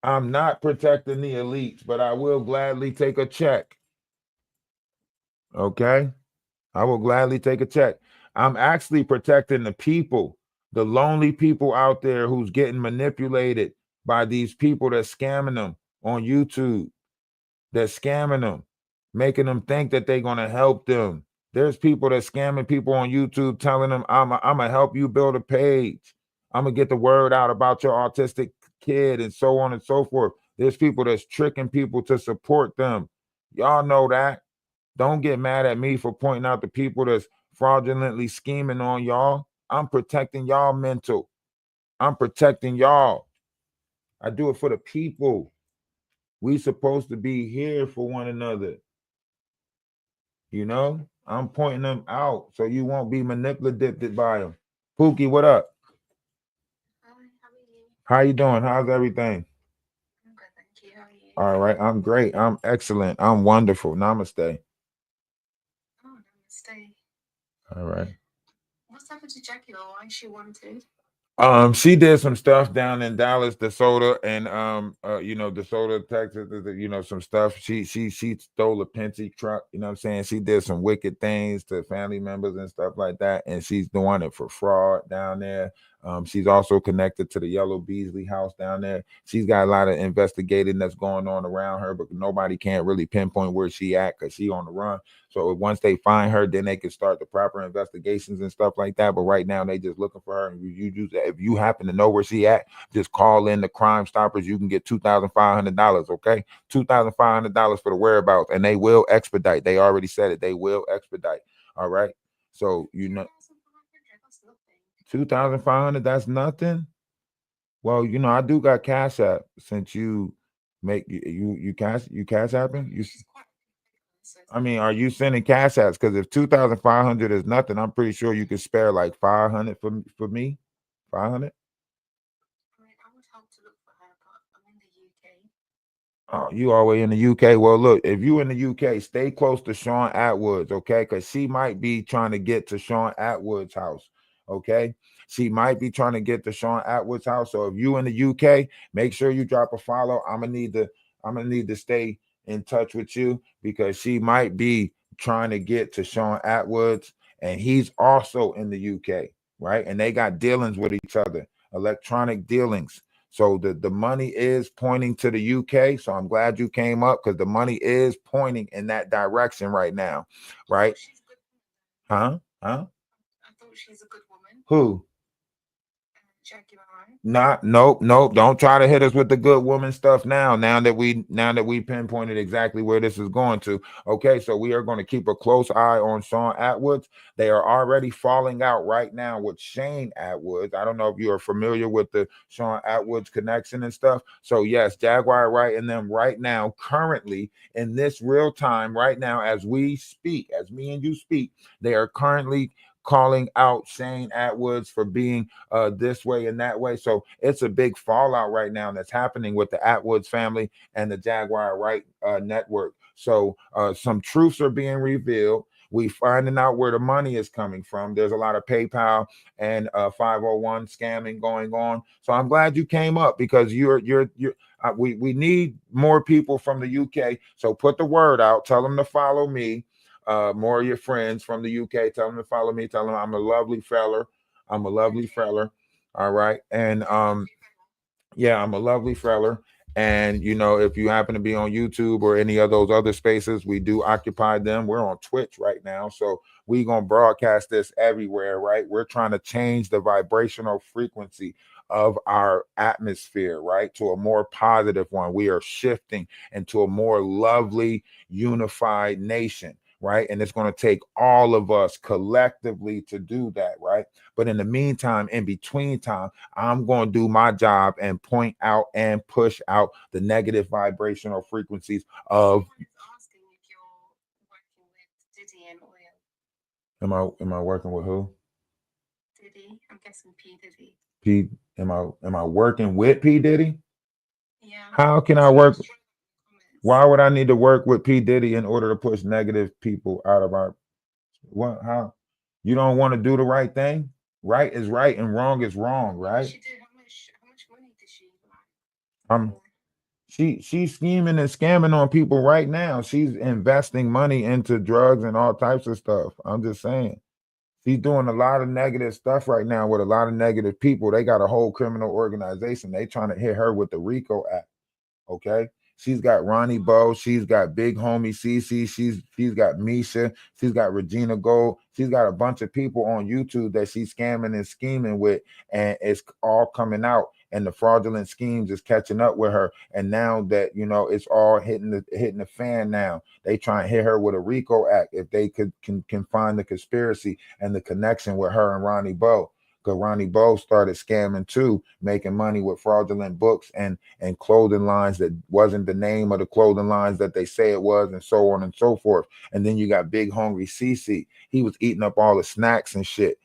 I'm not protecting the elites, but I will gladly take a check. Okay? I will gladly take a check. I'm actually protecting the people, the lonely people out there who's getting manipulated by these people that's scamming them on YouTube. They're scamming them, making them think that they're going to help them. There's people that scamming people on YouTube telling them, I'm going to help you build a page. I'm going to get the word out about your autistic kid and so on and so forth. There's people that's tricking people to support them. Y'all know that. Don't get mad at me for pointing out the people that's fraudulently scheming on y'all. I'm protecting y'all mental. I'm protecting y'all. I do it for the people. We supposed to be here for one another. I'm pointing them out so you won't be manipulated by them. Pookie, what up? Hi, how are you? How you doing? How's everything? I'm good, thank you. How are you? All right, I'm great. I'm excellent. I'm wonderful. Namaste. Oh, namaste. All right. What's happened to Jaguar? Why is she wanted? She did some stuff down in Dallas, DeSoto, and DeSoto, Texas, some stuff. She stole a Penske truck, you know what I'm saying? She did some wicked things to family members and stuff like that, and she's doing it for fraud down there. She's also connected to the Yellow Beasley house down there. She's got a lot of investigating that's going on around her, but nobody can't really pinpoint where she at because she on the run. So once they find her, then they can start the proper investigations and stuff like that. But right now, they just looking for her. And if you happen to know where she at, just call in the Crime Stoppers. You can get $2,500. Okay, $2,500 for the whereabouts, and they will expedite. They already said it. They will expedite. All right. So $2,500. That's nothing. Well, I do got Cash App since you make you cash apping you. I mean, are you sending Cash Apps? Because if 2,500 is nothing, I'm pretty sure you could spare like 500 for me. 500. I would help to look for her, but I'm in the UK. Oh, you all the way in the UK. Well, look, if you in the UK, stay close to Sean Atwood's, okay? Because she might be trying to get to Sean Atwood's house, okay? She might be trying to get to Sean Atwood's house. So if you in the UK, make sure you drop a follow. I'm gonna need to stay in touch with you because she might be trying to get to Sean Atwood's, and he's also in the UK, right? And they got dealings with each other, electronic dealings. So the money is pointing to the UK. So I'm glad you came up because the money is pointing in that direction right now, right? She's a good woman. Huh? I thought she's a good woman. Who? Jaguar. Nope. Don't try to hit us with the good woman stuff now. Now that we pinpointed exactly where this is going to. Okay, so we are going to keep a close eye on Sean Atwoods. They are already falling out right now with Shane Atwoods. I don't know if you are familiar with the Sean Atwoods connection and stuff. So yes, Jaguar Wright and them right now, currently in this real time, right now as we speak, as me and you speak, they are currently calling out Shane Atwoods for being this way and that way. So it's a big fallout right now that's happening with the Atwoods family and the Jaguar Wright network. So some truths are being revealed. We finding out where the money is coming from. There's a lot of PayPal and 501 scamming going on. So I'm glad you came up because we need more people from the UK. So put the word out. Tell them to follow me. More of your friends from the UK, tell them to follow me. Tell them I'm a lovely feller. I'm a lovely feller. All right. And yeah, I'm a lovely feller. And you know, if you happen to be on YouTube or any of those other spaces, we do occupy them. We're on Twitch right now. So we're gonna broadcast this everywhere, right? We're trying to change the vibrational frequency of our atmosphere, right, to a more positive one. We are shifting into a more lovely, unified nation, right? And it's going to take all of us collectively to do that, right? But in the meantime, in between time, I'm going to do my job and point out and push out the negative vibrational frequencies of. Asking if you're working with Diddy and Oil. Am I working with who? Diddy. I'm guessing P Diddy. Am I working with P Diddy? Yeah. How can I work? Why would I need to work with P Diddy in order to push negative people out of our? What? How? You don't want to do the right thing? Right is right and wrong is wrong, right? She did. How much money did she? She's scheming and scamming on people right now. She's investing money into drugs and all types of stuff. I'm just saying. She's doing a lot of negative stuff right now with a lot of negative people. They got a whole criminal organization. They trying to hit her with the RICO Act. Okay. She's got Ronnie Bo. She's got Big Homie Cece. She's got Misha. She's got Regina Gold. She's got a bunch of people on YouTube that she's scamming and scheming with, and it's all coming out. And the fraudulent schemes is catching up with her. And now that you know it's all hitting the fan now, they try and hit her with a RICO Act if they can find the conspiracy and the connection with her and Ronnie Bo. Because Ronnie Bo started scamming too, making money with fraudulent books and clothing lines that wasn't the name of the clothing lines that they say it was, and so on and so forth. And then you got Big Hungry CC. He was eating up all the snacks and shit.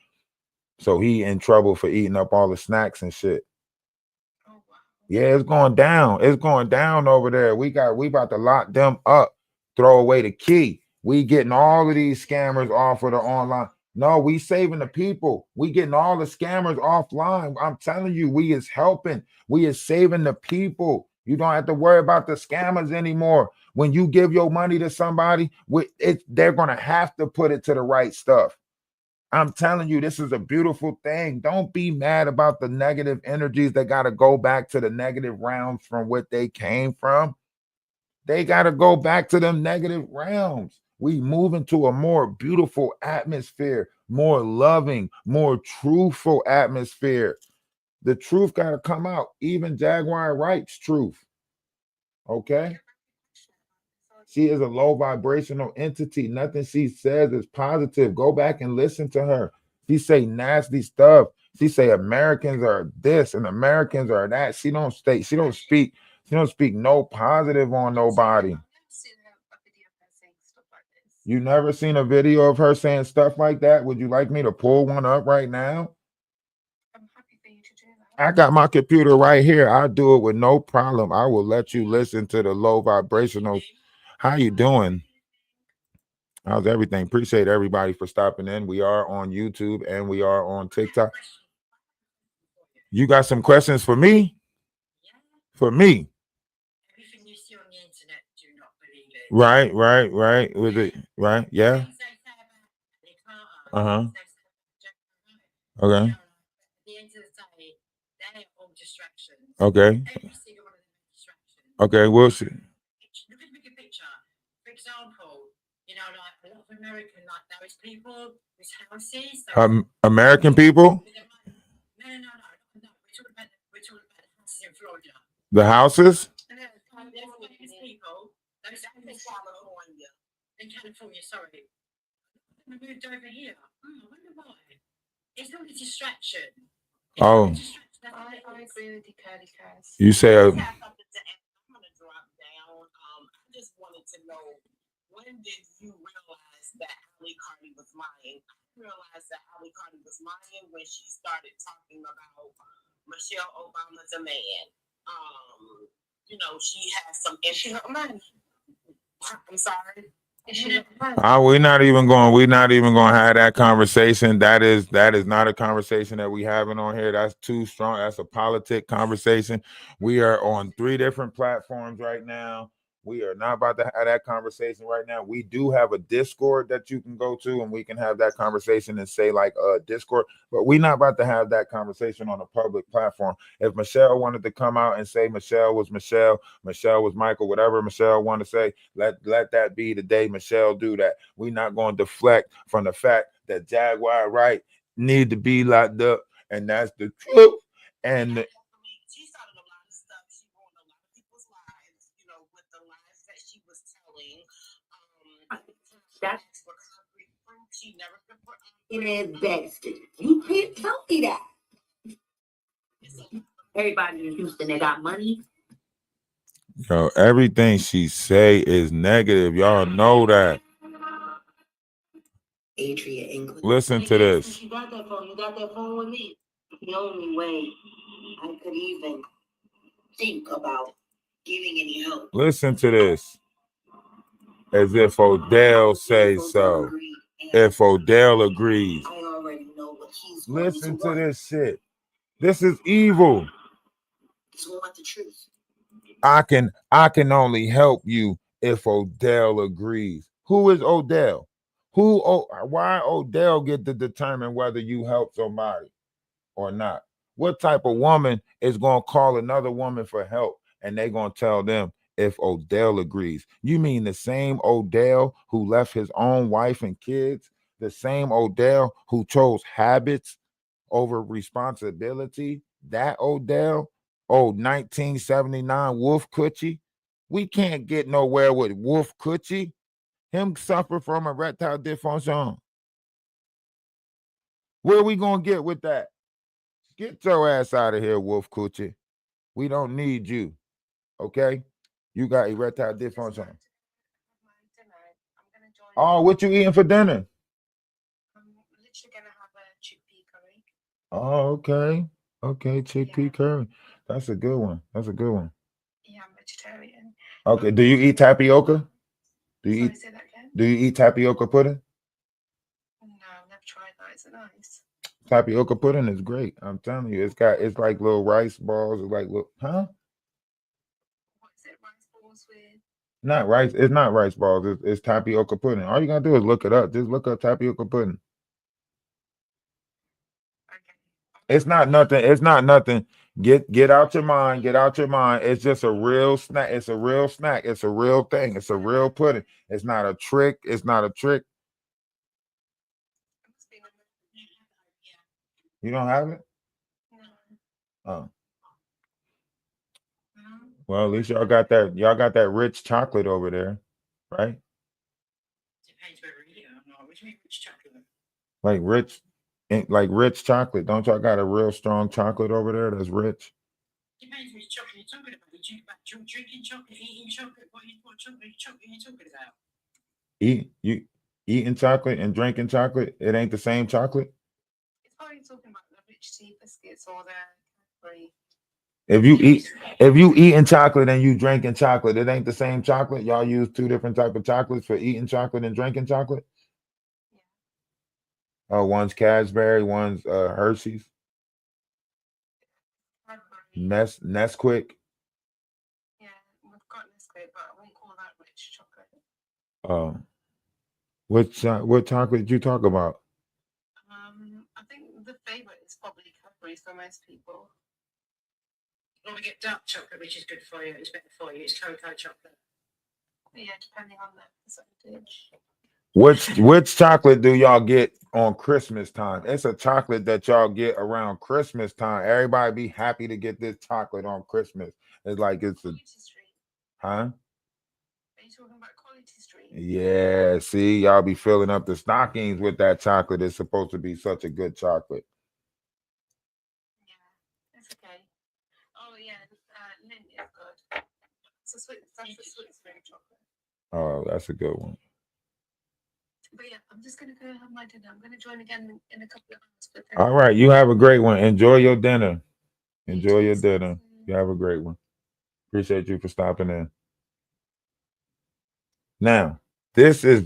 So he in trouble for eating up all the snacks and shit. Yeah, it's going down. It's going down over there. We about to lock them up, throw away the key. We getting all of these scammers off of the online. No, we saving the people. We getting all the scammers offline. I'm telling you, we is helping. We is saving the people. You don't have to worry about the scammers anymore. When you give your money to somebody, they're going to have to put it to the right stuff. I'm telling you, this is a beautiful thing. Don't be mad about the negative energies that got to go back to the negative realms from what they came from. They got to go back to them negative realms. We move into a more beautiful atmosphere, more loving, more truthful atmosphere. The truth got to come out, even Jaguar Wright's truth. Okay? She is a low vibrational entity. Nothing she says is positive. Go back and listen to her. She say nasty stuff. She say Americans are this and Americans are that. She don't speak no positive on nobody. You never seen a video of her saying stuff like that? Would you like me to pull one up right now? I'm happy for you to do that. I got my computer right here. I'll do it with no problem. I will let you listen to the low vibrational. How you doing? How's everything? Appreciate everybody for stopping in. We are on YouTube and we are on TikTok. You got some questions for me? For me? Everything you see on the internet, do not believe it. Right. With it, right? Yeah. Uh-huh. Okay. At the end of the day, They're all distractions. Okay. Every single one of them is distractions. Okay, we'll see. Look at the bigger picture. For example, you know, like a lot of American, like those people, whose houses. American people? No. We're talking about the houses in Florida. The houses? Those famous people, those famous California. In California, sorry. We moved over here. I wonder why. It's not a distraction. Oh. I agree with you, Caddy Cass. You say I'm gonna drop down. I just wanted to know, when did you realize that Ali Cardi was lying? I realized that Ali Cardi was lying when she started talking about Michelle Obama's a man. You know, she has some issue. I'm sorry. We're not even going to have that conversation. That is not a conversation that we having on here. That's too strong. That's a politic conversation. We are on 3 different platforms right now. We are not about to have that conversation right now. We do have a Discord that you can go to, and we can have that conversation and say like Discord, but we're not about to have that conversation on a public platform. If Michelle wanted to come out and say Michelle was Michael, whatever Michelle wanted to say, let that be the day Michelle do that. We're not going to deflect from the fact that Jaguar Wright need to be locked up, and that's the truth. And she started a lot of stuff. She ruined a lot of people's lives, you know, with the lies that she was telling. That's recovery fruit. She never been put in best. You can't tell me that. Everybody in Houston, they got money. yo, everything she say is negative. Y'all know that. Adria England. Listen to this. You got that phone. You got that phone with me. The only way I could even think about giving any help. Listen to this. As if Odell says so. If Odell agrees. I already know what he's Listen to this shit. This is evil. Just want the truth. I can only help you if Odell agrees. Who is Odell? Why Odell get to determine whether you help somebody or not? What type of woman is going to call another woman for help and they going to tell them if Odell agrees? You mean the same Odell who left his own wife and kids? The same Odell who chose habits over responsibility? That Odell? Oh, 1979 Wolf Coochie? We can't get nowhere with Wolf Coochie. Him suffer from erectile dysfunction. Where we gonna get with that? Get your ass out of here, Wolf Coochie. We don't need you. Okay? You got erectile dysfunction. Oh, what you eating for dinner? I'm literally gonna have a chickpea curry. Oh, okay. Okay, chickpea curry. That's a good one. Yeah, I'm vegetarian. Okay, do you eat tapioca? Sorry, say that again? Do you eat tapioca pudding? No, I've never tried that. Is it nice? Tapioca pudding is great. I'm telling you, it's like little rice balls, it's like little, huh? What is it? Rice balls with? Not rice. It's not rice balls. It's tapioca pudding. All you gotta do is look it up. Just look up tapioca pudding. Okay. It's not nothing. It's not nothing. Get out your mind. Get out your mind. It's just a real snack. It's a real snack. It's a real thing. It's a real pudding. It's not a trick. It's not a trick. You don't have it? No. Oh. Well, at least y'all got that rich chocolate over there, right? Depends where we're here or not. Which means rich chocolate. Like rich chocolate. Don't y'all got a real strong chocolate over there that's rich? Depends which chocolate you're talking about. You talking about drinking chocolate, eating chocolate? What chocolate are you talking about? Eating chocolate and drinking chocolate, it ain't the same chocolate. It's probably talking about the rich tea biscuits or the Cadbury. If you eating chocolate and you drinking chocolate, it ain't the same chocolate. Y'all use 2 different type of chocolates for eating chocolate and drinking chocolate. Yeah. Oh, one's Cadbury, one's Hershey's. Cadbury. Nesquik. Yeah, we've got Nesquik, but I won't call that rich chocolate. What chocolate did you talk about? I think the favorite is probably Cadbury for most people. You want to get dark chocolate, which is good for you. It's better for you. It's cocoa chocolate. Yeah, depending on the percentage. Which chocolate do y'all get on Christmas time? It's a chocolate that y'all get around Christmas time. Everybody be happy to get this chocolate on Christmas. It's like it's a, Quality Street. huh? Are you talking about Quality Street? Yeah, see, y'all be filling up the stockings with that chocolate. It's supposed to be such a good chocolate. Yeah, that's okay. Oh yeah, Lint is good. That's a sweet chocolate. Oh, that's a good one. But yeah, I'm just gonna go have my dinner. I'm gonna join again in a couple of hours. But All right, you have a great one. Enjoy your dinner. You Enjoy too, your see dinner. you You have a great one. Appreciate you for stopping in. Now, this is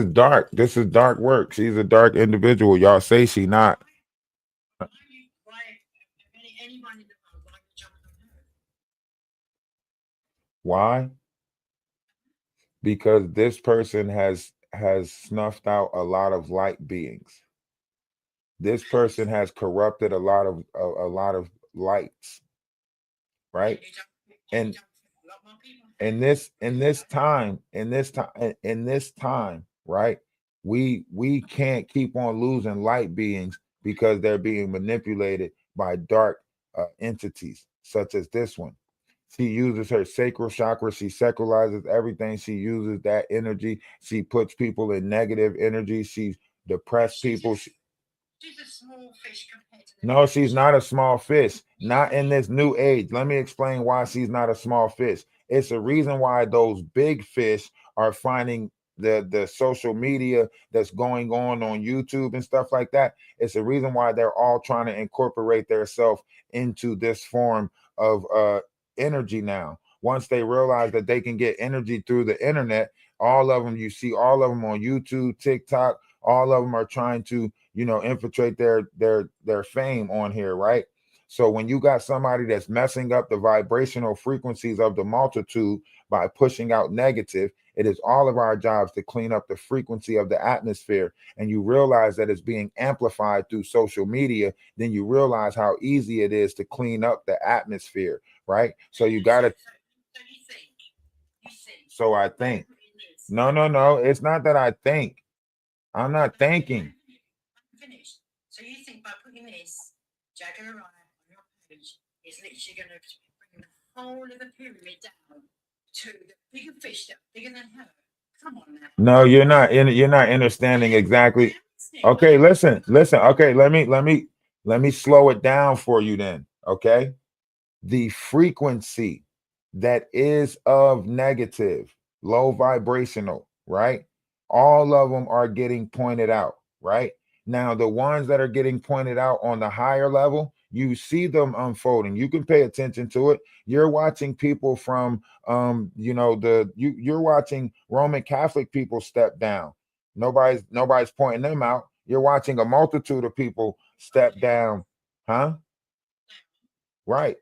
dark. This is dark work. She's a dark individual. Y'all say she not. Anyone in the world, why would jump on her? Why? Because this person has snuffed out a lot of light beings. This person has corrupted a lot of lights, right? And in this time, right? We can't keep on losing light beings because they're being manipulated by dark entities such as this one. She uses her sacral chakra. She sacralizes everything. She uses that energy. She puts people in negative energy. She depressed people. She's a small fish compared to the No, she's not a small fish. Not in this new age. Let me explain why she's not a small fish. It's a reason why those big fish are finding the social media that's going on YouTube and stuff like that. It's a reason why they're all trying to incorporate themselves into this form of energy now. Once they realize that they can get energy through the internet, all of them, you see all of them on YouTube, TikTok, all of them are trying to, infiltrate their fame on here, right? So when you got somebody that's messing up the vibrational frequencies of the multitude by pushing out negative, it is all of our jobs to clean up the frequency of the atmosphere. And you realize that it's being amplified through social media, then you realize how easy it is to clean up the atmosphere, right? So you got to. So you think. So I think. No. It's not that I think. I'm not thinking. Finished. So you think by putting this Jaguar Wright on your page is literally going to bring the whole of the pyramid down to the bigger fish that are bigger than her? Come on now. No, you're not understanding exactly. Okay, listen. Okay, let me slow it down for you then. Okay. The frequency that is of negative, low vibrational, right? All of them are getting pointed out, right? Now, the ones that are getting pointed out on the higher level, you see them unfolding. You can pay attention to it. You're watching people from you're watching Roman Catholic people step down. Nobody's pointing them out. You're watching a multitude of people step down, huh? Right.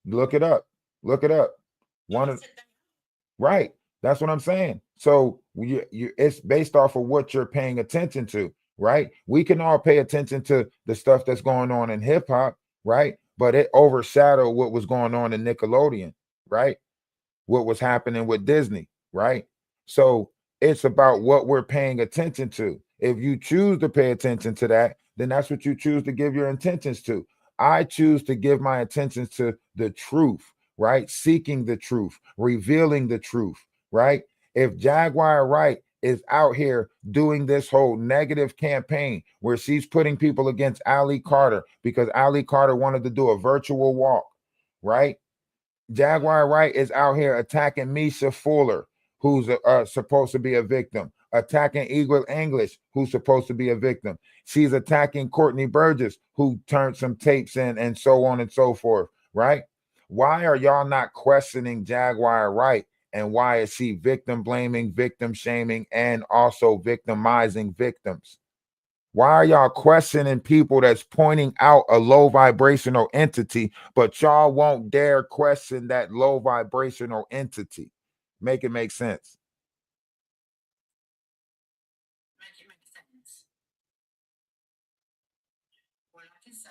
Look it up. Look it up. One of right. That's what I'm saying. So it's based off of what you're paying attention to, right? We can all pay attention to the stuff that's going on in hip hop, right? But it overshadowed what was going on in Nickelodeon, right? What was happening with Disney, right? So it's about what we're paying attention to. If you choose to pay attention to that, then that's what you choose to give your intentions to. I choose to give my attentions to the truth, right? Seeking the truth, revealing the truth, right? If Jaguar Wright is out here doing this whole negative campaign where she's putting people against Ali Carter because Ali Carter wanted to do a virtual walk, right? Jaguar Wright is out here attacking Misha Fuller, who's supposed to be a victim, attacking Eagle English, who's supposed to be a victim. She's attacking Courtney Burgess, who turned some tapes in, and so on and so forth, right? Why are y'all not questioning Jaguar Wright? And why is she victim blaming, victim shaming, and also victimizing victims? Why are y'all questioning people that's pointing out a low vibrational entity, but y'all won't dare question that low vibrational entity? Make it make sense. Make it make sense. All I can say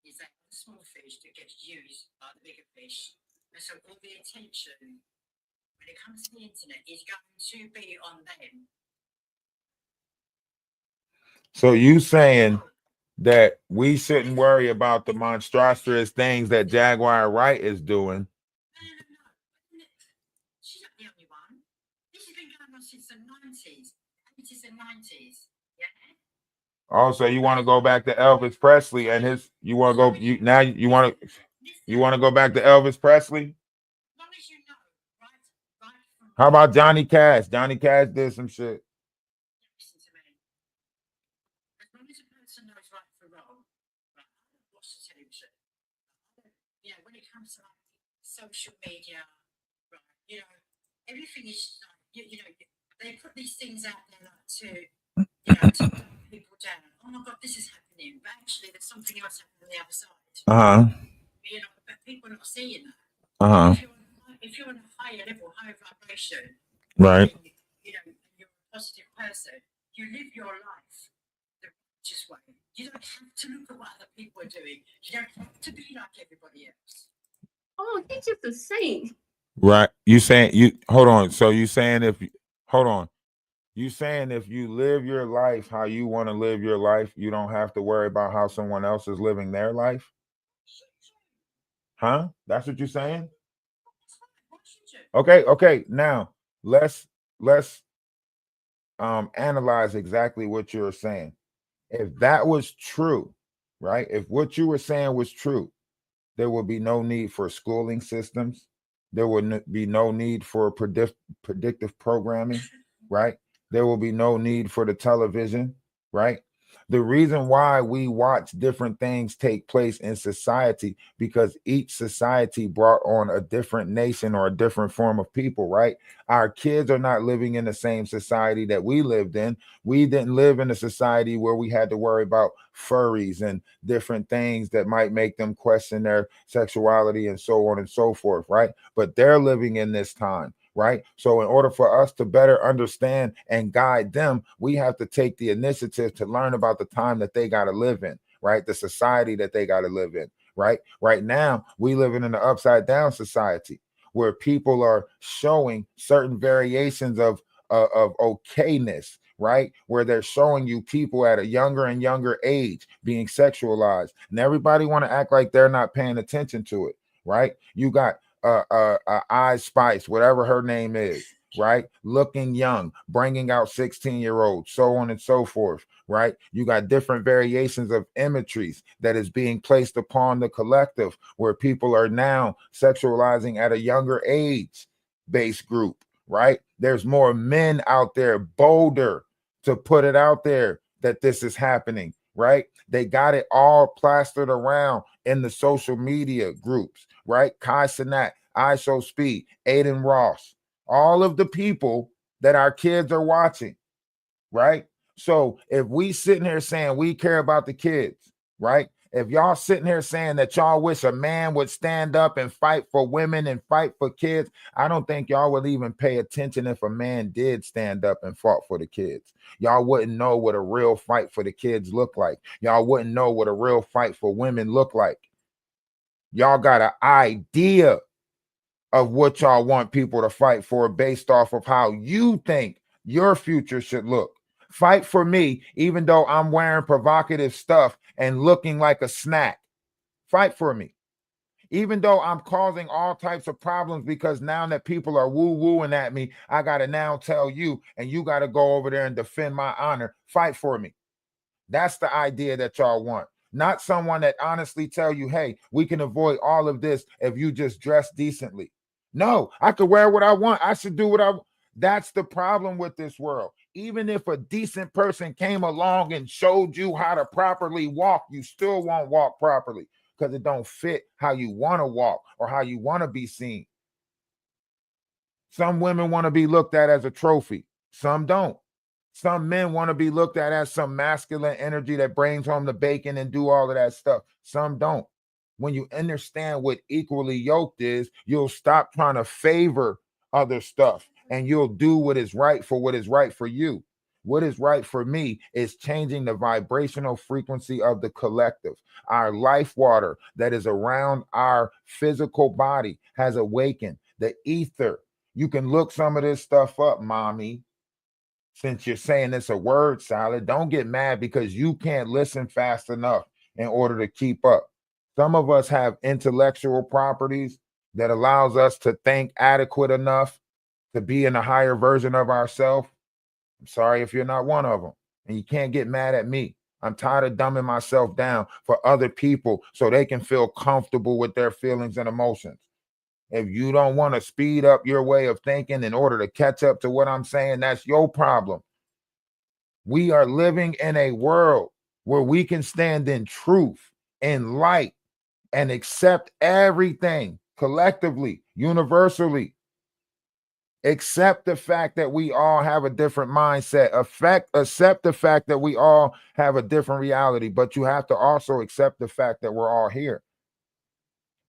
is that the small fish that gets used by the bigger fish. And so all the attention when it comes to the internet is going to be on them. So you saying that we shouldn't worry about the monstrous things that Jaguar Wright is doing? No. She's not the only one. This has been going on since the 90s, 80s and 90s. Yeah. Also, you want to go back to Elvis Presley and his? You want to go? You want to go back to Elvis Presley? As long as you know, right from How about Johnny Cash? Johnny Cash did some shit. listen to me. As long as a person knows right from wrong, right, I don't watch the television. You know, when it comes to like social media, right, you know, everything is like, you know, they put these things out there like to, you know, to dump people down. Oh my God, this is happening. But actually, there's something else happening on the other side. You know, but people are not seeing that. If you're on a higher level, higher vibration, Right. you know, you're a positive person, you live your life the righteous way. You don't have to look at what other people are doing. You don't have to be like everybody else. Oh, he's just a saint. Right. You saying you hold on. So you saying hold on. You saying if you live your life how you want to live your life, you don't have to worry about how someone else is living their life? Huh? That's what you're saying? Okay. Now let's analyze exactly what you're saying. If that was true, right? If what you were saying was true, there would be no need for schooling systems. There would be no need for predictive programming, right? There will be no need for the television, right? The reason why we watch different things take place in society because each society brought on a different nation or a different form of people, right? Our kids are not living in the same society that we lived in. We didn't live in a society where we had to worry about furries and different things that might make them question their sexuality and so on and so forth, right? But they're living in this time, right? So in order for us to better understand and guide them, we have to take the initiative to learn about the time that they got to live in, right? The society that they got to live in, right? Right now, we live in an upside down society where people are showing certain variations of okayness, right? Where they're showing you people at a younger and younger age being sexualized, and everybody want to act like they're not paying attention to it, right? You got Ice Spice, whatever her name is, right? Looking young, bringing out 16-year-olds, so on and so forth, right? You got different variations of imageries that is being placed upon the collective where people are now sexualizing at a younger age base group, right? There's more men out there bolder to put it out there that this is happening, right? They got it all plastered around in the social media groups, right? Kai Cenat, ISO Speed, Aiden Ross, all of the people that our kids are watching, right? So if we sitting here saying we care about the kids, right? If y'all sitting here saying that y'all wish a man would stand up and fight for women and fight for kids, I don't think y'all would even pay attention if a man did stand up and fought for the kids. Y'all wouldn't know what a real fight for the kids look like. Y'all wouldn't know what a real fight for women look like. Y'all got an idea of what y'all want people to fight for based off of how you think your future should look. Fight for me, even though I'm wearing provocative stuff and looking like a snack. Fight for me. Even though I'm causing all types of problems because now that people are woo-wooing at me, I got to now tell you, and you got to go over there and defend my honor. Fight for me. That's the idea that y'all want. Not someone that honestly tell you, hey, we can avoid all of this if you just dress decently. No, I could wear what I want. I should do what I want. That's the problem with this world. Even if a decent person came along and showed you how to properly walk, you still won't walk properly because it don't fit how you want to walk or how you want to be seen. Some women want to be looked at as a trophy. Some don't. Some men want to be looked at as some masculine energy that brings home the bacon and do all of that stuff. Some don't. When you understand what equally yoked is, you'll stop trying to favor other stuff and you'll do what is right for you. What is right for me is changing the vibrational frequency of the collective. Our life water that is around our physical body has awakened. The ether. You can look some of this stuff up, mommy. Since you're saying it's a word salad, don't get mad because you can't listen fast enough in order to keep up. Some of us have intellectual properties that allows us to think adequate enough to be in a higher version of ourselves. I'm sorry if you're not one of them, and you can't get mad at me. I'm tired of dumbing myself down for other people so they can feel comfortable with their feelings and emotions. If you don't want to speed up your way of thinking in order to catch up to what I'm saying, that's your problem. We are living in a world where we can stand in truth, in light, and accept everything collectively, universally. Accept the fact that we all have a different mindset. Accept the fact that we all have a different reality, but you have to also accept the fact that we're all here.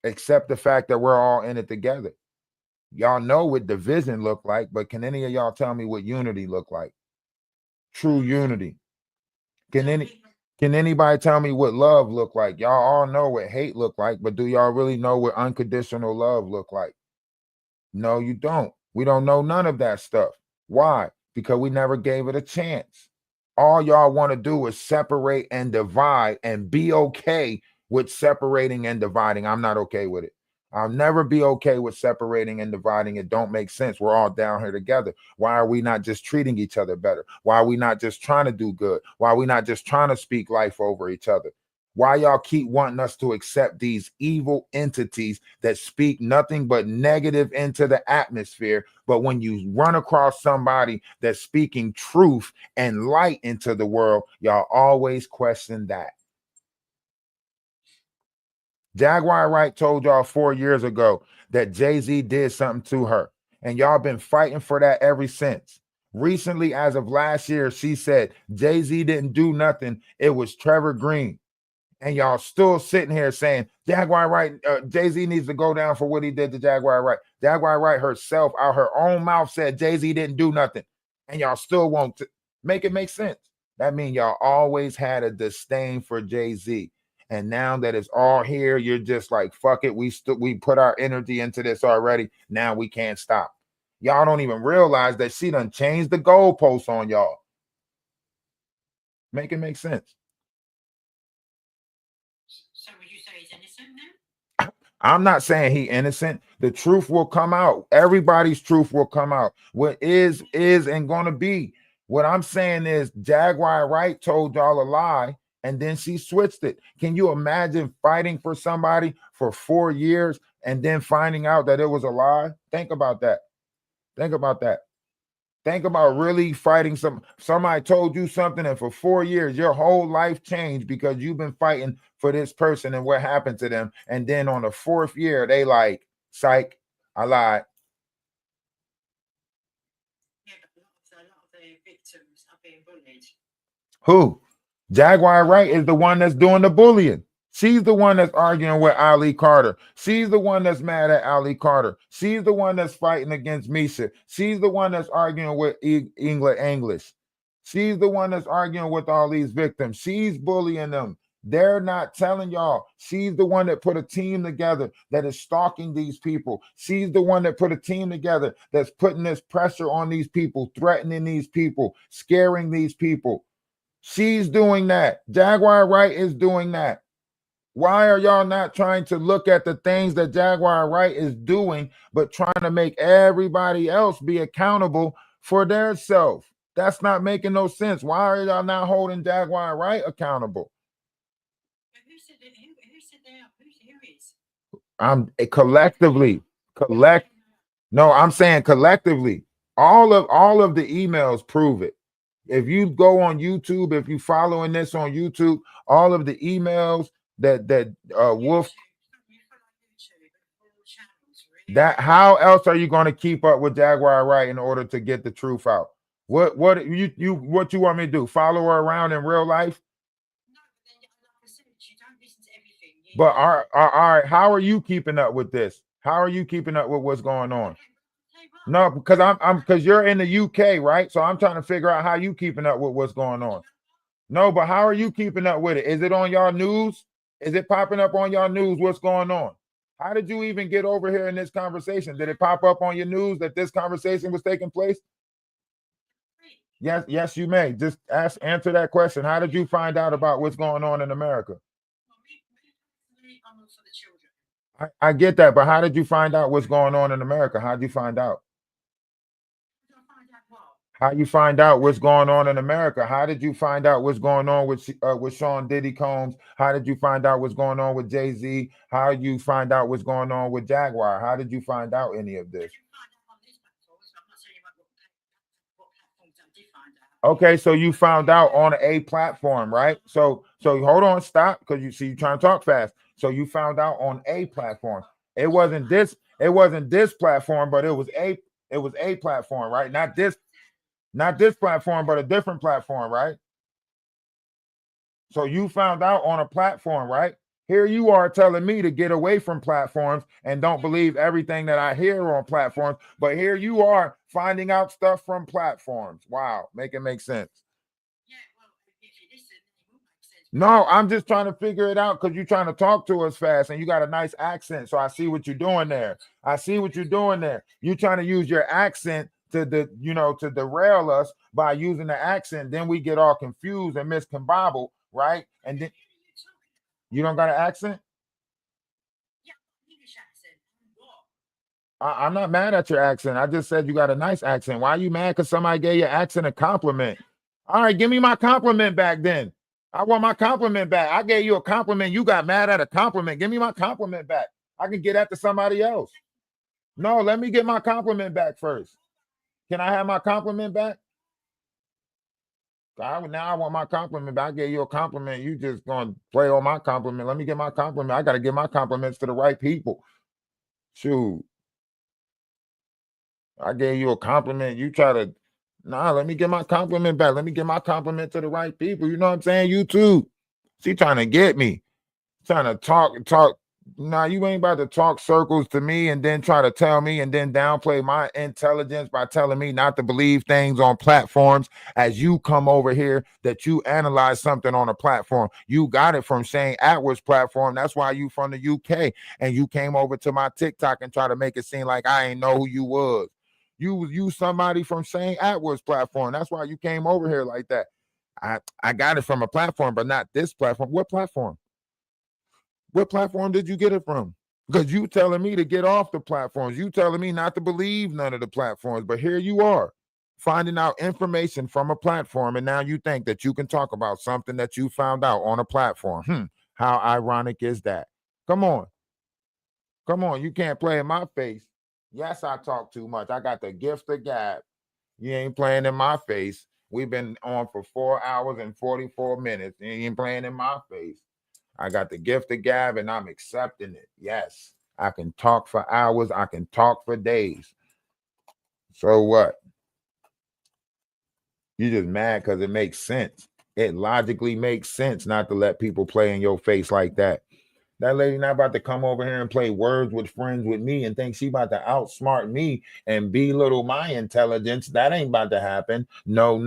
Accept the fact that we're all in it together. Y'all know what division look like, but can any of y'all tell me what unity look like? True unity. Can anybody tell me what love look like? Y'all all know what hate look like, but do y'all really know what unconditional love look like? No, you don't. We don't know none of that stuff. Why? Because we never gave it a chance. All y'all want to do is separate and divide and be okay with separating and dividing. I'm not okay with it. I'll never be okay with separating and dividing. It don't make sense. We're all down here together. Why are we not just treating each other better? Why are we not just trying to do good? Why are we not just trying to speak life over each other? Why y'all keep wanting us to accept these evil entities that speak nothing but negative into the atmosphere? But when you run across somebody that's speaking truth and light into the world, y'all always question that. Jaguar Wright told y'all 4 years ago that Jay-Z did something to her, and y'all been fighting for that ever since. Recently, as of last year, she said Jay-Z didn't do nothing. It was Trevor Green. And y'all still sitting here saying Jaguar Wright, Jay-Z needs to go down for what he did to Jaguar Wright. Jaguar Wright herself, out her own mouth, said Jay-Z didn't do nothing. And y'all still won't make it make sense. That means y'all always had a disdain for Jay-Z. And now that it's all here, you're just like, fuck it. We put our energy into this already. Now we can't stop. Y'all don't even realize that she done changed the goalposts on y'all. Make it make sense. So would you say he's innocent now? I'm not saying he innocent. The truth will come out. Everybody's truth will come out. What is and gonna be. What I'm saying is Jaguar Wright told y'all a lie and then she switched it. Can you imagine fighting for somebody for 4 years and then finding out that it was a lie? Think about that. Think about that. Think about really fighting somebody told you something, and for 4 years, your whole life changed because you've been fighting for this person and what happened to them. And then on the 4th year, they like, psych, I lied. Yeah, but a lot of the victims are being bullied. Who? Jaguar Wright is the one that's doing the bullying. She's the one that's arguing with Ali Carter. She's the one that's mad at Ali Carter. She's the one that's fighting against Misha. She's the one that's arguing with English. She's the one that's arguing with all these victims. She's bullying them. They're not telling y'all. She's the one that put a team together that is stalking these people. She's the one that put a team together that's putting this pressure on these people, threatening these people, scaring these people. She's doing that. Jaguar Wright is doing that. Why are y'all not trying to look at the things that Jaguar Wright is doing, but trying to make everybody else be accountable for their self? That's not making no sense. Why are y'all not holding Jaguar Wright accountable? But who said that? Who said they are? Who is? I'm collectively. No, I'm saying collectively. All of the emails prove it. If you go on YouTube, if you following this on YouTube, all of the emails that Wolf, that how else are you going to keep up with Jaguar Wright in order to get the truth out? What you want me to do? Follow her around in real life? No, but then like I said, you don't listen to everything. But all right, how are you keeping up with this? How are you keeping up with what's going on? No, because because you're in the UK, right? So I'm trying to figure out how you keeping up with what's going on. No, but how are you keeping up with it? Is it on y'all news? Is it popping up on y'all news? What's going on? How did you even get over here in this conversation? Did it pop up on your news that this conversation was taking place? Yes, you may. Just answer that question. How did you find out about what's going on in America? I get that, but how did you find out what's going on in America? How did you find out? How you find out what's going on in America? How did you find out what's going on with Sean Diddy Combs? How did you find out what's going on with Jay-Z? How did you find out what's going on with Jaguar? How did you find out any of this? Okay, so you found out on a platform, right? So hold on, stop, because you see you're trying to talk fast. So you found out on a platform. It wasn't this platform, but it was a platform, right? Not this platform, but a different platform, right? So you found out on a platform, right? Here you are telling me to get away from platforms and don't believe everything that I hear on platforms, but here you are finding out stuff from platforms. Wow, make it make sense. No, I'm just trying to figure it out because you're trying to talk to us fast and you got a nice accent. So I see what you're doing there. You're trying to use your accent to derail us by using the accent. Then we get all confused and miscombobbled, right? And then you don't got an accent? I'm not mad at your accent. I just said you got a nice accent. Why are you mad because somebody gave your accent a compliment? All right, give me my compliment back then. I want my compliment back. I gave you a compliment. You got mad at a compliment. Give me my compliment back. I can get that to somebody else. No, let me get my compliment back first. Can I have my compliment back? Now I want my compliment back. I gave you a compliment. You just gonna play on my compliment. Let me get my compliment. I gotta give my compliments to the right people. Shoot. I gave you a compliment. You try to, let me get my compliment back. Let me get my compliment to the right people. You know what I'm saying? You too. She trying to get me, trying to talk. Nah, you ain't about to talk circles to me and then try to tell me and then downplay my intelligence by telling me not to believe things on platforms as you come over here that you analyze something on a platform. You got it from Shane Atwood's platform. That's why you from the UK and you came over to my TikTok and try to make it seem like I ain't know who you was. You somebody from Shane Atwood's platform. That's why you came over here like that. I got it from a platform, but not this platform. What platform? What platform did you get it from? Because you telling me to get off the platforms. You telling me not to believe none of the platforms. But here you are finding out information from a platform. And now you think that you can talk about something that you found out on a platform. How ironic is that? Come on. You can't play in my face. Yes, I talk too much. I got the gift of gab. You ain't playing in my face. We've been on for 4 hours and 44 minutes. You ain't playing in my face. I got the gift of gab and I'm accepting it. Yes, I can talk for hours. I can talk for days. So what? You just mad because it makes sense. It logically makes sense not to let people play in your face like that. That lady not about to come over here and play words with friends with me and think she about to outsmart me and belittle my intelligence. That ain't about to happen. No.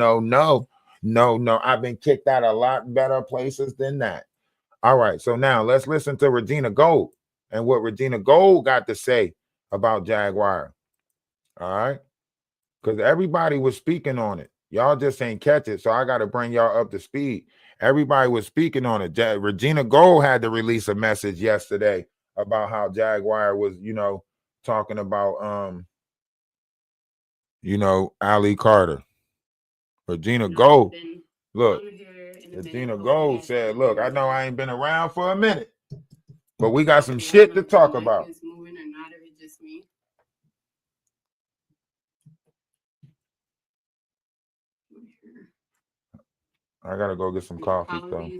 I've been kicked out a lot better places than that. All right, so now let's listen to Regina Gold and what Regina Gold got to say about Jaguar. All right, because everybody was speaking on it. Y'all just ain't catch it, so I got to bring y'all up to speed. Everybody was speaking on it. Regina Gold had to release a message yesterday about how Jaguar was, talking about, Ali Carter. Regina Gold, look. Regina Gold said, look, I know I ain't been around for a minute, but we got some shit to talk about. I gotta go get some coffee. So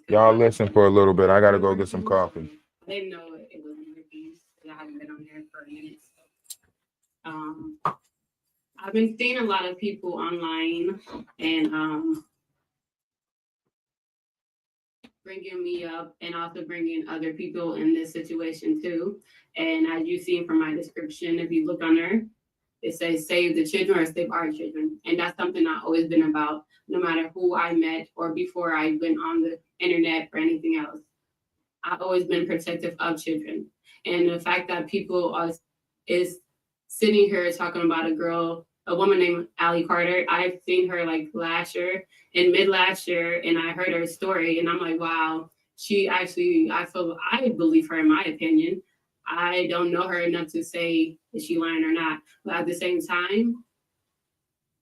y'all listen for a little bit. I gotta go get some coffee. I didn't know it was Ricky. I haven't been on here for a minute. I've been seeing a lot of people online and bringing me up and also bringing other people in this situation too. And as you see from my description, if you look on there, It says save the children or save our children. And that's something I've always been about, no matter who I met or before I went on the internet or anything else. I've always been protective of children. And the fact that people is sitting here talking about a woman named Allie Carter. I've seen her like last year, in mid last year, and I heard her story, and I'm like, wow, she actually, I believe her in my opinion. I don't know her enough to say is she lying or not, but at the same time,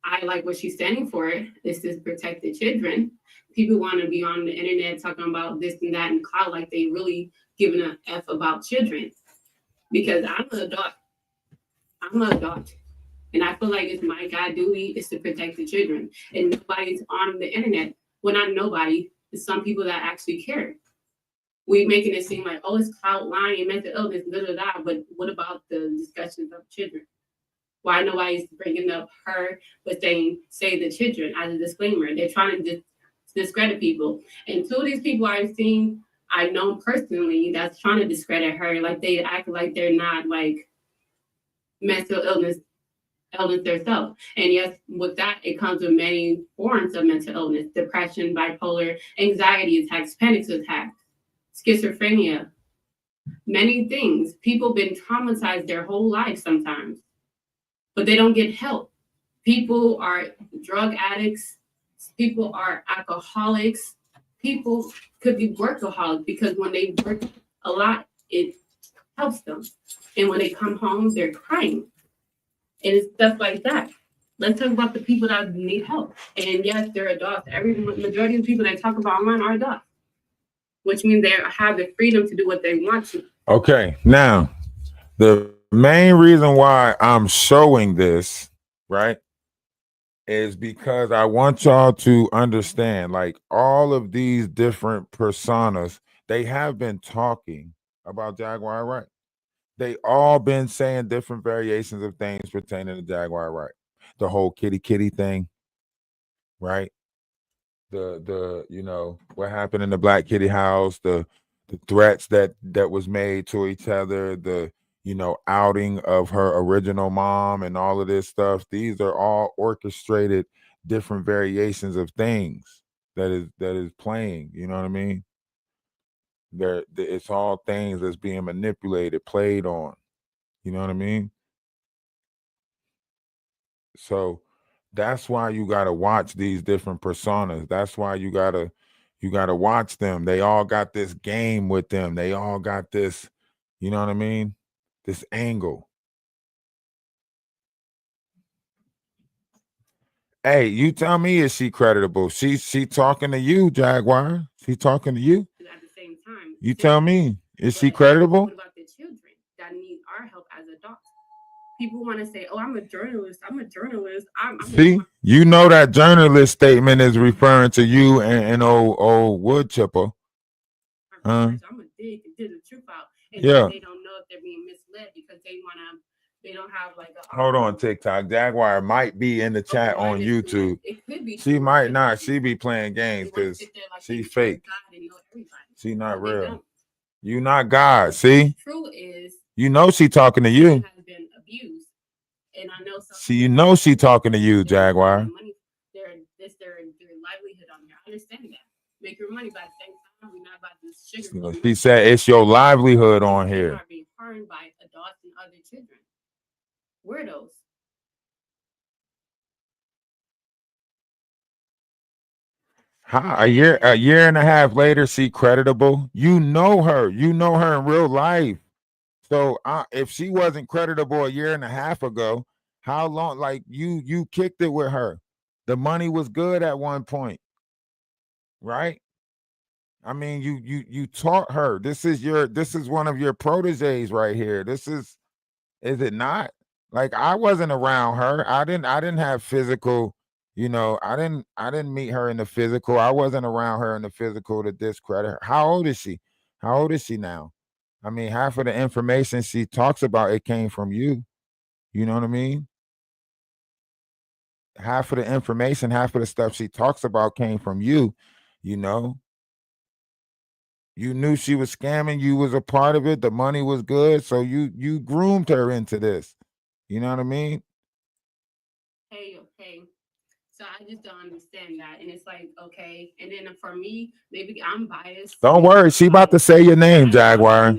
I like what she's standing for. Is to protect the children. People want to be on the internet talking about this and that and cloud like they really giving a F about children. Because I'm an adult. I'm an adult. And I feel like it's my God duty is to protect the children. And nobody's on the internet. Well, not nobody. There's some people that actually care. We making it seem like, oh, it's cloud lying, mental illness, da da da. But what about the discussions of children? Why nobody's bringing up her, but saying say the children as a disclaimer? They're trying to discredit people. And two of these people I've seen, I know personally, that's trying to discredit her. Like they act like they're not like mental illness themselves. And yes, with that, it comes with many forms of mental illness: depression, bipolar, anxiety attacks, panic attacks, schizophrenia, many things. People been traumatized their whole life sometimes, but they don't get help. People are drug addicts. People are alcoholics. People could be workaholics because when they work a lot, it helps them. And when they come home, they're crying. And it's stuff like that. Let's talk about the people that need help. And yes, they're adults. Majority of the people that talk about online are adults, which means they have the freedom to do what they want to. Okay, now the main reason why I'm showing this, right, is because I want y'all to understand, like, all of these different personas, they have been talking about Jaguar Wright. They all been saying different variations of things pertaining to Jaguar Wright. The whole kitty thing, right? The you know what happened in the Black Kitty house, the threats that was made to each other, the outing of her original mom and all of this stuff. These are all orchestrated different variations of things that is playing, you know what I mean? It's all things that's being manipulated, played on, you know what I mean? So that's why you got to watch these different personas. That's why you got to watch them. They all got this game with them. They all got this, you know what I mean? This angle. Hey, you tell me, is she creditable? She talking to you, Jaguar. She talking to you. At the same time, you tell me, is she creditable? What about the children that need our help as adults? People want to say, "Oh, I'm a journalist. I'm a journalist." See, you know that journalist statement is referring to you and old wood chipper. I'm gonna dig the truth out, and yeah. They don't know if they're being misled because they don't have like a. Hold on, TikTok. Jaguar might be in the chat on YouTube. It could be. She might not. She be playing games because she fake. She not real. You not God. See. True is. You know she talking to you. Has been abused, and I know. See, you know she talking to you, Jaguar. Money, their livelihood on here. I understand that. Make your money, but at the same time, we're not about this sugar. She said it's your livelihood on here. Are being harmed by adults and other children. Weirdos. How a year and a half later, she creditable? You know her in real life. So if she wasn't creditable a year and a half ago, how long? Like you kicked it with her. The money was good at one point, right? I mean, you taught her. This is one of your proteges right here. Is it not? Like, I wasn't around her. I didn't have physical, I didn't meet her in the physical. I wasn't around her in the physical to discredit her. How old is she? How old is she now? I mean, half of the information she talks about, it came from you. You know what I mean? Half of the information, half of the stuff she talks about came from you, you know. You knew she was scamming. You was a part of it. The money was good. So you groomed her into this. You know what I mean? So I just don't understand that. And it's like, okay. And then for me, maybe I'm biased. Don't worry. She about to say your name, Jaguar.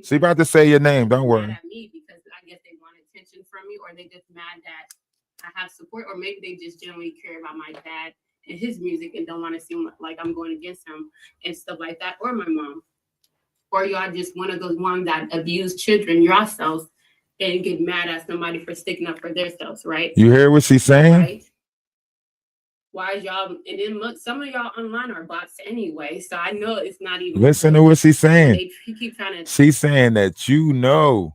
She about to say your name. Don't worry. Mad at me because I guess they want attention from me, or they just mad that I have support, or maybe they just generally care about my dad and his music and don't want to seem like I'm going against him and stuff like that, or my mom. Or y'all just one of those ones that abuse children yourselves and get mad at somebody for sticking up for themselves, right? You hear what she's saying? Right. Why is y'all, and then some of y'all online are bots anyway, so I know it's not even. Listen to what she's saying. He keep trying to. She's saying that you know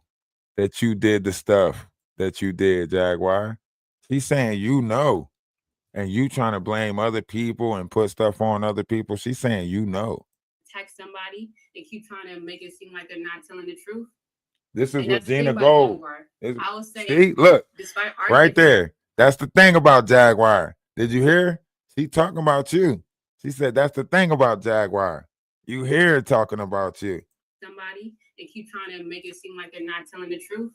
that you did the stuff that you did, Jaguar. She's saying you know, and you trying to blame other people and put stuff on other people. She's saying you know. Text somebody and keep trying to make it seem like they're not telling the truth. This is what Gina Gold. I will say, see, look, right there. That's the thing about Jaguar. Did you hear? She talking about you. She said that's the thing about Jaguar. You hear her talking about you. Somebody and keep trying to make it seem like they're not telling the truth.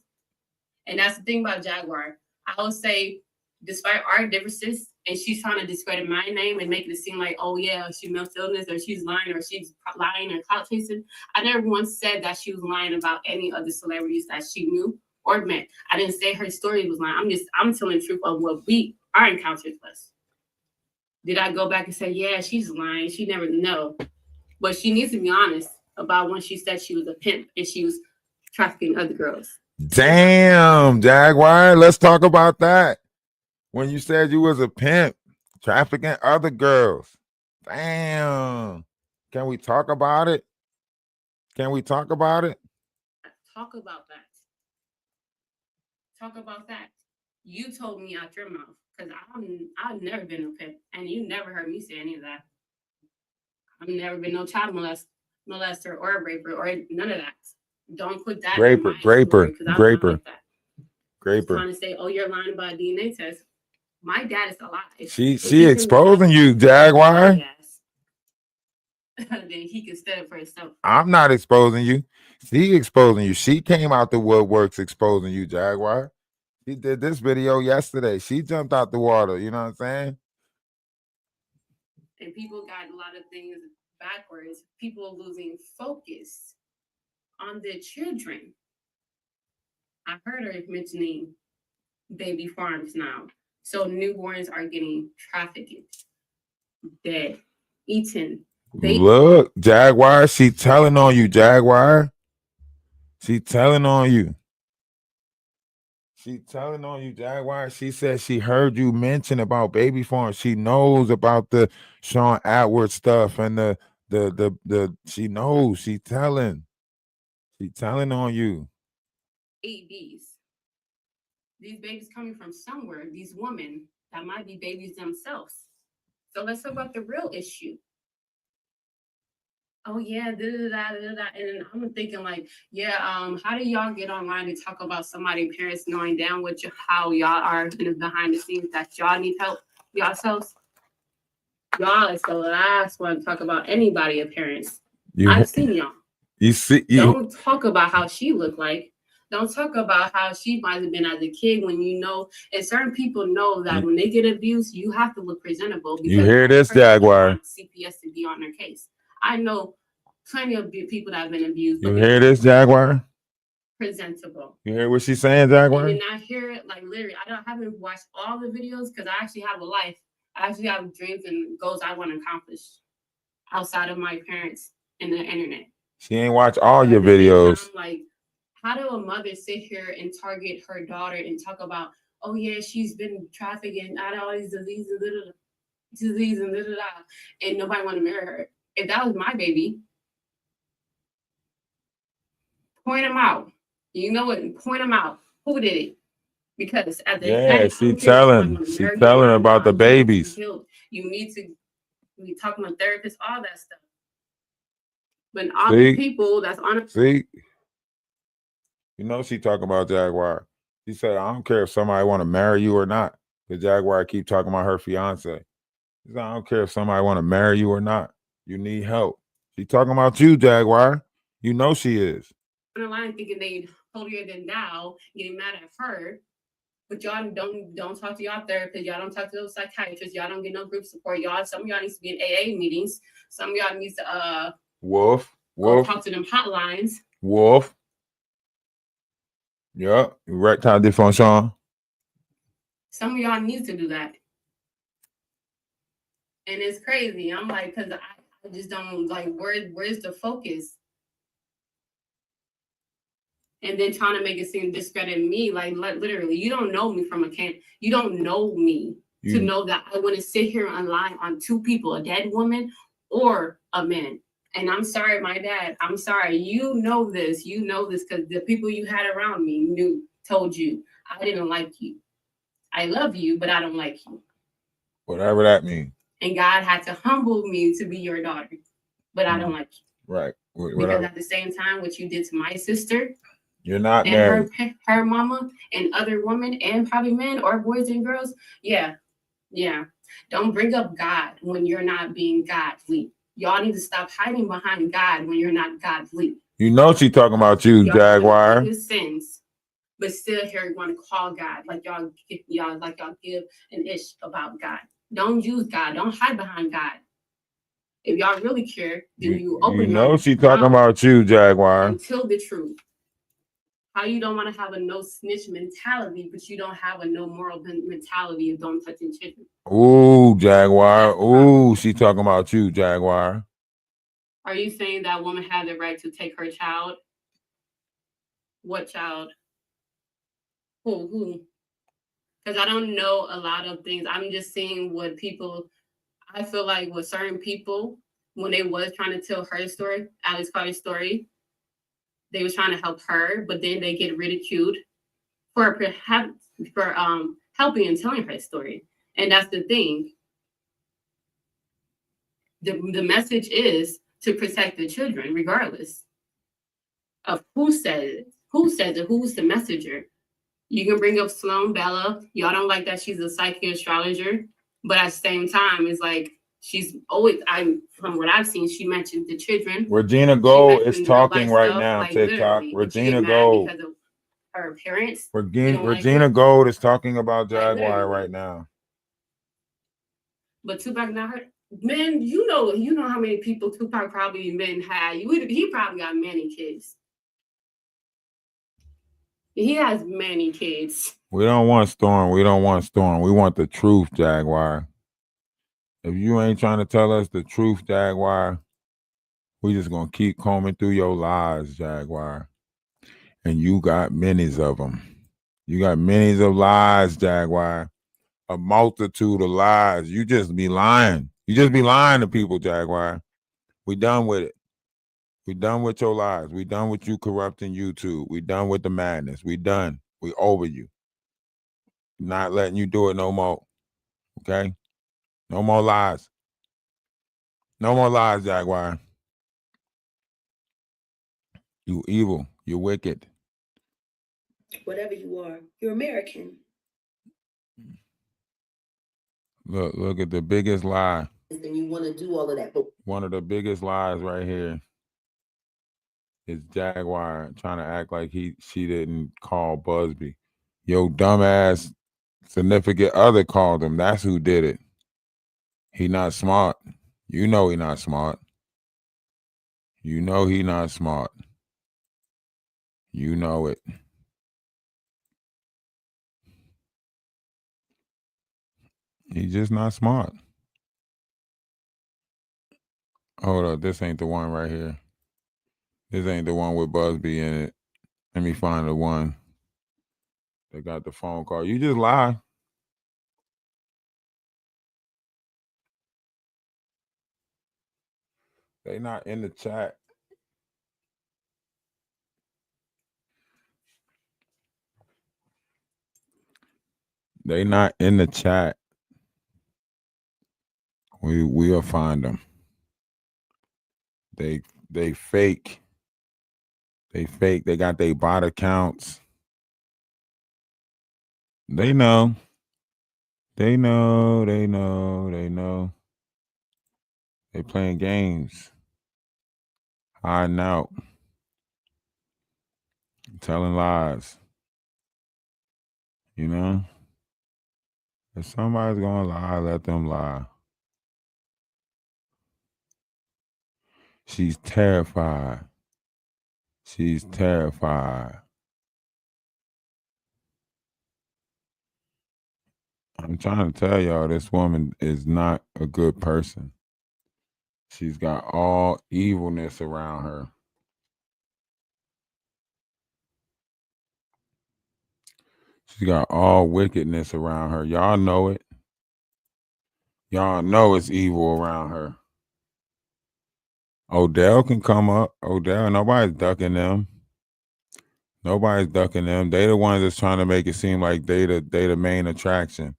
And that's the thing about Jaguar. I will say, despite our differences, and she's trying to discredit my name and make it seem like, oh yeah, she mental illness, or she's lying, or she's lying or clout chasing. I never once said that she was lying about any of the celebrities that she knew or met. I didn't say her story was lying. I'm telling the truth of what our encounters was. Did I go back and say, yeah, she's lying? She never know. But she needs to be honest about when she said she was a pimp and she was trafficking other girls. Damn, Jaguar. Let's talk about that. When you said you was a pimp, trafficking other girls. Damn. Can we talk about it? Can we talk about it? Talk about that. Talk about that. You told me out your mouth, because I've never been a pimp, and you never heard me say any of that. I've never been no child molester or a raper or none of that. Don't put that in my story, because I'm not like that. Trying to say, oh, you're lying about a DNA test. My dad is alive. She exposing you, Jaguar. Yes. Then he can stand up for himself. I'm not exposing you. She exposing you. She came out the woodworks exposing you, Jaguar. She did this video yesterday. She jumped out the water. You know what I'm saying? And people got a lot of things backwards. People losing focus on their children. I heard her mentioning baby farms now. So newborns are getting trafficked, dead, eaten. Look, Jaguar, she telling on you, Jaguar. She telling on you. She telling on you, Jaguar. She said she heard you mention about baby farms. She knows about the Sean Atwood stuff and the she knows. She telling on you. 8 B's. These babies coming from somewhere, these women that might be babies themselves. So let's talk about the real issue. Oh yeah, and I'm thinking like, yeah, how do y'all get online to talk about somebody's parents knowing down how y'all are behind the scenes that y'all need help yourselves? Y'all is the last one to talk about anybody parents. I've seen y'all. Don't talk about how she looked like. Don't talk about how she might have been as a kid when you know, and certain people know that when they get abused, you have to look presentable. You hear this, Jaguar? CPS to be on their case. I know plenty of people that have been abused. You hear this, Jaguar? Presentable. You hear what she's saying, Jaguar? And I hear it like literally. I haven't watched all the videos because I actually have a life. I actually have dreams and goals I want to accomplish outside of my parents and the internet. She ain't watch all your videos. I'm like, how do a mother sit here and target her daughter and talk about, oh yeah, she's been trafficking, out all these diseases, and nobody want to marry her? If that was my baby, point them out. You know what? Point them out. Who did it? Because at the end, she telling about the babies. You need to be talking to therapists, all that stuff. But all the people that's on it. See, you know she talking about Jaguar. She said, I don't care if somebody want to marry you or not. The Jaguar keep talking about her fiance. She said, I don't care if somebody want to marry you or not. You need help. She talking about you, Jaguar. You know she is. On the line thinking they holier than thou, getting mad at her. But y'all don't talk to y'all therapists. Y'all don't talk to those psychiatrists. Y'all don't get no group support. Some of y'all needs to be in AA meetings. Some of y'all needs to Wolf. go talk to them hotlines. Wolf. Yeah, erectile dysfunction. Some of y'all need to do that. And it's crazy. I'm like, because I just don't like where's the focus? And then trying to make it seem discredit me, like literally, you don't know me from a can. You don't know me to know that I want to sit here and lie on two people, a dead woman or a man. And I'm sorry, my dad. I'm sorry. You know this. You know this because the people you had around me told you I didn't like you. I love you, but I don't like you. Whatever that means. And God had to humble me to be your daughter, but I don't like you. Right. Because at the same time, what you did to my sister, you're not and married. her mama and other women and probably men or boys and girls. Yeah. Don't bring up God when you're not being godly. Y'all need to stop hiding behind God when you're not godly. You know she talking about you, Jaguar. His sins, but still here you want to call God like y'all give an ish about God. Don't use God. Don't hide behind God. If y'all really care, then you open. You know she talking about you, Jaguar. Until the truth. How you don't want to have a no snitch mentality, but you don't have a no moral mentality of don't touching children. Ooh, Jaguar. Ooh, she talking about you, Jaguar. Are you saying that woman had the right to take her child? What child? Who? Because I don't know a lot of things. I'm just seeing what people, I feel like with certain people, when they was trying to tell her story, Alice Carter's story, they was trying to help her, but then they get ridiculed for helping and telling her story. And that's the thing. The message is to protect the children, regardless of who says it, who's the messenger. You can bring up Sloan Bella. Y'all don't like that she's a psychic astrologer, but at the same time, it's like she's always. From what I've seen, she mentioned the children. Regina Gold is talking right now. Like, TikTok. Regina Gold. Because of her parents. Regina Gold is talking about Jaguar right now. But Tupac not her. Man, you know how many people Tupac probably men had. He probably got many kids. He has many kids. We don't want Storm. We want the truth, Jaguar. If you ain't trying to tell us the truth, Jaguar, we just gonna keep combing through your lies, Jaguar. And you got minis of them. You got minis of lies, Jaguar. A multitude of lies. You just be lying. You just be lying to people, Jaguar. We done with it. We done with your lies. We done with you corrupting YouTube. We done with the madness. We done. We over you. Not letting you do it no more. Okay? No more lies. No more lies, Jaguar. You evil. You're wicked. Whatever you are, you're American. Look at the biggest lie. And you want to do all of that, but one of the biggest lies right here is Jaguar trying to act like she didn't call Busby. Yo, dumbass significant other called him. That's who did it. He not smart. You know he not smart. You know he not smart. You know it. He's just not smart. Hold up, this ain't the one right here. This ain't the one with Busby in it. Let me find the one that got the phone call. You just lie. They not in the chat. They not in the chat. We'll find them. They fake. They fake. They got their bot accounts. They know. They know. They know. They know. They playing games. Hiding out. Telling lies. You know? If somebody's gonna lie, let them lie. She's terrified. She's terrified. I'm trying to tell y'all, this woman is not a good person. She's got all evilness around her. She's got all wickedness around her. Y'all know it. Y'all know it's evil around her. Odell can come up. Odell, nobody's ducking them. Nobody's ducking them. They the ones that's trying to make it seem like they the main attraction.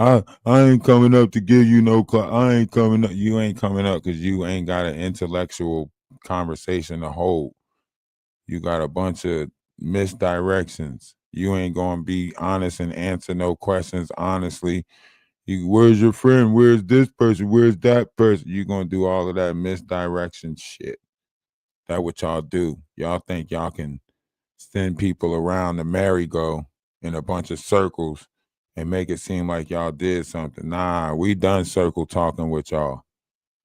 I ain't coming up to give you no I ain't coming up. You ain't coming up because you ain't got an intellectual conversation to hold. You got a bunch of misdirections. You ain't gonna be honest and answer no questions honestly. Where's your friend? Where's this person? Where's that person? You're gonna do all of that misdirection shit. That's what y'all do. Y'all think y'all can send people around the merry-go in a bunch of circles and make it seem like y'all did something. Nah, we done circle talking with y'all.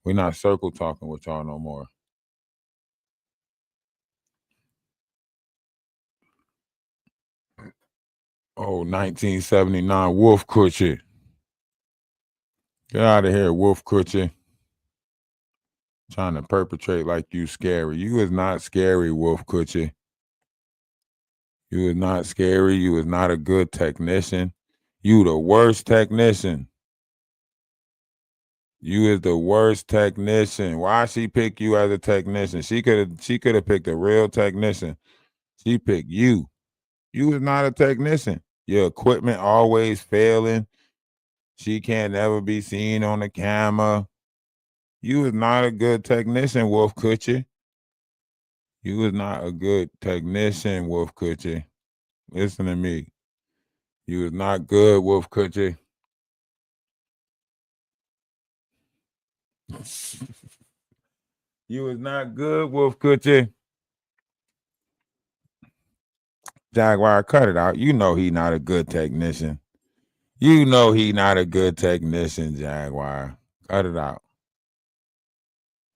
We not circle talking with y'all no more. Oh, 1979 Wolf Coochie. Get out of here, Wolf Coochie. Trying to perpetrate like you scary. You is not scary, Wolf Coochie. You is not scary. You is not a good technician. You the worst technician. You is the worst technician. Why she pick you as a technician? She could have picked a real technician. She picked you. You is not a technician. Your equipment always failing. She can't ever be seen on the camera. You is not a good technician, Wolf Coochie. You is not a good technician, Wolf Coochie. Listen to me. You is not good, Wolf Coochie. You is not good, Wolf Coochie. Jaguar, cut it out. You know he not a good technician. You know he not a good technician, Jaguar. Cut it out.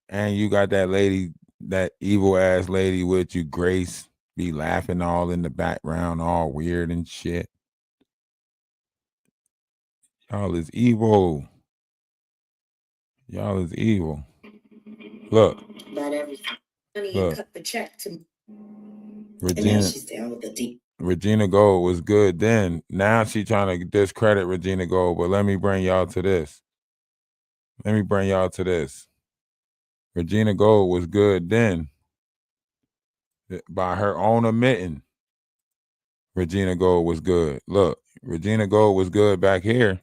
And you got that lady, that evil ass lady with you, Grace, be laughing all in the background, all weird and shit. Y'all is evil. Y'all is evil. Look. About everything. Honey, Look. cut the check to Regina, and now she's down with the deep. Regina Gold was good then. Now she trying to discredit Regina Gold, but let me bring y'all to this. Regina Gold was good then. By her own admitting, Regina Gold was good. Look, Regina Gold was good back here.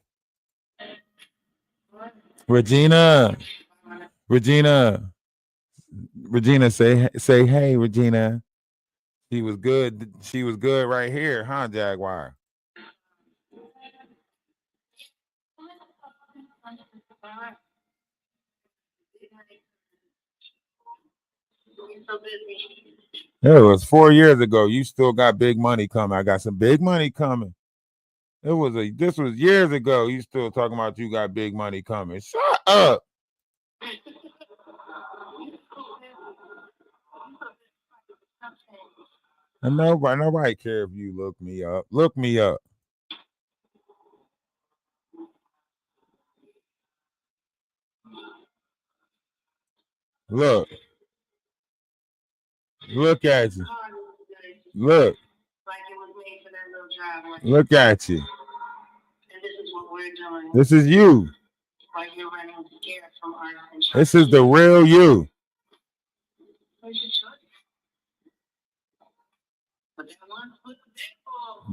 Regina, say hey, Regina. She was good. She was good right here, huh, Jaguar? It was 4 years ago. You still got big money coming. I got some big money coming. This was years ago. You still talking about you got big money coming. Shut up. And nobody care if you look me up. Look me up. Look. Look at you. Look. Look at you. And this is what we're doing. This is you. While you're running scared from our This is the real you.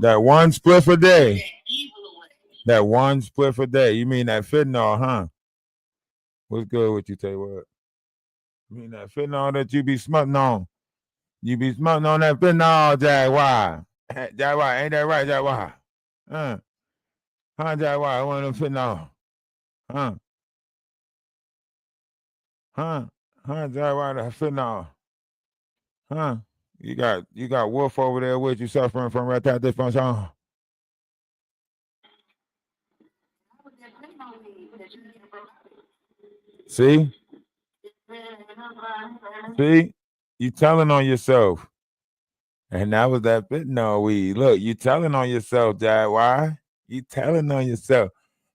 That one spliff a day. That one spliff a day. You mean that fentanyl, huh? What's good with you, Tay? What? You mean that fentanyl that you be smoking on? You be smoking on that fentanyl, Jaguar. Jaguar, ain't that right, Jaguar? Huh, Jaguar? I want them fentanyl. Huh? Jaguar, that fentanyl. Huh? You got Wolf over there with you suffering from retarded dysfunction. See? See? You telling on yourself. And that was that bit. No, look, you telling on yourself, Jaguar. You telling on yourself.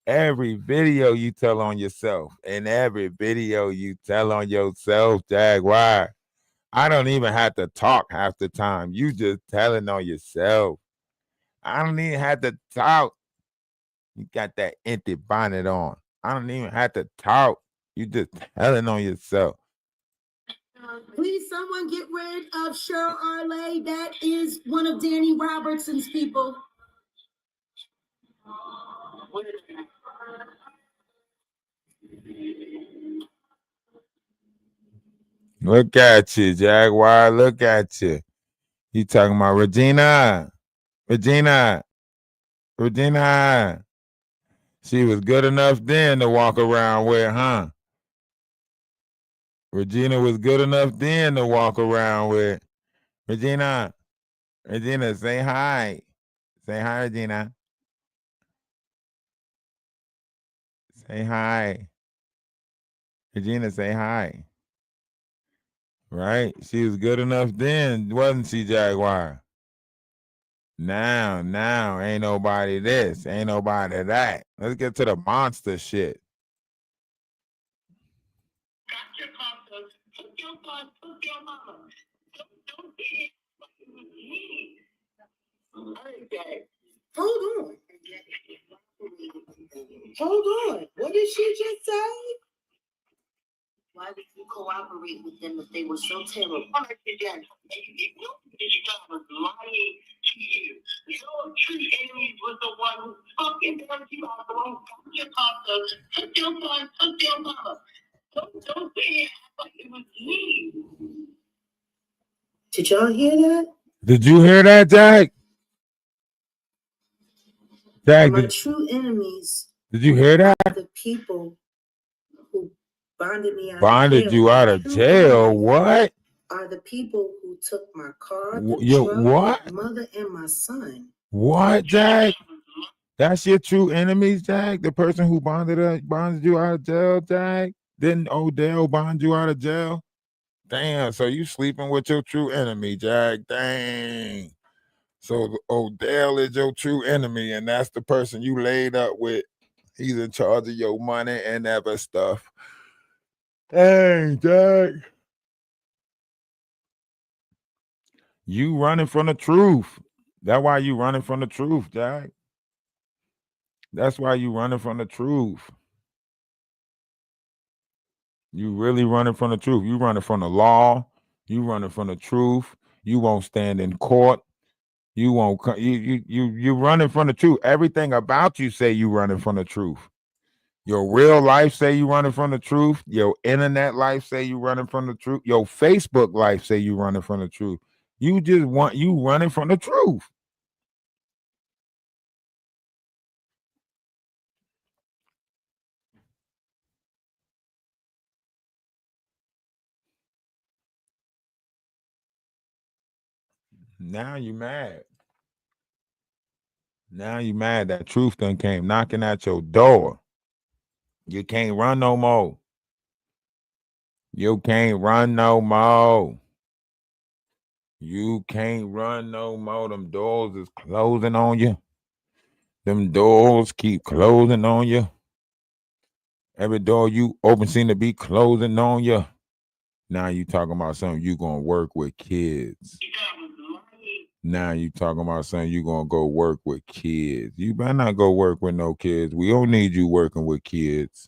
Every video you tell on yourself. And every video you tell on yourself, Jaguar. I don't even have to talk half the time. You just telling on yourself. I don't even have to talk. You got that empty bonnet on. I don't even have to talk. You just telling on yourself. Please, someone get rid of Cheryl Arlay. That is one of Danny Robertson's people. Look at you, Jaguar. Look at you. You talking about Regina. Regina. Regina. She was good enough then to walk around with, huh? Regina was good enough then to walk around with. Regina. Regina, say hi. Say hi, Regina. Say hi. Regina, say hi. Right? She was good enough then, wasn't she, Jaguar? Now, ain't nobody this, ain't nobody that. Let's get to the monster shit. Hold on. Hold on. What did she just say? Why did you cooperate with them if they were so terrible? Again, this guy was lying to you. Your true enemy was the one who fucking turned you out, the one who took your papa, took your son, took your mama. Don't say it like it was me. Did y'all hear that? Did you hear that, Jack? Jack, My true enemies did you hear that? are the people who bonded me out Bonded of jail. you out of jail? What? Are the people who took my car, Yo, truck, what? my mother, and my son. What, Jack? That's your true enemies, Jack? The person who bonded you out of jail, Jack? Didn't Odell bond you out of jail? Damn, so you sleeping with your true enemy, Jack. Dang. So Odell is your true enemy, and that's the person you laid up with. He's in charge of your money and other stuff. Dang, Jack. You running from the truth. That's why you running from the truth, Jack. That's why you running from the truth. You really running from the truth. You running from the law. You running from the truth. You won't stand in court. You won't. You running from the truth. Everything about you say you running from the truth. Your real life say you running from the truth. Your internet life say you running from the truth. Your Facebook life say you running from the truth. You just want you running from the truth. Now you mad. Now you mad that truth done came knocking at your door. You can't run no more. You can't run no more. You can't run no more. Them doors is closing on you. Them doors keep closing on you. Every door you open seem to be closing on you. Now you talking about something you gonna work with kids. Now you talking about something you gonna go work with kids. You better not go work with no kids. We don't need you working with kids.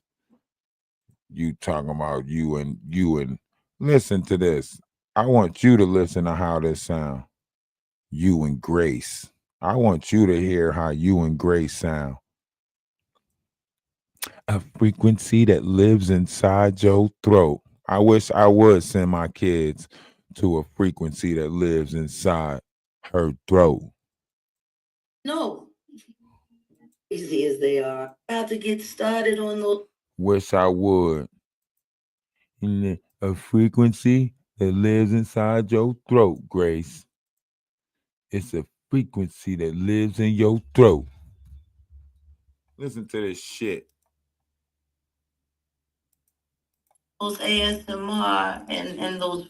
You talking about you and listen to this. I want you to listen to how this sound. You and Grace. I want you to hear how you and Grace sound. A frequency that lives inside your throat. I wish I would send my kids to a frequency that lives inside her throat. No. Easy as they are. About to get started on those. Wish I would. A frequency that lives inside your throat, Grace. It's a frequency that lives in your throat. Listen to this shit. those ASMR and those,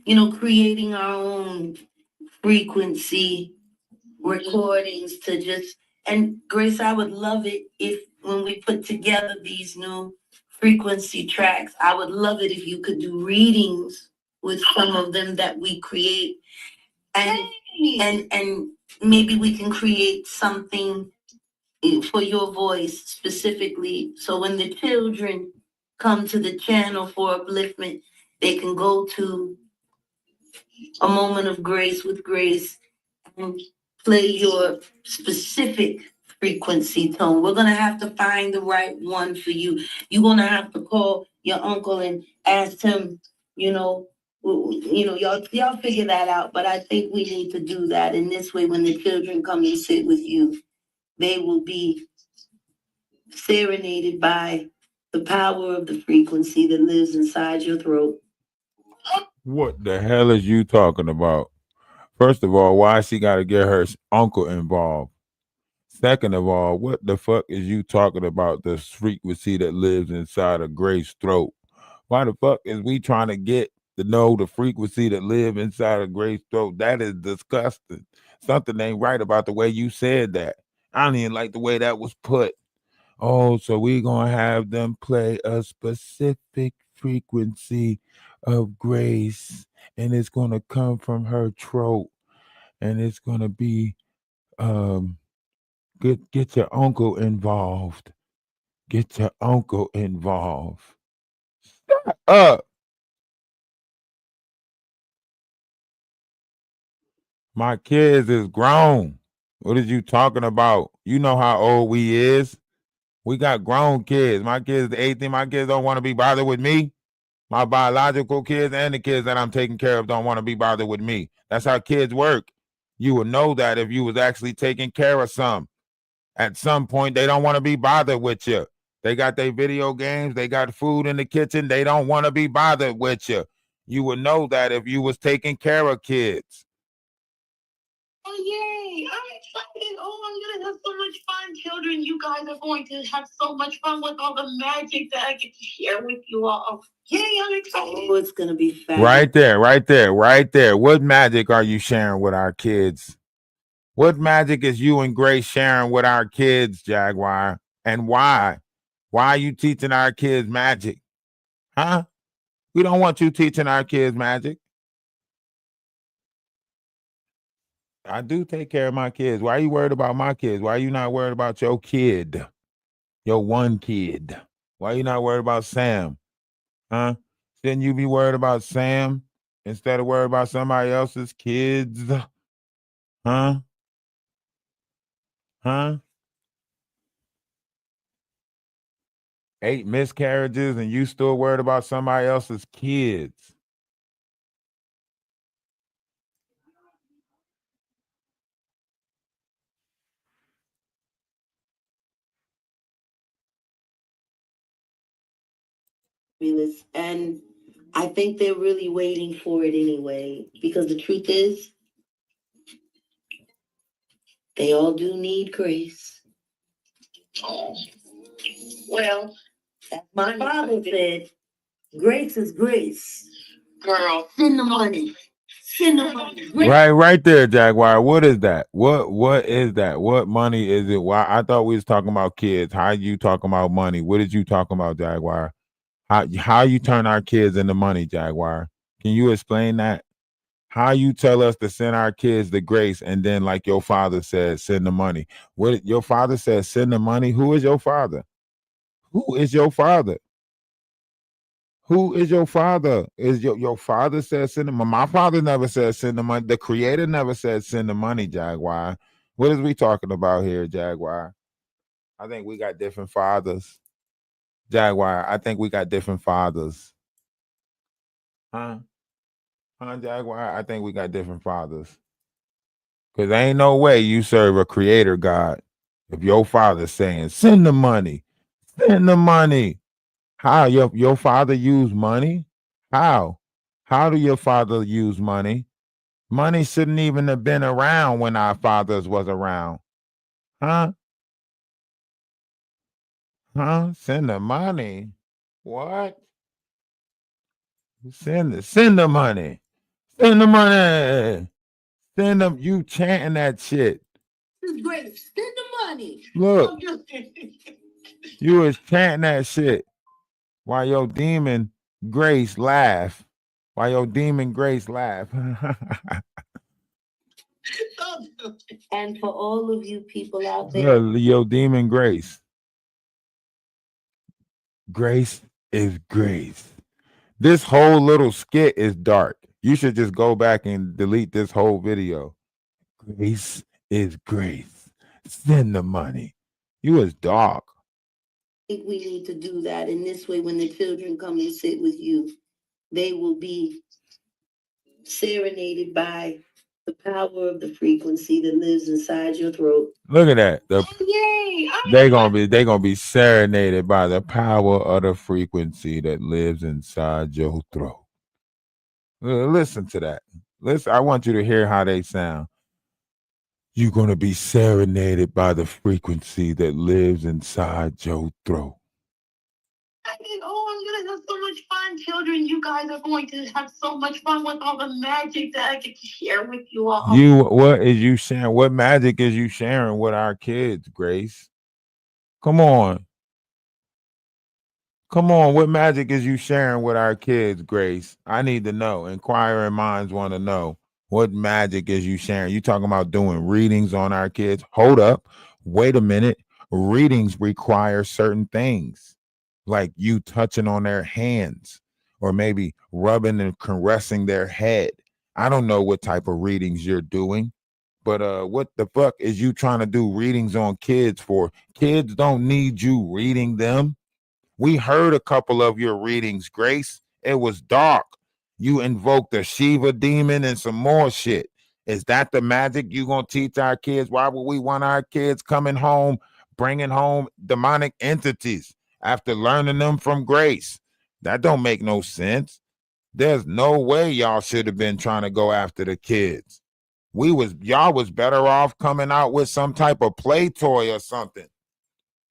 you know, creating our own frequency recordings to just, and Grace, I would love it if when we put together these new frequency tracks, I would love it if you could do readings with some of them that we create, and maybe we can create something for your voice specifically, so when the children come to the channel for upliftment, they can go to a moment of grace with Grace and play your specific frequency tone. We're gonna have to find the right one for you. You're gonna have to call your uncle and ask him, you know, y'all figure that out. But I think we need to do that. And this way, when the children come and sit with you, they will be serenaded by the power of the frequency that lives inside your throat. What the hell is you talking about? First of all, why she got to get her uncle involved? Second of all, what the fuck is you talking about the frequency that lives inside of Grace's throat? Why the fuck is we trying to get to know the frequency that live inside of Grace's throat? That is disgusting. Something ain't right about the way you said that. I don't even like the way that was put. Oh, so we gonna have them play a specific frequency of Grace, and it's gonna come from her throat, and it's gonna be get your uncle involved. Get your uncle involved. Shut up. My kids is grown. What is you talking about? You know how old we is. We got grown kids. My kids 18. My kids don't want to be bothered with me. My biological kids and the kids that I'm taking care of don't want to be bothered with me. That's how kids work. You would know that if you was actually taking care of some. At some point, they don't want to be bothered with you. They got their video games. They got food in the kitchen. They don't want to be bothered with you. You would know that if you was taking care of kids. Oh, yay! I'm excited. Oh, I'm gonna have so much fun. Children, you guys are going to have so much fun with all the magic that I get to share with you all. Yay, I'm excited. Oh, it's gonna be fabulous. Right there, right there, right there. What magic are you sharing with our kids? What magic is you and Grace sharing with our kids, Jaguar? And why? Why are you teaching our kids magic? Huh? We don't want you teaching our kids magic. I do take care of my kids. Why are you worried about my kids? Why are you not worried about your kid? Your one kid. Why are you not worried about Sam? Huh? Shouldn't you be worried about Sam instead of worried about somebody else's kids? Huh? Huh? 8 miscarriages and you still worried about somebody else's kids. And I think they're really waiting for it anyway, because the truth is, they all do need grace. Oh, well, as my father said, grace is grace. Girl, send the money. Send the money. Right there, Jaguar. What is that? What is that? What money is it? Why I thought we was talking about kids. How you talking about money? What did you talking about, Jaguar? How you turn our kids into money, Jaguar? Can you explain that? How you tell us to send our kids the grace, and then like your father said, send the money. What your father said, send the money. Who is your father? Who is your father? Who is your father? Is your father said send the money? My father never said send the money. The creator never said send the money, Jaguar. What is we talking about here, Jaguar? I think we got different fathers. Jaguar, I think we got different fathers. Huh? Huh, Jaguar? I think we got different fathers. Because ain't no way you serve a creator God if your father's saying, send the money. Send the money. How? Your father use money? How? How do your father use money? Money shouldn't even have been around when our fathers was around. Huh? Huh? Send the money. What? Send the money. Send the money. Send them. You chanting that shit. This is great. Send the money. Look, you was chanting that shit while your demon Grace laugh. While your demon Grace laugh. And for all of you people out there, Look, your demon Grace. Grace is grace. This whole little skit is dark. You should just go back and delete this whole video. Grace is grace. Send the money. You was dark. I think we need to do that. In this way, when the children come and sit with you, they will be serenaded by the power of the frequency that lives inside your throat. Look at that. Yay! They gonna be serenaded by the power of the frequency that lives inside your throat. Listen to that. Listen, I want you to hear how they sound. You're gonna be serenaded by the frequency that lives inside your throat. I think, I'm gonna have so much fun, children. You guys are going to have so much fun with all the magic that I get to share with you all. What is you sharing? What magic is you sharing with our kids, Grace? Come on. Come on, what magic is you sharing with our kids, Grace? I need to know. Inquiring minds want to know. What magic is you sharing? You talking about doing readings on our kids? Hold up. Wait a minute. Readings require certain things, like you touching on their hands or maybe rubbing and caressing their head. I don't know what type of readings you're doing, but what the fuck is you trying to do readings on kids for? Kids don't need you reading them. We heard a couple of your readings, Grace. It was dark. You invoked a Shiva demon and some more shit. Is that the magic you gonna teach our kids? Why would we want our kids coming home, bringing home demonic entities after learning them from Grace? That don't make no sense. There's no way y'all should have been trying to go after the kids. Y'all was better off coming out with some type of play toy or something.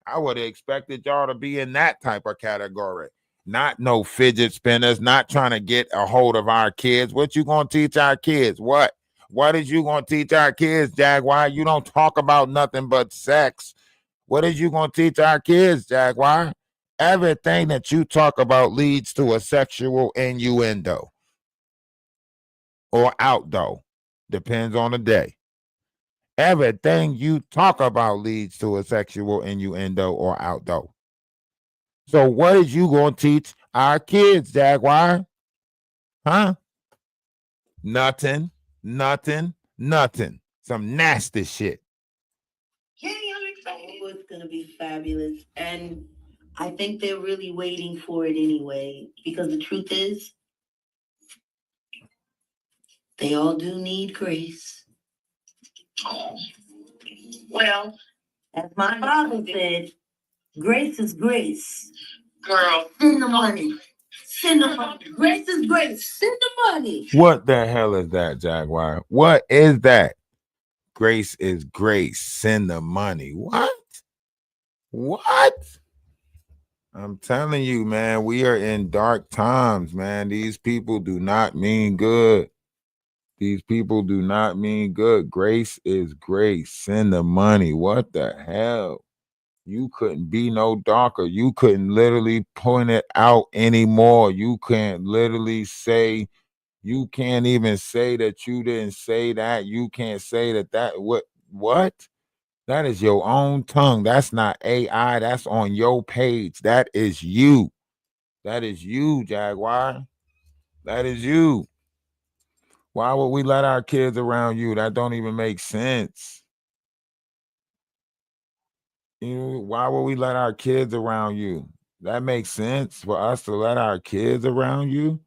I would have expected y'all to be in that type of category. Not no fidget spinners, not trying to get a hold of our kids. What you gonna teach our kids? What? What is you gonna teach our kids, Jaguar? You don't talk about nothing but sex. What is you gonna teach our kids, Jaguar? Everything that you talk about leads to a sexual innuendo. Or outdo. Depends on the day. Everything you talk about leads to a sexual innuendo or outdo. So what is you going to teach our kids, Jaguar? Huh? Nothing. Some nasty shit. Yeah, I'm excited. It's going to be fabulous. And I think they're really waiting for it anyway, because the truth is, they all do need grace. Well, as my father said, grace is grace. Girl, send the money. Send the money. Grace is grace. Send the money. What the hell is that, Jaguar? What is that? Grace is grace. Send the money. What? I'm telling you, man, we are in dark times, man. These people do not mean good. These people do not mean good. Grace is grace. Send the money. What the hell? You couldn't be no darker. You couldn't literally point it out anymore. You can't literally say, you can't even say that you didn't say that. You can't say that what? That is your own tongue. That's not AI. That's on your page. That is you. That is you, Jaguar. That is you. Why would we let our kids around you? That don't even make sense. Why would we let our kids around you? That makes sense for us to let our kids around you.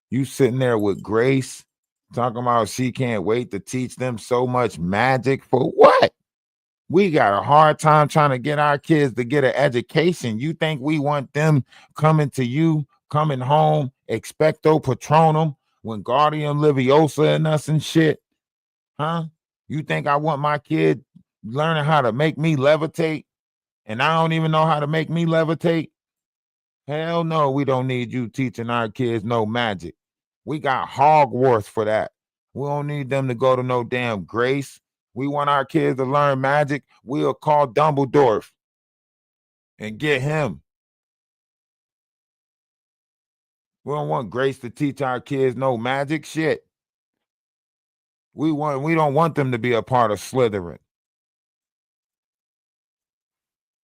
You sitting there with Grace talking about she can't wait to teach them so much magic for what? We got a hard time trying to get our kids to get an education. You think we want them coming to you, coming home, expecto patronum, when Guardian Leviosa and us and shit? Huh? You think I want my kid learning how to make me levitate? And I don't even know how to make me levitate? Hell no, we don't need you teaching our kids no magic. We got Hogwarts for that. We don't need them to go to no damn Grace. We want our kids to learn magic. We'll call Dumbledore and get him. We don't want Grace to teach our kids no magic shit. We don't want them to be a part of Slytherin.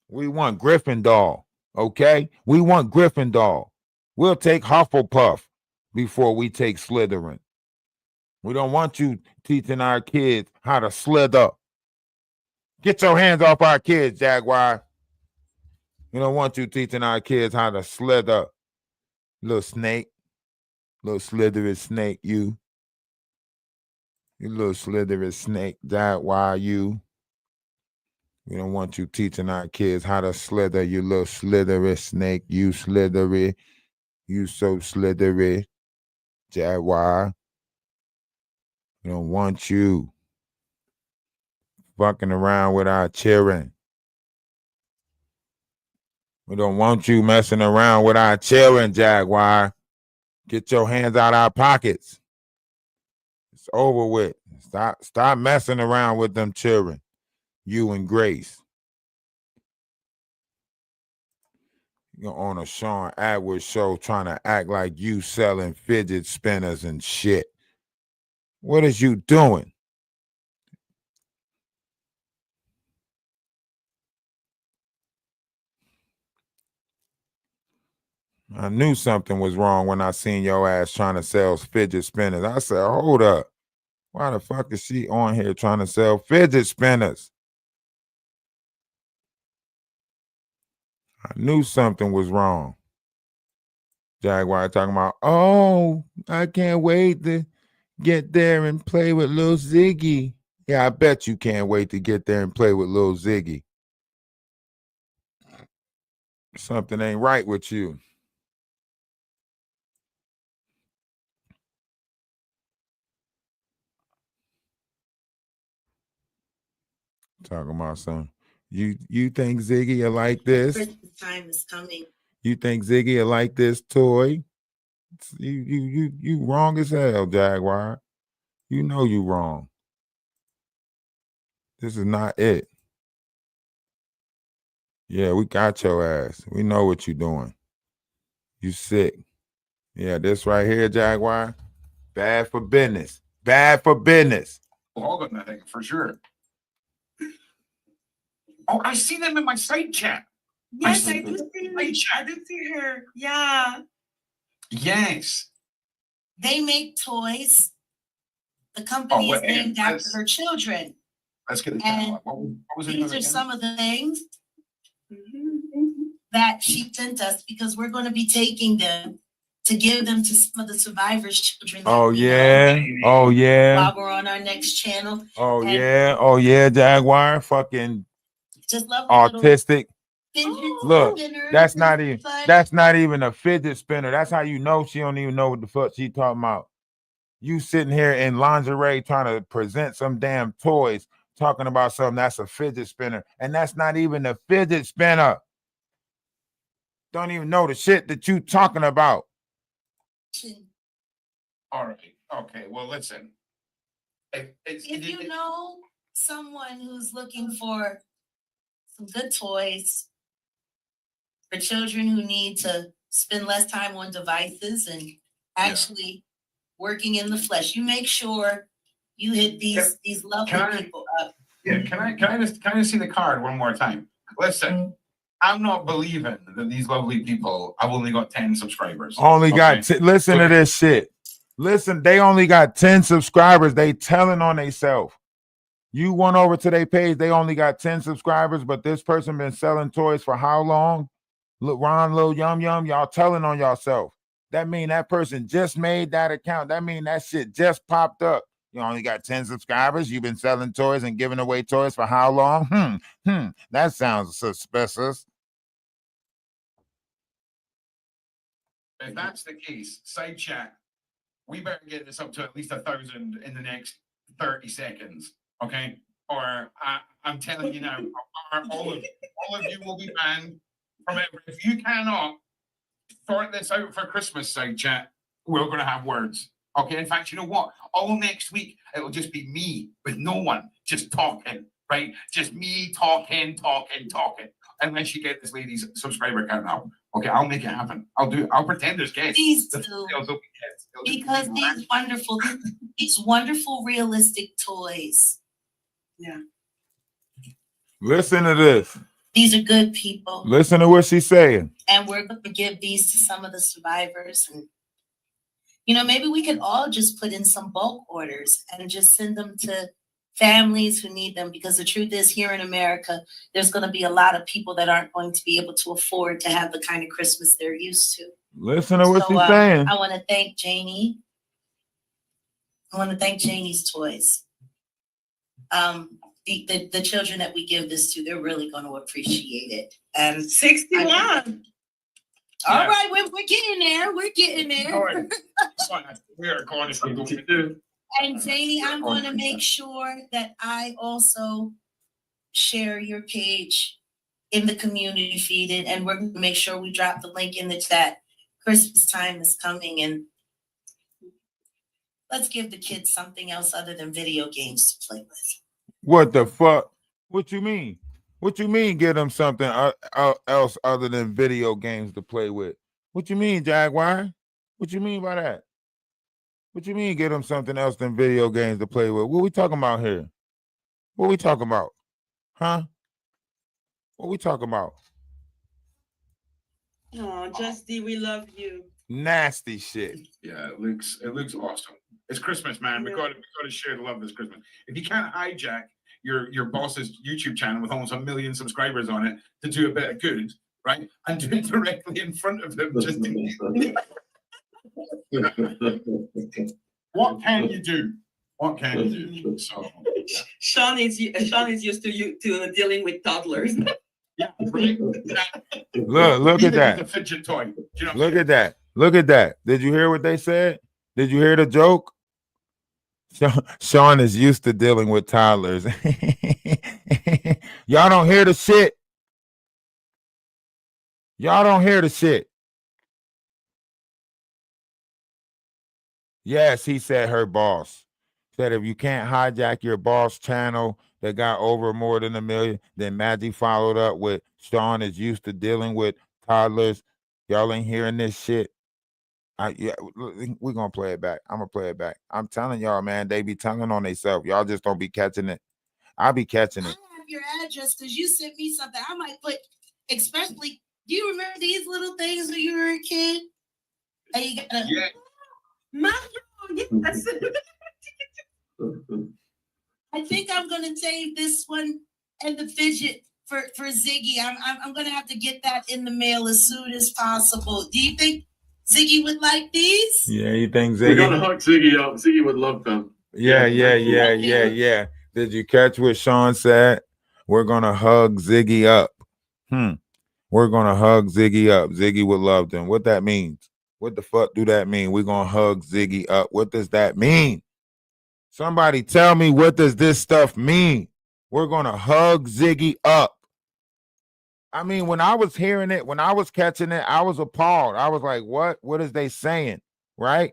We want Gryffindor, okay? We want Gryffindor. We'll take Hufflepuff before we take Slytherin. We don't want you teaching our kids how to slither. Get your hands off our kids, Jaguar. We don't want you teaching our kids how to slither. Little snake. Little slithery snake, you. You little slithery snake, Jaguar, you. We don't want you teaching our kids how to slither, you little slithery snake. You slithery. You so slithery, Jaguar. We don't want you fucking around with our children. We don't want you messing around with our children, Jaguar. Get your hands out our pockets. It's over with. Stop messing around with them children. You and Grace. You're on a Sean Atwood show trying to act like you selling fidget spinners and shit. What is you doing? I knew something was wrong when I seen your ass trying to sell fidget spinners. I said, hold up. Why the fuck is she on here trying to sell fidget spinners? I knew something was wrong. Jaguar talking about, oh, I can't wait to get there and play with Lil Ziggy. Yeah, I bet you can't wait to get there and play with Lil Ziggy. Something ain't right with you. Talking about something. You think Ziggy will like this? Christmas time is coming. You think Ziggy will like this toy? You wrong as hell, Jaguar. You know you wrong. This is not it. Yeah, we got your ass. We know what you doing. You sick. Yeah, this right here, Jaguar. Bad for business. Bad for business. Hold on, I think for sure. Oh, I see them in my side chat. Yes, I I do see her. Yeah. Yes. They make toys. The company is named after her children. Let's get it And down. What was it these are again? some of the things that she sent us because we're going to be taking them to give them to some of the survivors' children. Oh yeah. Oh yeah. While we're on our next channel. Oh And yeah. Oh yeah, Jaguar. Fucking just love autistic. Look, spinner. that's not even a fidget spinner. That's how you know she don't even know what the fuck she talking about. You sitting here in lingerie trying to present some damn toys, talking about something that's a fidget spinner, and that's not even a fidget spinner. Don't even know the shit that you talking about. All right. Okay. Well, listen. If you know someone who's looking for some good toys for children who need to spend less time on devices and actually working in the flesh, you make sure you hit these lovely people up. Yeah, can I just see the card one more time? Listen, I'm not believing that these lovely people have only got 10 subscribers. Listen to this shit. Listen, they only got 10 subscribers. They telling on themselves. You went over to their page, they only got 10 subscribers, but this person been selling toys for how long? Look, Ron, Lil Yum Yum, y'all telling on yourself. That mean that person just made that account. That mean that shit just popped up. You only got 10 subscribers. You've been selling toys and giving away toys for how long? That sounds suspicious. If that's the case, side chat, we better get this up to at least 1,000 in the next 30 seconds. Okay? Or I'm telling you now, all of you will be banned from it. If you cannot sort this out for Christmas, side chat. We're gonna have words. Okay, in fact, you know what? All next week it'll just be me with no one, just talking, right? Just me talking. Unless you get this lady's subscriber count up. Okay, I'll make it happen. I'll pretend there's guests. Please There'll do. be guests. It'll just be Because me. these wonderful realistic toys. Listen to this. These are good people. Listen to what she's saying. And we're going to give these to some of the survivors. And, maybe we could all just put in some bulk orders and just send them to families who need them. Because the truth is, here in America, there's going to be a lot of people that aren't going to be able to afford to have the kind of Christmas they're used to. Listen to what she's saying. I want to thank Janie. I want to thank Janie's Toys. The children that we give this to, they're really going to appreciate it. And 61. All right, we're getting there. We're getting there. All right. We are going to And Janie, I'm going to make sure that I also share your page in the community feed, and we're going to make sure we drop the link in the chat. Christmas time is coming, and let's give the kids something else other than video games to play with. What the fuck? What you mean? What you mean get them something else other than video games to play with? What you mean, Jaguar? What you mean by that? What you mean get them something else than video games to play with? What we talking about here? What we talking about? Huh? What we talking about? Oh, Justy, we love you. Nasty shit. Yeah, it looks awesome. It's Christmas, man. We got to share the love this Christmas. If you can't hijack your boss's YouTube channel with almost 1 million subscribers on it to do a bit of good, right? And do it directly in front of them. Just what can you do? What can you do? So, yeah. Sean is used to dealing with toddlers. Yeah, right. Look at that. The fidget toy. You know, Look at that. Look at that. Did you hear what they said? Did you hear the joke? Sean is used to dealing with toddlers. Y'all don't hear the shit. Y'all don't hear the shit. Yes, he said her boss. Said if you can't hijack your boss channel that got over more than 1 million, then Maggie followed up with Sean is used to dealing with toddlers. Y'all ain't hearing this shit. We're gonna play it back. I'm gonna play it back. I'm telling y'all, man, they be telling on themselves. Y'all just don't be catching it. I'll be catching it. I have your address because you sent me something. I might put, especially, do you remember these little things when you were a kid? And you gotta, yeah. Yes. I think I'm gonna save this one and the fidget for Ziggy. I'm gonna have to get that in the mail as soon as possible. Do you think Ziggy would like these? Yeah, you think Ziggy? We're gonna hook Ziggy up. Ziggy would love them. Yeah. Did you catch what Sean said? We're gonna hug Ziggy up. We're gonna hug Ziggy up. Ziggy would love them. What that means? What the fuck do that mean? We're gonna hug Ziggy up. What does that mean? Somebody tell me, what does this stuff mean? We're gonna hug Ziggy up. I mean, when I was hearing it, when I was catching it, I was appalled. I was like, what? What is they saying? Right?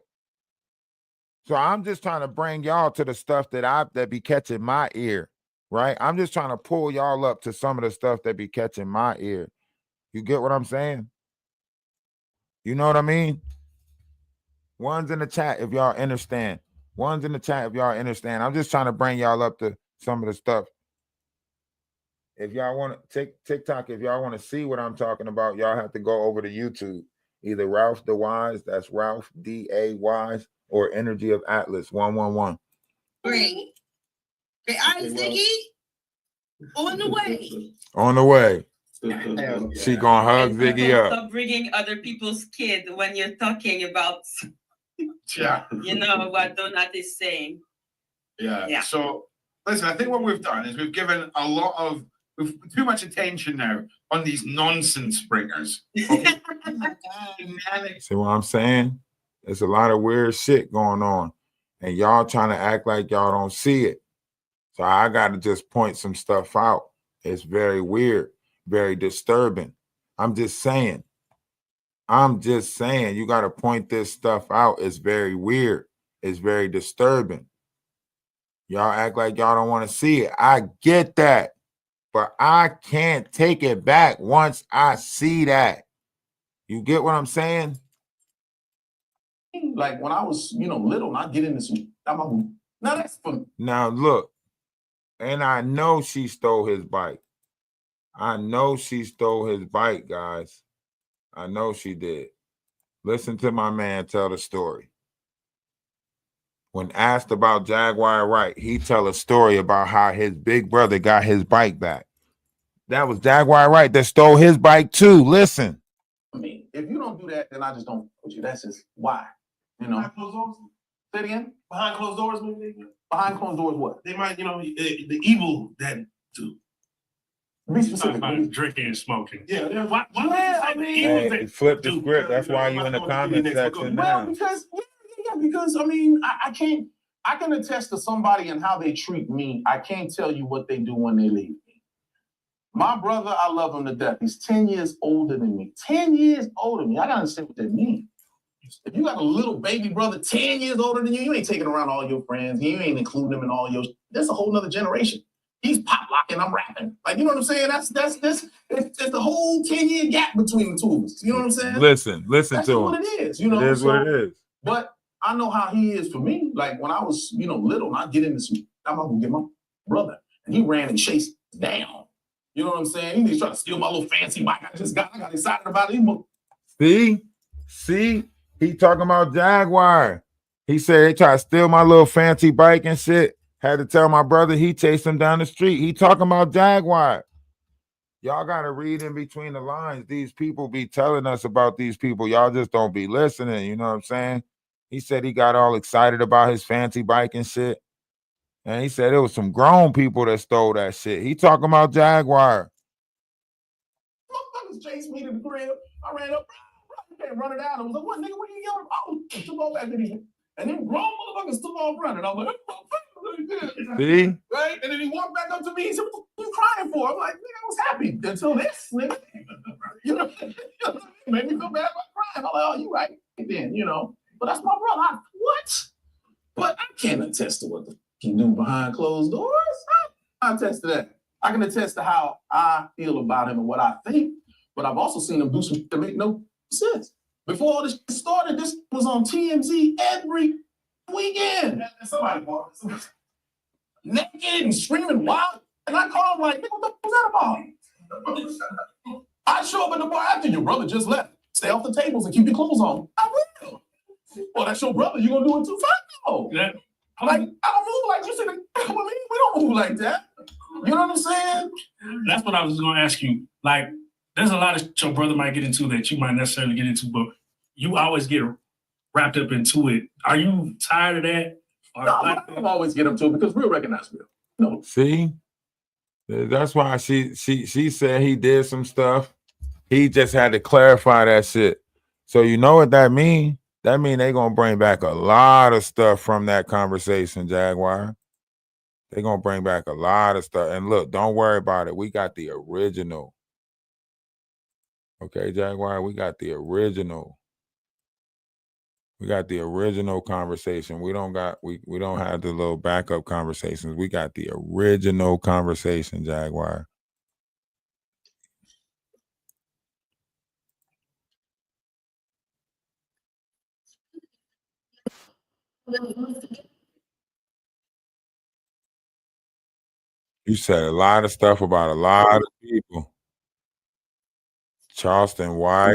So I'm just trying to bring y'all to the stuff that be catching my ear. Right? I'm just trying to pull y'all up to some of the stuff that be catching my ear. You get what I'm saying? You know what I mean? One's in the chat if y'all understand. One's in the chat if y'all understand. I'm just trying to bring y'all up to some of the stuff. If y'all want to take TikTok, if y'all want to see what I'm talking about, y'all have to go over to YouTube. Either Ralph the Wise, that's Ralph D.A. Wise, or Energy of Atlas 111. Great. All right, Ziggy, on the way. On the way. She gonna hug Ziggy up. Stop bringing other people's kid when you're talking about, Yeah. you know what Donat is saying. Yeah. So listen, I think what we've done is we've given we've put too much attention now on these nonsense bringers. Okay? See what I'm saying? There's a lot of weird shit going on, and y'all trying to act like y'all don't see it. So I got to just point some stuff out. It's very weird, very disturbing. I'm just saying. I'm just saying, you got to point this stuff out. It's very weird. It's very disturbing. Y'all act like y'all don't want to see it. I get that, but I can't take it back once I see that. You get what I'm saying? Like when I was, little, and I get into some. Now that's for. Now look, and I know she stole his bike. I know she stole his bike, guys. I know she did. Listen to my man tell the story. When asked about Jaguar Wright, he tell a story about how his big brother got his bike back. That was Jaguar Wright that stole his bike too. Listen. I mean, if you don't do that, then I just don't with you. That's just why. Behind closed doors? Say it again? Behind closed doors, maybe? Behind closed doors, what? They might, the evil that do. Be specific. Drinking and smoking. Yeah, why I mean, Hey, flip the script. That's why you in the comment section now. Because I can attest to somebody and how they treat me. I can't tell you what they do when they leave me. My brother, I love him to death. He's 10 years older than me. 10 years older than me. I gotta understand what that means. If you got a little baby brother 10 years older than you ain't taking around all your friends. You ain't including them in all your. That's a whole nother generation. He's pop locking, I'm rapping. Like, you know what I'm saying? That's it's the whole 10-year gap between the two of us. You know what I'm saying? Listen That's to him. what it is. It is what it is. But I know how he is for me. Like when I was, little, and I get into some, I'm gonna get my brother, and he ran and chased down. You know what I'm saying? He's trying to steal my little fancy bike. I got excited about it. See, he talking about Jaguar. He said they try to steal my little fancy bike and shit. Had to tell my brother he chased him down the street. He talking about Jaguar. Y'all got to read in between the lines. These people be telling us about these people. Y'all just don't be listening. You know what I'm saying? He said he got all excited about his fancy bike and shit. And he said it was some grown people that stole that shit. He talking about Jaguar. Motherfuckers chased me to the crib. I ran up, running down. I was like, what, nigga, what are you yelling about? Took off after me. And then grown motherfuckers took off running. I was like, see? Right? And then he walked back up to me. He said, what are you crying for? I'm like, nigga, I was happy until this, nigga. Made me feel bad about crying. I'm like, oh, you right. Then, But that's my brother. What? But I can't attest to what the you do behind closed doors. I attest to that. I can attest to how I feel about him and what I think. But I've also seen him do some that make no sense. Before all this started, this was on TMZ every weekend. Somebody naked and screaming wild. And I called him like, what the fuck was that about? I show up at the bar after your brother just left. Stay off the tables and keep your clothes on. I will. Well, that's your brother. You gonna do it too? Fuck no. Yeah. Like, I don't move like you said. We don't move like that. You know what I'm saying? That's what I was gonna ask you. Like, there's a lot of your brother might get into that you might necessarily get into, but you always get wrapped up into it. Are you tired of that? No, I don't always get into it because real recognize real. No. See? That's why she said he did some stuff. He just had to clarify that shit. So you know what that mean? That mean they gonna bring back a lot of stuff from that conversation, Jaguar. They gonna bring back a lot of stuff. And look, don't worry about it. We got the original. Okay, Jaguar, we got the original. We got the original conversation. We don't have the little backup conversations. We got the original conversation, Jaguar. You said a lot of stuff about a lot of people. Charleston White.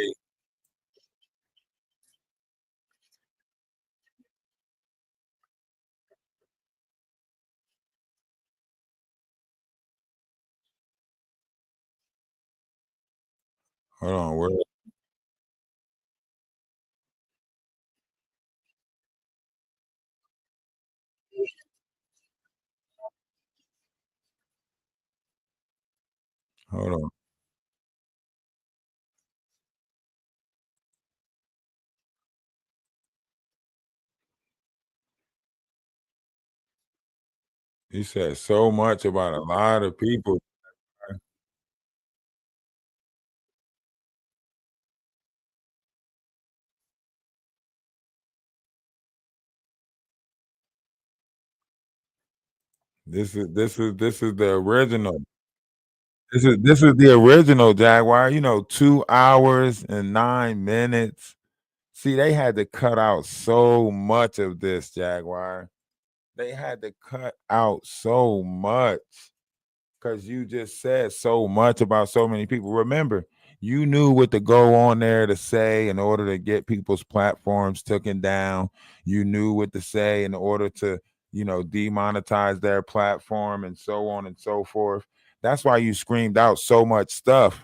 Hold on, where? Hold on. You said so much about a lot of people. This is the original. This is the original Jaguar. 2 hours and 9 minutes. See, they had to cut out so much of this, Jaguar. They had to cut out so much because you just said so much about so many people. Remember, you knew what to go on there to say in order to get people's platforms taken down. You knew what to say in order to, demonetize their platform and so on and so forth. That's why you screamed out so much stuff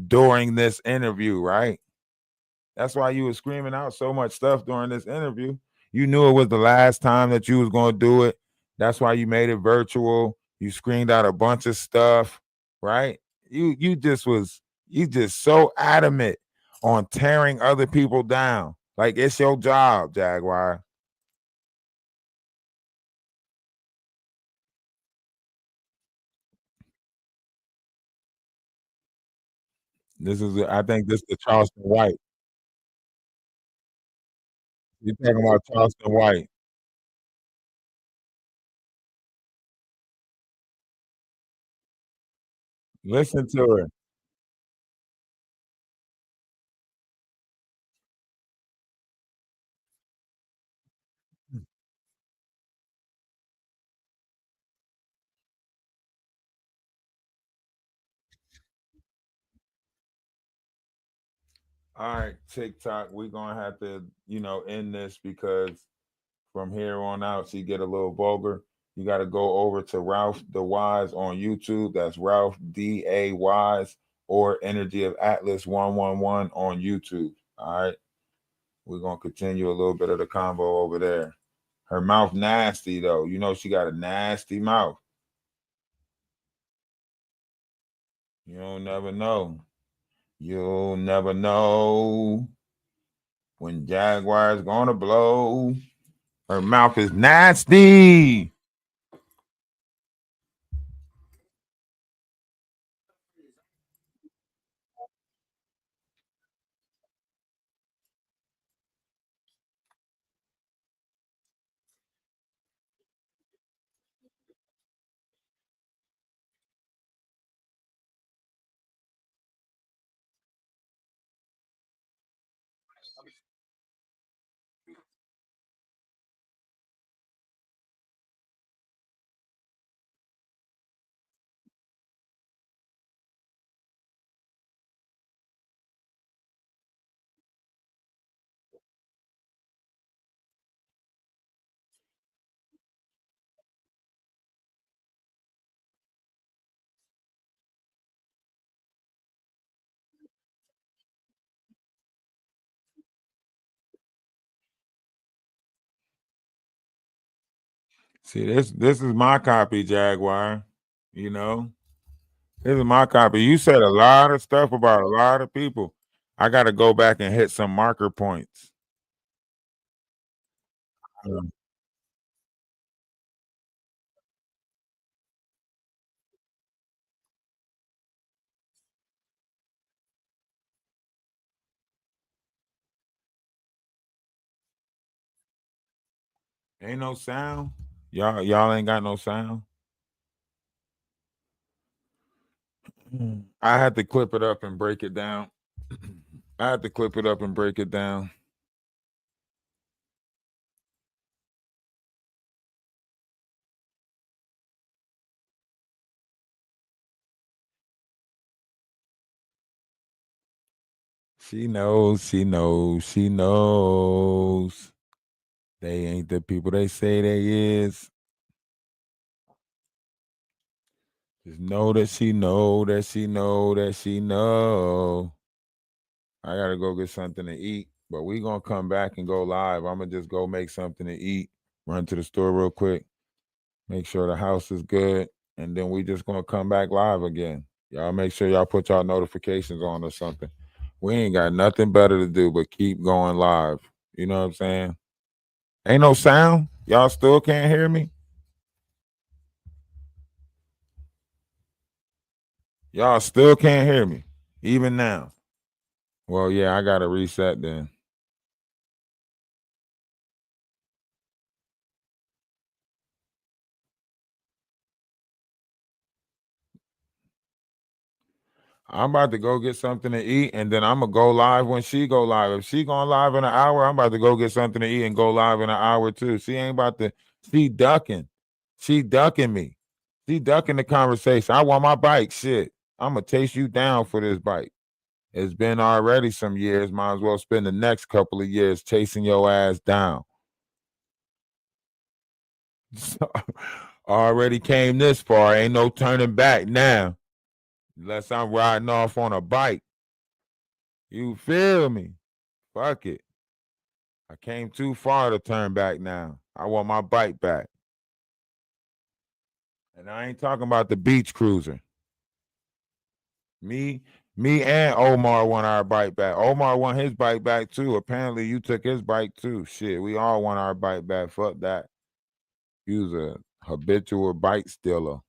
during this interview, right? That's why you were screaming out so much stuff during this interview. You knew it was the last time that you was going to do it. That's why you made it virtual. You screamed out a bunch of stuff, right? You just so adamant on tearing other people down. Like it's your job, Jaguar. I think this is the Charleston White. You're talking about Charleston White. Listen to her. All right, TikTok, we're gonna have to, end this because from here on out, she get a little vulgar. You got to go over to Ralph the Wise on YouTube. That's Ralph D.A. Wise or Energy of Atlas 111 on YouTube. All right. We're gonna continue a little bit of the combo over there. Her mouth nasty though. She got a nasty mouth. You'll never know. You'll never know when Jaguar's gonna blow. Her mouth is nasty. See, this is my copy, Jaguar. You know, this is my copy. You said a lot of stuff about a lot of people. I got to go back and hit some marker points. Ain't no sound. Y'all ain't got no sound. I had to clip it up and break it down. I had to clip it up and break it down. She knows, she knows, she knows. They ain't the people they say they is. Just know that she know that she know that she know. I gotta go get something to eat, but we gonna come back and go live. I'm gonna just go make something to eat, run to the store real quick, make sure the house is good, and then we just gonna come back live again. Y'all make sure y'all put y'all notifications on or something. We ain't got nothing better to do but keep going live. You know what I'm saying? Ain't no sound. Y'all still can't hear me? Y'all still can't hear me, even now. Well, yeah, I gotta reset then. I'm about to go get something to eat, and then I'm gonna go live when she go live. If she going live in an hour, I'm about to go get something to eat and go live in an hour too. She ain't about to. She ducking. She ducking me. She ducking the conversation. I want my bike. Shit, I'm gonna chase you down for this bike. It's been already some years. Might as well spend the next couple of years chasing your ass down. So, already came this far. Ain't no turning back now. Unless I'm riding off on a bike. You feel me? Fuck it. I came too far to turn back now. I want my bike back. And I ain't talking about the beach cruiser. Me and Omar want our bike back. Omar want his bike back too. Apparently you took his bike too. Shit, we all want our bike back. Fuck that. You was a habitual bike stealer.